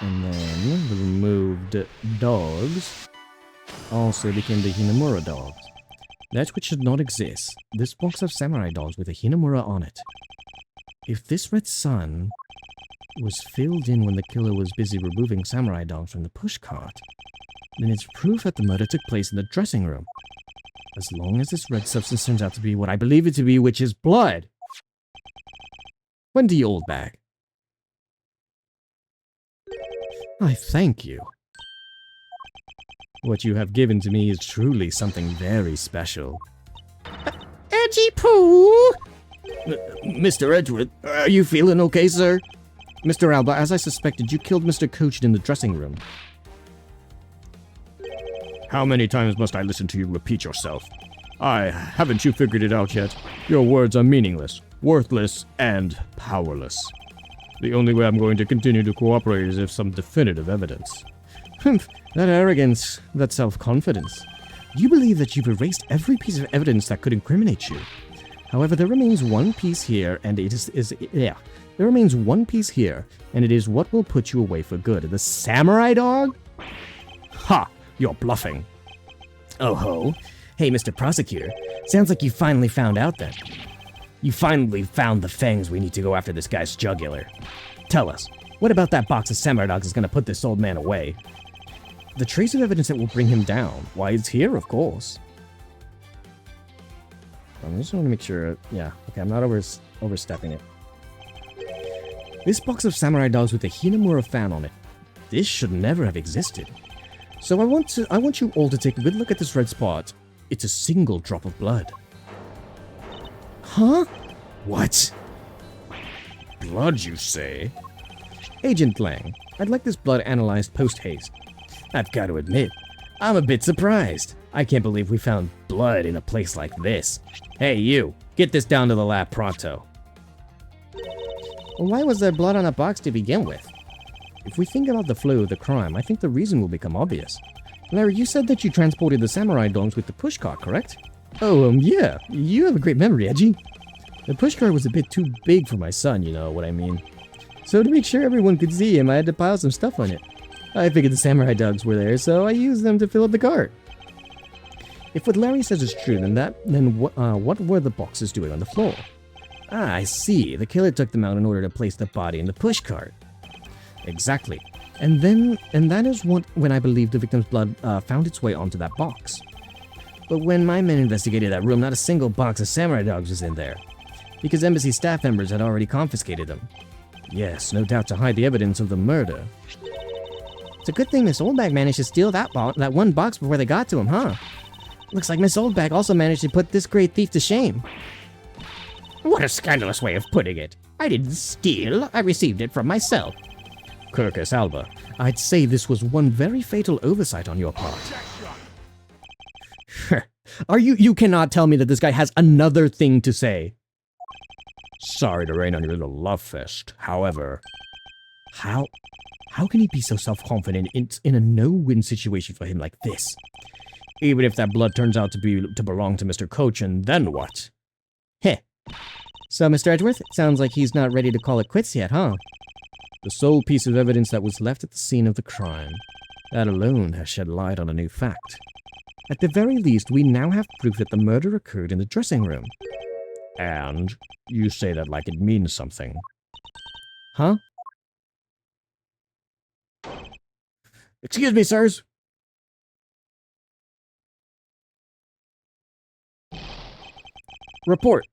And then the removed dogs also became the Hinamura dogs. That which should not exist. This box of samurai dogs with a Hinamura on it. If this red sun was filled in when the killer was busy removing samurai dogs from the pushcart, then it's proof that the murder took place in the dressing room. As long as this red substance turns out to be what I believe it to be, which is blood. Wendy Oldbag. I thank you. What you have given to me is truly something very special. Edgy Pooh! Mr. Edgeworth, are you feeling okay, sir? Mr. Alba, as I suspected, you killed Mr. Cochin in the dressing room. How many times must I listen to you repeat yourself? Haven't you figured it out yet? Your words are meaningless, worthless, and powerless. The only way I'm going to continue to cooperate is if some definitive evidence. Humph, that arrogance, that self-confidence. You believe that you've erased every piece of evidence that could incriminate you. However, there remains one piece here, and it there remains one piece here, and it is what will put you away for good. The samurai dog? Ha! You're bluffing. Oh ho. Hey, Mr. Prosecutor, sounds like you finally found out then. You finally found the fangs we need to go after this guy's jugular. Tell us, what about that box of samurai dogs is going to put this old man away? The trace of evidence that will bring him down. Why, it's here, of course. I just want to make sure, yeah, okay, I'm not overstepping it. This box of samurai dogs with a Hinamura fan on it. This should never have existed. So I want you all to take a good look at this red spot. It's a single drop of blood. Huh? What? Blood, you say? Agent Lang, I'd like this blood analyzed post-haste. I've got to admit, I'm a bit surprised. I can't believe we found blood in a place like this. Hey, you, get this down to the lab pronto. Well, why was there blood on a box to begin with? If we think about the flow of the crime, I think the reason will become obvious. Larry, you said that you transported the samurai dogs with the pushcart, correct? Oh, yeah. You have a great memory, Edgy. The pushcart was a bit too big for my son, you know what I mean. So to make sure everyone could see him, I had to pile some stuff on it. I figured the samurai dogs were there, so I used them to fill up the cart. If what Larry says is true, then what were the boxes doing on the floor? Ah, I see. The killer took them out in order to place the body in the pushcart. Exactly. And that is when I believe the victim's blood found its way onto that box. But when my men investigated that room, not a single box of samurai dogs was in there, because embassy staff members had already confiscated them. Yes, no doubt to hide the evidence of the murder. It's a good thing Miss Oldbag managed to steal that one box before they got to him, huh? Looks like Miss Oldbag also managed to put this great thief to shame. What a scandalous way of putting it. I didn't steal, I received it from myself. Kirkus Alba, I'd say this was one very fatal oversight on your part. You cannot tell me that this guy has another thing to say. Sorry to rain on your little love fest. However, how can he be so self-confident in a no-win situation for him like this? even if that blood turns out to belong to Mr. Cochin, then what? Heh. So, Mr. Edgeworth, it sounds like he's not ready to call it quits yet, huh? The sole piece of evidence that was left at the scene of the crime. That alone has shed light on a new fact. At the very least, we now have proof that the murder occurred in the dressing room. And you say that like it means something. Huh? Excuse me, sirs. Report.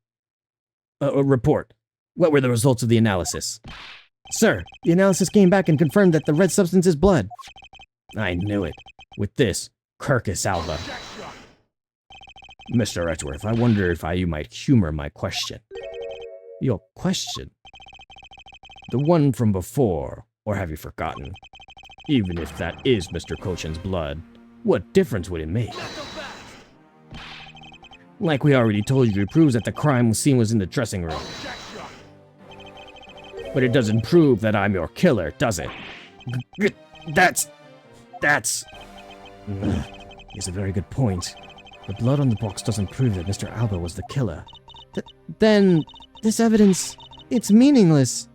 Report. What were the results of the analysis? Sir, the analysis came back and confirmed that the red substance is blood. I knew it. With this, Kirkus Alba. Mr. Edgeworth, I wonder if you might humor my question. Your question? The one from before, or have you forgotten? Even if that is Mr. Cochin's blood, what difference would it make? Like we already told you, it proves that the crime scene was in the dressing room. But it doesn't prove that I'm your killer, does it? That's... It's a very good point. The blood on the box doesn't prove that Mr. Alba was the killer. Then, this evidence, it's meaningless.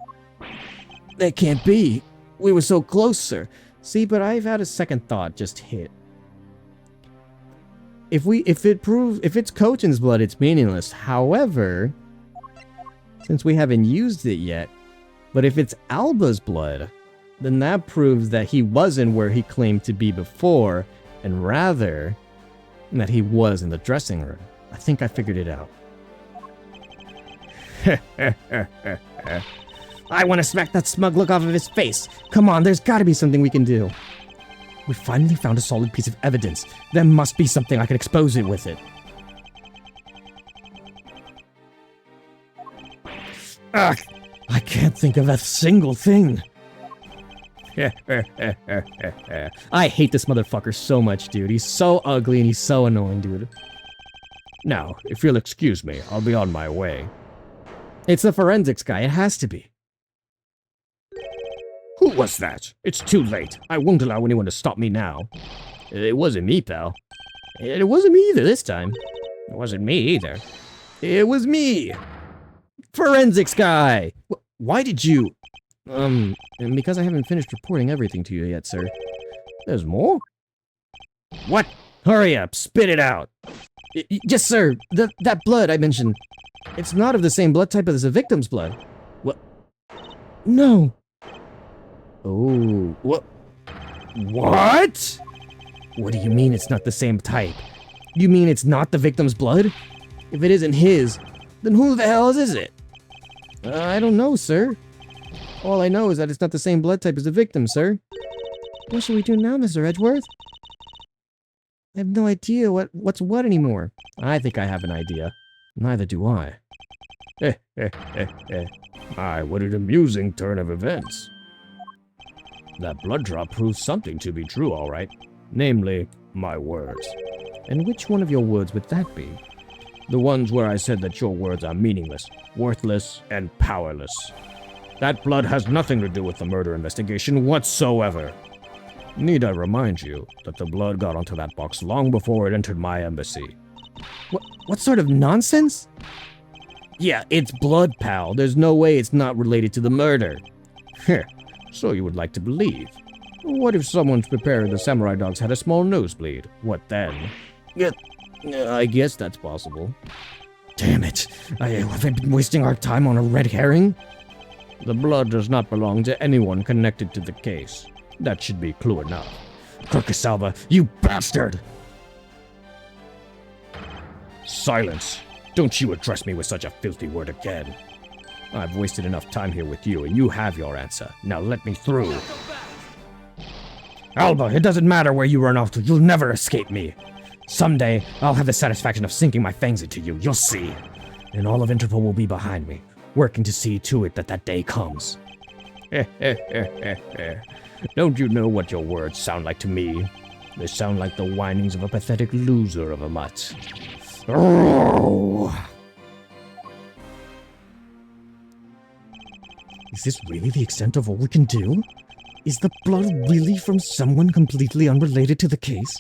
That can't be. We were so close, sir. See, but I've had a second thought just hit. If it's Cochin's blood, it's meaningless. However, since we haven't used it yet, but if it's Alba's blood, then that proves that he wasn't where he claimed to be before, and rather that he was in the dressing room. I think I figured it out. I want to smack that smug look off of his face. Come on, there's got to be something we can do. We finally found a solid piece of evidence. There must be something I can expose it with it. Ugh, I can't think of a single thing. I hate this motherfucker so much, dude. He's so ugly and he's so annoying, dude. Now, if you'll excuse me, I'll be on my way. It's the forensics guy. It has to be. Who was that? It's too late. I won't allow anyone to stop me now. It wasn't me, pal. It wasn't me either this time. It wasn't me either. It was me. Forensics guy. Why did you... because I haven't finished reporting everything to you yet, sir. There's more? What? Hurry up, spit it out. Yes, sir. That blood I mentioned. It's not of the same blood type as the victim's blood. What? No. Oh, what? What? What do you mean it's not the same type? You mean it's not the victim's blood? If it isn't his, then who the hell is it? I don't know, sir. All I know is that it's not the same blood type as the victim, sir. What should we do now, Mr. Edgeworth? I have no idea what's what anymore. I think I have an idea. Neither do I. Aye, what an amusing turn of events. That blood drop proves something to be true, all right. Namely, my words. And which one of your words would that be? The ones where I said that your words are meaningless, worthless, and powerless. That blood has nothing to do with the murder investigation whatsoever. Need I remind you that the blood got onto that box long before it entered my embassy? What sort of nonsense? Yeah, it's blood, pal. There's no way it's not related to the murder. So you would like to believe. What if someone's preparing the samurai dogs had a small nosebleed? What then? Yeah, I guess that's possible. Damn it. Have I been wasting our time on a red herring? The blood does not belong to anyone connected to the case. That should be clue enough. Kurkasalva, you bastard! Silence! Don't you address me with such a filthy word again. I've wasted enough time here with you, and you have your answer. Now let me through. Alba, it doesn't matter where you run off to. You'll never escape me. Someday, I'll have the satisfaction of sinking my fangs into you. You'll see. And all of Interpol will be behind me, working to see to it that that day comes. Don't you know what your words sound like to me? They sound like the whinings of a pathetic loser of a mutt. Oh. Is this really the extent of all we can do? Is the blood really from someone completely unrelated to the case?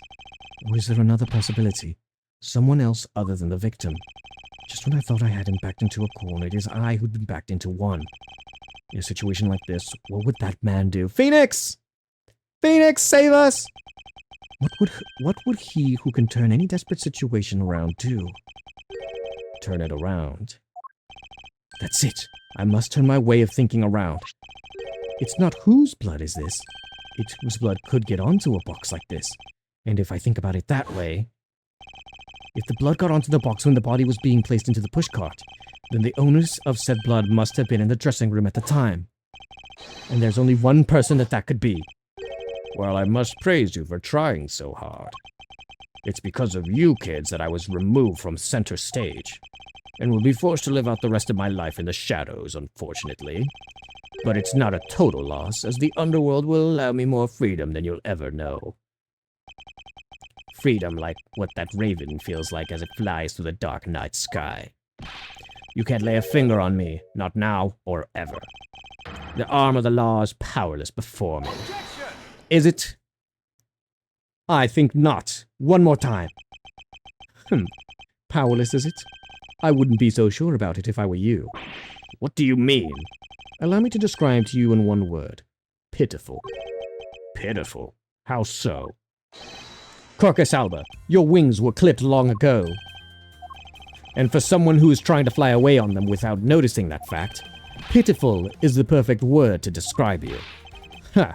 Or is there another possibility? Someone else other than the victim? Just when I thought I had him backed into a corner, it is I who'd been backed into one. In a situation like this, what would that man do? Phoenix! Phoenix, save us! What would he who can turn any desperate situation around do? Turn it around. That's it. I must turn my way of thinking around. It's not whose blood is this. It's whose blood could get onto a box like this. And if I think about it that way, if the blood got onto the box when the body was being placed into the pushcart, then the owners of said blood must have been in the dressing room at the time. And there's only one person that could be. Well, I must praise you for trying so hard. It's because of you kids that I was removed from center stage, and will be forced to live out the rest of my life in the shadows, unfortunately. But it's not a total loss, as the underworld will allow me more freedom than you'll ever know. Freedom like what that raven feels like as it flies through the dark night sky. You can't lay a finger on me, not now or ever. The arm of the law is powerless before me. Is it? I think not. One more time. Powerless, is it? I wouldn't be so sure about it if I were you. What do you mean? Allow me to describe to you in one word. pitiful. Pitiful? How so? Carcass Alba, your wings were clipped long ago. And for someone who is trying to fly away on them without noticing that fact, pitiful is the perfect word to describe you. Ha!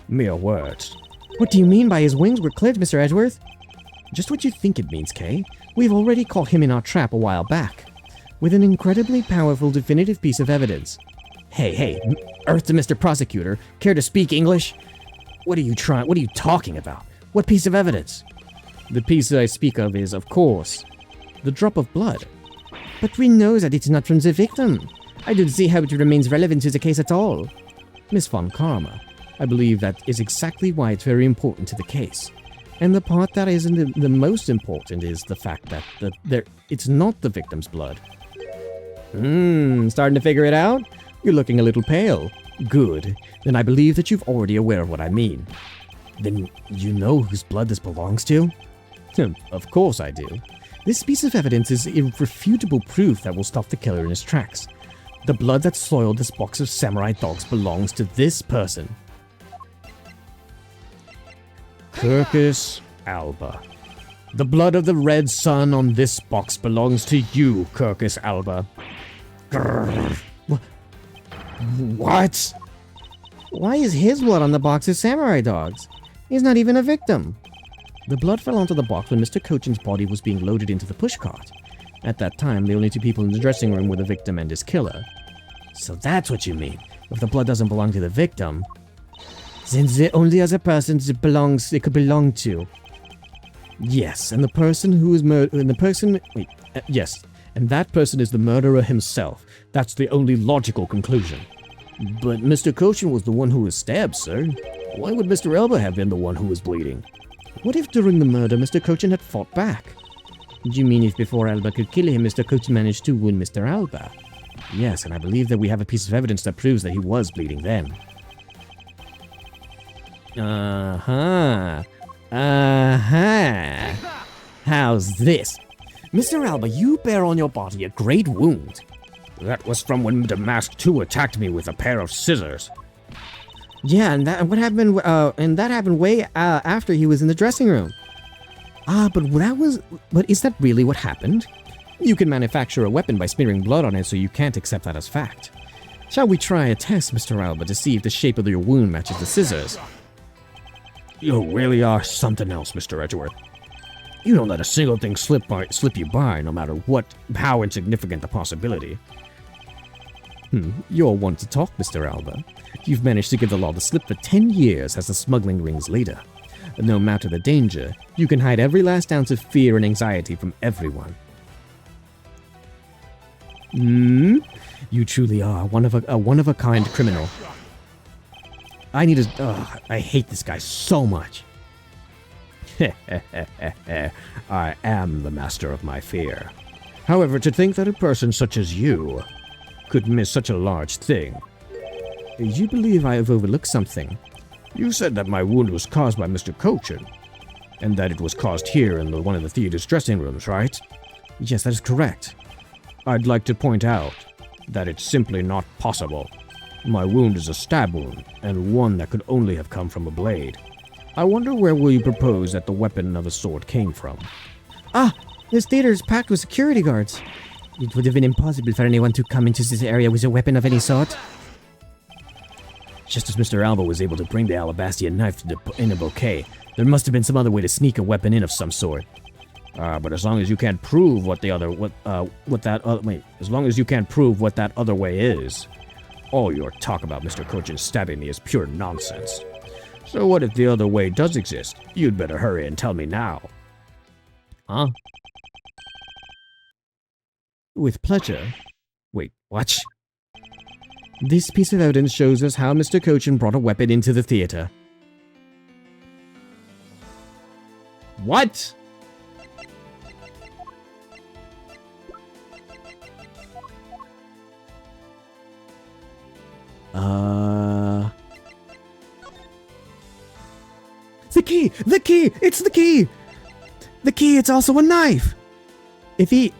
Mere words. What do you mean by his wings were clipped, Mr. Edgeworth? Just what you think it means, Kay. We've already caught him in our trap a while back, with an incredibly powerful definitive piece of evidence. Hey, Earth to Mr. Prosecutor, care to speak English? What are you talking about? What piece of evidence? The piece I speak of is, of course, the drop of blood. But we know that it's not from the victim. I don't see how it remains relevant to the case at all. Miss Von Karma, I believe that is exactly why it's very important to the case. And the part that isn't the most important is the fact that it's not the victim's blood. Starting to figure it out? You're looking a little pale. Good. Then I believe that you're already aware of what I mean. Then you know whose blood this belongs to? Of course I do. This piece of evidence is irrefutable proof that will stop the killer in his tracks. The blood that soiled this box of samurai dogs belongs to this person. Carcass Alba. The blood of the red sun on this box belongs to you, Carcass Alba. Grrr. What? Why is his blood on the box of samurai dogs? He's not even a victim. The blood fell onto the box when Mr. Cochin's body was being loaded into the pushcart. At that time, the only two people in the dressing room were the victim and his killer. So that's what you mean. If the blood doesn't belong to the victim, then the only other person it could belong to. Yes, and the person who is yes, and that person is the murderer himself. That's the only logical conclusion. But Mr. Cochin was the one who was stabbed, sir. Why would Mr. Elba have been the one who was bleeding? What if during the murder Mr. Cochin had fought back? Do you mean if before Alba could kill him, Mr. Cochin managed to wound Mr. Alba? Yes, and I believe that we have a piece of evidence that proves that he was bleeding then. How's this? Mr. Alba, you bear on your body a great wound. That was from when the Mask 2 attacked me with a pair of scissors. Yeah, and that happened way after he was in the dressing room. But is that really what happened? You can manufacture a weapon by smearing blood on it, so you can't accept that as fact. Shall we try a test, Mr. Alba, to see if the shape of your wound matches the scissors? You really are something else, Mr. Edgeworth. You don't let a single thing slip you by, no matter how insignificant the possibility. You're one to talk, Mr. Alba. You've managed to give the law the slip for 10 years as the smuggling ring's leader. No matter the danger, you can hide every last ounce of fear and anxiety from everyone. You truly are one of a kind criminal. I hate this guy so much. I am the master of my fear. However, to think that a person such as you could miss such a large thing. You believe I have overlooked something. You said that my wound was caused by Mr. Cochin, and that it was caused here in one of the theater's dressing rooms, right? Yes, that is correct. I'd like to point out that it's simply not possible. My wound is a stab wound, and one that could only have come from a blade. I wonder where will you propose that the weapon of a sword came from? This theater is packed with security guards. It would have been impossible for anyone to come into this area with a weapon of any sort. Just as Mr. Alba was able to bring the Alabastian knife in a bouquet, there must have been some other way to sneak a weapon in of some sort. But as long as you can't prove what that other way is, all your talk about Mr. Cochin stabbing me is pure nonsense. So what if the other way does exist? You'd better hurry and tell me now. Huh? With pleasure. Wait, what? This piece of evidence shows us how Mr. Cochin brought a weapon into the theater. What? The key! The key! It's the key! The key, it's also a knife! If he...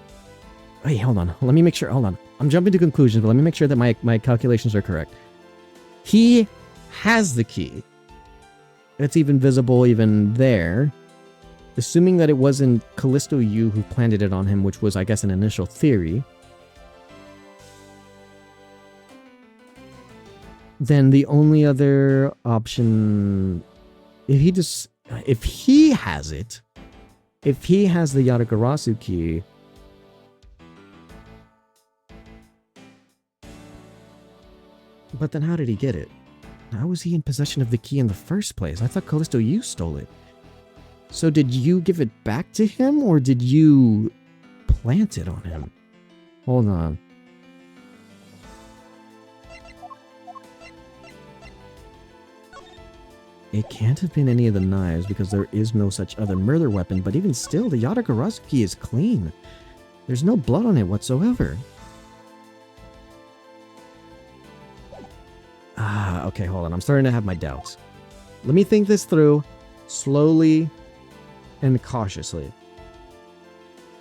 Wait, hold on. Let me make sure. Hold on. I'm jumping to conclusions, but let me make sure that my calculations are correct. He has the key. It's even visible even there. Assuming that it wasn't Callisto Yu who planted it on him, which was, I guess, an initial theory, then the only other option, if he has it, if he has the Yatagarasu key, but then how did he get it? How was he in possession of the key in the first place? I thought Callisto Yu stole it. So did you give it back to him, or did you plant it on him? Hold on. It can't have been any of the knives because there is no such other murder weapon, but even still, the Yatagarasu key is clean. There's no blood on it whatsoever. Ah, okay, hold on. I'm starting to have my doubts. Let me think this through slowly and cautiously.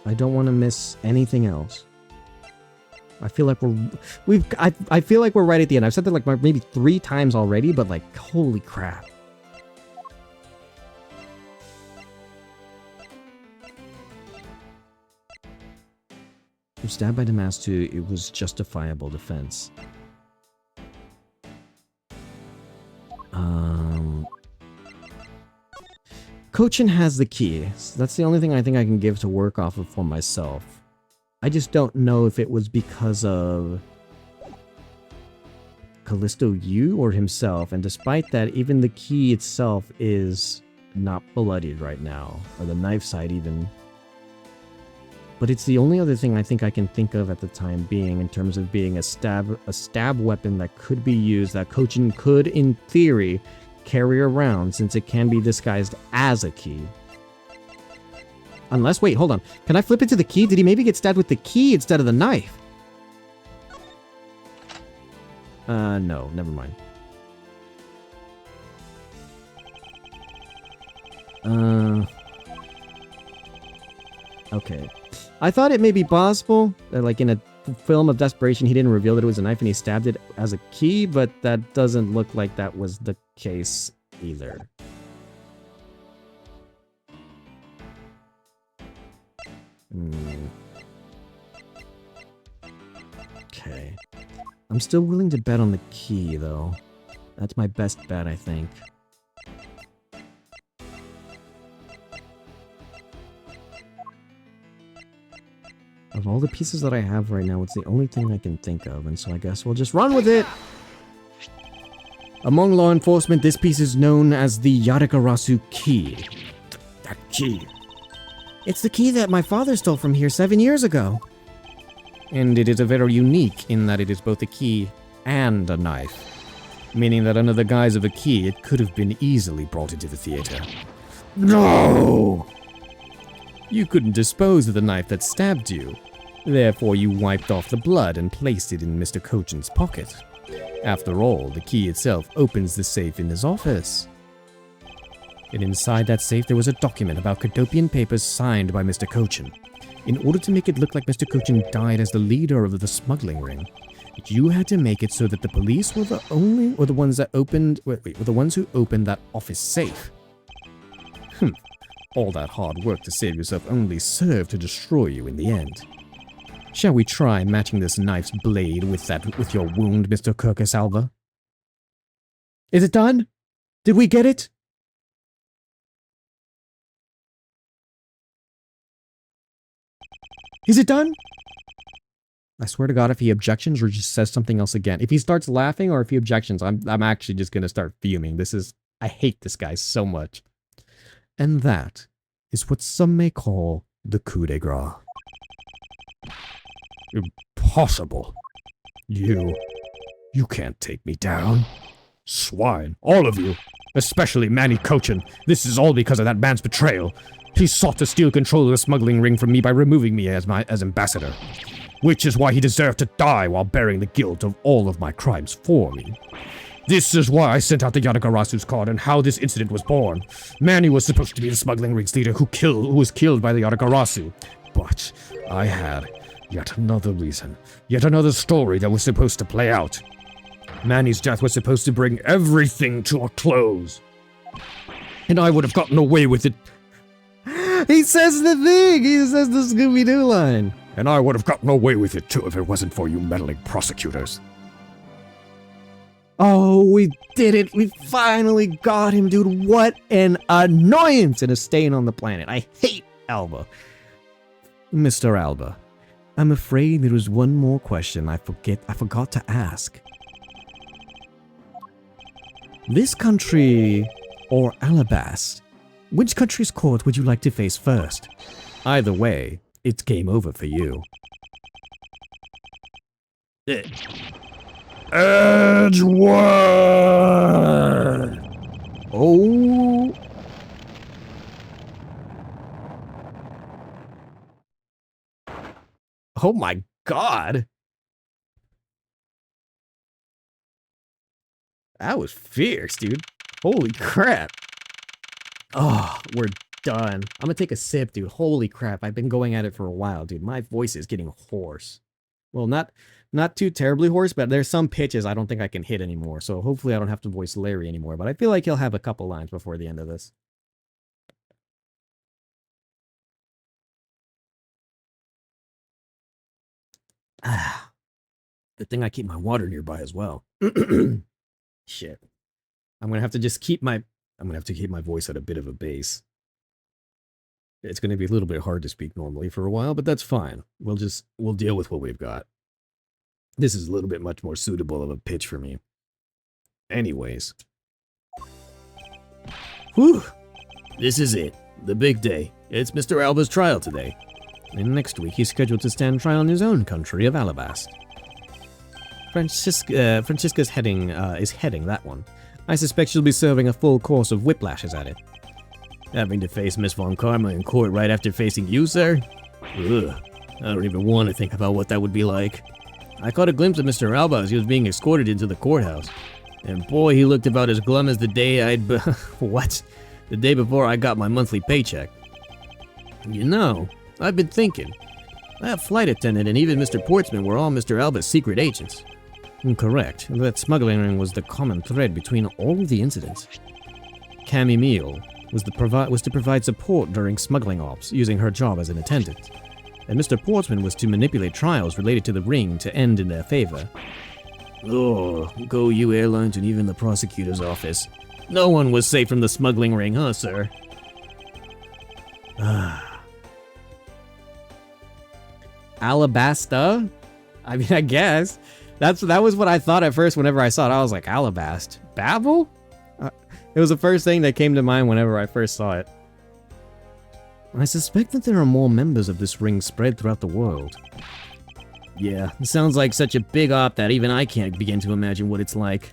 I don't want to miss anything else. I feel like I feel like we're right at the end. I've said that like maybe 3 times already, but like, holy crap. You're stabbed by Damastu, it was justifiable defense. Kochin has the key. So that's the only thing I think I can give to work off of for myself. I just don't know if it was because of Callisto Yu or himself, and despite that, even the key itself is not bloodied right now, or the knife side even. But it's the only other thing I think I can think of at the time being in terms of being a stab weapon that could be used, that Kochin could, in theory, carry around since it can be disguised as a key. Unless, wait, hold on. Can I flip it to the key? Did he maybe get stabbed with the key instead of the knife? No, never mind. Okay. I thought it may be possible that, like, in a film of desperation, he didn't reveal that it was a knife and he stabbed it as a key, but that doesn't look like that was the case either. Okay. I'm still willing to bet on the key, though. That's my best bet, I think. Of all the pieces that I have right now, it's the only thing I can think of, and so I guess we'll just run with it! Among law enforcement, this piece is known as the Yatagarasu key. That key. It's the key that my father stole from here 7 years ago. And it is a very unique in that it is both a key and a knife. Meaning that under the guise of a key, it could have been easily brought into the theater. No! You couldn't dispose of the knife that stabbed you. Therefore, you wiped off the blood and placed it in Mr. Kochin's pocket. After all, the key itself opens the safe in his office. And inside that safe, there was a document about Cadopian papers signed by Mr. Kochin. In order to make it look like Mr. Kochin died as the leader of the smuggling ring, you had to make it so that the police were the ones who opened that office safe. All that hard work to save yourself only served to destroy you in the end. Shall we try matching this knife's blade with your wound, Mr. Kirkesalva? Is it done? Did we get it? Is it done? I swear to God, if he objections or just says something else again. If he starts laughing or if he objections, I'm actually just gonna start fuming. I hate this guy so much. And that is what some may call the coup de grace. Impossible. You can't take me down. Swine, all of you. Especially Manny Kochin. This is all because of that man's betrayal. He sought to steal control of the smuggling ring from me by removing me as ambassador. Which is why he deserved to die while bearing the guilt of all of my crimes for me. This is why I sent out the Yatagarasu's card and how this incident was born. Manny was supposed to be the smuggling ring's leader who was killed by the Yatagarasu. But I had yet another reason, yet another story that was supposed to play out. Manny's death was supposed to bring everything to a close. And I would have gotten away with it. He says the thing! He says the Scooby-Doo line. And I would have gotten away with it too if it wasn't for you meddling prosecutors. Oh, we did it! We finally got him, dude! What an annoyance and a stain on the planet. I hate Alba. Mr. Alba, I'm afraid there was one more question I forgot to ask. This country, or Alabast, which country's court would you like to face first? Either way, it's game over for you. Edward! Oh. Oh my god. That was fierce, dude. Holy crap. Oh, we're done. I'm gonna take a sip, dude. Holy crap. I've been going at it for a while, dude. My voice is getting hoarse. Well, not too terribly hoarse, but there's some pitches I don't think I can hit anymore. So hopefully I don't have to voice Larry anymore. But I feel like he'll have a couple lines before the end of this. Ah. Good thing I keep my water nearby as well. Shit. I'm gonna have to just keep my voice at a bit of a bass. It's gonna be a little bit hard to speak normally for a while, but that's fine. We'll deal with what we've got. This is a little bit much more suitable of a pitch for me. Anyways. Whew. This is it. The big day. It's Mr. Alba's trial today. And next week he's scheduled to stand trial in his own country of Alabast. Francisca's is heading that one. I suspect she'll be serving a full course of whiplashes at it. Having to face Miss Von Karma in court right after facing you, sir? Ugh. I don't even want to think about what that would be like. I caught a glimpse of Mr. Alba as he was being escorted into the courthouse. And boy, he looked about as glum as the day what? The day before I got my monthly paycheck. You know, I've been thinking. That flight attendant and even Mr. Portsman were all Mr. Alba's secret agents. Correct. That smuggling ring was the common thread between all of the incidents. Cammy Meal was to provide support during smuggling ops, using her job as an attendant. And Mr. Portsman was to manipulate trials related to the ring to end in their favor. Oh, go you airlines and even the prosecutor's office. No one was safe from the smuggling ring, huh, sir? Alabasta? I mean, I guess. That was what I thought at first whenever I saw it. I was like, Alabast? Babel? It was the first thing that came to mind whenever I first saw it. I suspect that there are more members of this ring spread throughout the world. Yeah, it sounds like such a big op that even I can't begin to imagine what it's like.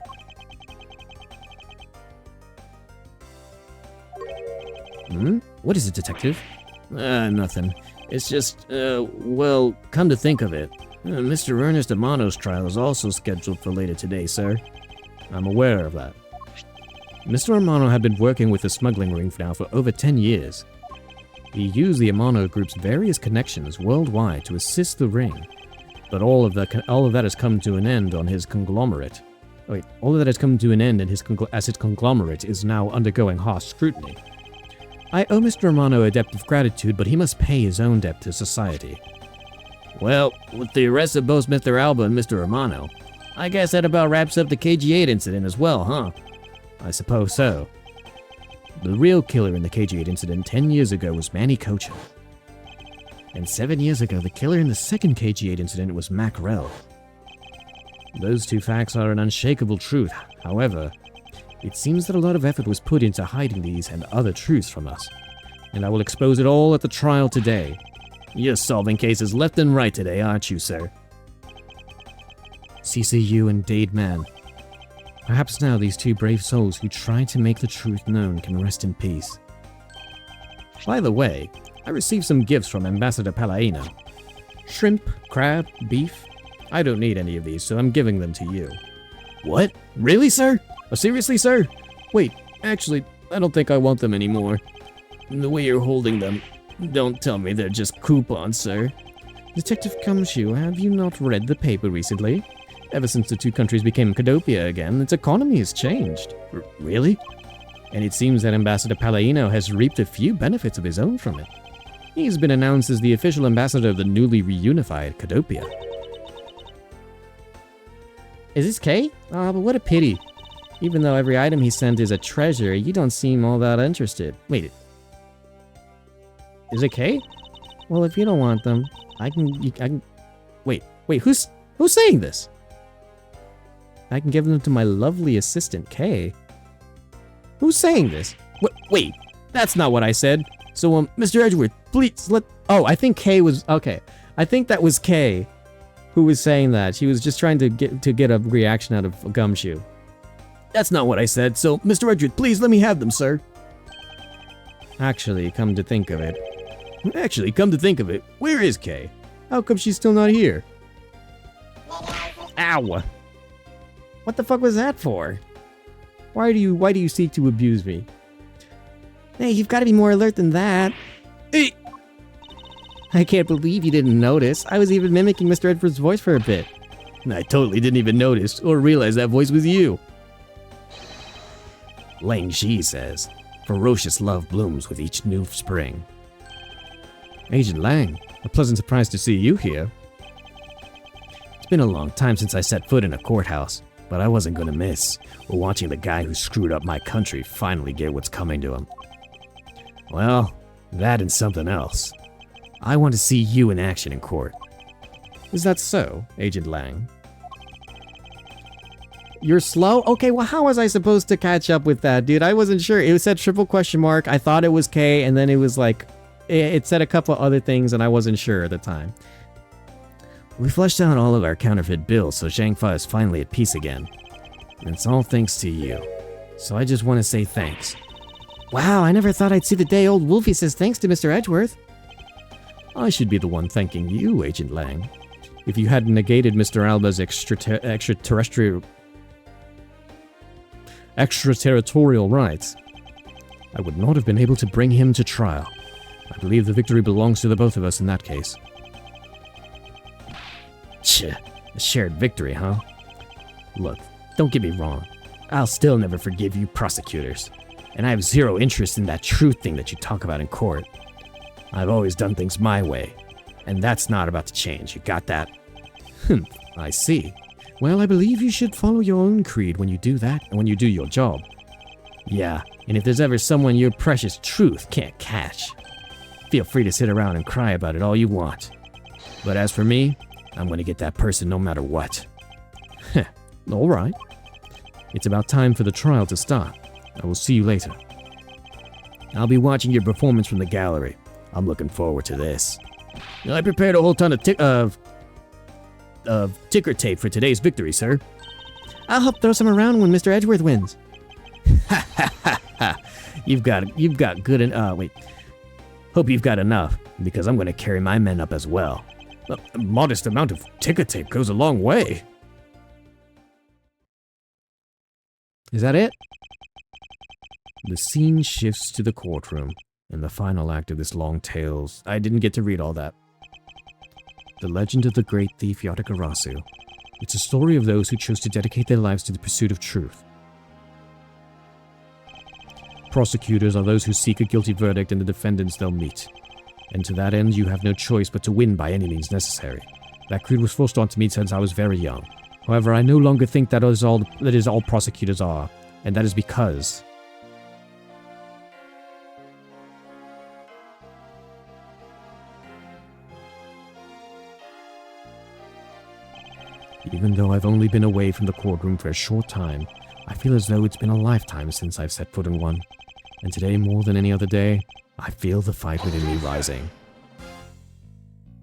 What is it, detective? Nothing. It's just, well, come to think of it, Mr. Ernest Amano's trial is also scheduled for later today, sir. I'm aware of that. Mr. Amano had been working with the smuggling ring now for over 10 years. He used the Amano Group's various connections worldwide to assist the ring, but all of that has come to an end on his conglomerate. All of that has come to an end as his conglomerate is now undergoing harsh scrutiny. I owe Mr. Amano a debt of gratitude, but he must pay his own debt to society. Well, with the arrest of both Mr. Alba and Mr. Amano, I guess that about wraps up the KG-8 incident as well, huh? I suppose so. The real killer in the KG-8 incident 10 years ago was Manny Kocha. And 7 years ago, the killer in the second KG-8 incident was Mac Rell. Those two facts are an unshakable truth. However, it seems that a lot of effort was put into hiding these and other truths from us. And I will expose it all at the trial today. You're solving cases left and right today, aren't you, sir? CCU and Dade Man. Perhaps now these two brave souls who tried to make the truth known can rest in peace. By the way, I received some gifts from Ambassador Palaina. Shrimp, crab, beef. I don't need any of these, so I'm giving them to you. What? Really, sir? Oh, seriously, sir? Wait, actually, I don't think I want them anymore. The way you're holding them, don't tell me they're just coupons, sir. Detective Gumshoe, have you not read the paper recently? Ever since the two countries became Cadopia again, its economy has changed. Really? And it seems that Ambassador Palladino has reaped a few benefits of his own from it. He's been announced as the official ambassador of the newly reunified Cadopia. Is this Kay? Ah, but what a pity. Even though every item he sent is a treasure, you don't seem all that interested. Wait. Is it Kay? Well, if you don't want them, I can... Wait, who's saying this? I can give them to my lovely assistant, Kay. Who's saying this? Wait, that's not what I said. So, Mr. Edgeworth, please let... Oh, I think Kay was... Okay, I think that was Kay who was saying that. She was just trying to get a reaction out of Gumshoe. That's not what I said, so, Mr. Edgeworth, please let me have them, sir. Actually, come to think of it, where is Kay? How come she's still not here? Ow! What the fuck was that for? Why do you seek to abuse me? Hey, you've got to be more alert than that. I can't believe you didn't notice. I was even mimicking Mr. Edward's voice for a bit. I totally didn't even notice or realize that voice was you. Lang Shi says, ferocious love blooms with each new spring. Agent Lang, a pleasant surprise to see you here. It's been a long time since I set foot in a courthouse, but I wasn't gonna miss. We're watching the guy who screwed up my country finally get what's coming to him. Well, that and something else. I want to see you in action in court. Is that so, Agent Lang? You're slow? Okay, well, how was I supposed to catch up with that, dude? I wasn't sure. It said triple question mark. I thought it was K, and then it was like... It said a couple other things, and I wasn't sure at the time. We flushed out all of our counterfeit bills, so Shangfa is finally at peace again. And it's all thanks to you. So I just want to say thanks. Wow, I never thought I'd see the day old Wolfie says thanks to Mr. Edgeworth. I should be the one thanking you, Agent Lang. If you hadn't negated Mr. Alba's extraterritorial rights, I would not have been able to bring him to trial. I believe the victory belongs to the both of us in that case. A shared victory, huh? Look, don't get me wrong. I'll still never forgive you prosecutors. And I have zero interest in that truth thing that you talk about in court. I've always done things my way, and that's not about to change. You got that? I see. Well, I believe you should follow your own creed when you do that and when you do your job. Yeah, and if there's ever someone your precious truth can't catch, feel free to sit around and cry about it all you want. But as for me, I'm going to get that person no matter what. All right. It's about time for the trial to start. I will see you later. I'll be watching your performance from the gallery. I'm looking forward to this. I prepared a whole ton of ticker tape for today's victory, sir. I'll help throw some around when Mr. Edgeworth wins. Ha ha ha ha. You've got good and wait. Hope you've got enough, because I'm going to carry my men up as well. A modest amount of ticker tape goes a long way. Is that it? The scene shifts to the courtroom, and the final act of this long tale. I didn't get to read all that. The legend of the great thief Yatagarasu. It's a story of those who chose to dedicate their lives to the pursuit of truth. Prosecutors are those who seek a guilty verdict and the defendants they'll meet. And to that end, you have no choice but to win by any means necessary. That creed was forced onto me since I was very young. However, I no longer think that is all prosecutors are, and that is because... Even though I've only been away from the courtroom for a short time, I feel as though it's been a lifetime since I've set foot in one. And today, more than any other day, I feel the fight within me rising.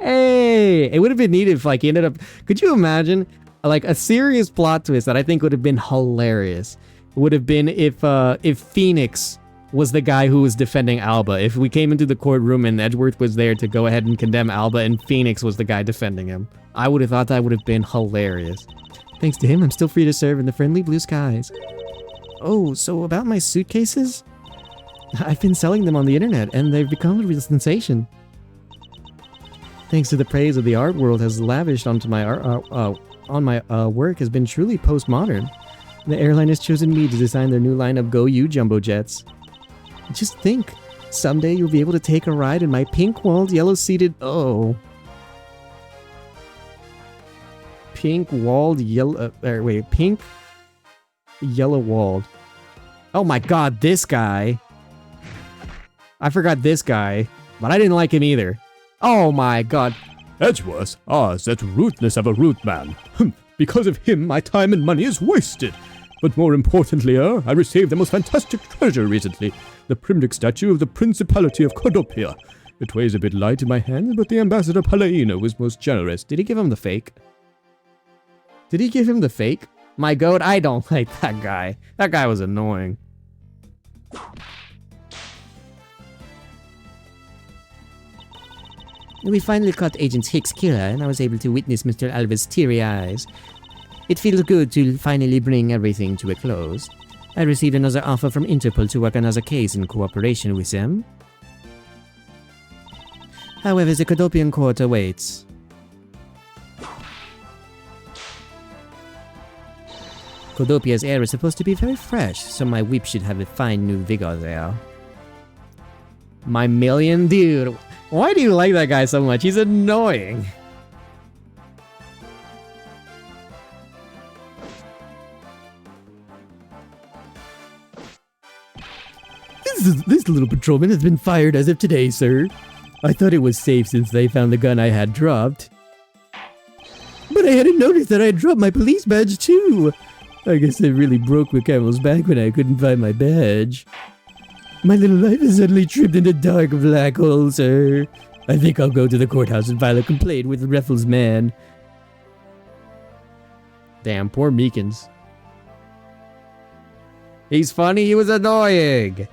Hey! It would have been neat if, like, he ended up... Could you imagine, like, a serious plot twist that I think would have been hilarious? It would have been if Phoenix was the guy who was defending Alba. If we came into the courtroom and Edgeworth was there to go ahead and condemn Alba and Phoenix was the guy defending him. I would have thought that would have been hilarious. Thanks to him, I'm still free to serve in the friendly blue skies. Oh, so about my suitcases? I've been selling them on the internet, and they've become a real sensation. Thanks to the praise of the art world has lavished onto my on my work has been truly postmodern. The airline has chosen me to design their new line of Go You jumbo jets. Just think, someday you'll be able to take a ride in my pink-walled, yellow-seated... Oh. Pink-walled, yellow... pink... Yellow-walled. Oh my god, this guy. I forgot this guy, but I didn't like him either. Oh my god. Edgeworth, that rudeness of a rude man. Because of him, my time and money is wasted. But more importantly, I received the most fantastic treasure recently. The primitive statue of the Principality of Codopia. It weighs a bit light in my hand, but the Ambassador Palaino was most generous. Did he give him the fake? Did he give him the fake? My goat, I don't like that guy. That guy was annoying. We finally caught Agent Hicks' killer, and I was able to witness Mr. Alva's teary eyes. It feels good to finally bring everything to a close. I received another offer from Interpol to work on another case in cooperation with them. However, the Codopian court awaits. Codopia's air is supposed to be very fresh, so my whip should have a fine new vigor there. My million dude. Why do you like that guy so much? He's annoying. This little patrolman has been fired as of today, sir. I thought it was safe since they found the gun I had dropped. But I hadn't noticed that I had dropped my police badge too. I guess I really broke my camel's back when I couldn't find my badge. My little life is suddenly tripped into dark black hole, sir. I think I'll go to the courthouse and file a complaint with Raffles man. Damn, poor Meekins. He's funny, he was annoying.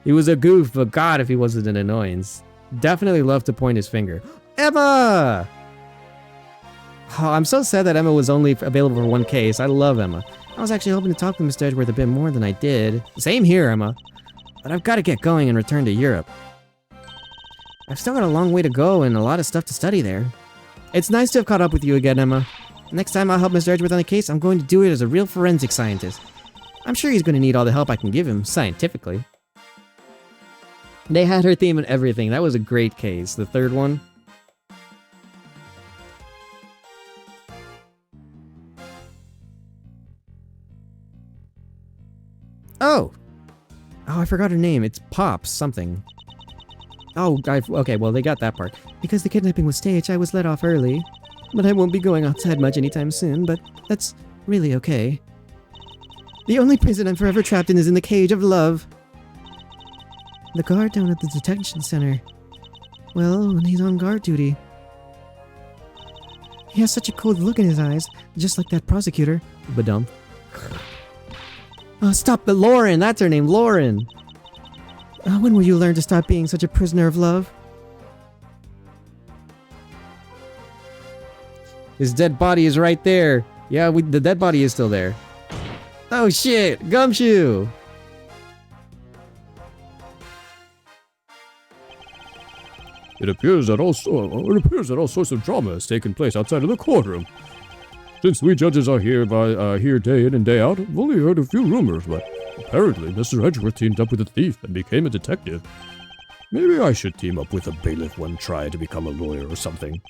He was a goof, but god if he wasn't an annoyance. Definitely love to point his finger. Emma! Oh, I'm so sad that Emma was only available for one case. I love Emma. I was actually hoping to talk to Mr. Edgeworth a bit more than I did. Same here, Emma. But I've got to get going and return to Europe. I've still got a long way to go and a lot of stuff to study there. It's nice to have caught up with you again, Emma. Next time I'll help Mr. Edgeworth on a case, I'm going to do it as a real forensic scientist. I'm sure he's going to need all the help I can give him, scientifically. They had her theme and everything. That was a great case. The third one. Oh! Oh, I forgot her name. It's Pops something. Oh, okay, well, they got that part. Because the kidnapping was staged, I was let off early. But I won't be going outside much anytime soon, but that's really okay. The only prison I'm forever trapped in is in the cage of love. The guard down at the detention center. Well, when he's on guard duty. He has such a cold look in his eyes, just like that prosecutor. Badum. Oh, stop it, Lauren! That's her name, Lauren! When will you learn to stop being such a prisoner of love? His dead body is right there. Yeah, the dead body is still there. Oh shit! Gumshoe! It appears that all sorts of drama has taken place outside of the courtroom. Since we judges are here day in and day out, I've only heard a few rumors, but apparently Mr. Edgeworth teamed up with a thief and became a detective. Maybe I should team up with a bailiff one try to become a lawyer or something.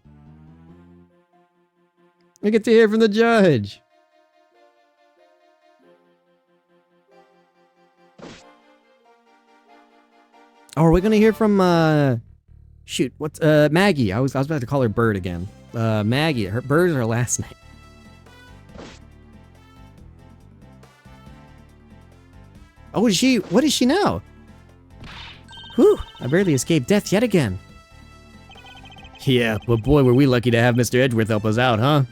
We get to hear from the judge. Oh, are we gonna hear from shoot, what's Maggie? I was about to call her Bird again. Maggie, her Bird is her last name. Oh, what is she now? Whew, I barely escaped death yet again. Yeah, but boy were we lucky to have Mr. Edgeworth help us out, huh?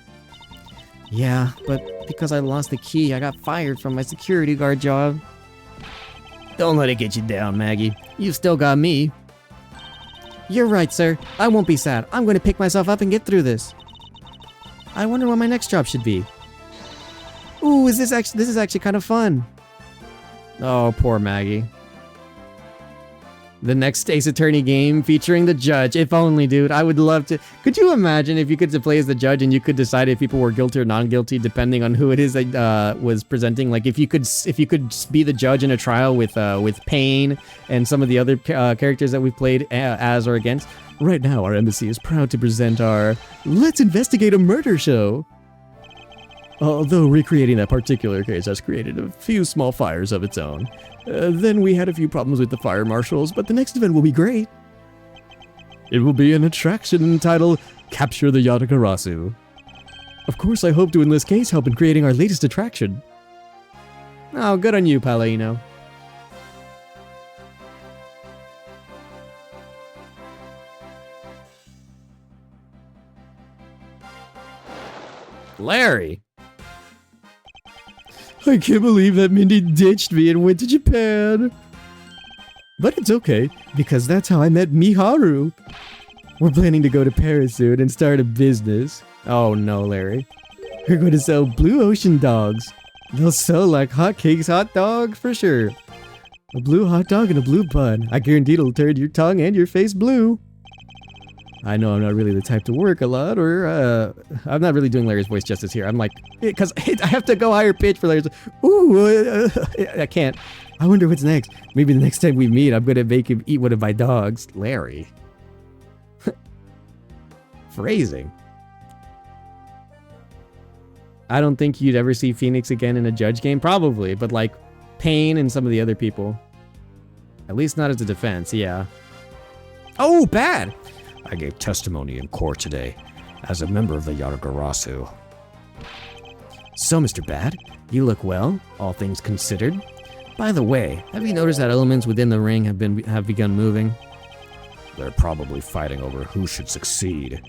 Yeah, but because I lost the key, I got fired from my security guard job. Don't let it get you down, Maggie. You've still got me. You're right, sir. I won't be sad. I'm going to pick myself up and get through this. I wonder what my next job should be. Ooh, this is actually kind of fun. Oh, poor Maggie. The next Ace Attorney game featuring the judge. If only, dude. I would love to. Could you imagine if you could play as the judge and you could decide if people were guilty or non-guilty depending on who it is that was presenting? Like if you could be the judge in a trial with Pain and some of the other characters that we've played as or against. Right now, our embassy is proud to present our Let's Investigate a Murder show. Although recreating that particular case has created a few small fires of its own. Then we had a few problems with the fire marshals, but the next event will be great. It will be an attraction entitled Capture the Yatagarasu. Of course, I hope to enlist case help in creating our latest attraction. Oh, good on you, Palladino. Larry! I can't believe that Mindy ditched me and went to Japan. But it's okay, because that's how I met Miharu. We're planning to go to Paris soon and start a business. Oh no, Larry. We're going to sell blue ocean dogs. They'll sell like hotcakes hot dogs for sure. A blue hot dog and a blue bun. I guarantee it'll turn your tongue and your face blue. I know I'm not really the type to work a lot, or, I'm not really doing Larry's voice justice here. I'm like, because I have to go higher pitch for Larry's. Ooh, I can't. I wonder what's next. Maybe the next time we meet, I'm gonna make him eat one of my dogs. Larry. Phrasing. I don't think you'd ever see Phoenix again in a judge game. Probably, but like, Pain and some of the other people. At least not as a defense, yeah. Oh, bad! I gave testimony in court today, as a member of the Yatagarasu. So, Mr. Bad, you look well, all things considered. By the way, have you noticed that elements within the ring have begun moving? They're probably fighting over who should succeed,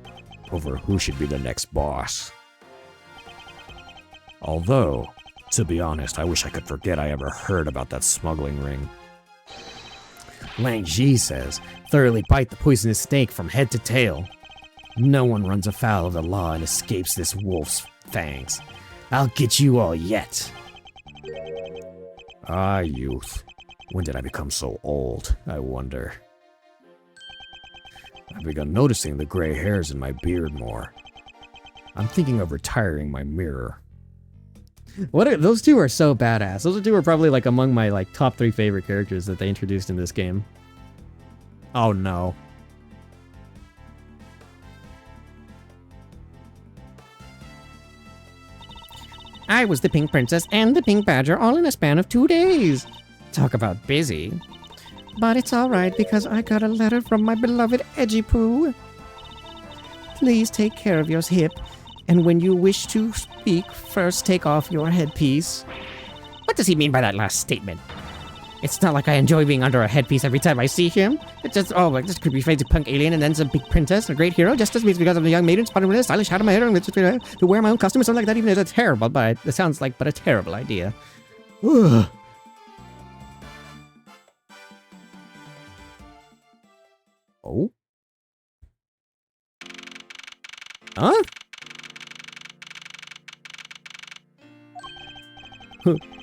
over who should be the next boss. Although, to be honest, I wish I could forget I ever heard about that smuggling ring. Lang Ji says, thoroughly bite the poisonous snake from head to tail. No one runs afoul of the law and escapes this wolf's fangs. I'll get you all yet. Ah, youth. When did I become so old, I wonder? I've begun noticing the gray hairs in my beard more. I'm thinking of retiring my mirror. Those two are so badass. Those two are probably like among my like top 3 favorite characters that they introduced in this game. Oh no. I was the Pink Princess and the Pink Badger all in a span of 2 days. Talk about busy. But it's alright because I got a letter from my beloved Edgy Poo. Please take care of your hip. And when you wish to speak, first take off your headpiece. What does he mean by that last statement? It's not like I enjoy being under a headpiece every time I see him. It's just, oh, like this creepy face of punk alien and then some big princess and a great hero. Just as because of the young maiden spotted with a stylish hat on my head and to wear my own costume or something like that. Even if it's terrible, but it sounds like a terrible idea. Ugh. Oh? Huh?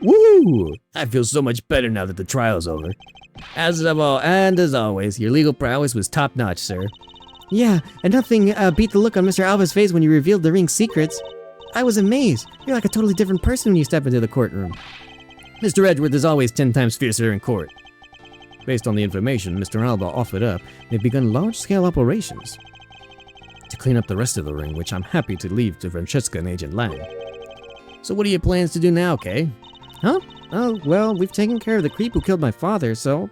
Woo! I feel so much better now that the trial's over. As always, your legal prowess was top-notch, sir. Yeah, and nothing beat the look on Mr. Alva's face when you revealed the ring's secrets. I was amazed. You're like a totally different person when you step into the courtroom. Mr. Edgeworth is always 10 times fiercer in court. Based on the information Mr. Alva offered up, they've begun large-scale operations to clean up the rest of the ring, which I'm happy to leave to Francesca and Agent Lang. So what are your plans to do now, Kay? Huh? Oh, well, we've taken care of the creep who killed my father, so...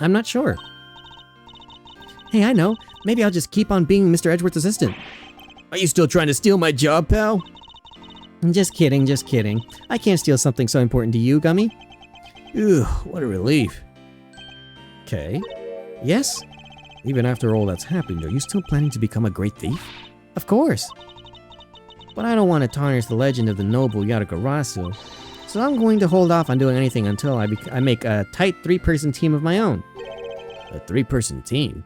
I'm not sure. Hey, I know. Maybe I'll just keep on being Mr. Edgeworth's assistant. Are you still trying to steal my job, pal? Just kidding, just kidding. I can't steal something so important to you, Gummy. Ugh, what a relief. Kay? Yes? Even after all that's happened, are you still planning to become a great thief? Of course. But I don't want to tarnish the legend of the noble Yatagarasu, so I'm going to hold off on doing anything until I make a tight 3-person team of my own. A 3-person team?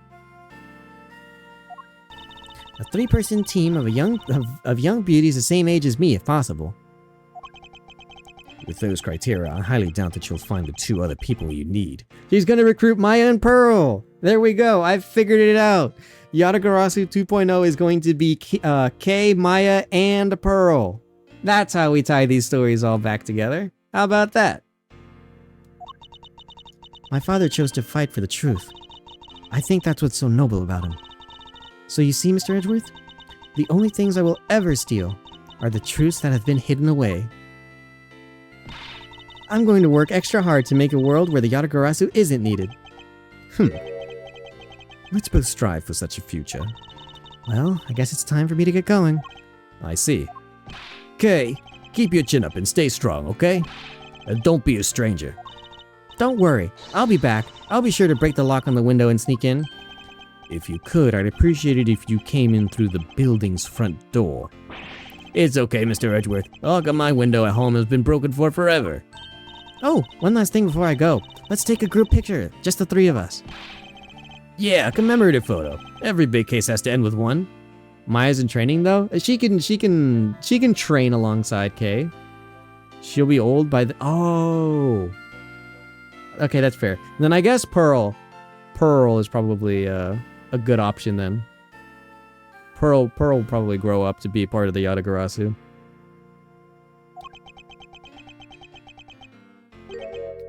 A 3-person team of young beauties the same age as me, if possible. With those criteria, I highly doubt that you'll find the 2 other people you need. She's gonna recruit Maya and Pearl. There we go. I've figured it out. Yatagarasu 2.0 is going to be Kay, Maya, and Pearl. That's how we tie these stories all back together. How about that? My father chose to fight for the truth. I think that's what's so noble about him. So you see, Mr. Edgeworth? The only things I will ever steal are the truths that have been hidden away. I'm going to work extra hard to make a world where the Yatagarasu isn't needed. Let's both strive for such a future. Well, I guess it's time for me to get going. I see. Kay, keep your chin up and stay strong, okay? And don't be a stranger. Don't worry, I'll be back. I'll be sure to break the lock on the window and sneak in. If you could, I'd appreciate it if you came in through the building's front door. It's okay, Mr. Edgeworth. The lock on my window at home has been broken for forever. Oh, one last thing before I go. Let's take a group picture, just the 3 of us. Yeah, a commemorative photo. Every big case has to end with one. Maya's in training though. She can train alongside Kay. She'll be old by the. Oh. Okay, that's fair. Then I guess Pearl is probably a good option then. Pearl will probably grow up to be part of the Yatagarasu.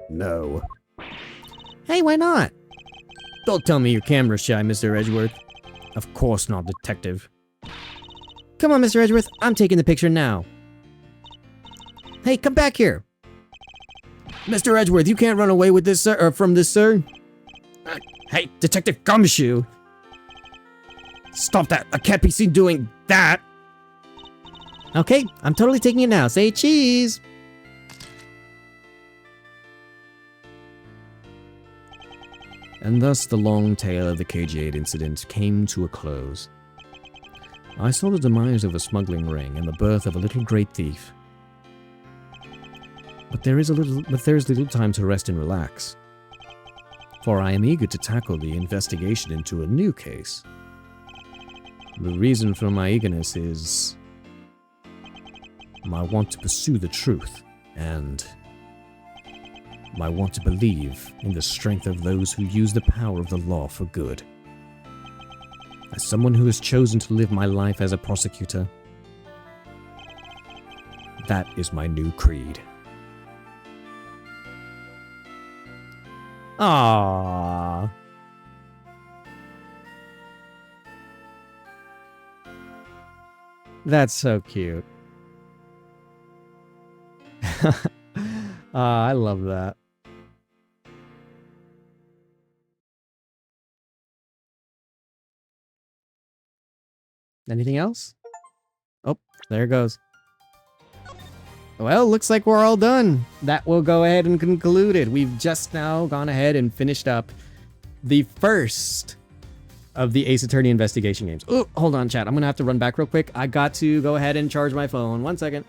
No. Hey, why not? Don't tell me you're camera shy, Mr. Edgeworth. Of course not, detective. Come on, Mr. Edgeworth. I'm taking the picture now. Hey, come back here. Mr. Edgeworth, you can't run away with this, sir, or from this, sir. Hey, Detective Gumshoe. Stop that. I can't be seen doing that. Okay, I'm totally taking it now. Say cheese. And thus the long tale of the KG-8 incident came to a close. I saw the demise of a smuggling ring and the birth of a little great thief. But there is little time to rest and relax. For I am eager to tackle the investigation into a new case. The reason for my eagerness is my want to pursue the truth and my want to believe in the strength of those who use the power of the law for good. As someone who has chosen to live my life as a prosecutor, that is my new creed. Aww. That's so cute. I love that. Anything else? Oh, there it goes. Well, looks like we're all done. That will go ahead and conclude it. We've just now gone ahead and finished up the first of the Ace Attorney investigation games. Oh, hold on, chat. I'm gonna have to run back real quick. I got to go ahead and charge my phone. 1 second.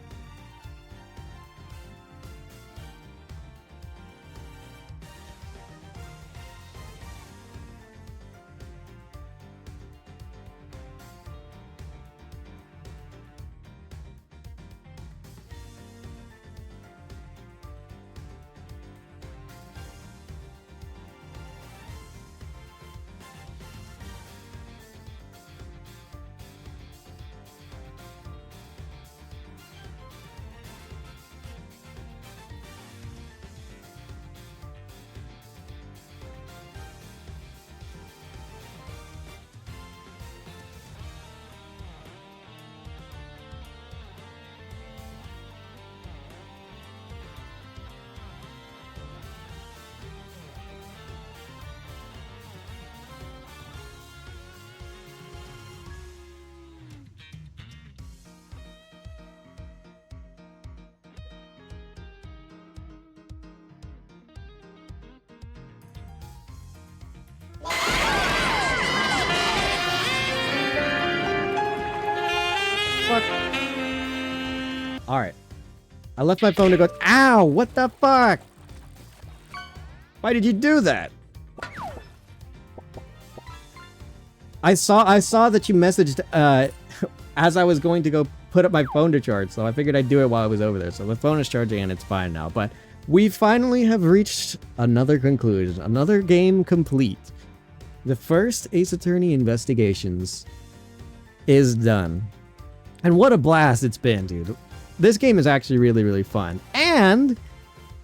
Fuck. Alright. I left my phone to go. Ow! What the fuck? Why did you do that? I saw that you messaged as I was going to go put up my phone to charge, so I figured I'd do it while I was over there. So the phone is charging and it's fine now. But we finally have reached another conclusion, another game complete. The first Ace Attorney Investigations is done. And what a blast it's been, dude. This game is actually really, really fun. And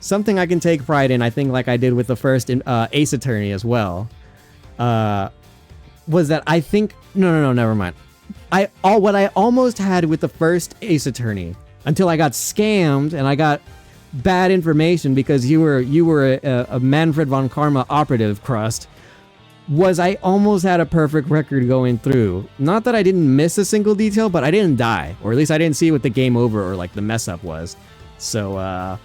something I can take pride in, I think like I did with the first Ace Attorney as well, was that I think... No, never mind. What I almost had with the first Ace Attorney, until I got scammed and I got bad information because you were a Manfred von Karma operative, Crust, was I almost had a perfect record going through. Not that I didn't miss a single detail, but I didn't die. Or at least I didn't see what the game over or like the mess up was. So,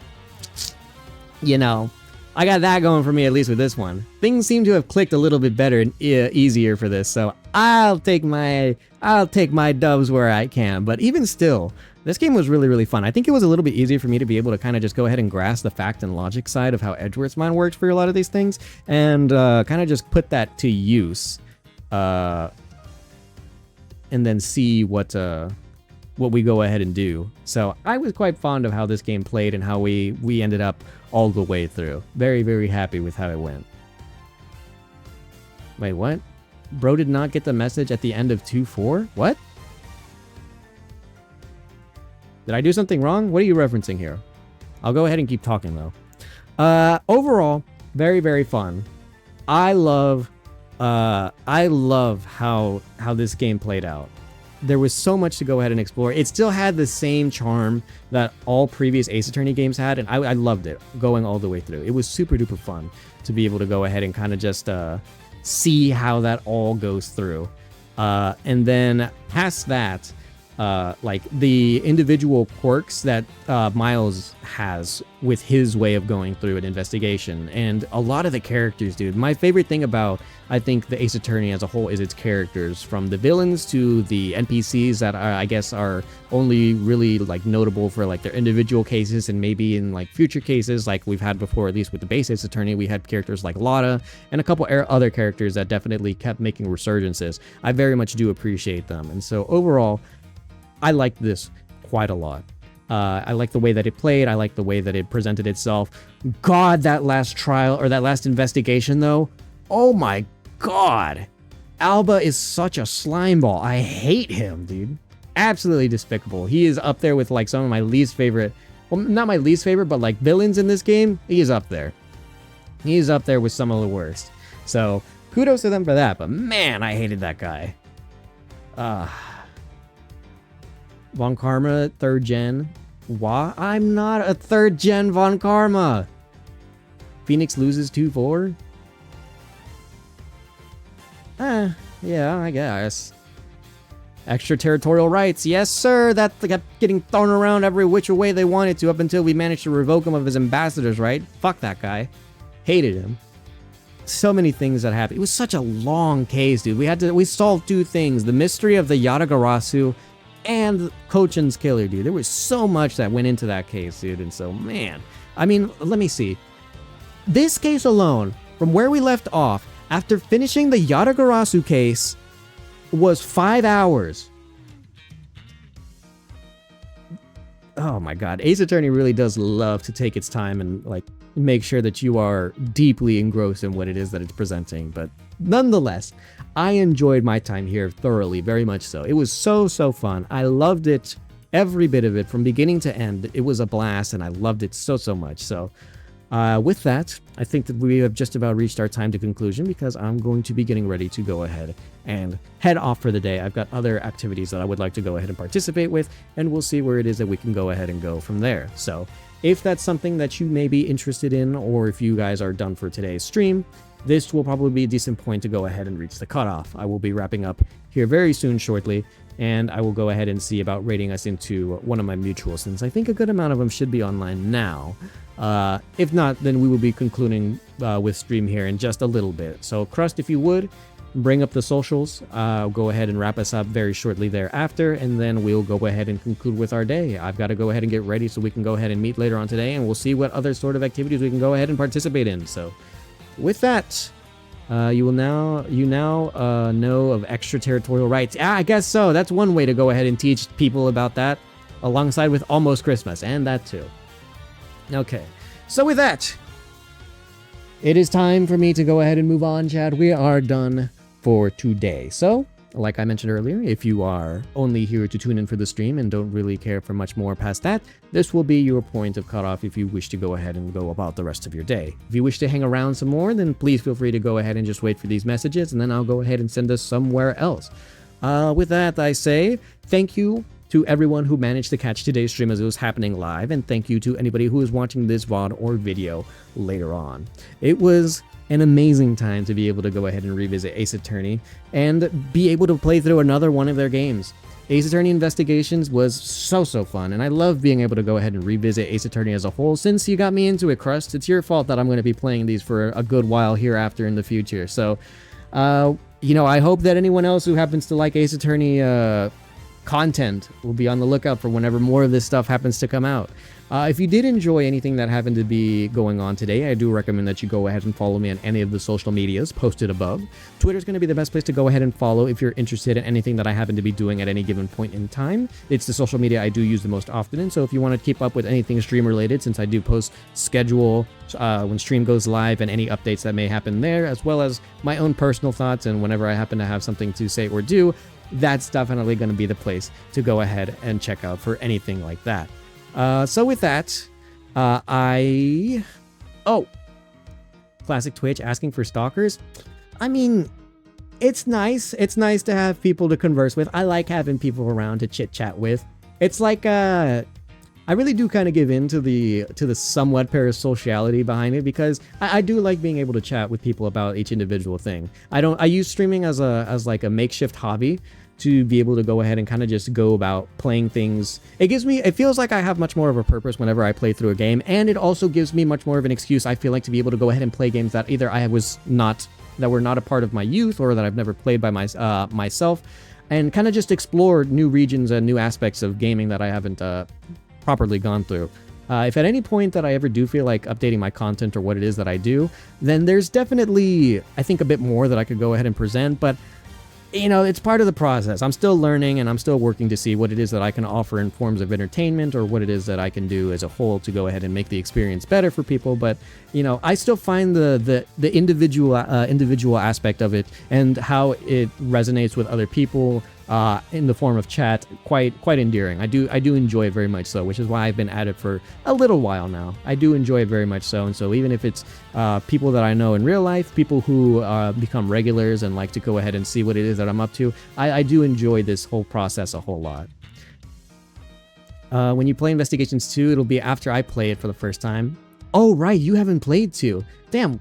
you know, I got that going for me at least with this one. Things seem to have clicked a little bit better and easier for this, so I'll take my dubs where I can. But even still, this game was really, really fun. I think it was a little bit easier for me to be able to kind of just go ahead and grasp the fact and logic side of how Edgeworth's mind works for a lot of these things, and kind of just put that to use, and then see what we go ahead and do. So I was quite fond of how this game played and how we ended up all the way through. Very, very happy with how it went. Wait, what? Bro did not get the message at the end of 2-4? What? Did I do something wrong? What are you referencing here? I'll go ahead and keep talking though. Overall, very, very fun. I love how this game played out. There was so much to go ahead and explore. It still had the same charm that all previous Ace Attorney games had, and I loved it going all the way through. It was super duper fun to be able to go ahead and kind of just see how that all goes through. And then past that, like the individual quirks that Miles has with his way of going through an investigation, and a lot of the characters, dude. My favorite thing about, I think, the Ace Attorney as a whole is its characters, from the villains to the NPCs that I guess are only really like notable for like their individual cases, and maybe in like future cases like we've had before, at least with the base Ace Attorney, we had characters like Lotta and a couple other characters that definitely kept making resurgences. I very much do appreciate them, and so overall, I liked this quite a lot. I like the way that it played. I like the way that it presented itself. God, that last trial, or that last investigation, though. Oh my God. Alba is such a slimeball. I hate him, dude. Absolutely despicable. He is up there with like some of my least favorite, well, not my least favorite, but like villains in this game. He is up there. He is up there with some of the worst. So kudos to them for that. But man, I hated that guy. Von Karma, 3rd gen. Why? I'm not a 3rd gen Von Karma. Phoenix loses 2-4. Yeah, I guess. Extraterritorial rights. Yes, sir. That kept getting thrown around every which way they wanted to up until we managed to revoke him of his ambassadors, right? Fuck that guy. Hated him. So many things that happened. It was such a long case, dude. We solved 2 things. The mystery of the Yatagarasu and Kochan's killer, dude. There was so much that went into that case, dude. And so, man, I mean, let me see. This case alone, from where we left off, after finishing the Yatagarasu case, was 5 hours. Oh my God. Ace Attorney really does love to take its time and like make sure that you are deeply engrossed in what it is that it's presenting. But nonetheless, I enjoyed my time here thoroughly, very much so. It was so fun. I loved it, every bit of it, from beginning to end. It was a blast, and I loved it so much. So with that, I think that we have just about reached our time to conclusion, because I'm going to be getting ready to go ahead and head off for the day. I've got other activities that I would like to go ahead and participate with, and we'll see where it is that we can go ahead and go from there. So if that's something that you may be interested in, or if you guys are done for today's stream, this will probably be a decent point to go ahead and reach the cutoff. I will be wrapping up here very soon shortly, and I will go ahead and see about raiding us into one of my mutuals, since I think a good amount of them should be online now. If not, then we will be concluding with stream here in just a little bit. So Crust, if you would, bring up the socials. Go ahead and wrap us up very shortly thereafter, and then we'll go ahead and conclude with our day. I've got to go ahead and get ready so we can go ahead and meet later on today, and we'll see what other sort of activities we can go ahead and participate in. So with that, You now know of extraterritorial rights. I guess so. That's one way to go ahead and teach people about that, alongside with Almost Christmas, and that too. Okay, so with that, it is time for me to go ahead and move on, Chad. We are done for today. So, like I mentioned earlier, if you are only here to tune in for the stream and don't really care for much more past that, this will be your point of cutoff if you wish to go ahead and go about the rest of your day. If you wish to hang around some more, then please feel free to go ahead and just wait for these messages, and then I'll go ahead and send us somewhere else. With that, I say thank you to everyone who managed to catch today's stream as it was happening live, and thank you to anybody who is watching this VOD or video later on. It was an amazing time to be able to go ahead and revisit Ace Attorney and be able to play through another one of their games. Ace Attorney Investigations was so fun, and I love being able to go ahead and revisit Ace Attorney as a whole. Since you got me into it, Crust, it's your fault that I'm going to be playing these for a good while hereafter in the future. So, you know, I hope that anyone else who happens to like Ace Attorney content will be on the lookout for whenever more of this stuff happens to come out. If you did enjoy anything that happened to be going on today, I do recommend that you go ahead and follow me on any of the social medias posted above. Twitter is going to be the best place to go ahead and follow if you're interested in anything that I happen to be doing at any given point in time. It's the social media I do use the most often, and so if you want to keep up with anything stream related, since I do post schedule when stream goes live and any updates that may happen there, as well as my own personal thoughts and whenever I happen to have something to say or do, that's definitely going to be the place to go ahead and check out for anything like that. So with that, Classic Twitch asking for stalkers. I mean, it's nice. It's nice to have people to converse with. I like having people around to chit chat with. It's like, I really do kind of give in to the somewhat parasociality behind it, because I do like being able to chat with people about each individual thing. I use streaming as like a makeshift hobby to be able to go ahead and kind of just go about playing things. It feels like I have much more of a purpose whenever I play through a game, and it also gives me much more of an excuse, I feel like, to be able to go ahead and play games that either that were not a part of my youth, or that I've never played by myself, and kind of just explore new regions and new aspects of gaming that I haven't properly gone through. If at any point that I ever do feel like updating my content or what it is that I do, then there's definitely, I think, a bit more that I could go ahead and present, but you know, it's part of the process. I'm still learning, and I'm still working to see what it is that I can offer in forms of entertainment, or what it is that I can do as a whole to go ahead and make the experience better for people. But, you know, I still find the individual aspect of it and how it resonates with other people in the form of chat quite endearing. I do enjoy it very much so, which is why I've been at it for a little while now. I do enjoy it very much so, and so even if it's people that I know in real life, people who become regulars and like to go ahead and see what it is that I'm up to, I do enjoy this whole process a whole lot. When you play Investigations 2, it'll be after I play it for the first time. Oh, right, you haven't played 2. Damn.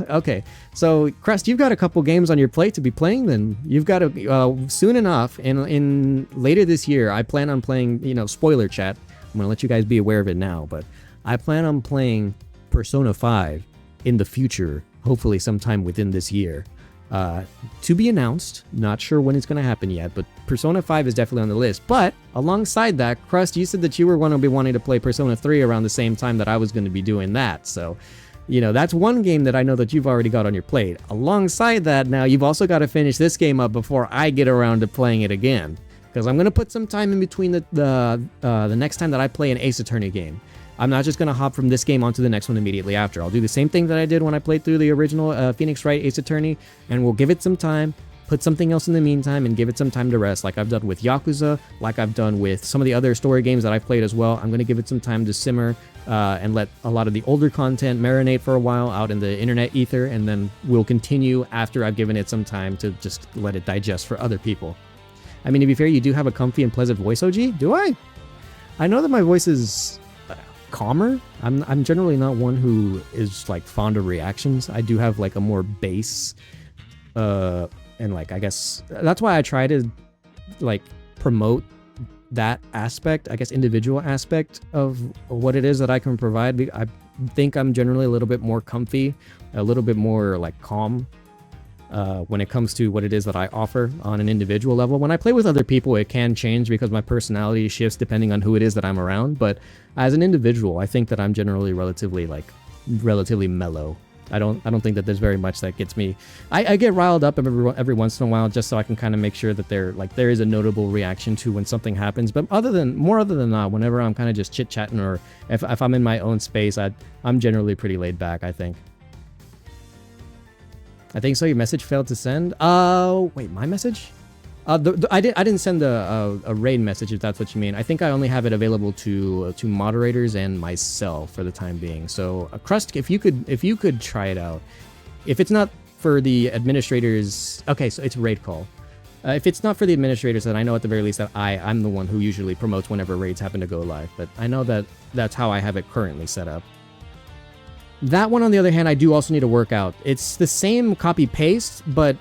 Okay, so Crest, you've got a couple games on your plate to be playing. Then you've got to soon enough, in later this year, I plan on playing. You know, spoiler chat. I'm gonna let you guys be aware of it now, but I plan on playing Persona 5 in the future, hopefully sometime within this year. To be announced. Not sure when it's gonna happen yet, but Persona 5 is definitely on the list. But alongside that, Crust, you said that you were going to be wanting to play Persona 3 around the same time that I was going to be doing that. So, you know, that's one game that I know that you've already got on your plate. Alongside that, now you've also got to finish this game up before I get around to playing it again, because I'm going to put some time in between the next time that I play an Ace Attorney game. I'm not just going to hop from this game onto the next one immediately after. I'll do the same thing that I did when I played through the original Phoenix Wright Ace Attorney, and we'll give it some time, put something else in the meantime, and give it some time to rest, like I've done with Yakuza, like I've done with some of the other story games that I've played as well. I'm going to give it some time to simmer and let a lot of the older content marinate for a while out in the internet ether, and then we'll continue after I've given it some time to just let it digest for other people. I mean, to be fair, you do have a comfy and pleasant voice, OG? Do I? I know that my voice is calmer. I'm generally not one who is like fond of reactions. I do have like a more bass and like, I guess that's why I try to like promote that aspect, I guess individual aspect of what it is that I can provide. I think I'm generally a little bit more comfy, a little bit more like calm when it comes to what it is that I offer on an individual level. When I play with other people, it can change because my personality shifts depending on who it is that I'm around. But as an individual, I think that I'm generally relatively mellow. I don't think that there's very much that gets me. I get riled up every once in a while just so I can kind of make sure that there is a notable reaction to when something happens. But other than not, whenever I'm kind of just chit chatting or if I'm in my own space, I'm generally pretty laid back, I think. I think so. Your message failed to send. Oh, wait, my message? I didn't send a raid message, if that's what you mean. I think I only have it available to moderators and myself for the time being. So, Crust, if you could try it out. If it's not for the administrators, okay, so it's raid call. If it's not for the administrators, then I know at the very least that I'm the one who usually promotes whenever raids happen to go live. But I know that that's how I have it currently set up. That one, on the other hand, I do also need to work out. It's the same copy paste, but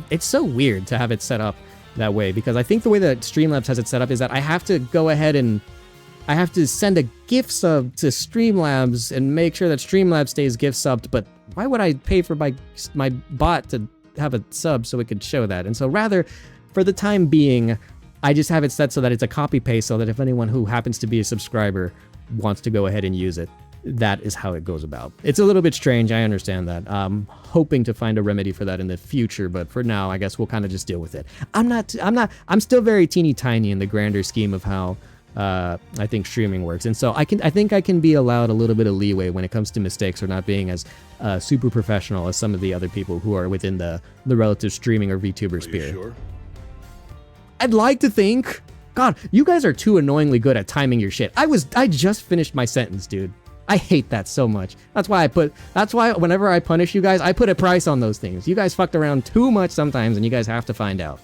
it's so weird to have it set up that way, because I think the way that Streamlabs has it set up is that I have to go ahead and I have to send a gift sub to Streamlabs and make sure that Streamlabs stays gift subbed. But why would I pay for my bot to have a sub so it could show that? And so rather, for the time being, I just have it set so that it's a copy paste, so that if anyone who happens to be a subscriber wants to go ahead and use it, that is how it goes about. It's a little bit strange, I understand that. I'm hoping to find a remedy for that in the future, but for now, I guess we'll kind of just deal with it. I'm still very teeny tiny in the grander scheme of how I think streaming works. And so I think I can be allowed a little bit of leeway when it comes to mistakes or not being as super professional as some of the other people who are within the relative streaming or VTuber sphere. Sure? I'd like to think. God, you guys are too annoyingly good at timing your shit. I just finished my sentence, dude. I hate that so much. That's why whenever I punish you guys, I put a price on those things. You guys fucked around too much sometimes, and you guys have to find out.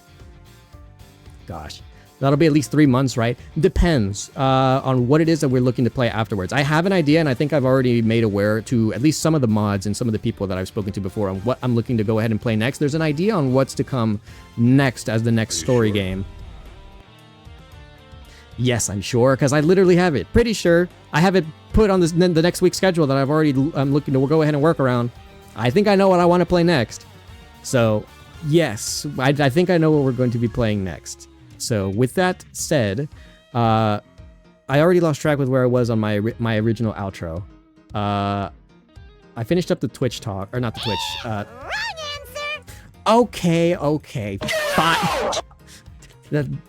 Gosh. That'll be at least 3 months, right? Depends on what it is that we're looking to play afterwards. I have an idea, and I think I've already made aware to at least some of the mods and some of the people that I've spoken to before on what I'm looking to go ahead and play next. There's an idea on what's to come next as the next story game. Yes, I'm sure, because I literally have it. Pretty sure. I have it put on the next week's schedule that I'm looking to go ahead and work around. I think I know what I want to play next. So, yes, I think I know what we're going to be playing next. So, with that said, I already lost track with where I was on my original outro. I finished up the Twitch talk, or not the Twitch. Wrong answer. Okay, fine.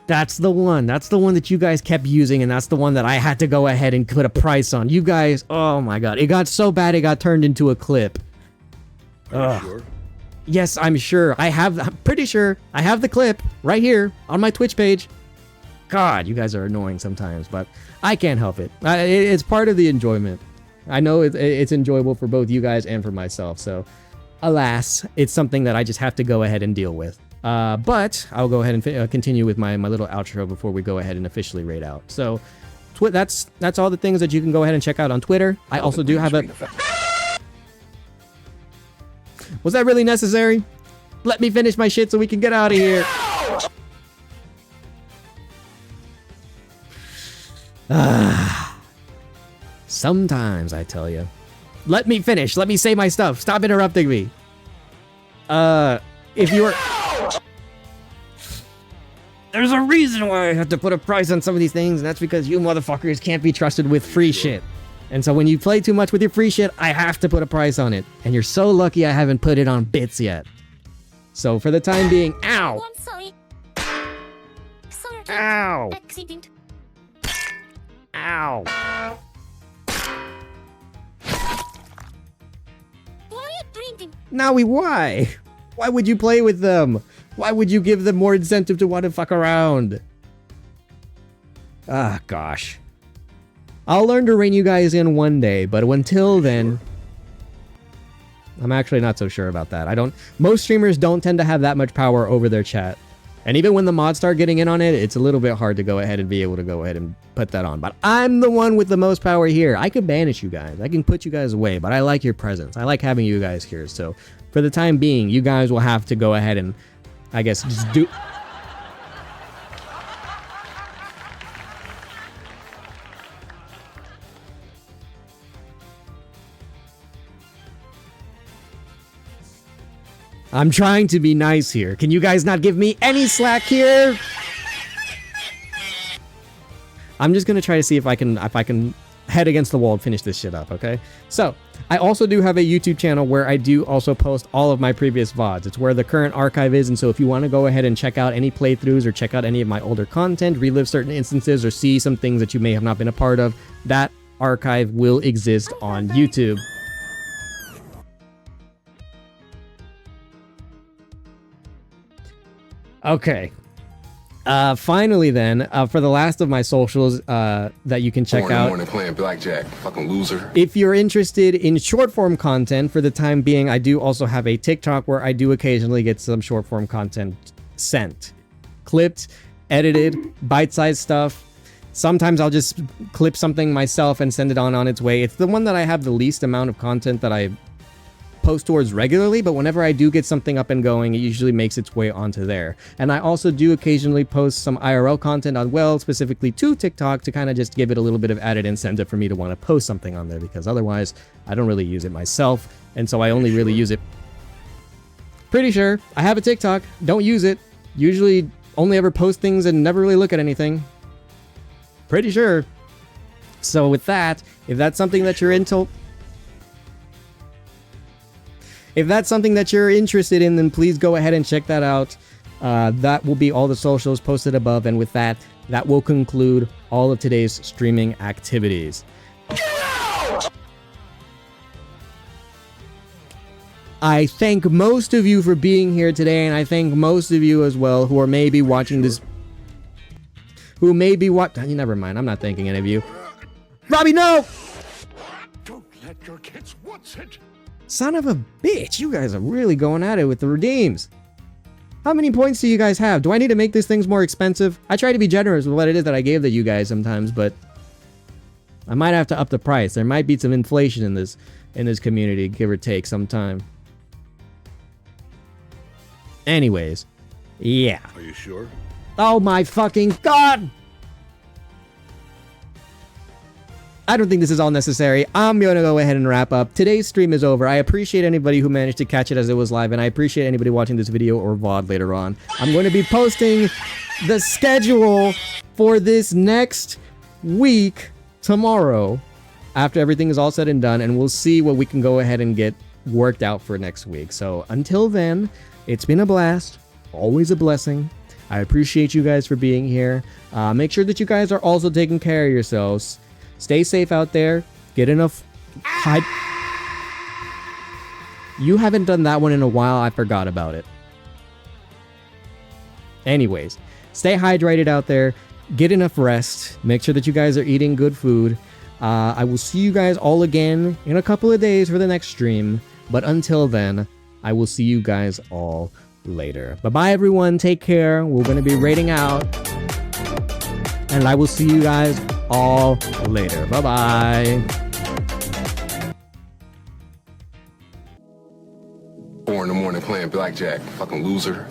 That's the one. That's the one that you guys kept using, and that's the one that I had to go ahead and put a price on. You guys, oh my god, it got so bad it got turned into a clip. Are you sure? Yes, I'm sure. I'm pretty sure I have the clip right here on my Twitch page. God, you guys are annoying sometimes, but I can't help it. It's part of the enjoyment. I know it's enjoyable for both you guys and for myself, so alas, it's something that I just have to go ahead and deal with. But I'll go ahead and continue with my little outro before we go ahead and officially raid out. So that's all the things that you can go ahead and check out on Twitter. I also do have a... Was that really necessary? Let me finish my shit so we can get out of here. Sometimes, I tell you. Let me finish. Let me say my stuff. Stop interrupting me. If you're... There's a reason why I have to put a price on some of these things, and that's because you motherfuckers can't be trusted with free shit. And so when you play too much with your free shit, I have to put a price on it. And you're so lucky I haven't put it on bits yet. So for the time being, ow! Oh, I'm sorry. Sorry. Ow! Accident. Ow! Why are you drinking? Nawi, why? Why would you play with them? Why would you give them more incentive to want to fuck around? Ah, gosh. I'll learn to rein you guys in one day, but until then... I'm actually not so sure about that. Most streamers don't tend to have that much power over their chat. And even when the mods start getting in on it, it's a little bit hard to go ahead and be able to go ahead and put that on. But I'm the one with the most power here. I could banish you guys. I can put you guys away, but I like your presence. I like having you guys here. So for the time being, you guys will have to go ahead and, I guess, just do... I'm trying to be nice here. Can you guys not give me any slack here? I'm just gonna try to see if I can head against the wall and finish this shit up, okay? So, I also do have a YouTube channel where I do also post all of my previous VODs. It's where the current archive is, and so if you want to go ahead and check out any playthroughs or check out any of my older content, relive certain instances, or see some things that you may have not been a part of, that archive will exist on YouTube. Okay. Finally then, for the last of my socials that you can check out. Morning playing blackjack, fucking loser. If you're interested in short form content, for the time being, I do also have a TikTok where I do occasionally get some short form content sent. Clipped, edited, bite-sized stuff. Sometimes I'll just clip something myself and send it on its way. It's the one that I have the least amount of content that I post towards regularly, but whenever I do get something up and going, it usually makes its way onto there. And I also do occasionally post some IRL content on, well, specifically to TikTok to kind of just give it a little bit of added incentive for me to want to post something on there, because otherwise I don't really use it myself, and so I only really use it. Pretty sure I have a TikTok, don't use it, usually only ever post things and never really look at anything. Pretty sure. So with that, if that's something that you're into, if that's something that you're interested in, then please go ahead and check that out. That will be all the socials posted above, and with that, that will conclude all of today's streaming activities. I thank most of you for being here today, and I thank most of you as well who are maybe watching this. Who may be never mind, I'm not thanking any of you. Robbie, no! Don't let your kids watch it. Son of a bitch, you guys are really going at it with the redeems. How many points do you guys have? Do I need to make these things more expensive? I try to be generous with what it is that I gave to you guys sometimes, but I might have to up the price. There might be some inflation in this community, give or take some time. Anyways, yeah. Are you sure? Oh my fucking god! I don't think this is all necessary. I'm going to go ahead and wrap up. Today's stream is over. I appreciate anybody who managed to catch it as it was live, and I appreciate anybody watching this video or VOD later on. I'm going to be posting the schedule for this next week tomorrow after everything is all said and done, and we'll see what we can go ahead and get worked out for next week. So until then, it's been a blast. Always a blessing. I appreciate you guys for being here. Make sure that you guys are also taking care of yourselves. Stay safe out there. Get enough You haven't done that one in a while. I forgot about it. Anyways, stay hydrated out there. Get enough rest. Make sure that you guys are eating good food. I will see you guys all again in a couple of days for the next stream. But until then, I will see you guys all later. Bye-bye, everyone. Take care. We're going to be raiding out. And I will see you guys all later. Bye-bye. 4 in the morning playing blackjack, fucking loser.